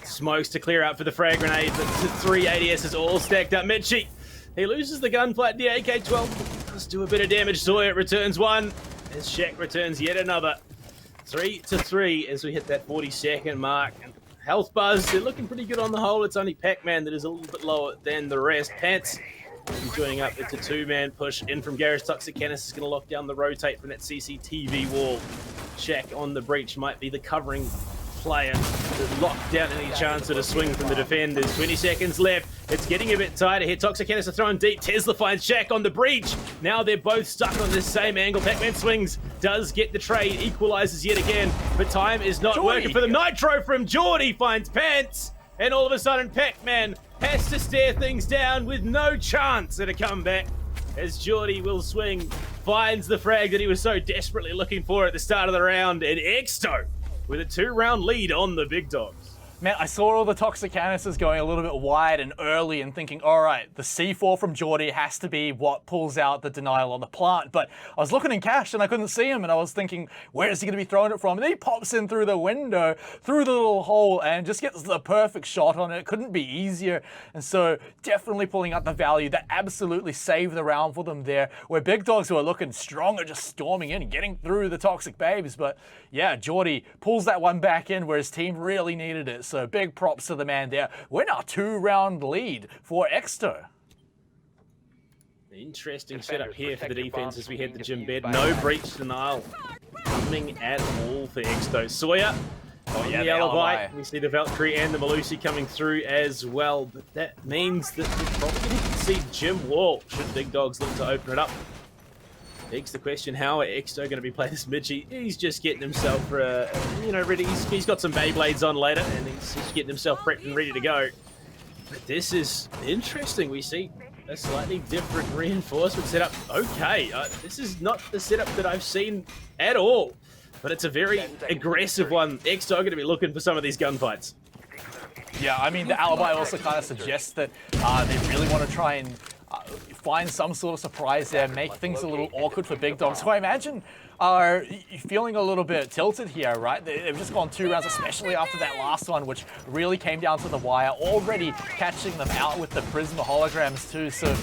smokes to clear out for the frag grenade, but 3 ADSs all stacked up. Mitchie, he loses the gunfight, the AK-12 does do a bit of damage. Sawyer returns 1, as Shaq returns yet another. 3-3 as we hit that 40-second mark. And health buzz, they're looking pretty good on the whole. It's only Pac-Man that is a little bit lower than the rest. Pants joining up. It's a 2-man push in from Garrus. Toxic Canis is going to lock down the rotate from that CCTV wall. Shaq on the breach might be the covering player to lock down any chance of a swing from the defenders. 20 seconds left. It's getting a bit tighter here. Toxic Canis are thrown deep. Tesla finds Shaq on the breach. Now they're both stuck on this same angle. Pac-Man swings, does get the trade, equalizes yet again, but time is not working for them. Nitro from Geordie finds Pants, and all of a sudden Pac-Man has to stare things down with no chance at a comeback, as Geordie will swing, finds the frag that he was so desperately looking for at the start of the round, and Exto with a 2-round lead on the big dogs. Man, I saw all the Toxic Canises going a little bit wide and early and thinking, all right, the C4 from Geordie has to be what pulls out the denial on the plant. But I was looking in cache and I couldn't see him, and I was thinking, where is he going to be throwing it from? And then he pops in through the window, through the little hole, and just gets the perfect shot on it. It couldn't be easier. And so definitely pulling out the value that absolutely saved the round for them there, where big dogs who are looking strong are just storming in, getting through the Toxic Babes. But yeah, Geordie pulls that one back in where his team really needed it. So big props to the man there. We're now 2-round lead for Exto. Interesting setup here for the defense as we head to gym bed. No breach denial coming at all for Exto. Sawyer on the alibi. We see the Valkyrie and the Malusi coming through as well, but that means that we're probably going to see gym wall should big dogs look to open it up. Begs the question, how are Exto going to be playing this Mitchie? He's just getting himself ready. He's got some Beyblades on later, and he's getting himself prepped and ready to go. But this is interesting. We see a slightly different reinforcement setup. Okay, this is not the setup that I've seen at all, but it's a very aggressive one. Exto are going to be looking for some of these gunfights. Yeah, I mean, the alibi also kind of suggests that they really want to try and find some sort of surprise there, make things a little awkward for big dogs, who I imagine are feeling a little bit tilted here, right? They've just gone 2 rounds, especially after that last one, which really came down to the wire, already catching them out with the Prisma holograms too. So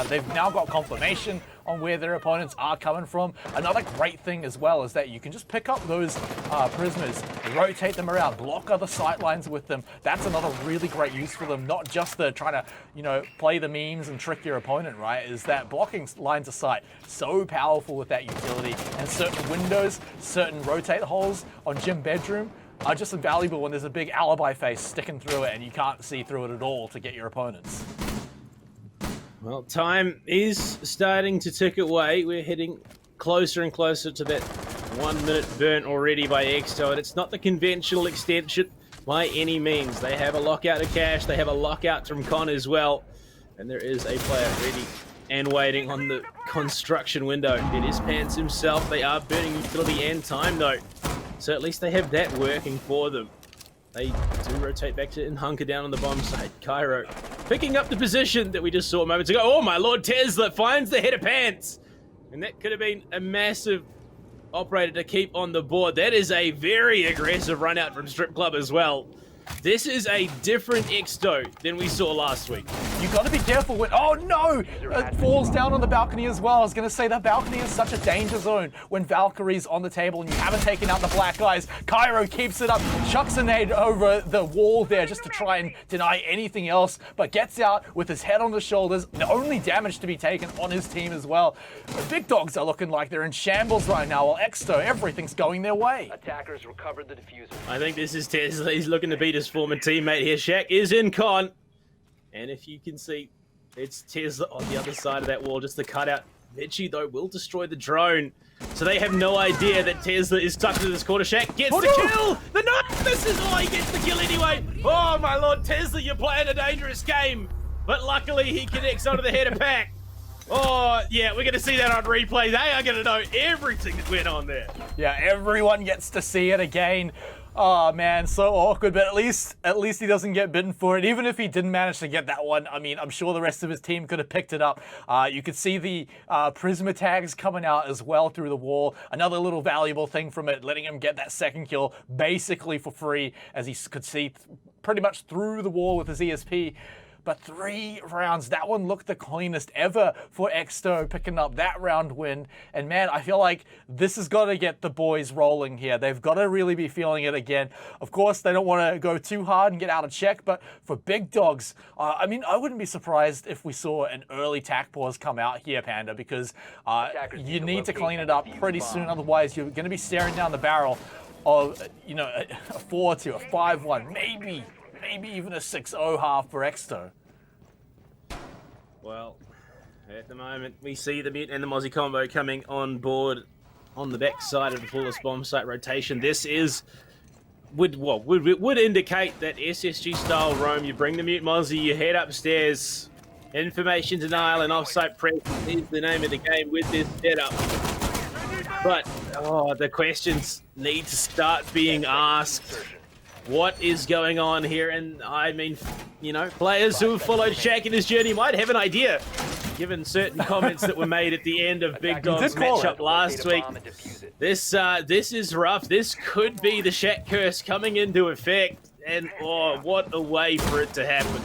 they've now got confirmation on where their opponents are coming from. Another great thing as well is that you can just pick up those Prismas, rotate them around, block other sight lines with them. That's another really great use for them, not just the trying to, play the memes and trick your opponent, right? Is that blocking lines of sight so powerful with that utility, and certain windows, certain rotate holes on gym bedroom, are just invaluable when there's a big alibi face sticking through it and you can't see through it at all to get your opponents. Well, time is starting to tick away. We're heading closer and closer to that 1 minute burnt already by Exto, and it's not the conventional extension by any means. They have a lockout to Cash, they have a lockout from Con as well, and there is a player ready and waiting on the construction window. It is Pants himself. They are burning utility and time though, so at least they have that working for them. They do rotate back to and hunker down on the bomb side. Cairo picking up the position that we just saw moments ago. Oh my lord, Tesla finds the head of Pants, and that could have been a massive operator to keep on the board. That is a very aggressive run out from Strip Club as well. This is a different Exto than we saw last week. You got to be careful when... Oh no! It falls down on the balcony as well. I was going to say that balcony is such a danger zone when Valkyrie's on the table and you haven't taken out the black eyes. Cairo keeps it up, chucks a nade over the wall there just to try and deny anything else, but gets out with his head on his shoulders. The only damage to be taken on his team as well. The Big Dogs are looking like they're in shambles right now, while Exto, everything's going their way. Attackers recovered the diffuser. I think this is Tesla. He's looking to beat his former teammate here. Shaq is in Con. And if you can see, it's Tesla on the other side of that wall, just the cutout. Mitchie, though, will destroy the drone. So they have no idea that Tesla is tucked into this corner. Shaq gets the kill! The knife misses! Oh, he gets the kill anyway! Oh, my lord, Tesla, you're playing a dangerous game. But luckily, he connects onto the header pack. Oh, yeah, we're going to see that on replay. They are going to know everything that went on there. Yeah, everyone gets to see it again. Oh man, so awkward, but at least he doesn't get bitten for it. Even if he didn't manage to get that one, I mean, I'm sure the rest of his team could have picked it up. You could see the Prisma tags coming out as well through the wall. Another little valuable thing from it, letting him get that second kill basically for free, as he could see pretty much through the wall with his ESP. But 3 rounds, that one looked the cleanest ever for Exto, picking up that round win. And man, I feel like this has got to get the boys rolling here. They've got to really be feeling it again. Of course, they don't want to go too hard and get out of check, but for Big Dogs, I mean, I wouldn't be surprised if we saw an early tack pause come out here, Panda, because you need to clean it up pretty soon. Otherwise, you're going to be staring down the barrel of, you know, a 4-2, a 5-1, maybe even a 6-0 half for Exto. Well, at the moment, we see the Mute and the Mozzie combo coming on board on the back side of the fullest bomb site rotation. This is would indicate that SSG style roam. You bring the Mute Mozzie, you head upstairs. Information denial and offsite press is the name of the game with this setup. But the questions need to start being asked. What is going on here? And I mean, you know, players who have followed Shaq in his journey might have an idea, given certain comments that were made at the end of Big Dog's matchup last week. This is rough. This could be the Shaq curse coming into effect, and oh, what a way for it to happen.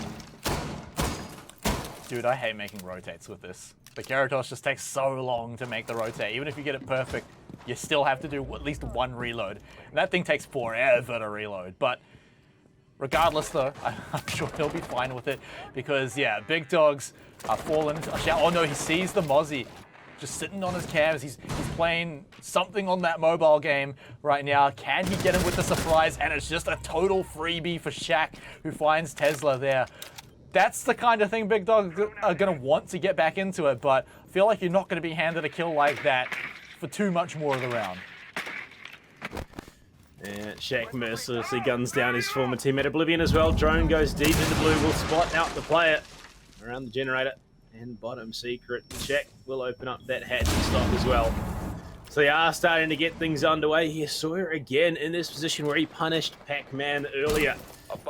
Dude, I hate making rotates with this. The Keratos just takes so long to make the rotate. Even if you get it perfect, you still have to do at least one reload. And that thing takes forever to reload. But regardless, though, I'm sure he'll be fine with it. Because, yeah, Big Dogs are falling into a shout. Oh, no, he sees the Mozzie just sitting on his cams. He's playing something on that mobile game right now. Can he get him with the surprise? And it's just a total freebie for Shaq, who finds Tesla there. That's the kind of thing Big Dogs are going to want to get back into it, but I feel like you're not going to be handed a kill like that for too much more of the round. Yeah, Shaq mercilessly guns down his former teammate Oblivion as well. Drone goes deep into blue, will spot out the player around the generator. And bottom secret, Shaq will open up that hatch and stop as well. So they are starting to get things underway here. Sawyer again in this position where he punished Pac-Man earlier.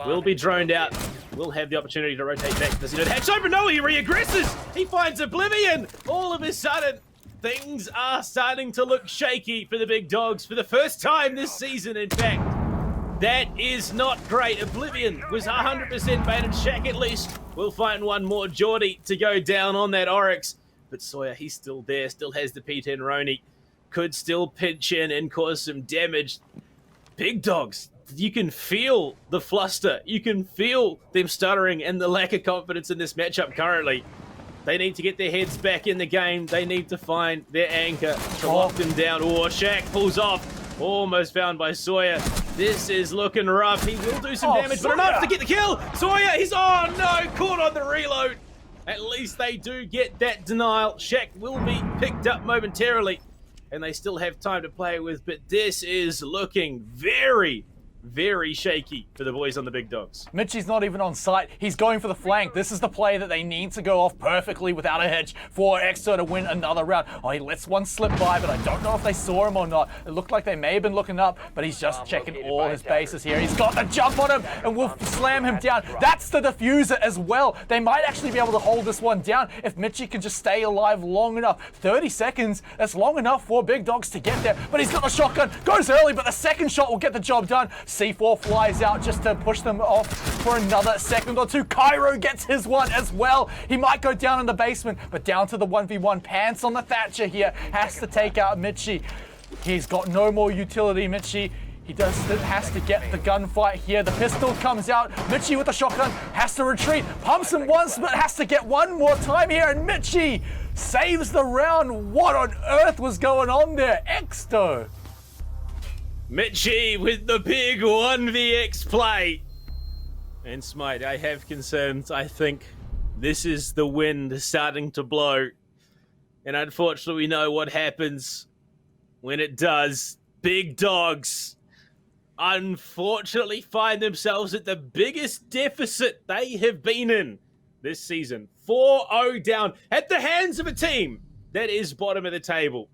Will be droned out. Will have the opportunity to rotate back. Does he know the hatch open? No, he re-aggresses. He finds Oblivion. All of a sudden, things are starting to look shaky for the Big Dogs for the first time this season, in fact. That is not great. Oblivion was 100% baited. Shaq at least will find one more Geordie to go down on that Oryx. But Sawyer, he's still there, still has the P10 Roni. Could still pinch in and cause some damage. Big Dogs, you can feel the fluster. You can feel them stuttering and the lack of confidence in this matchup currently. They need to get their heads back in the game. They need to find their anchor to lock them down. Oh, Shaq pulls off. Almost found by Sawyer. This is looking rough. He will do some Oh, damage, but Sawyer! enough to get the kill. Sawyer, he's, oh no, caught on the reload. At least they do get that denial. Shaq will be picked up momentarily, and they still have time to play with, but this is looking very, very shaky for the boys on the big dogs. Mitchie's not even on site. He's going for the flank. This is the play that they need to go off perfectly without a hedge for Exo to win another round. Oh, he lets one slip by, but I don't know if they saw him or not. It looked like they may have been looking up, but he's just checking all his bases here. He's got the jump on him and will slam him down. That's the diffuser as well. They might actually be able to hold this one down if Mitchie can just stay alive long enough. 30 seconds, that's long enough for Big Dogs to get there, but he's got the shotgun. Goes early, but the second shot will get the job done. C4 flies out just to push them off for another second or two. Cairo gets his one as well. He might go down in the basement, but down to the 1v1. Pants on the Thatcher here. Has to take out Mitchie. He's got no more utility, Mitchie. He has to get the gunfight here. The pistol comes out. Mitchie with the shotgun has to retreat. Pumps him once, but has to get one more time here. And Mitchie saves the round. What on earth was going on there? Exto. Mitchie with the big 1vx play. And Smite, I have concerns. I think this is the wind starting to blow. And unfortunately, we know what happens when it does. Big Dogs unfortunately find themselves at the biggest deficit they have been in this season. 4-0 down at the hands of a team that is bottom of the table,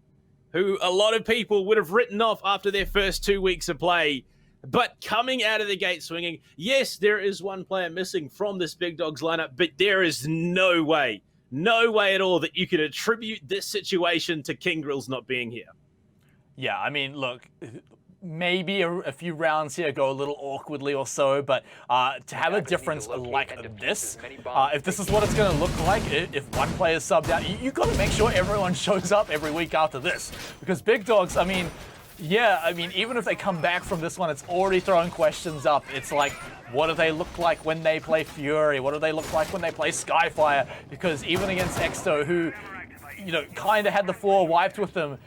who a lot of people would have written off after their first 2 weeks of play. But coming out of the gate swinging, yes, there is one player missing from this Big Dogs lineup, but there is no way at all that you can attribute this situation to King Grills not being here. Yeah, I mean, look, maybe a few rounds here go a little awkwardly or so, but to have a difference like this, if this is what it's going to look like, if one player subbed out, you've got to make sure everyone shows up every week after this. Because Big Dogs, I mean, yeah, I mean, even if they come back from this one, it's already throwing questions up. It's like, what do they look like when they play Fury? What do they look like when they play Skyfire? Because even against Exto, who, you know, kind of had the floor wiped with them,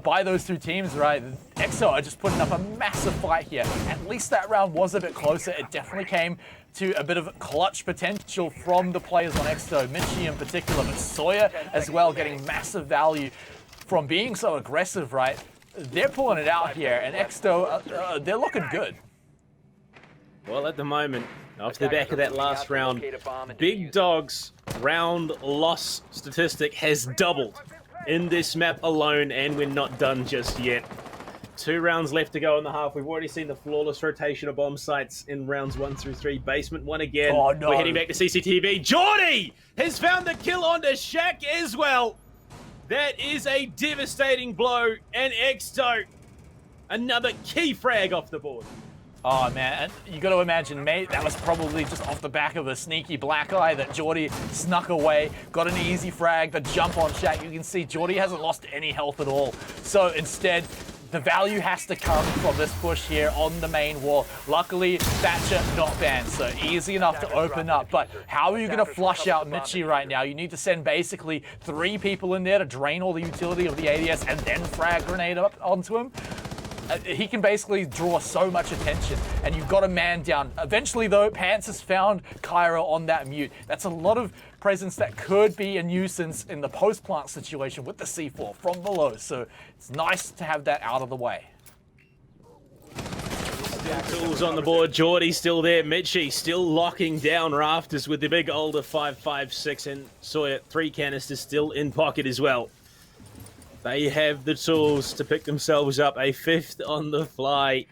by those two teams, right? Exo are just putting up a massive fight here. At least that round was a bit closer. It definitely came to a bit of clutch potential from the players on Exo, Mitchie in particular, but Sawyer as well, getting massive value from being so aggressive, right? They're pulling it out here, and Exo, they're looking good. Well, at the moment, off the back of that last round, Big Dogs' round loss statistic has doubled in this map alone, and we're not done just yet. 2 rounds left to go in the half. We've already seen the flawless rotation of bomb sites in rounds 1 through 3. Basement 1 again. Oh, no. We're heading back to CCTV. Geordie has found the kill onto Shaq as well. That is a devastating blow, and Exto, another key frag off the board. Oh man, and you got to imagine, mate, that was probably just off the back of a sneaky black eye that Geordie snuck away, got an easy frag, the jump on Shaq. You can see Geordie hasn't lost any health at all. So instead, the value has to come from this push here on the main wall. Luckily, Thatcher not banned, so easy enough to open up. But how are you going to flush out Mitchie right now? You need to send basically 3 people in there to drain all the utility of the ADS and then frag grenade up onto him. He can basically draw so much attention, and you've got a man down. Eventually, though, Pants has found Cairo on that mute. That's a lot of presence that could be a nuisance in the post-plant situation with the C4 from below, so it's nice to have that out of the way. Tools on the board. Geordie still there. Mitchie still locking down rafters with the big older 5.56, and Sawyer 3 canisters still in pocket as well. They have the tools to pick themselves up. A 5th on the fly.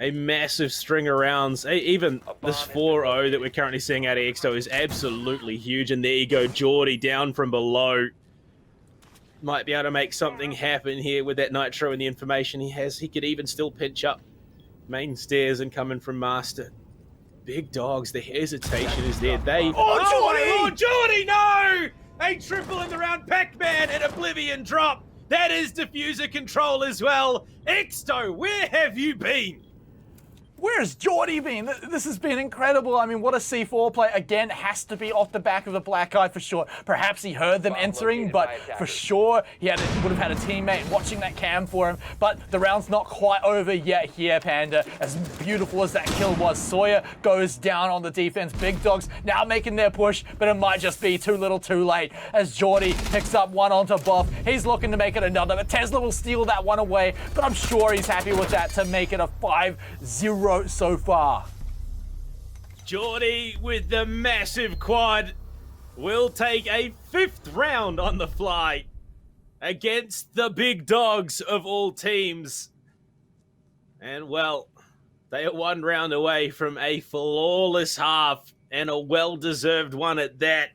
A massive string of rounds. Even this 4-0 that we're currently seeing out of Exto is absolutely huge. And there you go, Geordie down from below. Might be able to make something happen here with that nitro and the information he has. He could even still pinch up main stairs and come in from Master. Big Dogs, the hesitation is there. Oh, Geordie, no! A triple in the round, Pac-Man and Oblivion drop. That is diffuser control as well. Exto, where have you been? Where's Geordie been? This has been incredible. I mean, what a C4 play. Again, has to be off the back of the black eye for sure. Perhaps he heard them entering, but for sure he would have had a teammate watching that cam for him. But the round's not quite over yet here, Panda. As beautiful as that kill was, Sawyer goes down on the defense. Big Dogs now making their push, but it might just be too little too late as Geordie picks up one onto Buff. He's looking to make it another, but Tesla will steal that one away, but I'm sure he's happy with that to make it a 5-0 so far. Geordie with the massive quad will take a 5th round on the fly against the Big Dogs of all teams. And well, they are 1 round away from a flawless half and a well-deserved one at that.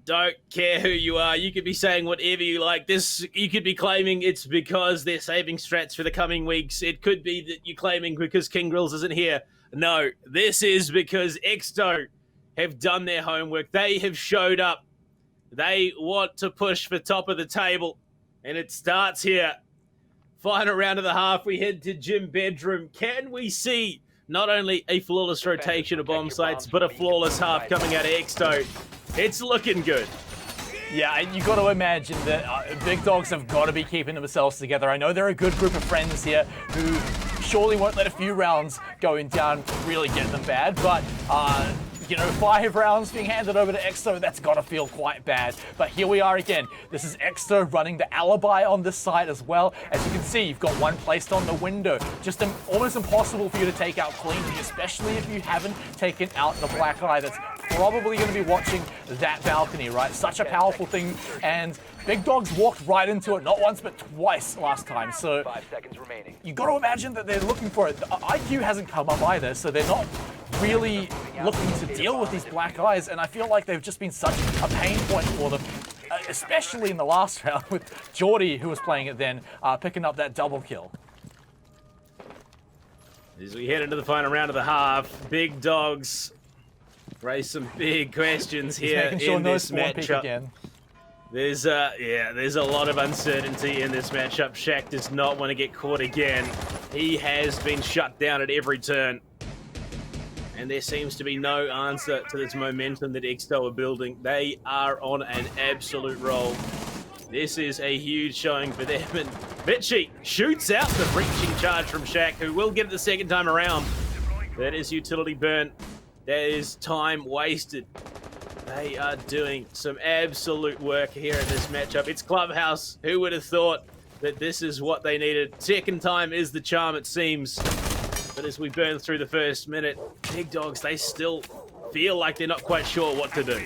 Don't care who you are. You could be saying whatever you like. You could be claiming it's because they're saving strats for the coming weeks. It could be that you're claiming because King Grills isn't here. No, this is because Exto have done their homework. They have showed up. They want to push for top of the table. And it starts here. Final round of the half. We head to Gym Bedroom. Can we see not only a flawless rotation of bomb sites, but a flawless half coming out of Exto? It's looking good. Yeah, you got to imagine that Big Dogs have got to be keeping themselves together. I know they're a good group of friends here who surely won't let a few rounds going down really get them bad, but 5 rounds being handed over to Exto, that's got to feel quite bad. But here we are again. This is Exto running the alibi on this side as well. As you can see, you've got one placed on the window. Just almost impossible for you to take out cleanly, especially if you haven't taken out the black eye that's probably going to be watching that balcony, right? Such a powerful thing, and Big Dogs walked right into it, not once but twice last time. So 5 seconds remaining. you got to imagine that they're looking for it. The IQ hasn't come up either, so they're not really looking to deal with these black eyes, and I feel like they've just been such a pain point for them, especially in the last round with Geordie, who was playing it then, picking up that double kill. As we head into the final round of the half, Big Dogs raise some big questions here in this matchup. Again. There's a lot of uncertainty in this matchup. Shaq does not want to get caught again. He has been shut down at every turn. And there seems to be no answer to this momentum that Exto are building. They are on an absolute roll. This is a huge showing for them. And Vitchy shoots out the breaching charge from Shaq, who will get it the second time around. That is utility burn. That is time wasted. They are doing some absolute work here in this matchup. It's Clubhouse. Who would have thought that this is what they needed? Second time is the charm, it seems. But as we burn through the first minute, Big Dogs, they still feel like they're not quite sure what to do.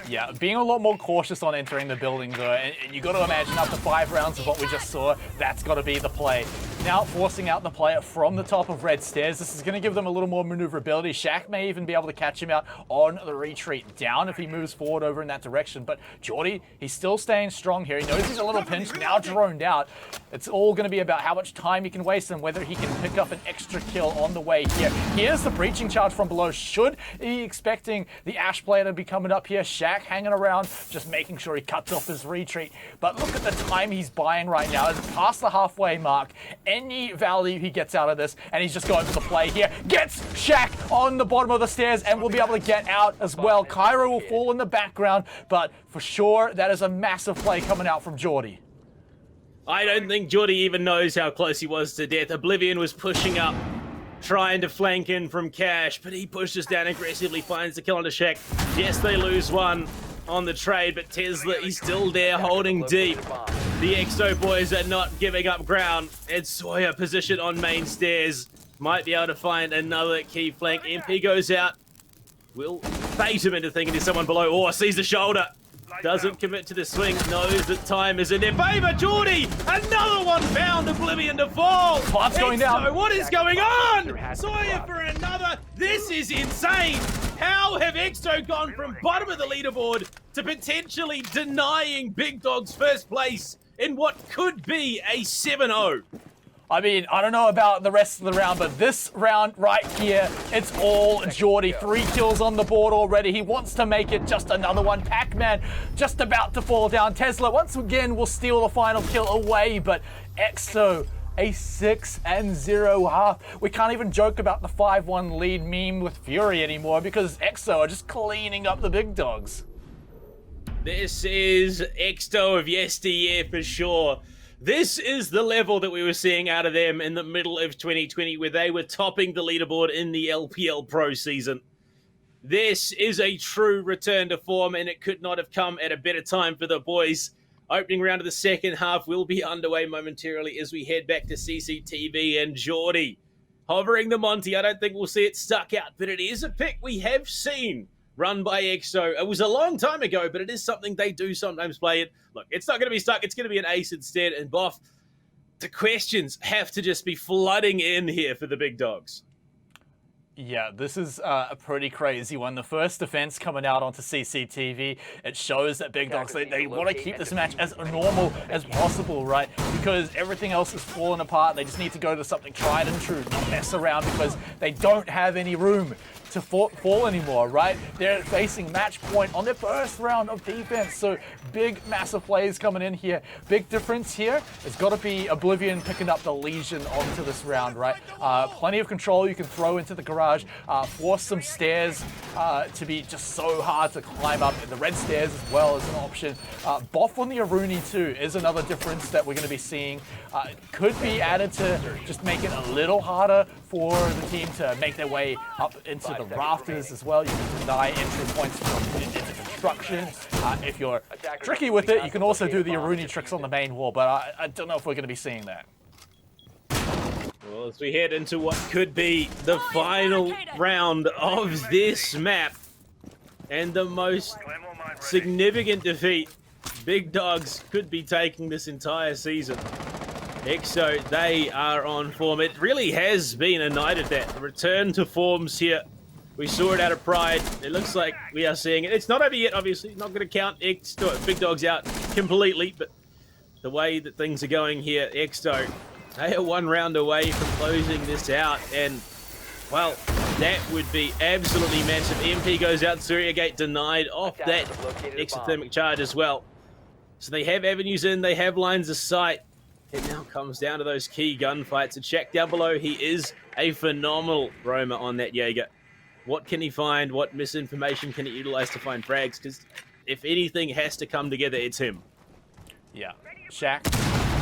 Yeah, being a lot more cautious on entering the building though, and you got to imagine after 5 rounds of what we just saw, that's got to be the play. Now forcing out the player from the top of red stairs, this is going to give them a little more maneuverability. Shaq may even be able to catch him out on the retreat down if he moves forward over in that direction, but Geordie, he's still staying strong here. He knows he's a little pinched, now droned out. It's all going to be about how much time he can waste and whether he can pick up an extra kill on the way here. Here's the breaching charge from below. Should he expecting the Ash player to be coming up here? Shaq hanging around, just making sure he cuts off his retreat. But look at the time he's buying right now. It's past the halfway mark. Any value he gets out of this, and he's just going for the play here. Gets Shaq on the bottom of the stairs and will be able to get out as well. Cairo will fall in the background, but for sure, that is a massive play coming out from Geordie. I don't think Geordie even knows how close he was to death. Oblivion was pushing up, trying to flank in from Cash, but he pushes down aggressively, finds the kill onto Shaq. Yes, they lose one on the trade, but Tesla, he's still there holding deep. The Exto boys are not giving up ground. And Sawyer position on main stairs. Might be able to find another key flank. MP goes out. Will bait him into thinking there's someone below. Oh, sees the shoulder. Doesn't commit to the swing. Knows that time is in their favor. Geordie, another one found. Oblivion to fall. Club's going down. What is going on? Sawyer for another. This is insane. How have Exto gone from bottom of the leaderboard to potentially denying Big Dog's first place in what could be a 7-0? I mean, I don't know about the rest of the round, but this round right here, it's all Geordie. 3 kills on the board already. He wants to make it just another one. Pac-Man just about to fall down. Tesla once again will steal the final kill away, but Exto, A 6-0 half. We can't even joke about the 5-1 lead meme with Fury anymore because EXO are just cleaning up the big dogs. This is EXO of yesteryear for sure. This is the level that we were seeing out of them in the middle of 2020 where they were topping the leaderboard in the LPL Pro season. This is a true return to form, and it could not have come at a better time for the boys. Opening round of the second half will be underway momentarily as we head back to CCTV and Geordie. Hovering the Monty, I don't think we'll see it stuck out, but it is a pick we have seen run by EXO. It was a long time ago, but it is something they do sometimes play it. Look, it's not going to be stuck. It's going to be an ace instead. And Boff, the questions have to just be flooding in here for the big dogs. Yeah, this is a pretty crazy one. The first defense coming out onto CCTV, it shows that Big Dogs, they want to keep this match as normal as possible, right? Because everything else is falling apart. They just need to go to something tried and true, not mess around because they don't have any room to fall anymore, right? They're facing match point on their first round of defense, so big, massive plays coming in here. Big difference here has got to be Oblivion picking up the Legion onto this round, right? Plenty of control you can throw into the garage, force some stairs to be just so hard to climb up, and the red stairs as well as an option. Boff on the Aruni too is another difference that we're going to be seeing. Could be added to just make it a little harder for the team to make their way up into the rafters as well. You can deny entry points from into construction. If you're tricky with it, you can also do the Aruni tricks on the main wall, but I don't know if we're going to be seeing that. Well, as we head into what could be the final round of this map, and the most significant defeat Big Dogs could be taking this entire season. EXO, they are on form. It really has been a night of that. The return to forms here. We saw it out of Pride. It looks like we are seeing it. It's not over yet, obviously. Not going to count Big Dogs out completely, but the way that things are going here, EXO, they are one round away from closing this out, and, well, that would be absolutely massive. MP goes out, Suriagate denied off that exothermic charge as well. So they have avenues in, they have lines of sight. It now comes down to those key gunfights. And Shaq down below, he is a phenomenal roamer on that Jaeger. What can he find? What misinformation can he utilize to find frags? Because if anything has to come together, it's him. Yeah, Shaq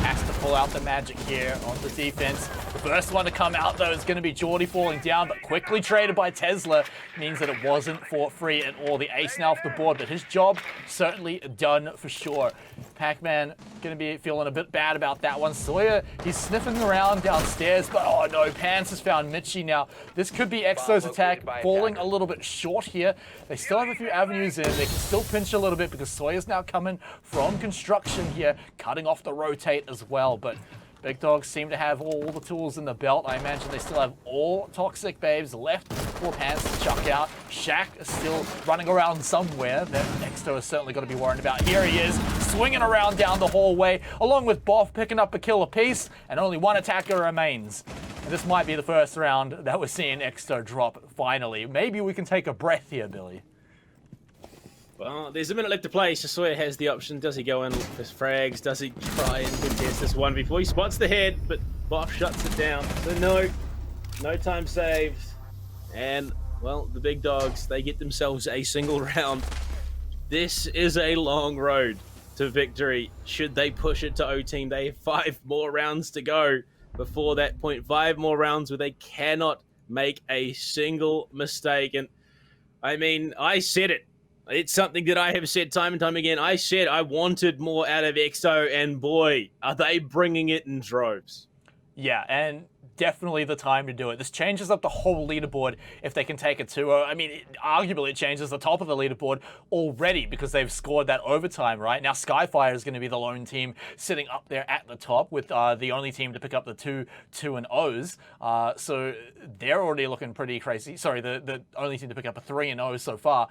has to pull out the magic here on the defense. The first one to come out, though, is going to be Geordie falling down, but quickly traded by Tesla. Means that it wasn't fought free and all. The ace now off the board, but his job certainly done for sure. Pac-Man going to be feeling a bit bad about that one. Sawyer, he's sniffing around downstairs, but oh no, Pans has found Mitchie now. This could be EXO's attack falling a little bit short here. They still have a few avenues in. They can still pinch a little bit because Sawyer's now coming from construction here, cutting off the rotate as well, but Big Dogs seem to have all the tools in the belt. I imagine they still have all Toxic Babes left for Pants to chuck out. Shaq is still running around somewhere that EXO is certainly going to be worried about. Here he is, swinging around down the hallway, along with Boff picking up a kill apiece, and only one attacker remains. And this might be the first round that we're seeing EXO drop finally. Maybe we can take a breath here, Billy. Well, there's a minute left to play. Sawyer has the option. Does he go in for frags? Does he try and contest this one before he spots the head? But Boff shuts it down. So no time saved. And, well, the Big Dogs, they get themselves a single round. This is a long road to victory. Should they push it to O-Team, they have 5 more rounds to go before that point. 5 more rounds where they cannot make a single mistake. And, I mean, I said it. It's something that I have said time and time again. I said I wanted more out of EXO, and boy, are they bringing it in droves. Yeah, and definitely the time to do it. This changes up the whole leaderboard if they can take a 2-0. I mean, arguably it changes the top of the leaderboard already because they've scored that overtime, right? Now Skyfire is going to be the lone team sitting up there at the top with the only team to pick up the 2 and O's. So they're already looking pretty crazy. Sorry, the only team to pick up a 3 and O so far.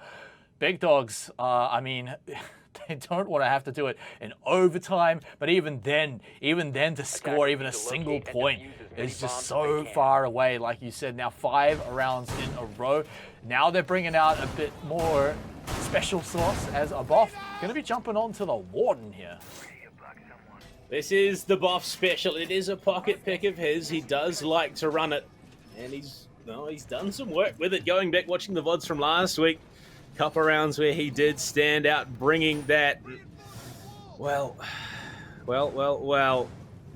Big Dogs, I mean, they don't want to have to do it in overtime, but even then to score even a single point is just so far away, like you said. Now 5 rounds in a row. Now they're bringing out a bit more special sauce as a Boff. Going to be jumping onto the Warden here. This is the Boff special. It is a pocket pick of his. He does like to run it. And he's done some work with it. Going back, watching the VODs from last week. Couple rounds where he did stand out, bringing that. Well.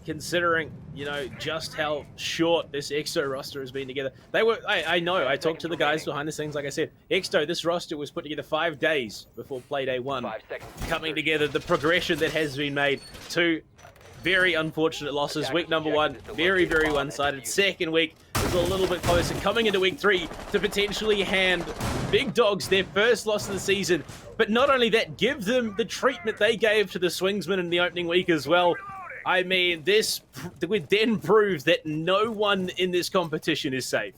Considering, just how short this EXO roster has been together. I know, I talked to the guys behind the scenes, like I said. EXO, this roster was put together 5 days before Playday 1. 5 seconds. Coming together, the progression that has been made. 2 very unfortunate losses. Week number 1, very, very one-sided. Second week was a little bit closer. Coming into week 3 to potentially hand Big Dogs their first loss of the season. But not only that, give them the treatment they gave to the Swingsmen in the opening week as well. I mean, this then proves that no one in this competition is safe.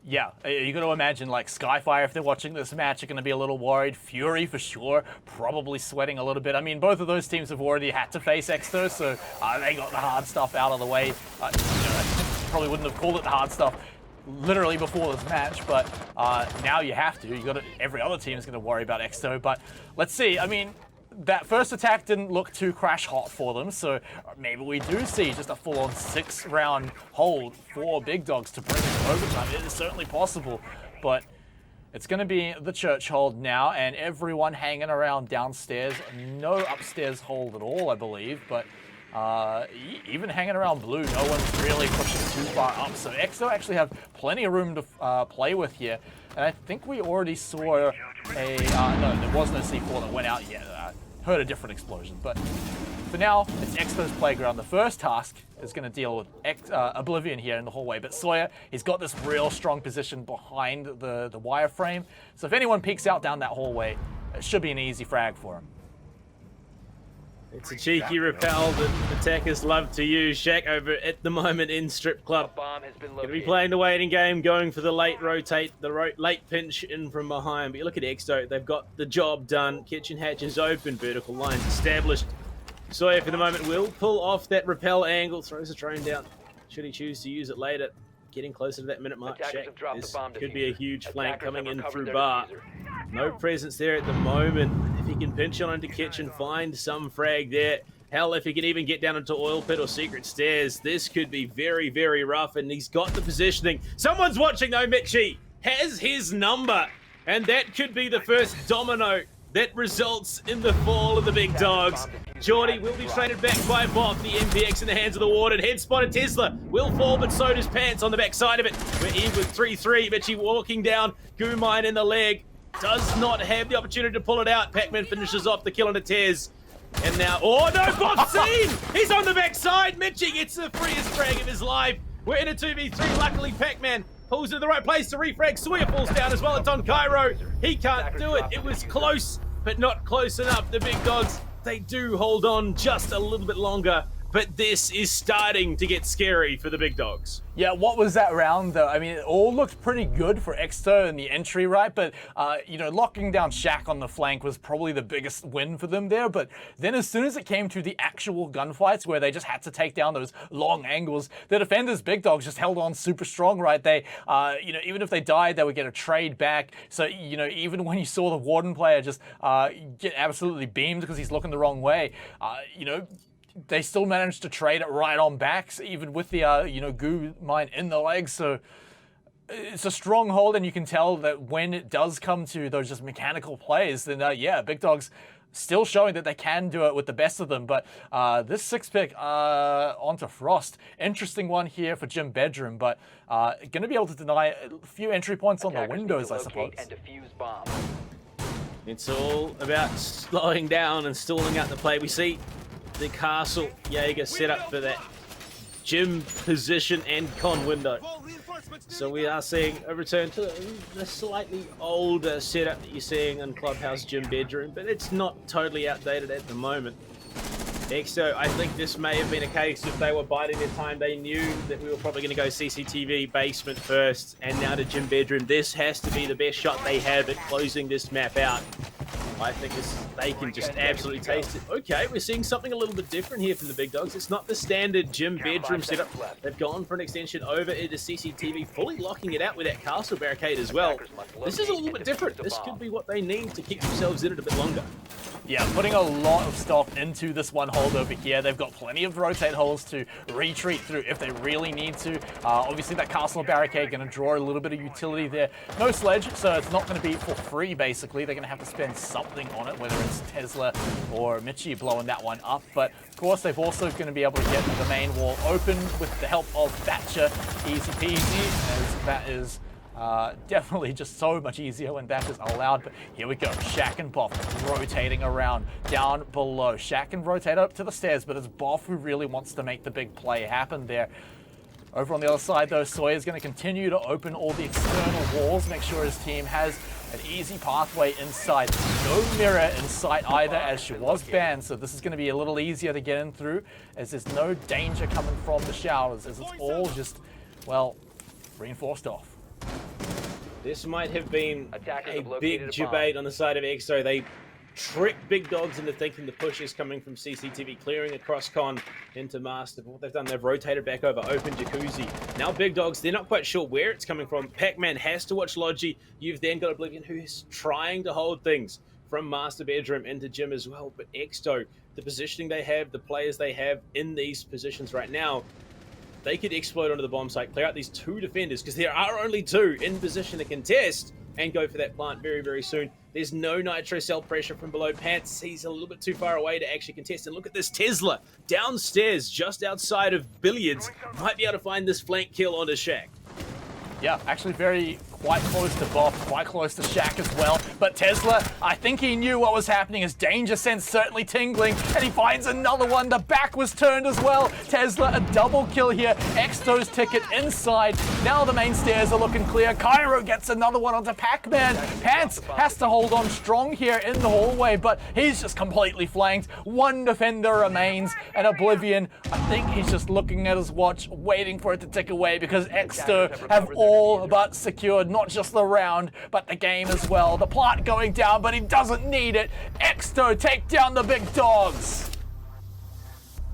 Yeah, you're going to imagine, like, Skyfire, if they're watching this match, are going to be a little worried. Fury, for sure, probably sweating a little bit. I mean, both of those teams have already had to face EXO, so they got the hard stuff out of the way. Probably wouldn't have called it the hard stuff literally before this match, but now you have to. Every other team is going to worry about EXO, but let's see. I mean, that first attack didn't look too crash hot for them, so maybe we do see just a full-on 6-round hold for Big Dogs to bring it to overtime. It is certainly possible, but it's going to be the church hold now, and everyone hanging around downstairs. No upstairs hold at all, I believe, but even hanging around blue, no one's really pushing too far up. So EXO actually have plenty of room to play with here, and I think we already saw no, there was no C4 that went out yet. Heard a different explosion, but for now, it's EXO's playground. The first task is going to deal with Oblivion here in the hallway, but Sawyer, he's got this real strong position behind the wireframe, so if anyone peeks out down that hallway, it should be an easy frag for him. It's a cheeky rappel that attackers love to use. Shaq over at the moment in Strip Club. Bomb has been Going to be located. playing the waiting game, going for the late rotate, late pinch in from behind. But you look at EXO, they've got the job done. Kitchen hatch is open, vertical lines established. Sawyer for the moment will pull off that rappel angle, throws the drone down. Should he choose to use it later? Getting closer to that minute mark. Attackers Shaq, have dropped this the bomb could be a diffuser. huge flank Attackers coming have in recovered through their bar. diffuser. No presence there at the moment. If he can pinch on into kitchen, find some frag there. Hell, if he can even get down into oil pit or secret stairs, this could be very, very rough, and he's got the positioning. Someone's watching though, Mitchie has his number, and that could be the first domino that results in the fall of the Big Dogs. Geordie will be traded back by Boff, the MPX in the hands of the Warden. Head spotted Tesla will fall, but so does Pants on the back side of it. We're in with 3-3, Mitchie walking down, Goo Mine in the leg. Does not have the opportunity to pull it out. Pac-Man finishes off the kill on a Tez. And now, oh no, Boff's seen! He's on the backside. Mitchie gets the freest frag of his life. We're in a 2v3. Luckily, Pac-Man pulls to the right place to refrag. Sawyer falls down as well. It's on Cairo. He can't do it. It was close, but not close enough. The Big Dogs, they do hold on just a little bit longer, but this is starting to get scary for the Big Dogs. Yeah, what was that round though? I mean, it all looked pretty good for EXO in the entry, right? But, locking down Shaq on the flank was probably the biggest win for them there. But then as soon as it came to the actual gunfights where they just had to take down those long angles, the defenders, Big Dogs, just held on super strong, right? They, even if they died, they would get a trade back. So, even when you saw the Warden player just get absolutely beamed because he's looking the wrong way, they still managed to trade it right on backs, even with the, goo mine in the leg. So it's a strong hold, and you can tell that when it does come to those just mechanical plays, then, Big Dogs still showing that they can do it with the best of them. But this 6-pick onto Frost, interesting one here for Jim Bedroom, but going to be able to deny a few entry points on the Attackers need windows, to I locate suppose. and defuse bomb. It's all about slowing down and stalling out the play. We see the Castle Jaeger set up for that gym position and con window. So we are seeing a return to the slightly older setup that you're seeing in Clubhouse Gym Bedroom, but it's not totally outdated at the moment. EXO, I think this may have been a case if they were biding their time. They knew that we were probably going to go CCTV basement first, and now to Gym Bedroom. This has to be the best shot they have at closing this map out. I think this they can just absolutely taste it. Okay, we're seeing something a little bit different here from the big dogs. It's not the standard gym bedroom setup. They've gone for an extension over into CCTV, fully locking it out with that castle barricade as well. This is a little bit different. This could be what they need to keep themselves in it a bit longer. Yeah, putting a lot of stock into this one hold over here. They've got plenty of rotate holes to retreat through if they really need to. Obviously, that castle barricade going to draw a little bit of utility there. No sledge, so it's not going to be for free, basically. They're going to have to spend something on it, whether it's Tesla or Michi blowing that one up. But, of course, they've also going to be able to get the main wall open with the help of Thatcher. Easy peasy, as that is... definitely just so much easier when that is allowed, but here we go. Shaq and Boff rotating around down below. Shaq can rotate up to the stairs, but it's Boff who really wants to make the big play happen there. Over on the other side, though, Sawyer's going to continue to open all the external walls, make sure his team has an easy pathway inside. No mirror in sight either, as she was banned, so this is going to be a little easier to get in through, as there's no danger coming from the showers, as it's all just, well, reinforced off. This might have been a big debate on the side of EXO. They tricked big dogs into thinking the push is coming from CCTV, clearing across con into master. But what they've done, they've rotated back over, open jacuzzi. Now big dogs, they're not quite sure where it's coming from. Pac-Man has to watch Logi. You've then got Oblivion, who's trying to hold things from master bedroom into gym as well. But EXO, the positioning they have, the players they have in these positions right now, they could explode onto the bomb site, clear out these two defenders, because there are only two in position to contest, and go for that plant very, very soon. There's no nitro cell pressure from below. Pants, he's a little bit too far away to actually contest. And look at this Tesla downstairs, just outside of Billiards. Might be able to find this flank kill onto Shaq. Yeah, actually quite close to Bob, quite close to Shaq as well. But Tesla, I think he knew what was happening. His danger sense certainly tingling, and he finds another one. The back was turned as well. Tesla, a double kill here. Exto's ticket inside. Now the main stairs are looking clear. Cairo gets another one onto Pac-Man. Pants has to hold on strong here in the hallway, but he's just completely flanked. One defender remains, and Oblivion, I think he's just looking at his watch, waiting for it to tick away, because Exto have all but secured not just the round, but the game as well. The plot going down, but he doesn't need it. Exto take down the big dogs.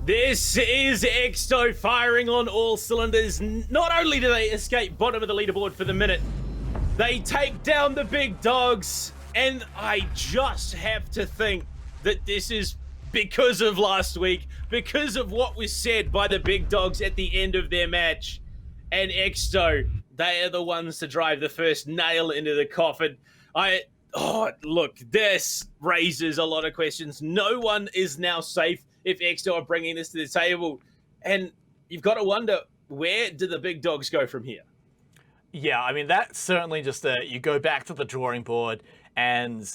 This is Exto firing on all cylinders. Not only do they escape bottom of the leaderboard for the minute, they take down the big dogs. And I just have to think that this is because of last week, because of what was said by the big dogs at the end of their match. And Exto, they are the ones to drive the first nail into the coffin. Look, this raises a lot of questions. No one is now safe if Exto are bringing this to the table. And you've got to wonder, where do the big dogs go from here? Yeah, I mean, that's certainly just you go back to the drawing board and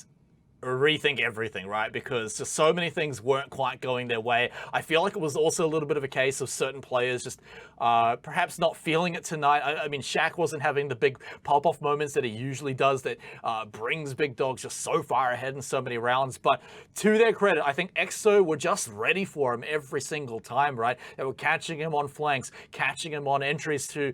rethink everything, right? Because just so many things weren't quite going their way. I feel like it was also a little bit of a case of certain players just perhaps not feeling it tonight. I mean, Shaq wasn't having the big pop-off moments that he usually does that brings big dogs just so far ahead in so many rounds. But to their credit, I think EXO were just ready for him every single time, right? They were catching him on flanks, catching him on entries to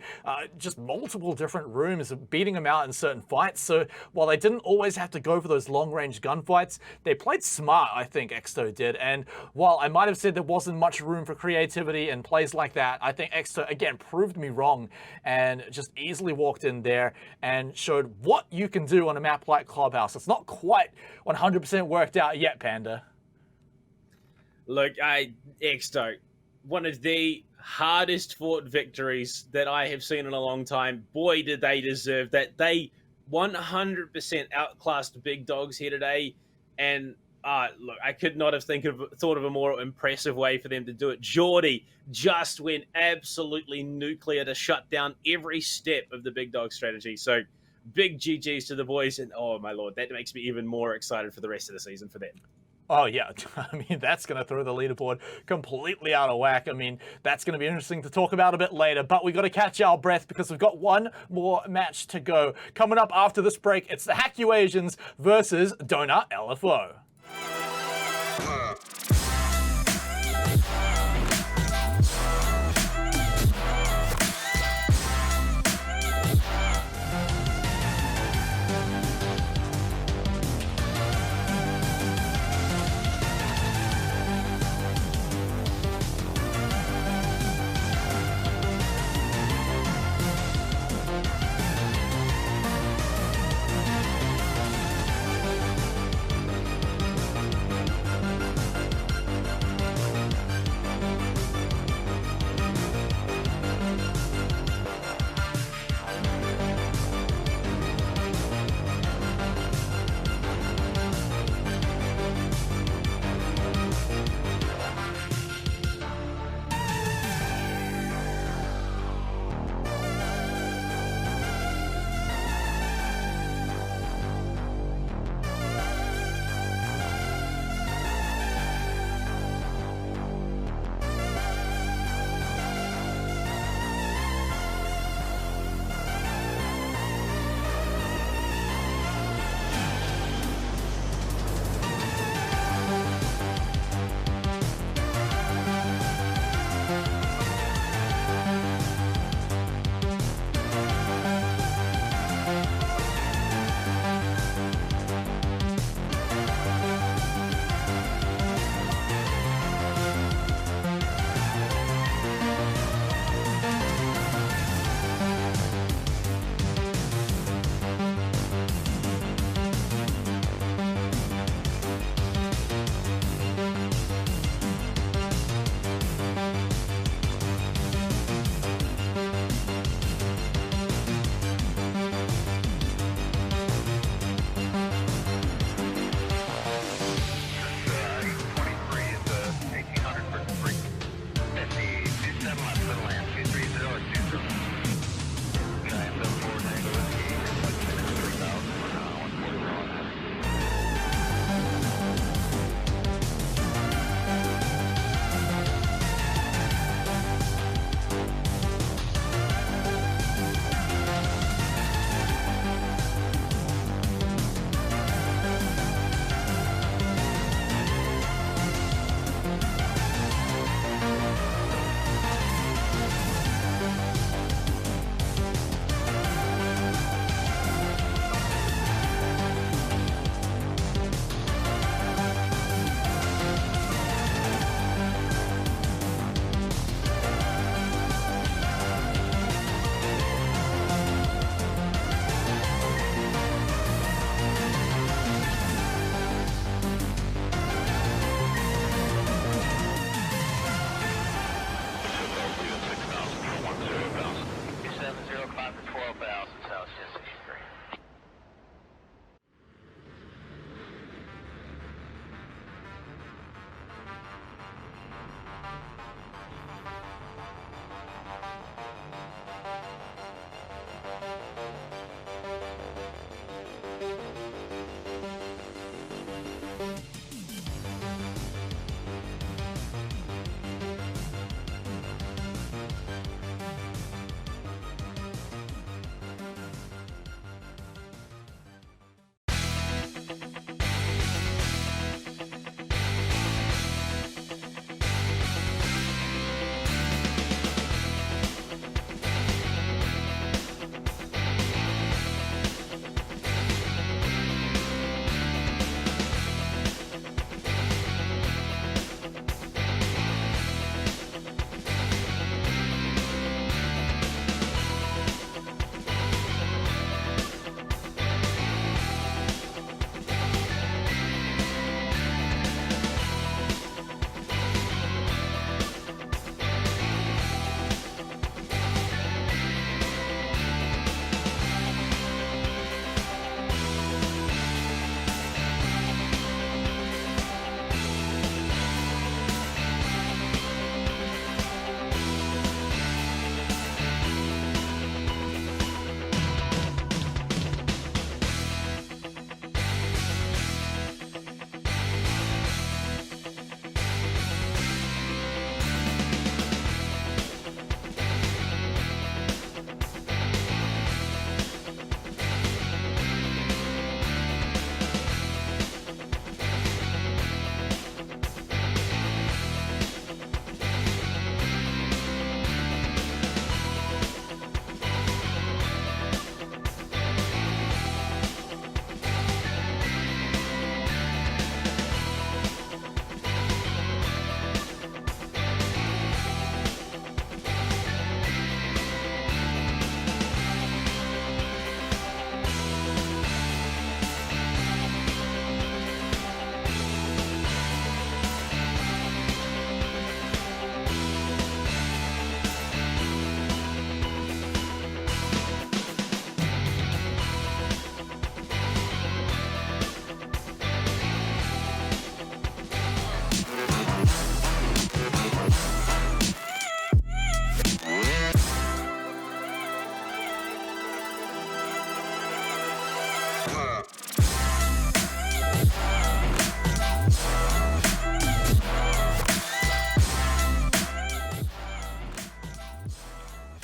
just multiple different rooms, beating him out in certain fights. So while they didn't always have to go for those long-range gunfights, they played smart, I think EXO did. And while I might have said there wasn't much room for creativity and plays like that, I think EXO, again, proved me wrong and just easily walked in there and showed what you can do on a map like Clubhouse. It's not quite 100% worked out yet, Panda. Look, EXO, one of the hardest fought victories that I have seen in a long time. Boy, did they deserve that. They 100% outclassed big dogs here today, and look, I could not have thought of a more impressive way for them to do it. Geordie just went absolutely nuclear to shut down every step of the big dog strategy. So big GGs to the boys, and oh my lord, that makes me even more excited for the rest of the season for them. Oh, yeah. I mean, that's going to throw the leaderboard completely out of whack. I mean, that's going to be interesting to talk about a bit later, but we've got to catch our breath because we've got one more match to go. Coming up after this break, it's the Hack-You Asians versus Donut LFO.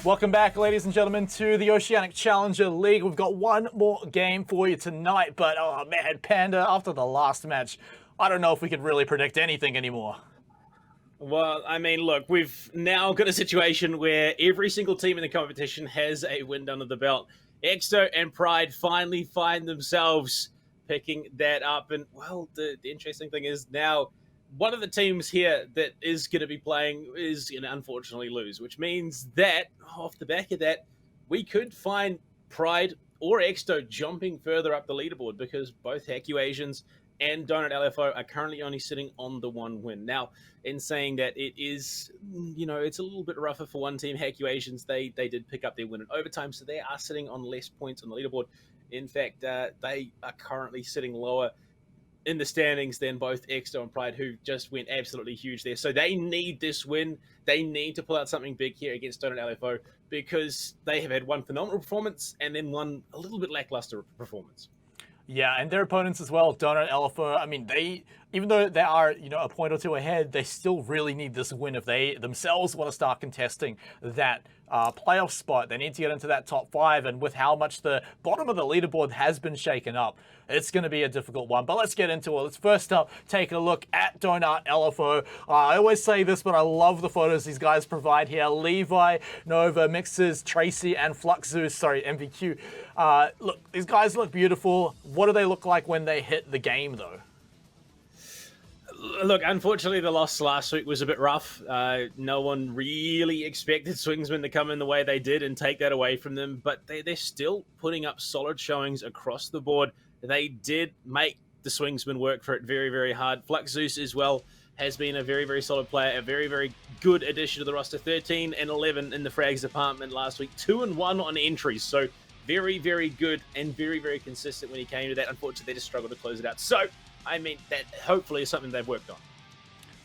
Welcome back, ladies and gentlemen, to the Oceanic Challenger League. We've got one more game for you tonight, but oh man, Panda, after the last match, I don't know if we could really predict anything anymore. Well, I mean, look, we've now got a situation where every single team in the competition has a win under the belt. Exto and Pride finally find themselves picking that up. And, well, the interesting thing is now one of the teams here that is going to be playing is going to unfortunately lose, which means that, off the back of that, we could find Pride or Exto jumping further up the leaderboard because both Haku Asians and Donut LFO are currently only sitting on the one win. Now, in saying that, it is, it's a little bit rougher for one team. Haku Asians, they did pick up their win in overtime, so they are sitting on less points on the leaderboard. In fact, they are currently sitting lower in the standings than both Exto and Pride, who just went absolutely huge there. So they need this win. They need to pull out something big here against Donut LFO because they have had one phenomenal performance and then one a little bit lackluster performance. Yeah, and their opponents as well, Donut LFO, I mean, even though they are, a point or two ahead, they still really need this win if they themselves want to start contesting that playoff spot. They need to get into that top 5, and with how much the bottom of the leaderboard has been shaken up, it's going to be a difficult one. But let's get into it. Let's first up take a look at Donut LFO. I always say this, but I love the photos these guys provide here. Levi, Nova, Mixes, Tracy, and Fluxus, MVQ. Look, these guys look beautiful. What do they look like when they hit the game, though? Look, unfortunately, the loss last week was a bit rough. No one really expected Swingsman to come in the way they did and take that away from them, but they're still putting up solid showings across the board. They did make the Swingsman work for it very, very hard. Fluxus as well has been a very, very solid player, a very, very good addition to the roster. 13 and 11 in the frags department last week, 2 and 1 on entries. So very, very good and very, very consistent when he came to that. Unfortunately, they just struggled to close it out. So, I mean, that hopefully is something they've worked on.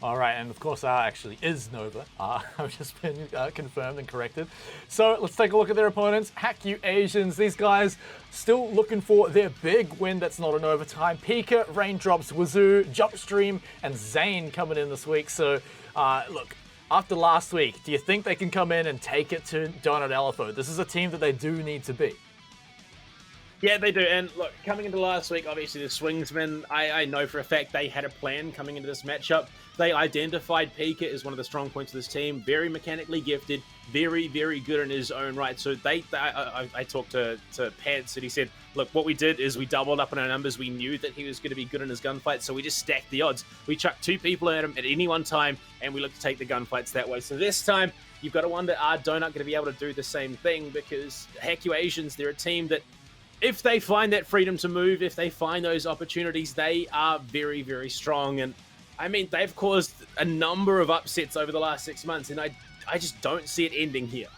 All right, and of course, actually is Nova. I've just been confirmed and corrected. So let's take a look at their opponents. Haku Asians, these guys still looking for their big win that's not an overtime. Pika, Raindrops, Wazoo, Jumpstream, and Zane coming in this week. So, look, after last week, do you think they can come in and take it to Donut LFO? This is a team that they do need to beat. Yeah, they do. And look, coming into last week, obviously the Swingsmen, I know for a fact they had a plan coming into this matchup. They identified Pika as one of the strong points of this team. Very mechanically gifted, very, very good in his own right. So I talked to Pants and he said, look, what we did is we doubled up on our numbers. We knew that he was going to be good in his gunfight, so we just stacked the odds. We chucked 2 people at him at any one time, and we looked to take the gunfights that way. So this time, you've got to wonder, are Donut going to be able to do the same thing? Because Haku Asians, they're a team that if they find that freedom to move, if they find those opportunities, they are very, very strong. And I mean, they've caused a number of upsets over the last 6 months, and I just don't see it ending here.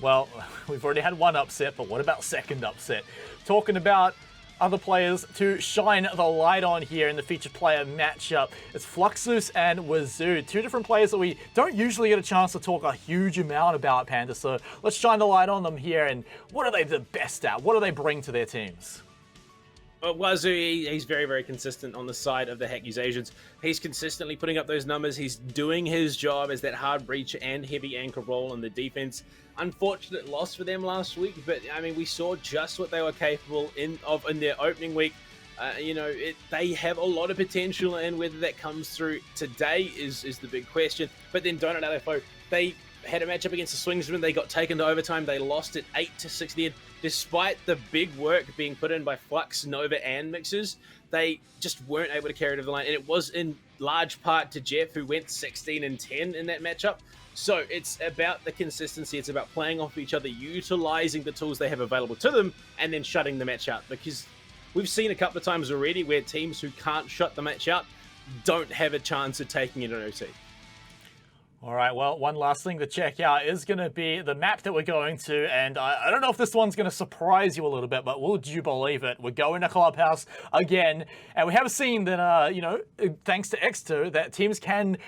Well, we've already had one upset, but what about second upset? Talking about other players to shine the light on here in the featured player matchup. It's Fluxus and Wazoo, 2 different players that we don't usually get a chance to talk a huge amount about, Panda. So let's shine the light on them here. And what are they the best at? What do they bring to their teams? Wazoo, he's very, very consistent on the side of the Haku Asians. He's consistently putting up those numbers. He's doing his job as that hard breacher and heavy anchor role in the defense. Unfortunate loss for them last week, but I mean, we saw just what they were capable of in their opening week. They have a lot of potential, and whether that comes through today is the big question. But then Donut LFO, they had a matchup against the Swingsmen. They got taken to overtime. They lost it 8-6 there. Despite the big work being put in by Flux, Nova, and Mixers, they just weren't able to carry it over the line. And it was in large part to Jeff, who went 16 and 10 in that matchup. So it's about the consistency. It's about playing off each other, utilizing the tools they have available to them, and then shutting the match out. Because we've seen a couple of times already where teams who can't shut the match out don't have a chance of taking it in OT. All right, well, one last thing to check out is going to be the map that we're going to, and I don't know if this one's going to surprise you a little bit, but would you believe it? We're going to Clubhouse again, and we have seen that, thanks to Exto, that teams can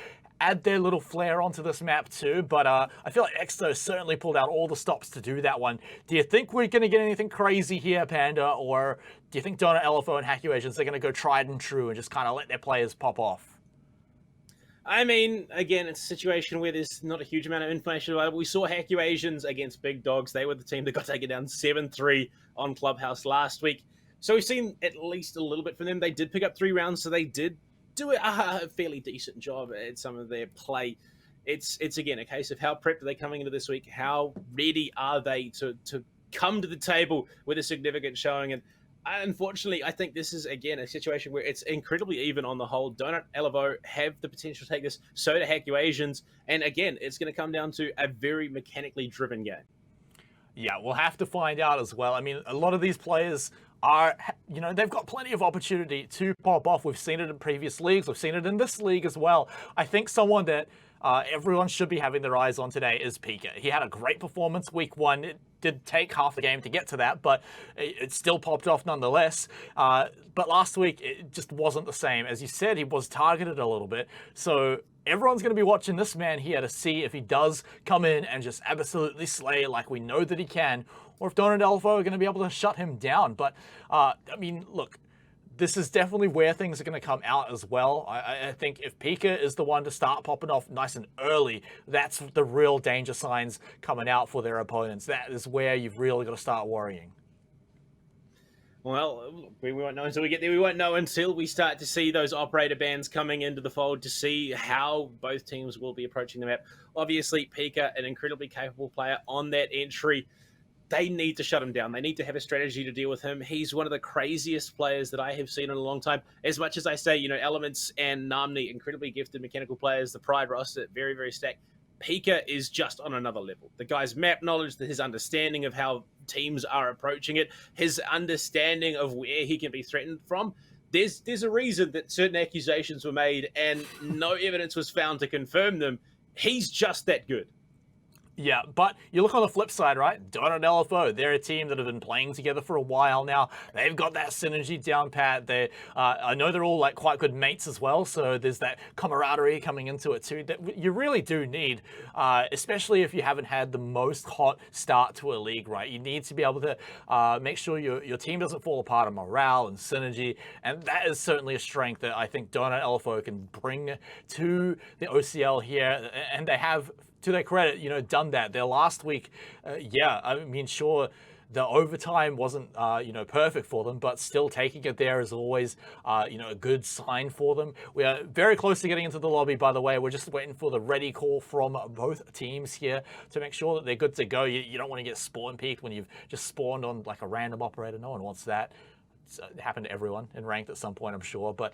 add their little flair onto this map too, but I feel like Exto certainly pulled out all the stops to do that one. Do you think we're going to get anything crazy here, Panda, or do you think Donut LFO and Haku Asians are going to go tried and true and just kind of let their players pop off? I mean, again, it's a situation where there's not a huge amount of information available. We saw Hack Asians against Big Dogs. They were the team that got taken down 7-3 on Clubhouse last week. So we've seen at least a little bit from them. They did pick up 3 rounds, so they did do a fairly decent job at some of their play. It's again a case of how prepped are they coming into this week? How ready are they to come to the table with a significant showing? And unfortunately, I think this is, again, a situation where it's incredibly even on the whole. Donut Elevo have the potential to take this, so do Hack Asians. And again, it's going to come down to a very mechanically driven game. Yeah, we'll have to find out as well. I mean, a lot of these players are, they've got plenty of opportunity to pop off. We've seen it in previous leagues. We've seen it in this league as well. I think someone that everyone should be having their eyes on today is Pika. He had a great performance week 1. It did take half the game to get to that, but it still popped off nonetheless. But last week, it just wasn't the same. As you said, he was targeted a little bit. So everyone's going to be watching this man here to see if he does come in and just absolutely slay like we know that he can, or if Donut Elfo are going to be able to shut him down. But, I mean, look, this is definitely where things are going to come out as well. I think if Pika is the one to start popping off nice and early, that's the real danger signs coming out for their opponents. That is where you've really got to start worrying. Well, we won't know until we get there. We won't know until we start to see those operator bands coming into the fold to see how both teams will be approaching the map. Obviously, Pika, an incredibly capable player on that entry. They need to shut him down. They need to have a strategy to deal with him. He's one of the craziest players that I have seen in a long time. As much as I say, Elements and Namni, incredibly gifted mechanical players, the Pride roster, very, very stacked. Pika is just on another level. The guy's map knowledge, his understanding of how teams are approaching it, his understanding of where he can be threatened from. There's a reason that certain accusations were made and no evidence was found to confirm them. He's just that good. Yeah, but you look on the flip side, right? Donut LFO, they're a team that have been playing together for a while now. They've got that synergy down pat. I know they're all like quite good mates as well, so there's that camaraderie coming into it too that you really do need, especially if you haven't had the most hot start to a league, right? You need to be able to make sure your team doesn't fall apart on morale and synergy, and that is certainly a strength that I think Donut LFO can bring to the OCL here, and they have, to their credit, done that. Their last week, I mean, sure, the overtime wasn't, perfect for them, but still taking it there is always, a good sign for them. We are very close to getting into the lobby, by the way. We're just waiting for the ready call from both teams here to make sure that they're good to go. You don't want to get spawn peaked when you've just spawned on like a random operator. No one wants that. It happened to everyone in ranked at some point, I'm sure, but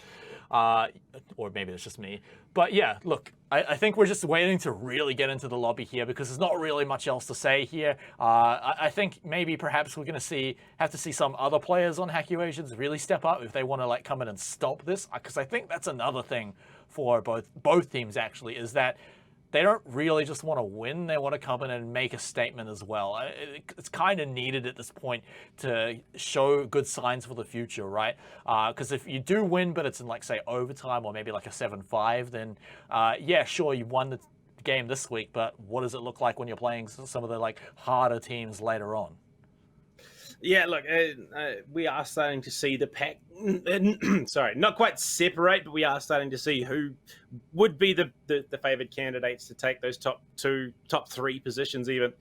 or maybe it's just me. But yeah, look, I think we're just waiting to really get into the lobby here because there's not really much else to say here. I think maybe perhaps we're going to have to see some other players on Hack Asians really step up if they want to like come in and stop this, because I think that's another thing for both teams actually, is that they don't really just want to win. They want to come in and make a statement as well. It's kind of needed at this point to show good signs for the future, right? Because if you do win, but it's in like, say, overtime or maybe like a 7-5, then yeah, sure, you won the game this week, but what does it look like when you're playing some of the like harder teams later on? Yeah, look, we are starting to see the pack, sorry, not quite separate, but we are starting to see who would be the favoured candidates to take those top 3 positions even.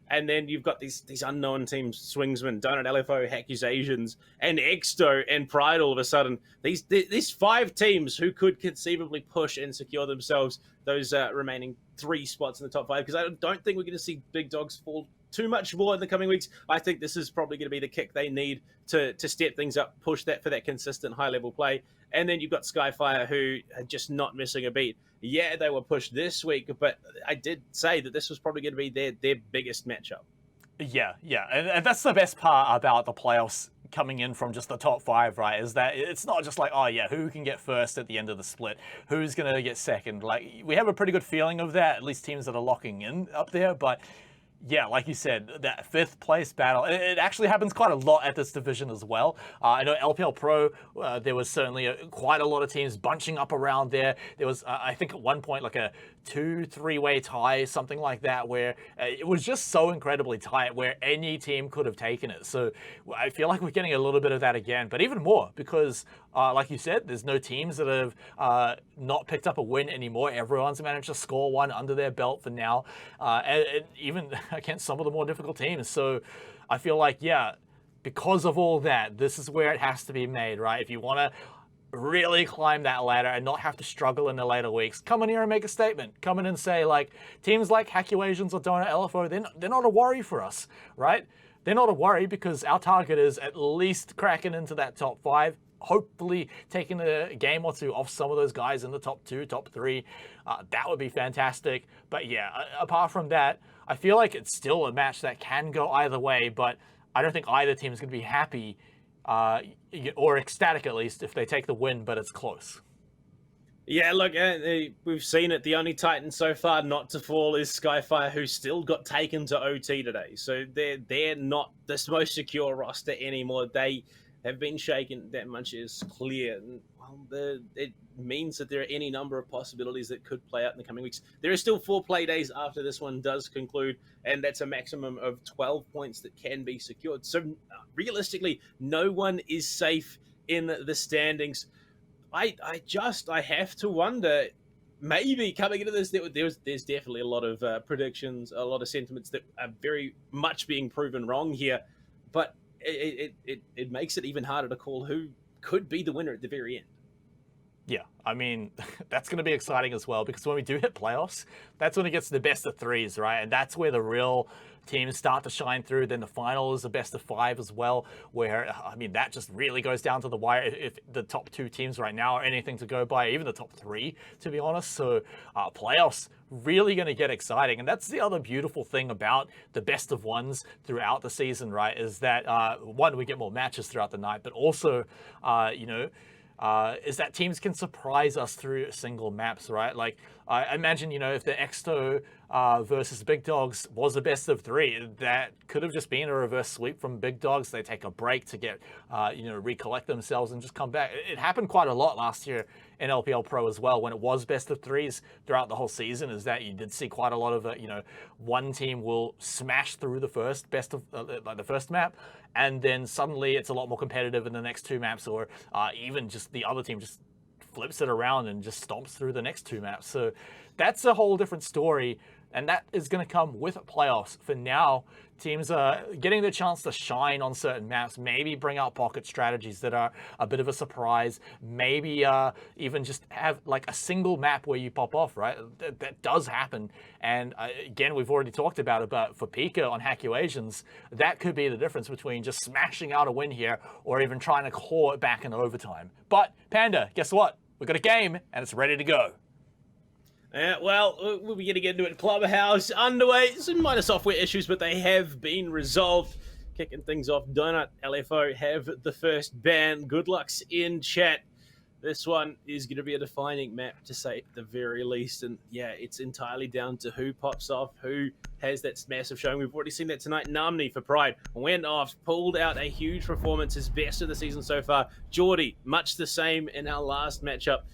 And then you've got these unknown teams, Swingsman, Donut LFO, Accusations, and Exto and Pride all of a sudden. These 5 teams who could conceivably push and secure themselves those remaining 3 spots in the top 5, because I don't think we're going to see Big Dogs fall too much more in the coming weeks. I think this is probably going to be the kick they need to step things up, push that for that consistent high-level play. And then you've got Skyfire, who are just not missing a beat. Yeah, they were pushed this week, but I did say that this was probably going to be their biggest matchup. Yeah, and that's the best part about the playoffs coming in from just the top 5, right, is that it's not just like, oh yeah, who can get first at the end of the split, who's going to get second. Like, we have a pretty good feeling of that, at least teams that are locking in up there, but yeah, like you said, that fifth place battle, it actually happens quite a lot at this division as well. I know LPL Pro, there was certainly quite a lot of teams bunching up around there. There was, I think at one point, like a 2-3-way tie, something like that, where it was just so incredibly tight where any team could have taken it. So I feel like we're getting a little bit of that again, but even more because, like you said, there's no teams that have not picked up a win anymore. Everyone's managed to score one under their belt for now, and even against some of the more difficult teams. So I feel like, yeah, because of all that, this is where it has to be made, right? If you want to really climb that ladder and not have to struggle in the later weeks, come in here and make a statement. Come in and say, like, teams like Hackuasians or Donut LFO, they're not a worry for us, right? They're not a worry because our target is at least cracking into that top 5, hopefully taking a game or two off some of those guys in the top 2, top 3. That would be fantastic. But yeah, apart from that, I feel like it's still a match that can go either way, but I don't think either team is going to be happy or ecstatic, at least, if they take the win, but it's close. Yeah, look, we've seen it. The only Titan so far not to fall is Skyfire, who still got taken to OT today. So they're not the most secure roster anymore. They have been shaken. That much is clear. Well, it means that there are any number of possibilities that could play out in the coming weeks. There are still 4 play days after this one does conclude, and that's a maximum of 12 points that can be secured. So realistically, no one is safe in the standings. I have to wonder, maybe coming into this, there's definitely a lot of predictions, a lot of sentiments that are very much being proven wrong here, but it makes it even harder to call who could be the winner at the very end. Yeah, I mean, that's going to be exciting as well, because when we do hit playoffs, that's when it gets to the best of 3s, right? And that's where the real teams start to shine through. Then the final is the best of 5 as well, where, I mean, that just really goes down to the wire if the top 2 teams right now are anything to go by, even the top 3, to be honest. So playoffs really going to get exciting. And that's the other beautiful thing about the best of 1s throughout the season, right? Is that, one, we get more matches throughout the night, but also, is that teams can surprise us through single maps, right? Like, I imagine, if the Exto versus Big Dogs was the best of 3, that could have just been a reverse sweep from Big Dogs. They take a break to get, recollect themselves and just come back. It happened quite a lot last year in LPL Pro as well, when it was best of 3s throughout the whole season, is that you did see quite a lot of, one team will smash through the first the first map, and then suddenly it's a lot more competitive in the next 2 maps, or even just the other team just flips it around and just stomps through the next 2 maps. So that's a whole different story, and that is going to come with playoffs. For now, teams are getting the chance to shine on certain maps, maybe bring out pocket strategies that are a bit of a surprise, maybe even just have like a single map where you pop off, right? That does happen. And again, we've already talked about it, but for Pika on Hackuasians, that could be the difference between just smashing out a win here or even trying to claw it back in overtime. But Panda, guess what? We've got a game and it's ready to go. We'll be getting into it. Clubhouse underway. Some minor software issues, but they have been resolved. Kicking things off, Donut LFO have the first ban. Good lucks in chat. This one is going to be a defining map, to say at the very least. And yeah, it's entirely down to who pops off, who has that massive showing. We've already seen that tonight. Namni for Pride went off, pulled out a huge performance, his best of the season so far. Geordie, much the same in our last matchup.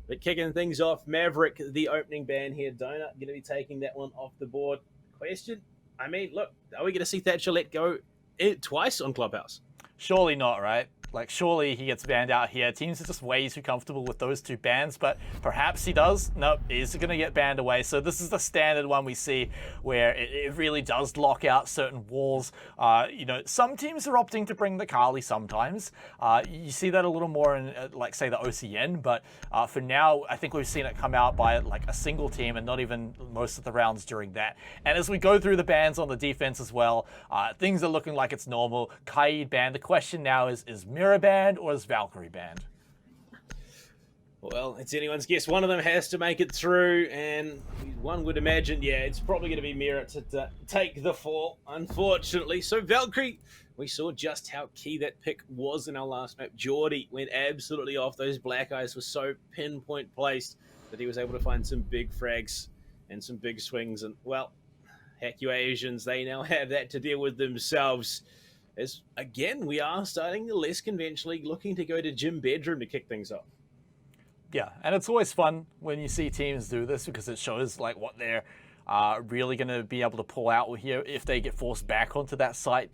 But kicking things off, Maverick, the opening ban here. Donut going to be taking that one off the board. Question, I mean, look, are we going to see Thatcher let go twice on Clubhouse? Surely not, right? Like, surely he gets banned out here. Teams are just way too comfortable with those 2 bans, but perhaps he does. Nope, he's going to get banned away. So this is the standard one we see where it really does lock out certain walls. Some teams are opting to bring the Kali sometimes. You see that a little more in, like, say, the OCN, but for now, I think we've seen it come out by, like, a single team and not even most of the rounds during that. And as we go through the bans on the defense as well, things are looking like it's normal. Kaid banned. The question now is Mirror banned or is Valkyrie banned? Well, it's anyone's guess. One of them has to make it through, and one would imagine, yeah, it's probably going to be Mirror to take the fall, unfortunately. So Valkyrie, we saw just how key that pick was in our last map. Geordie went absolutely off. Those black eyes were so pinpoint placed that he was able to find some big frags and some big swings. And, well, Hecu Asians, they now have that to deal with themselves. As again, we are starting less conventionally, looking to go to gym bedroom to kick things off. Yeah, and it's always fun when you see teams do this because it shows like what they're really going to be able to pull out here if they get forced back onto that site.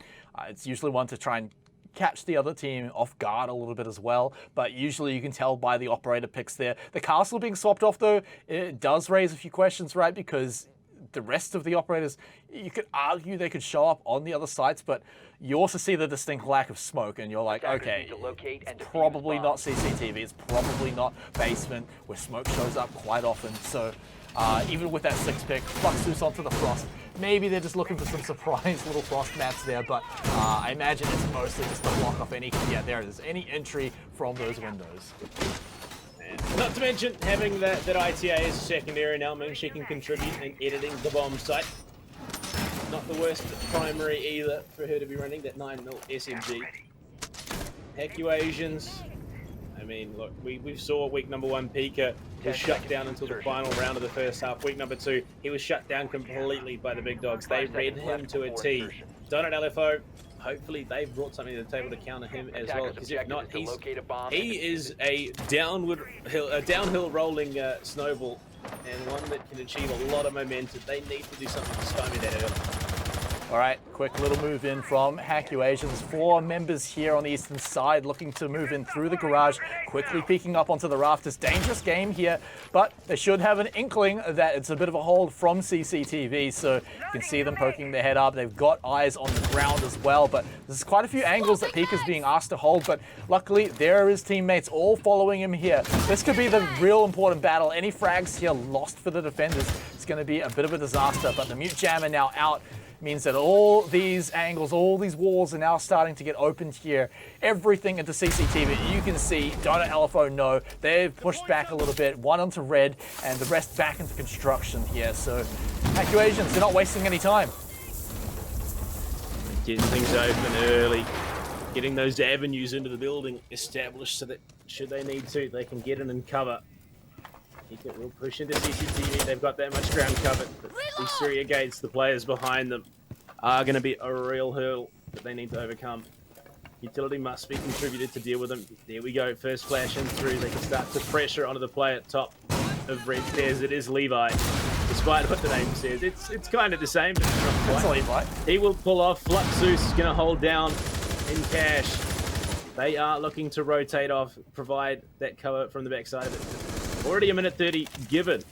It's usually one to try and catch the other team off guard a little bit as well, but usually you can tell by the operator picks there. The castle being swapped off though, it does raise a few questions, right? Because the rest of the operators, you could argue they could show up on the other sites, but you also see the distinct lack of smoke and you're like, okay, it's probably not CCTV, it's probably not basement where smoke shows up quite often. So even with that 6 pick, Fluxus onto the Frost, maybe they're just looking for some surprise little Frost mats there, but I imagine it's mostly just to block off any, yeah, there it is, any entry from those windows. Not to mention having that ITA as a secondary now means she can contribute in editing the bomb site. Not the worst primary either for her to be running that 9mm SMG. Hecu Asians. I mean, look, we saw week number 1 Pika was shut down until the final round of the first half. Week number 2, he was shut down completely by the big dogs. They read him to a T. Donut LFO, hopefully they've brought something to the table to counter him as well. Because if not, he is a downhill rolling snowball and one that can achieve a lot of momentum. They need to do something to stymie that early. All right, quick little move in from Hecu Asians. 4 members here on the eastern side looking to move in through the garage, quickly peeking up onto the rafters. Dangerous game here, but they should have an inkling that it's a bit of a hold from CCTV, so you can see them poking their head up. They've got eyes on the ground as well, but there's quite a few angles that Pika's being asked to hold, but luckily there are his teammates all following him here. This could be the real important battle. Any frags here lost for the defenders, it's going to be a bit of a disaster, but the mute jammer now out means that all these angles, all these walls are now starting to get opened here. Everything into CCTV. You can see Donut LFO no. They've pushed back a little bit, one onto red, and the rest back into construction here. So Hecu Asians, they're not wasting any time. Getting things open early. Getting those avenues into the building established so that should they need to, they can get in and cover. Will push into CCTV. They've got that much ground covered. These 3 against the players behind them are going to be a real hurdle that they need to overcome. Utility must be contributed to deal with them. There we go. First flash in through. They can start to pressure onto the player at top of red stairs. It is Levi. Despite what the name says, it's kind of the same, but it's not quite. It's Levi. He will pull off. Fluxus is going to hold down in cash. They are looking to rotate off, provide that cover from the backside of it. Already a minute 30 given,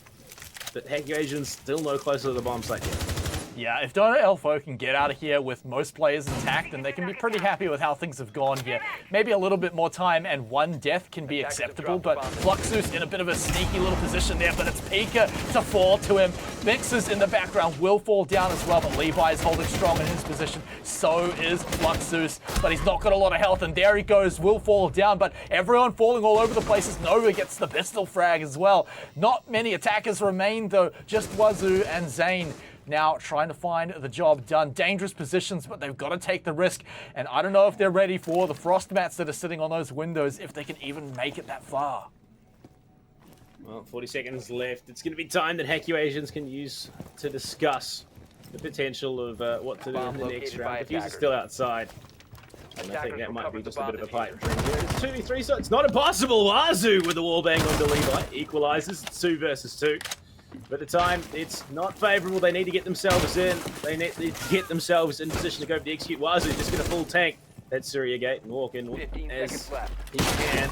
but Hecu Asians still no closer to the bomb site yet. Yeah, if Donut LFO can get out of here with most players intact, then they can be pretty happy with how things have gone here. Maybe a little bit more time and 1 death can be acceptable, but Fluxus in a bit of a sneaky little position there, but it's Pika to fall to him. Mixers in the background will fall down as well, but Levi is holding strong in his position. So is Fluxus, but he's not got a lot of health, and there he goes, will fall down, but everyone falling all over the place as Nova gets the pistol frag as well. Not many attackers remain though, just Wazoo and Zane. Now trying to find the job done. Dangerous positions, but they've got to take the risk. And I don't know if they're ready for the frost mats that are sitting on those windows, if they can even make it that far. Well, 40 seconds left. It's going to be time that Hecu Asians can use to discuss the potential of what to do in the next round. Diffuse is still outside. And I think that might be just a bit of a pipe dream here. It's 2v3, so it's not impossible. Wazoo with the wallbang onto Levi. Equalizes. It's 2 versus 2. But at the time, it's not favourable. They need to get themselves in. They need to get themselves in position to go for the execute. Wazoo just going to full tank that Surya gate and walk in as he can.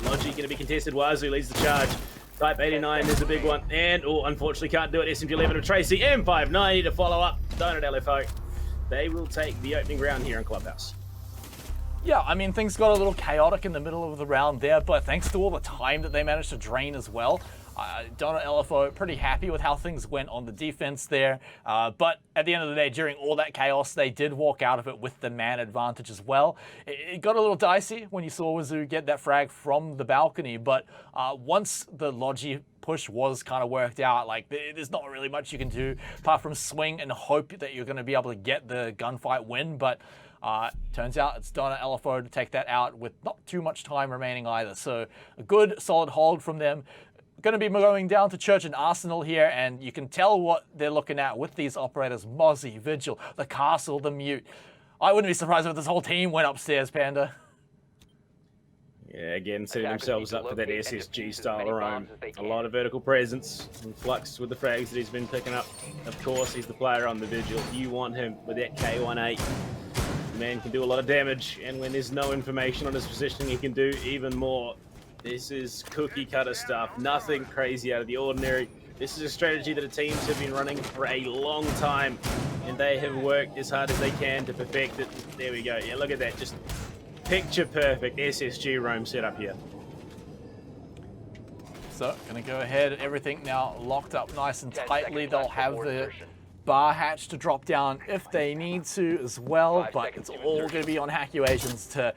Logi going to be contested. Wazoo leads the charge. Type 89 is a big one. And, unfortunately can't do it. SMG11 of Tracy. M590 to follow up. Donut LFO. They will take the opening round here in Clubhouse. Yeah, I mean, things got a little chaotic in the middle of the round there, but thanks to all the time that they managed to drain as well, Donut LFO pretty happy with how things went on the defense there. But at the end of the day, during all that chaos, they did walk out of it with the man advantage as well. It got a little dicey when you saw Wazoo get that frag from the balcony, but once the Logi push was kind of worked out, like there's not really much you can do apart from swing and hope that you're going to be able to get the gunfight win. But turns out it's Donut LFO to take that out with not too much time remaining either. So a good solid hold from them. going to be going down to Church and Arsenal here, and you can tell what they're looking at with these operators. Mozzie, Vigil, the Castle, the Mute. I wouldn't be surprised if this whole team went upstairs, Panda. Yeah, again, setting Attackers themselves need to up for that locate and SSG defuse as style many roam. bombs as they A can. lot of vertical presence, and Flux with the frags that he's been picking up. Of course, he's the player on the Vigil. You want him with that K18. The man can do a lot of damage, and when there's no information on his positioning, he can do even more. This is cookie cutter stuff, nothing crazy out of the ordinary. This is a strategy that the teams have been running for a long time, and they have worked as hard as they can to perfect it. There we go. Yeah, look at that. Just picture perfect SSG roam setup here. So, going to go ahead. Everything now locked up nice and 10 tightly. seconds They'll left have before the insertion. bar hatch to drop down if they need to as well, 5 but seconds it's to all insertion. going to be on Hackuations to,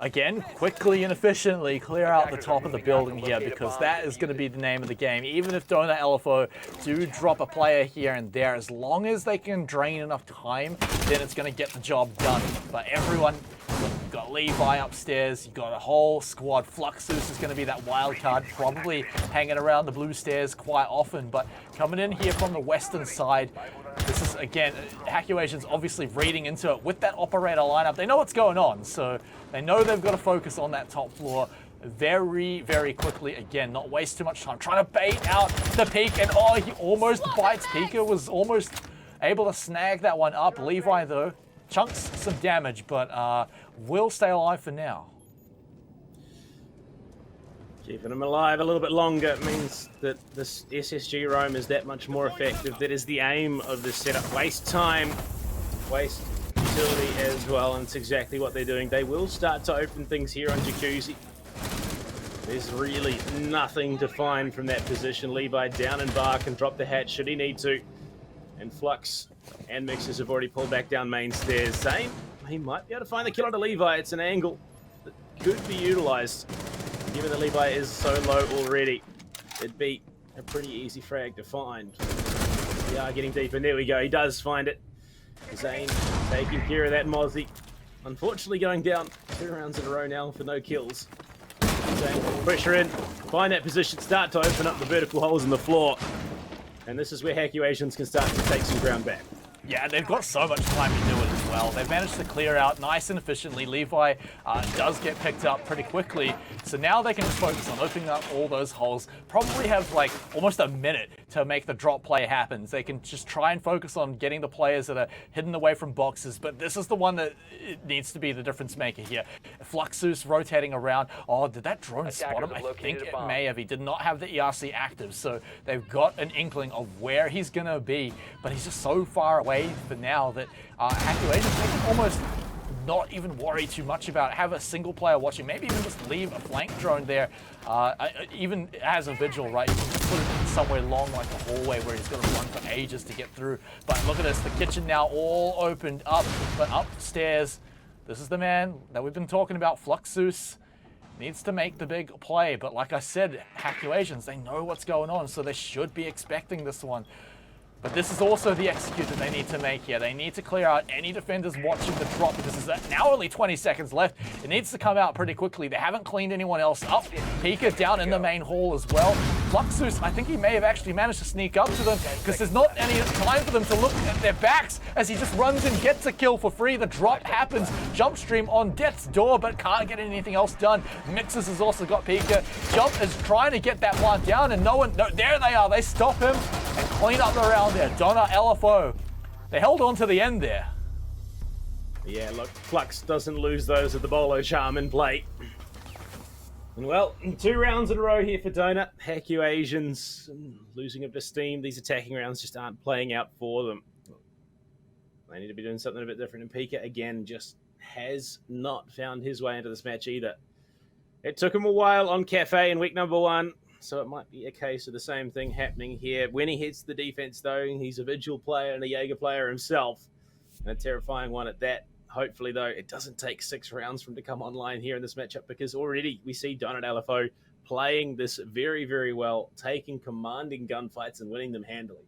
again, quickly and efficiently clear out the Attackers top are of the moving out building to here, locate a because bomb that and is going to defuse be it. the name of the game. Even if Donut LFO do drop a player here and there, as long as they can drain enough time, then it's going to get the job done. But everyone, you've got Levi upstairs, you've got a whole squad. Fluxus is going to be that wild card, probably hanging around the blue stairs quite often, but coming in here from the western side, this is, again, Hackuations obviously reading into it with that operator lineup. They know what's going on, so they know they've got to focus on that top floor very, very quickly. Again, not waste too much time. Trying to bait out the peak, and oh, he almost bites. Pika was almost able to snag that one up. Levi, though, chunks some damage, but will stay alive for now. Keeping him alive a little bit longer means that this SSG roam is that much more effective. That is the aim of this setup. Waste time, waste utility as well, and it's exactly what they're doing. They will start to open things here on Jacuzzi. There's really nothing to find from that position. Levi down and bar can drop the hatch should he need to. And Flux and Mixers have already pulled back down main stairs. Same, he might be able to find the kill onto Levi. It's an angle that could be utilized. Given that Levi is so low already, it'd be a pretty easy frag to find. We are getting deep, and there we go. He does find it. Zane taking care of that Mozzie. Unfortunately going down 2 rounds in a row now for no kills. Zane pressure in, find that position, start to open up the vertical holes in the floor. And this is where Hackuations can start to take some ground back. Yeah, they've got so much time to do it as well. They've managed to clear out nice and efficiently. Levi does get picked up pretty quickly. So now they can just focus on opening up all those holes. Probably have like almost a minute to make the drop play happen. They can just try and focus on getting the players that are hidden away from boxes. But this is the one that it needs to be the difference maker here. Fluxus rotating around. Oh, did that drone spot him? Attackers have I located think a it bomb. may have. He did not have the ERC active. So they've got an inkling of where he's going to be. But he's just so far away for now that Hackuations, they can almost not even worry too much about it. Have a single player watching, maybe even just leave a flank drone there. Even as a Vigil, right, you can put it somewhere long like the hallway where he's got to run for ages to get through. But look at this, the kitchen now all opened up, but upstairs, this is the man that we've been talking about, Fluxus. Needs to make the big play, but like I said, Hackuations, they know what's going on, so they should be expecting this one. But this is also the execute that they need to make here. They need to clear out any defenders watching the drop, because there's now only 20 seconds left. It needs to come out pretty quickly. They haven't cleaned anyone else up. Pika down in the main hall as well. Fluxus, I think he may have actually managed to sneak up to them, because there's not any time for them to look at their backs as he just runs and gets a kill for free. The drop happens. Jump stream on death's door, but can't get anything else done. Mixers has also got Pika. Jump is trying to get that plant down, and no, there they are. They stop him and clean up the round there. Donna LFO. They held on to the end there. Yeah, look, Flux doesn't lose those at the bolo charm in play. And well, 2 rounds in a row here for Donut. Hackuations losing a bit of steam. These attacking rounds just aren't playing out for them. They need to be doing something a bit different. And Pika, again, just has not found his way into this match either. It took him a while on Cafe in week number 1. So it might be a case of the same thing happening here. When he hits the defense, though, he's a Vigil player and a Jaeger player himself. And a terrifying one at that. Hopefully, though, it doesn't take 6 rounds for him to come online here in this matchup, because already we see Donut LFO playing this very, very well, taking commanding gunfights and winning them handily.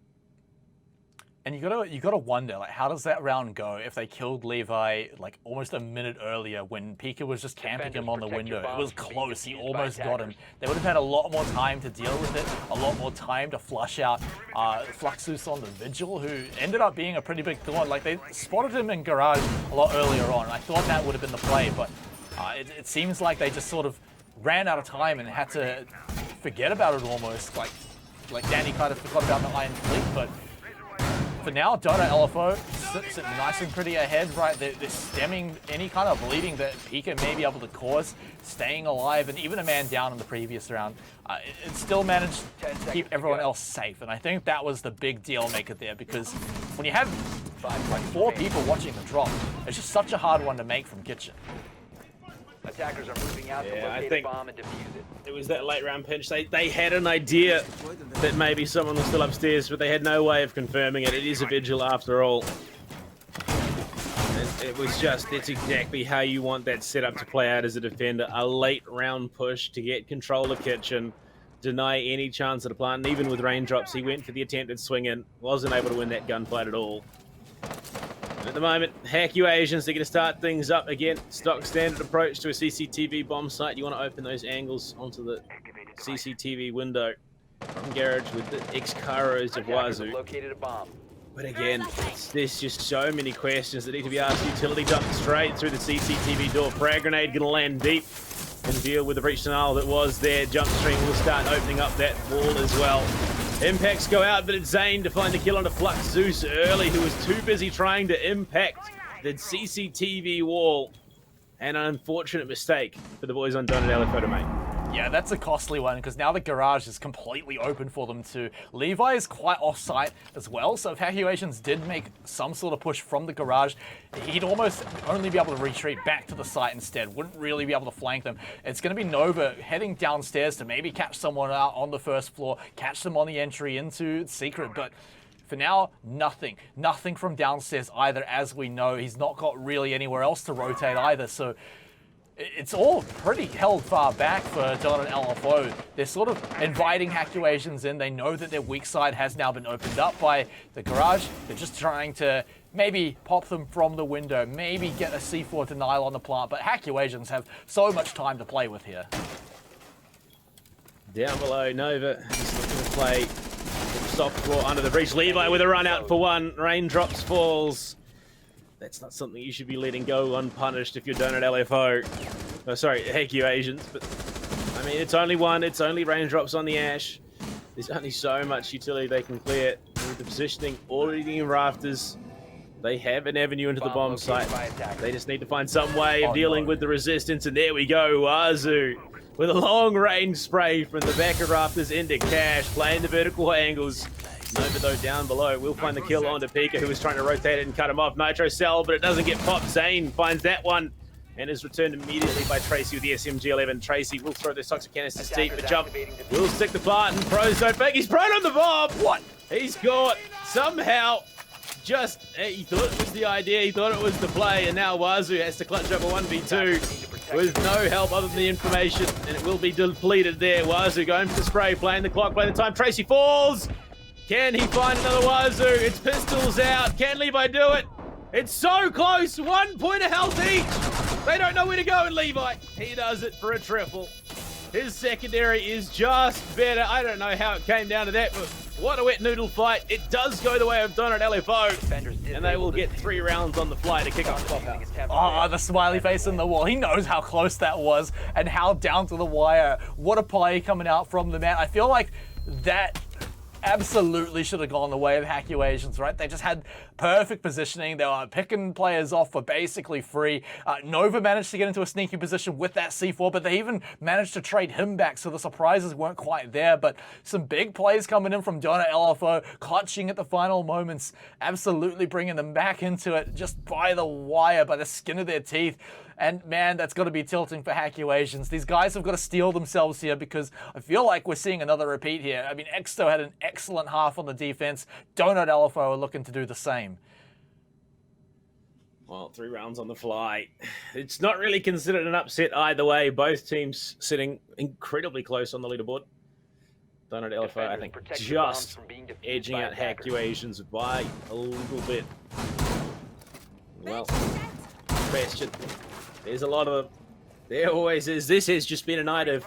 And you gotta wonder, like, how does that round go if they killed Levi like almost a minute earlier when Pika was just camping him on the window? It was close. He almost got him. They would have had a lot more time to deal with it, a lot more time to flush out Fluxus on the Vigil, who ended up being a pretty big thorn. Like, they spotted him in garage a lot earlier on. I thought that would have been the play, but it seems like they just sort of ran out of time and had to forget about it almost. Like Danny kind of forgot about the Iron Fleet, but for now, Donut LFO sitting nice and pretty ahead, right? They're stemming any kind of bleeding that Pika may be able to cause, staying alive, and even a man down in the previous round. It still managed to keep everyone else safe, and I think that was the big deal maker there, because when you have like 4 people watching the drop, it's just such a hard one to make from Kitchen. Attackers are moving out to Yeah, I locate think a bomb and defuse it. it was that late round pinch. They had an idea that maybe someone was still upstairs, but they had no way of confirming it. It is a vigil after all. And it was just, it's exactly how you want that setup to play out as a defender. A late round push to get control of Kitchen, deny any chance at a plant, and even with raindrops, he went for the attempted swing in, wasn't able to win that gunfight at all. At the moment, hack you Asians, they're going to start things up again. Stock standard approach to a CCTV bomb site. You want to open those angles onto the CCTV window from garage with the ex-Karos of Attackers have Wazoo. located a bomb. But again, there's just so many questions that need to be asked. Utility dump straight through the CCTV door. Frag grenade going to land deep and deal with the breach denial that was there. Jump stream will start opening up that wall as well. Impacts go out, but it's Zane to find the kill on a Flux Zeus early, who was too busy trying to impact the CCTV wall. An unfortunate mistake for the boys on Donatello Photo Mate. Yeah, that's a costly one, because now the garage is completely open for them too. Levi is quite off-site as well, so if Hacuations did make some sort of push from the garage, he'd almost only be able to retreat back to the site instead, wouldn't really be able to flank them. It's going to be Nova heading downstairs to maybe catch someone out on the first floor, catch them on the entry into Secret, but for now, nothing. Nothing from downstairs either, as we know. He's not got really anywhere else to rotate either, so it's all pretty held far back for Don and LFO. They're sort of inviting Hacuations in. They know that their weak side has now been opened up by the garage. They're just trying to maybe pop them from the window, maybe get a C4 denial on the plant, but Hacuations have so much time to play with here. Down below, Nova is looking to play soft floor under the breach. Levi with a run out for one. Raindrops falls. That's not something you should be letting go unpunished if you're Donut LFO. Oh, sorry, heck you Asians. But I mean, it's only one. It's only raindrops on the ash. There's only so much utility they can clear. With the positioning already in rafters, they have an avenue into the bomb site. They just need to find some way of dealing with the resistance. And there we go, Wazoo with a long range spray from the back of rafters into cash, playing the vertical angles. Nova though down below will find the kill onto Pika, who was trying to rotate it and cut him off. Nitro cell, but it doesn't get popped. Zane finds that one and is returned immediately by Tracy with the SMG-11. Tracy will throw those toxic canisters deep, but jump will stick the plant, and pros don't fake. He's prone on the bomb. What? He's caught somehow. Just he thought it was the idea, he thought it was the play, and now Wazoo has to clutch up a 1v2 with no help other than the information, and it will be depleted there. Wazoo going for the spray, playing the clock, playing the time. Tracy falls. Can he find another Wazoo? It's pistols out. Can Levi do it? It's so close. 1 point of health each. They don't know where to go, and Levi, he does it for a triple. His secondary is just better. I don't know how it came down to that, but what a wet noodle fight. It does go the way of Donut LFO, and they will get 3 rounds on the fly to kick off Clubhouse. Oh, the smiley face in the wall. He knows how close that was and how down to the wire. What a play coming out from the man. I feel like that absolutely should have gone the way of Hacuations, right? They just had perfect positioning. They were picking players off for basically free. Nova managed to get into a sneaky position with that C4, but they even managed to trade him back, so the surprises weren't quite there. But some big plays coming in from Donut LFO, clutching at the final moments, absolutely bringing them back into it just by the wire, by the skin of their teeth. And man, that's got to be tilting for Hacuations. These guys have got to steel themselves here, because I feel like we're seeing another repeat here. I mean, Exto had an excellent half on the defense. Donut LFO are looking to do the same. Well, 3 rounds on the fly. It's not really considered an upset either way. Both teams sitting incredibly close on the leaderboard. Donut LFO, I think, just edging out Hacuations by a little bit. Well, question. There's a lot of them. There always is. This has just been a night of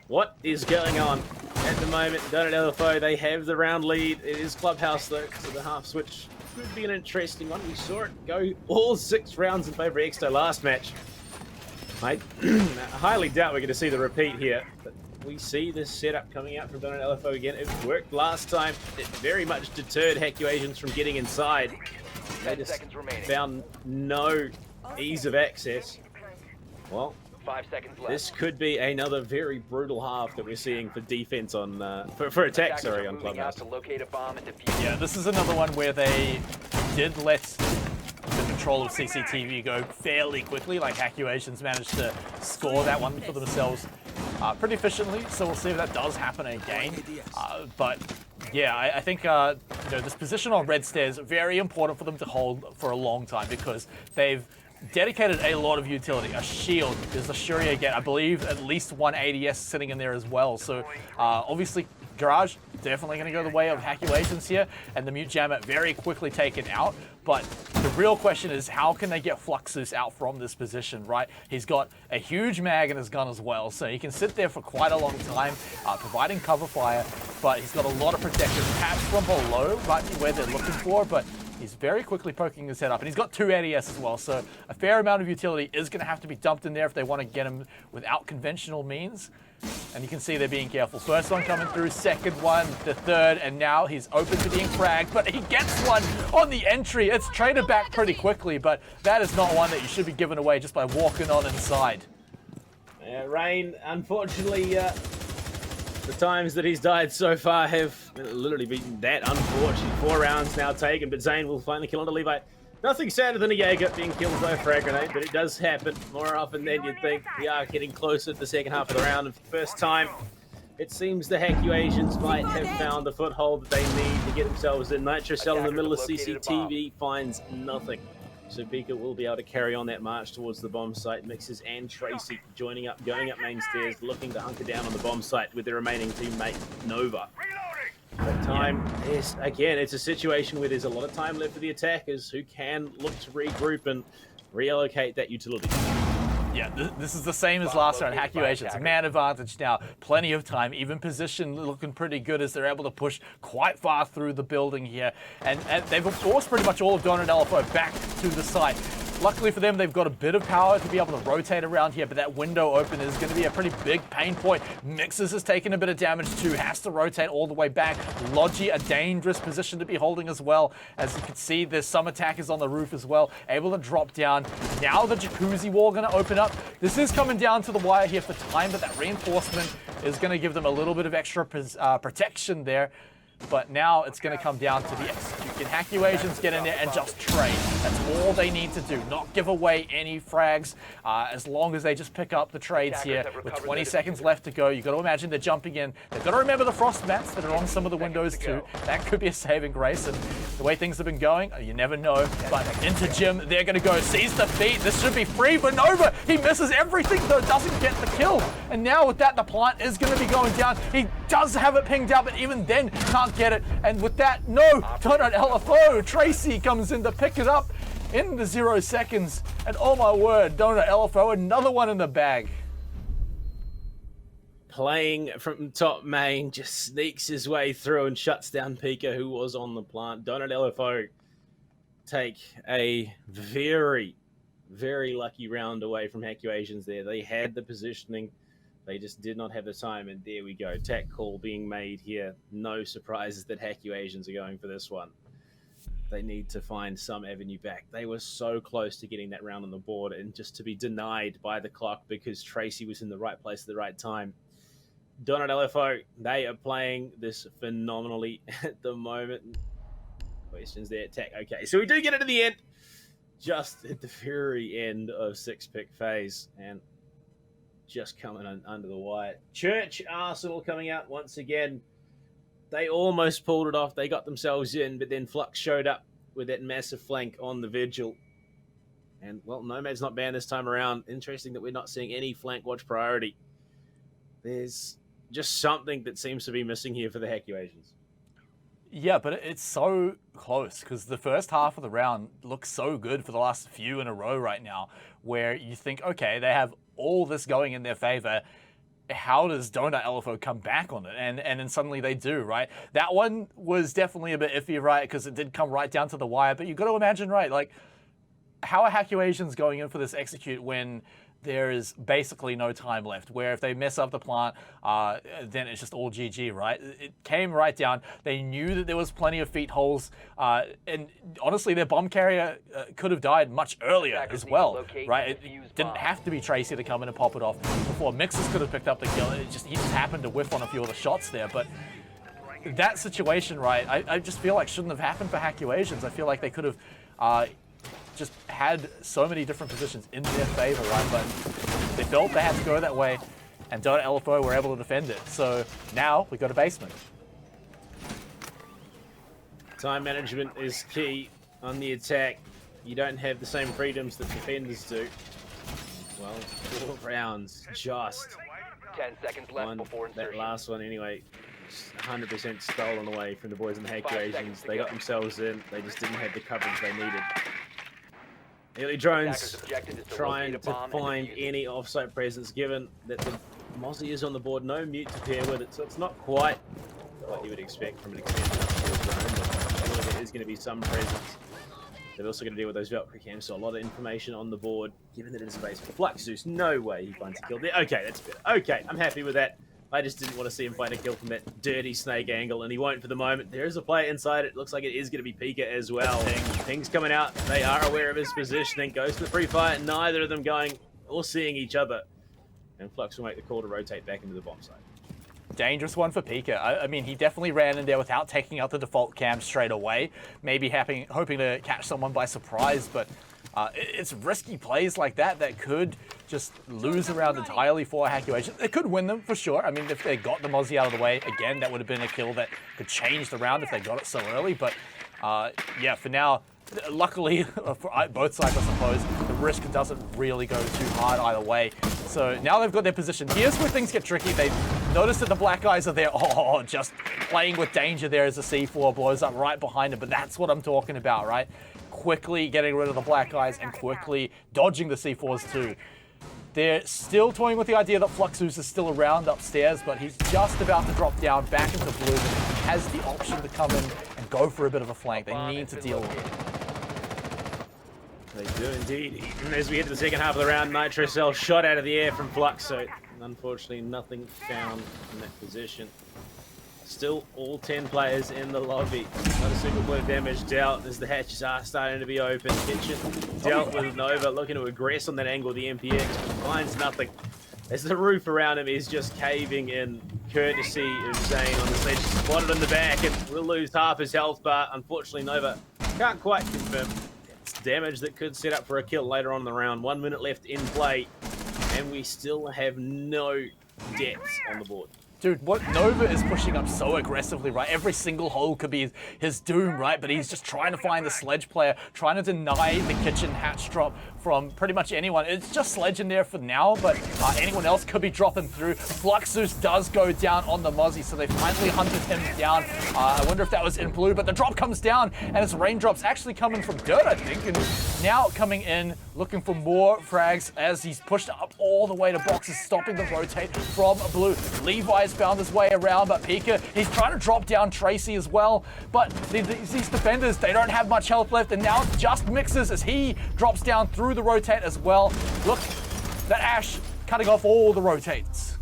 what is going on at the moment. Donut LFO, they have the round lead. It is Clubhouse though, so the half switch could be an interesting one. We saw it go all 6 rounds in favor of Exto last match. I highly doubt we're going to see the repeat here, but we see this setup coming out from Donut LFO again. It worked last time. It very much deterred Hacuations from getting inside. They just found no ease of access. Well, 5 seconds left. this could be another very brutal half that we're seeing for defense on for attack. Sorry, on Clubhouse. To locate a bomb and defuse. Yeah, this is another one where they did let the control of CCTV go fairly quickly. Like Hacuations managed to score that one for themselves pretty efficiently. So we'll see if that does happen again. But yeah, I think this position on red stairs very important for them to hold for a long time because they've dedicated a lot of utility. A shield, there's a Shuri again. I believe at least one ADS sitting in there as well. So obviously Garage definitely going to go the way of Hacuations here, and the Mute Jammer very quickly taken out. But the real question is, how can they get Fluxus out from this position, right? He's got a huge mag in his gun as well, so he can sit there for quite a long time, providing cover fire, but he's got a lot of protection, perhaps from below, might be where they're looking for, but he's very quickly poking his head up, and he's got 2 ADS as well, so a fair amount of utility is going to have to be dumped in there if they want to get him without conventional means. And you can see they're being careful. First one coming through, second one, the third, and now he's open to being fragged, but he gets one on the entry. It's traded back pretty quickly, but that is not one that you should be giving away just by walking on inside. Rain, unfortunately, the times that he's died so far have literally been that unfortunate. 4 rounds now taken, but Zane will finally kill onto Levi. Nothing sadder than a Jaeger being killed by a frag grenade, but it does happen more often than you'd think. We are getting closer to the second half of the round, and for the first time, it seems the Hacuations might have found the foothold that they need to get themselves in. Nitro Cell in the middle of CCTV finds nothing. So Beaker will be able to carry on that march towards the bomb site. Mixes and Tracy joining up, going up main stairs, looking to hunker down on the bomb site with their remaining teammate, Nova. But time is, again, it's a situation where there's a lot of time left for the attackers who can look to regroup and reallocate that utility. Yeah, this is the same as last round. Hacuations, man advantage now. Plenty of time, even position looking pretty good as they're able to push quite far through the building here. And they've forced pretty much all of Donut LFO back to the site. Luckily for them, they've got a bit of power to be able to rotate around here, but that window open is going to be a pretty big pain point. Mixes has taken a bit of damage too, has to rotate all the way back. Logi, a dangerous position to be holding as well. As you can see, there's some attackers on the roof as well, able to drop down. Now the jacuzzi wall going to open up. This is coming down to the wire here for time, but that reinforcement is going to give them a little bit of extra protection there. But now it's going to come down to the execute. Can Hacuations get in there and just trade? That's all they need to do. Not give away any frags. As long as they just pick up the trades here with 20 seconds left to go. You've got to imagine they're jumping in. They've got to remember the frost mats that are on some of the windows too. That could be a saving grace. And the way things have been going, you never know. But into Jim, they're going to go. Sees the feet. This should be free for Nova. He misses everything though. Doesn't get the kill. And now with that, the plant is going to be going down. He does have it pinged out, but even then can't get it. And with that, no, Donut LFO. Tracy comes in to pick it up in the 0 seconds. And oh my word, Donut LFO, another one in the bag. Playing from top main, just sneaks his way through and shuts down Pika, who was on the plant. Donut LFO take a very, very lucky round away from Hacuations there. They had the positioning. They just did not have the time, and there we go. Tack call being made here. No surprises that Hacuations are going for this one. They need to find some avenue back. They were so close to getting that round on the board, and just to be denied by the clock because Tracy was in the right place at the right time. Donut LFO, they are playing this phenomenally at the moment. Questions there, Tack. Okay, so we do get it to the end. Just at the very end of 6-pick phase, and just coming under the wire. Church Arsenal coming out once again. They almost pulled it off. They got themselves in, but then Flux showed up with that massive flank on the Vigil. And, well, Nomad's not banned this time around. Interesting that we're not seeing any flank watch priority. There's just something that seems to be missing here for the Hacuations. Yeah, but it's so close because the first half of the round looks so good for the last few in a row right now, where you think, okay, they have all this going in their favor. How does Donut LFO come back on it? And then suddenly they do, right? That one was definitely a bit iffy, right? Because it did come right down to the wire. But you've got to imagine, right? Like, how are Haku Asians going in for this execute when there is basically no time left, where if they mess up the plant, then it's just all GG, right? It came right down. They knew that there was plenty of feet holes, and honestly, their bomb carrier could have died much earlier as well, right? It didn't have to be Tracy to come in and pop it off before Mixers could have picked up the kill. He just happened to whiff on a few of the shots there, but that situation, right, I just feel like shouldn't have happened for Haku Asians. I feel like they could have just had so many different positions in their favor, right? But they felt they had to go that way, and Donut LFO were able to defend it. So now we got a basement. Time management is key on the attack. You don't have the same freedoms that defenders do. Well, 4 rounds, just 10 seconds left before that insertion. last one anyway. 100% stolen away from the boys in the Haku Asians. They got themselves in. They just didn't have the coverage they needed. Early drones trying to find any offsite presence, given that the Mozzie is on the board, no mute to pair with it, so it's not quite what you would expect from an extended upfield drone, but surely there is going to be some presence. They've also got to deal with those Valkyrie cams, so a lot of information on the board, given that it is a base for Fluxus. No way he finds a kill there. Okay, that's better. Okay, I'm happy with that. I just didn't want to see him find a kill from that dirty snake angle, and he won't for the moment. There is a player inside. It looks like it is going to be Pika as well. Ping's coming out. They are aware of his positioning. Goes to the free fire. Neither of them going or seeing each other. And Flux will make the call to rotate back into the bomb site. Dangerous one for Pika. I mean, he definitely ran in there without taking out the default cam straight away. Maybe hoping to catch someone by surprise, but it's risky plays like that that could just lose a round entirely for Haku Asians. It could win them for sure. I mean, if they got the Mozzie out of the way, again, that would have been a kill that could change the round if they got it so early. But yeah, for now, luckily for both sides, I suppose, the risk doesn't really go too hard either way. So now they've got their position. Here's where things get tricky. They notice that the black guys are there. Oh, just playing with danger there as the C4 blows up right behind him. But that's what I'm talking about, right? Quickly getting rid of the black guys and quickly dodging the C4s too. They're still toying with the idea that Fluxus is still around upstairs, but he's just about to drop down back into blue. He has the option to come in and go for a bit of a flank. They need to deal with it. They do indeed. As we head to the second half of the round, Nitro Cell shot out of the air from Flux, so unfortunately nothing found in that position. Still all 10 players in the lobby. Not a single point of damage dealt as the hatches are starting to be open. Kitchen dealt with Nova, looking to aggress on that angle of the MPX, but finds nothing. As the roof around him is just caving in, courtesy of Zane on the sledge. Spotted in the back and will lose half his health bar. Unfortunately, Nova can't quite confirm. It's damage that could set up for a kill later on in the round. 1 minute left in play, and we still have no deaths on the board. Dude, what Nova is pushing up so aggressively, right? Every single hole could be his doom, right? But he's just trying to find the Sledge player, trying to deny the kitchen hatch drop from pretty much anyone. It's just Sledge in there for now, but anyone else could be dropping through. Fluxus does go down on the Mozzie, so they finally hunted him down. I wonder if that was in blue, but the drop comes down, and it's raindrops actually coming from Dirt, I think, and now coming in, looking for more frags as he's pushed up all the way to boxes, stopping the rotate from blue. Levi's found his way around, but Pika, he's trying to drop down Tracy as well, but these defenders, they don't have much health left, and now it's just Mixes as he drops down through the rotate as well. Look, that Ash cutting off all the rotates.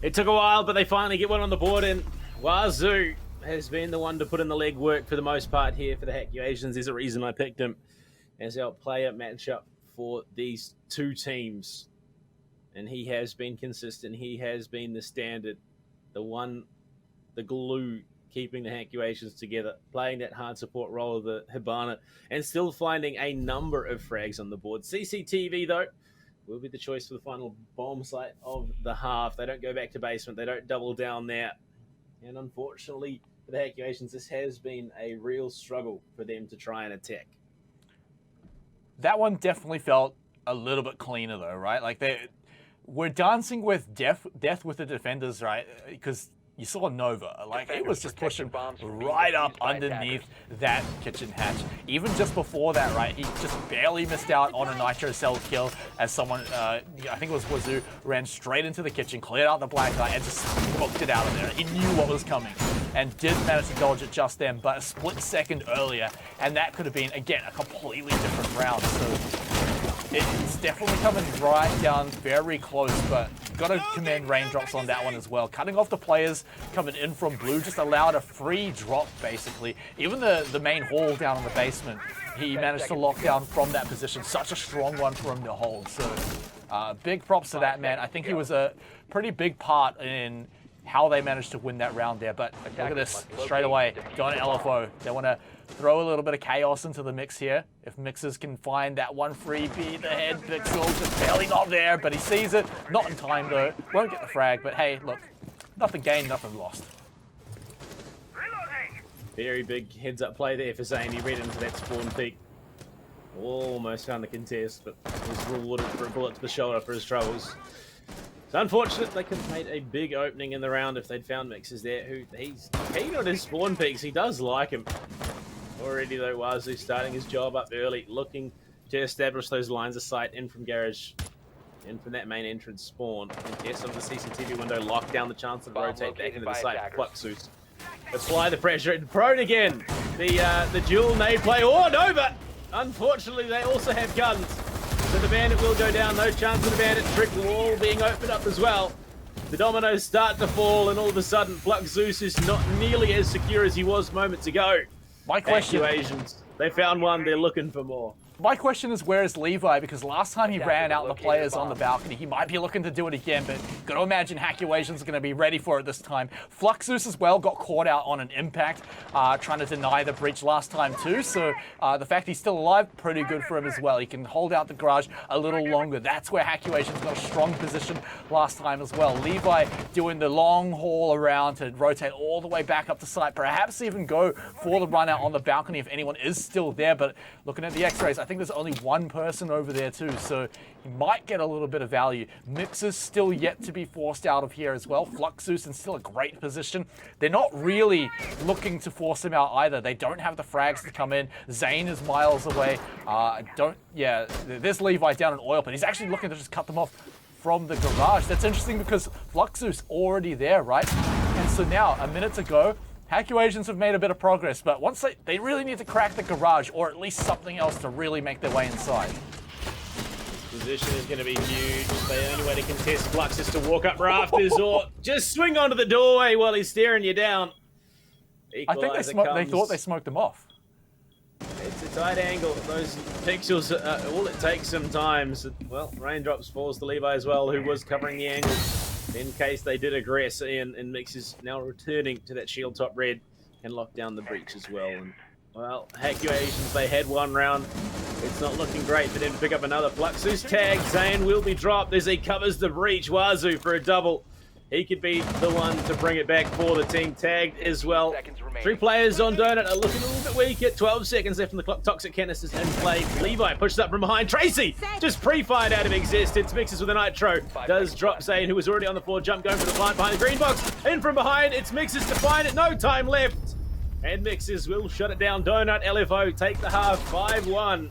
It took a while, but they finally get one on the board, and Wazoo has been the one to put in the legwork for the most part here for the Haku Asians. There's a reason I picked him as our player matchup for these two teams. And he has been consistent. He has been the standard, the glue keeping the Haku Asians together, playing that hard support role of the Hibana, and still finding a number of frags on the board. CCTV, though, will be the choice for the final bomb site of the half. They don't go back to basement. They don't double down there. And unfortunately for the Haku Asians, this has been a real struggle for them to try and attack. That one definitely felt a little bit cleaner, though, right? Like, we're dancing with death with the defenders, right? Because you saw Nova. Like, he was just pushing bombs from being right up defused by underneath that kitchen hatch. Even just before that, right, he just barely missed out on a nitro cell kill as someone, I think it was Wazoo, ran straight into the kitchen, cleared out the black guy, and just smoked it out of there. He knew what was coming and did manage to dodge it just then, but a split second earlier, and that could have been, again, a completely different round. So it's definitely coming right down very close, but got to commend Raindrops on that one as well. Cutting off the players coming in from blue just allowed a free drop, basically. Even the main hall down in the basement, he managed to lock down from that position. Such a strong one for him to hold. So big props to that man. I think he was a pretty big part in how they managed to win that round there. But look at this, straight away, going to LFO. They want to throw a little bit of chaos into the mix here. If Mixers can find that one freebie, the head pixel just barely not there, but he sees it. Not in time though, won't get the frag, but hey, look, nothing gained, nothing lost. Very big heads up play there for Zane. He read into that spawn peak. Almost found the contest, but was rewarded for a bullet to the shoulder for his troubles. It's unfortunate they could have made a big opening in the round if they'd found Mixers there. He's keen on his spawn peaks. He does like him. Already though, Wazoo starting his job up early, looking to establish those lines of sight in from garage, in from that main entrance spawn. Contest on the CCTV window, lock down the chance of rotate back into the site for Fluxus. Apply the pressure and prone again. The dual nade play. Oh, Nova! Unfortunately, they also have guns. So the bandit will go down. No chance of the bandit trick wall being opened up as well. The dominoes start to fall, and all of a sudden, Fluxus is not nearly as secure as he was moments ago. My question, Asians, they found one. They're looking for more. My question is, where is Levi? Because last time he ran out the players on the balcony, he might be looking to do it again, but got to imagine Hackuation's going to be ready for it this time. Fluxus as well got caught out on an impact, trying to deny the breach last time too, so the fact he's still alive, pretty good for him as well. He can hold out the garage a little longer. That's where Hackuation's got a strong position last time as well. Levi doing the long haul around to rotate all the way back up to site, perhaps even go for the run out on the balcony if anyone is still there, but looking at the x-rays, I think there's only one person over there too, so he might get a little bit of value. Mixer's still yet to be forced out of here as well. Fluxus in still a great position. They're not really looking to force him out either. They don't have the frags to come in. Zane is miles away. There's Levi down in oil, but he's actually looking to just cut them off from the garage. That's interesting because Fluxus already there, right? And so now, a minute to go, Hackuations have made a bit of progress, but once they really need to crack the garage or at least something else to really make their way inside. Position is going to be huge. The only way to contest Flux is to walk up rafters or just swing onto the doorway while he's staring you down. I think they thought they smoked them off. It's a tight angle. Those pixels are all it takes sometimes. Well, Raindrops falls to Levi as well, who was covering the angle in case they did aggress. And Mix is now returning to that shield top red and lock down the breach as well. And, well, Hackuations, they had one round. It's not looking great for them to pick up another. Fluxus tag. Zane will be dropped as he covers the breach. Wazoo for a double. He could be the one to bring it back for the team. Tagged as well. 3 players on Donut are looking a little bit weak at 12 seconds left in the clock. Toxic canisters in play. Levi pushes up from behind. Tracy just pre-fired out of existence. Mixes with a nitro. Does drop Zane, who was already on the floor. Jump going for the plant behind the green box. In from behind. It's Mixes to find it. No time left. And Mixes will shut it down. Donut, LFO take the half. 5-1.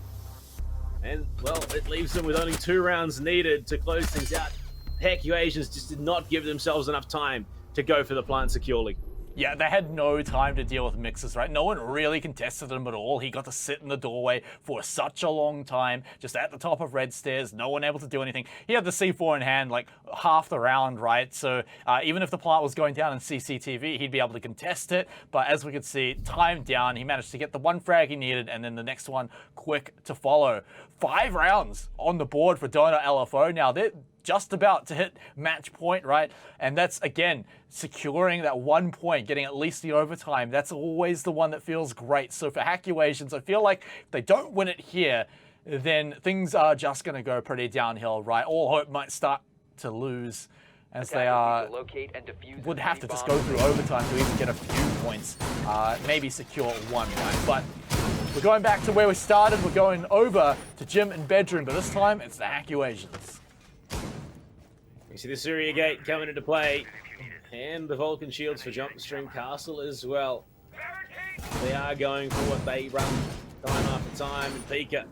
And, well, it leaves them with only 2 rounds needed to close things out. Hackuations just did not give themselves enough time to go for the plant securely. Yeah, they had no time to deal with Mixes, right? No one really contested him at all. He got to sit in the doorway for such a long time, just at the top of red stairs, no one able to do anything. He had the C4 in hand like half the round, right? So even if the plant was going down in CCTV, he'd be able to contest it. But as we could see, time down, he managed to get the 1 frag he needed, and then the next one quick to follow. 5 rounds on the board for Donut LFO. Now, they're just about to hit match point, right? And that's, again, securing that 1 point, getting at least the overtime. That's always the one that feels great. So for Hackuations, I feel like if they don't win it here, then things are just going to go pretty downhill, right? All hope might start to lose as they would have to just go through overtime to even get a few points, maybe secure 1, right? But we're going back to where we started. We're going over to gym and bedroom, but this time it's the Hackuations. You see the Surya gate coming into play. And the Vulcan shields for Jumpstream Castle as well. They are going for what they run time after time. And Pika,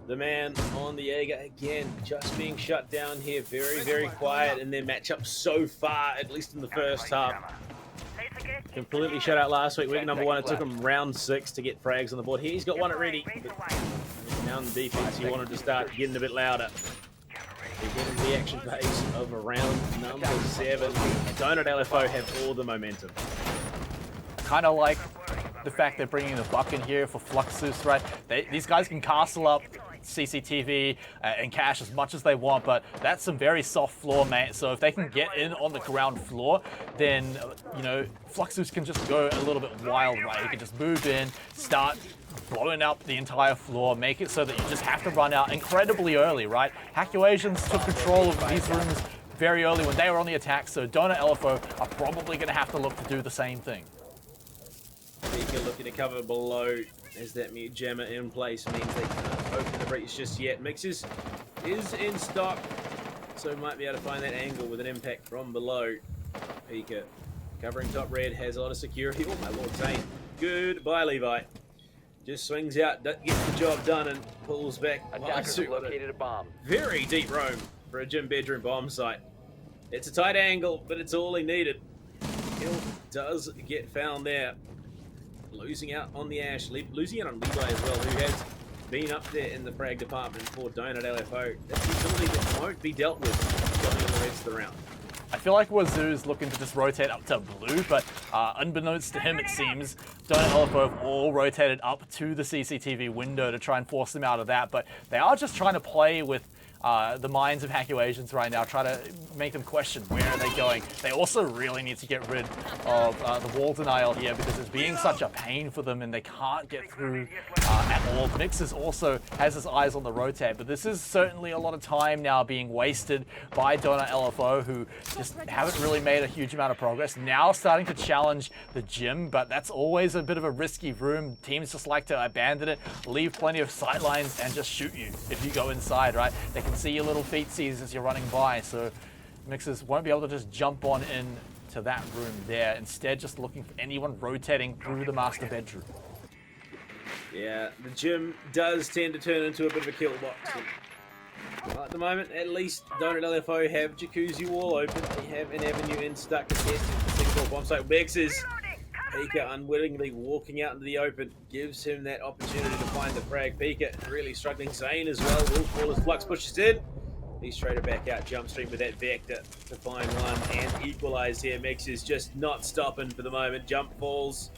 the man on the Jaeger again, just being shut down here. Very, very quiet in their matchup so far, at least in the first half. Completely shut out last week. Week number 1, it took him round 6 to get frags on the board. Here he's got one at ready. Now in the defense, he wanted to start getting a bit louder. Again, in the action phase of round number 7. Donut LFO have all the momentum. Kind of like the fact they're bringing the buck in here for Fluxus, right? These guys can castle up CCTV and cash as much as they want, but that's some very soft floor, mate. So if they can get in on the ground floor, then, you know, Fluxus can just go a little bit wild, right? He can just move in, start blowing up the entire floor, make it so that you just have to run out incredibly early, right? Hackuations took control of these rooms very early when they were on the attack, so Donut LFO are probably going to have to look to do the same thing. Pika looking to cover below as that mute jammer in place means they can't open the breach just yet. Mixes is in stock, so might be able to find that angle with an impact from below. Pika covering top red, has a lot of security. Oh my lord, Zane. Goodbye, Levi. Just swings out, gets the job done, and pulls back. Attackers have located a bomb. Very deep roam for a gym bedroom bomb site. It's a tight angle, but it's all he needed. Kill does get found there. Losing out on the Ash, losing out on Levi as well, who has been up there in the frag department for Donut LFO. That's the ability that won't be dealt with going in the rest of the round. I feel like Wazoo's looking to just rotate up to blue, but unbeknownst to him, it seems, Donut LFO have all rotated up to the CCTV window to try and force them out of that, but they are just trying to play with the minds of Hackuations right now, try to make them question where are they going. They also really need to get rid of the wall denial here because it's being such a pain for them and they can't get through at all. Mixes also has his eyes on the rotate, but this is certainly a lot of time now being wasted by Donut LFO, who just haven't really made a huge amount of progress. Now starting to challenge the gym, but that's always a bit of a risky room. Teams just like to abandon it, leave plenty of sightlines, and just shoot you if you go inside, right? They can see your little feetsies as you're running by, so Mixers won't be able to just jump on in to that room there. Instead, just looking for anyone rotating through the master bedroom. Yeah, the gym does tend to turn into a bit of a kill box. Well, at the moment, at least Donut LFO have Jacuzzi wall open. They have an avenue in stuck contested for single bomb site. Mixers, Pika unwillingly walking out into the open gives him that opportunity to find the frag. Pika really struggling. Zane as well. Will fall as Flux pushes in. He's traded back out Jumpstream with that Vector to find one and equalize here. Mix is just not stopping for the moment. Jump falls.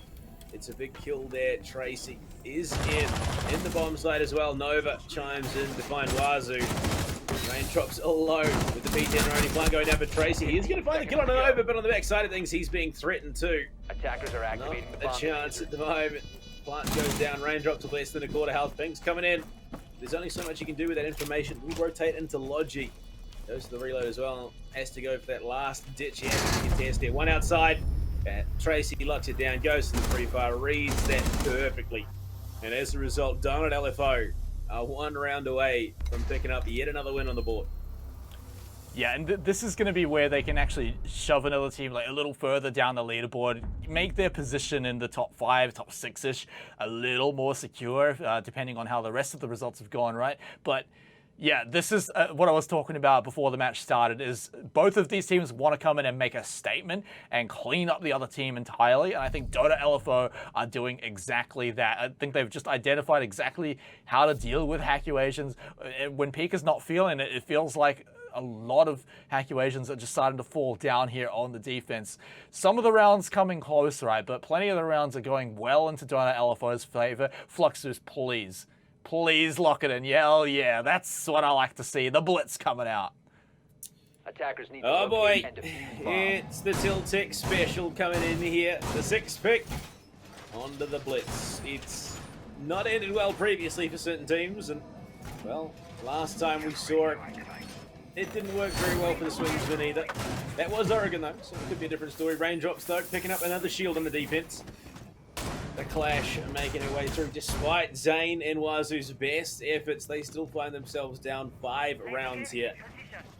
It's a big kill there. Tracy is in the bomb site as well. Nova chimes in to find Wazoo. Raindrops alone with the P10 only plant going down for Tracy. He's going to find the kill on Nova, but on the back side of things, he's being threatened too. Attackers are activating the bomb. Not a chance at the moment. Plant goes down. Raindrops to less than a quarter health. Pink's coming in. There's only so much you can do with that information. We'll rotate into Logi. Goes to the reload as well. Has to go for that last ditch here. Contest there. One outside. Tracy locks it down. Goes to the free fire. Reads that perfectly. And as a result, Donut LFO are one round away from picking up yet another win on the board. Yeah, and this is going to be where they can actually shove another team like a little further down the leaderboard, make their position in the top 5, top 6-ish a little more secure, depending on how the rest of the results have gone, right? But yeah, this is what I was talking about before the match started, is both of these teams want to come in and make a statement and clean up the other team entirely, and I think Dota LFO are doing exactly that. I think they've just identified exactly how to deal with Hackuations. When Pika's not feeling it, it feels like a lot of Hackuations are just starting to fall down here on the defense. Some of the rounds coming close, right, but plenty of the rounds are going well into Dota LFO's favor. Fluxus, please lock it in. Hell yeah, that's what I like to see. The blitz coming out. Attackers need to Oh boy, locate and defuse the bomb. it's the Tiltec special coming in here. The 6th pick onto the blitz. It's not ended well previously for certain teams, and well, last time we saw it, it didn't work very well for the Swingsman either. That was Oregon though, so it could be a different story. Raindrops though, picking up another shield on the defense. The Clash making their way through. Despite Zane and Wazoo's best efforts, they still find themselves down 5 rounds here.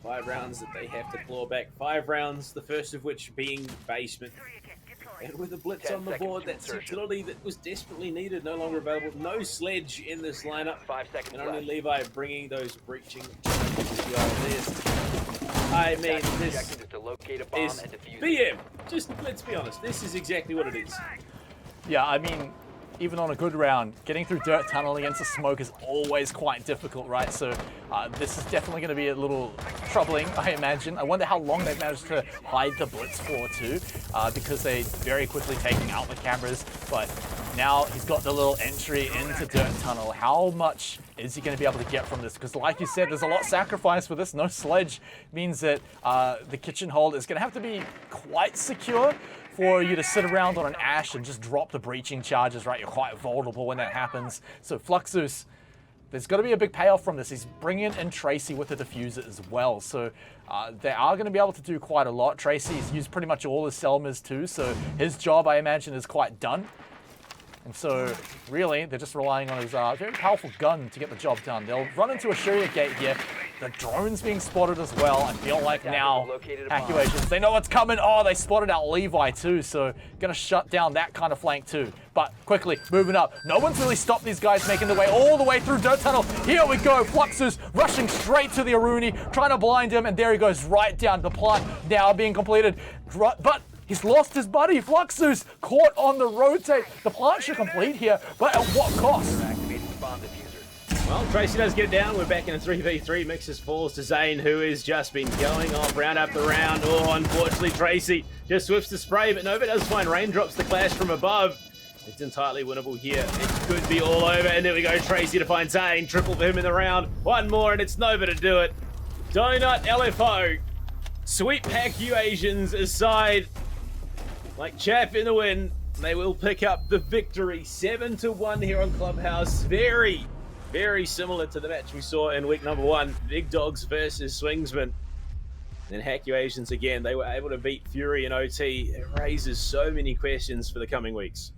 5 rounds that they have to claw back. 5 rounds, the first of which being basement. And with a blitz 10 on the seconds board, to that insertion. utility that was desperately needed, no longer available. No sledge in this lineup. 5 seconds And only left. Levi bringing those breaching charges as well. I mean, Attackers' this objective is to locate a bomb is and defuse it. BM. Just let's be honest, this is exactly what it is. Yeah, I mean, even on a good round, getting through dirt tunnel against the smoke is always quite difficult, right? So this is definitely going to be a little troubling, I imagine. I wonder how long they've managed to hide the blitz for too, because they're very quickly taking out the cameras. But now he's got the little entry into dirt tunnel. How much is he going to be able to get from this? Because like you said, there's a lot sacrificed for this. No sledge means that the kitchen hold is going to have to be quite secure for you to sit around on an ash and just drop the breaching charges, right? You're quite vulnerable when that happens. So Fluxus, there's got to be a big payoff from this. He's bringing in Tracy with the diffuser as well. So they are going to be able to do quite a lot. Tracy's used pretty much all his Selmas too, so his job, I imagine, is quite done. And so, really, they're just relying on his very powerful gun to get the job done. They'll run into a Sharia gate here. The drone's being spotted as well. I feel like now, Accuations, they know what's coming. Oh, they spotted out Levi too, so going to shut down that kind of flank too. But quickly, moving up. No one's really stopped these guys making their way all the way through dirt tunnel. Here we go. Fluxus rushing straight to the Aruni, trying to blind him, and there he goes right down. The plant now being completed. But he's lost his buddy. Fluxus caught on the rotate. The plant should complete here, but at what cost? Activating the bomb diffuser. Well, Tracy does get it down. We're back in a 3v3. Mixes falls to Zane, who has just been going off round after round. Oh, unfortunately, Tracy just swifts the spray, but Nova does find raindrops to clash from above. It's entirely winnable here. It could be all over, and there we go. Tracy to find Zane. Triple for him in the round. One more, and it's Nova to do it. Donut LFO. Sweep pack you Asians aside. Like chaff in the wind, they will pick up the victory. 7-1 here on Clubhouse. Very, very similar to the match we saw in week number 1. Big Dogs versus Swingsman. And Hack You Asians again, they were able to beat Fury and OT. It raises so many questions for the coming weeks.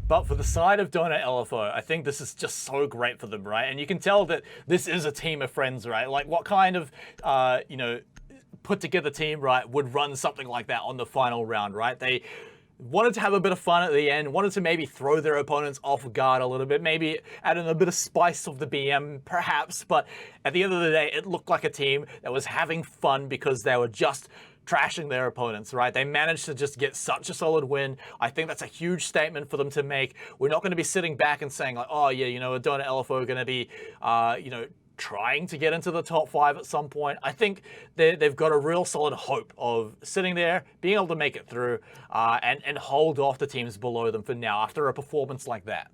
But for the side of Donut LFO, I think this is just so great for them, right? And you can tell that this is a team of friends, right? Like what kind of, put together team, right, would run something like that on the final round, right? They wanted to have a bit of fun at the end, wanted to maybe throw their opponents off guard a little bit, maybe add in a bit of spice of the BM, perhaps, but at the end of the day, it looked like a team that was having fun because they were just trashing their opponents, right? They managed to just get such a solid win. I think that's a huge statement for them to make. We're not going to be sitting back and saying like, oh yeah, Donut LFO are going to be, trying to get into the top 5 at some point. I think they've got a real solid hope of sitting there, being able to make it through, and hold off the teams below them for now after a performance like that.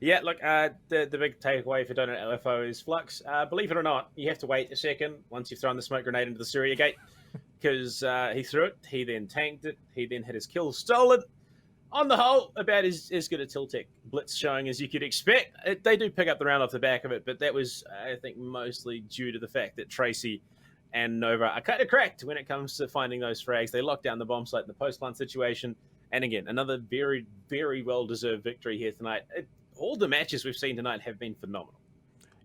Yeah, look, the big takeaway for Donut LFO is Flux. Believe it or not, you have to wait a second once you've thrown the smoke grenade into the Syria gate, because he threw it, he then tanked it, he then had his kill stolen. On the whole, about as good a Tiltec blitz showing as you could expect. They do pick up the round off the back of it, but that was, I think, mostly due to the fact that Tracy and Nova are kind of cracked when it comes to finding those frags. They lock down the bomb site in the post-plant situation. And again, another very, very well-deserved victory here tonight. All the matches we've seen tonight have been phenomenal.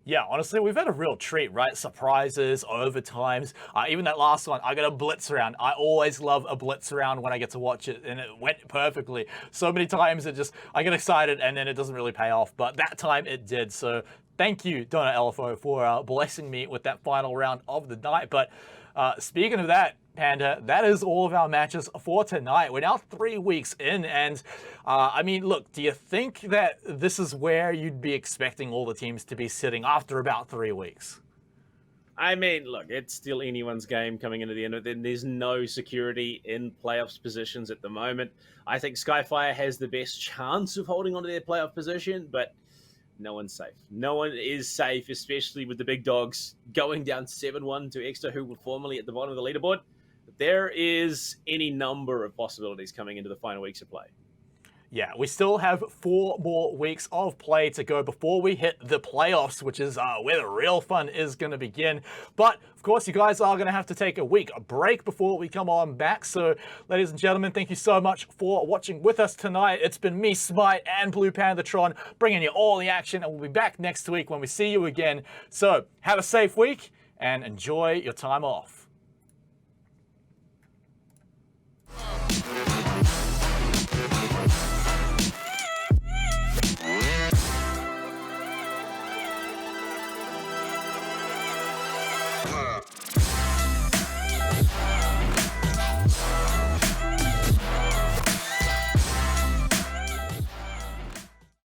Yeah, honestly, we've had a real treat, right? Surprises, overtimes. Even that last one, I got a blitz round. I always love a blitz round when I get to watch it, and it went perfectly. So many times I get excited, and then it doesn't really pay off. But that time it did. So thank you, Donut LFO, for blessing me with that final round of the night. But speaking of that, Panda, that is all of our matches for tonight. We're now 3 weeks in, and look, do you think that this is where you'd be expecting all the teams to be sitting after about 3 weeks? I mean, look, it's still anyone's game coming into the end of it. There's no security in playoffs positions at the moment. I think Skyfire has the best chance of holding on to their playoff position, but no one's safe. No one is safe, especially with the big dogs going down 7-1 to Exeter, who were formerly at the bottom of the leaderboard. There is any number of possibilities coming into the final weeks of play. Yeah, we still have 4 more weeks of play to go before we hit the playoffs, which is where the real fun is going to begin. But, of course, you guys are going to have to take a break before we come on back. So, ladies and gentlemen, thank you so much for watching with us tonight. It's been me, Smite, and Blue Pandatron, bringing you all the action, and we'll be back next week when we see you again. So, have a safe week, and enjoy your time off.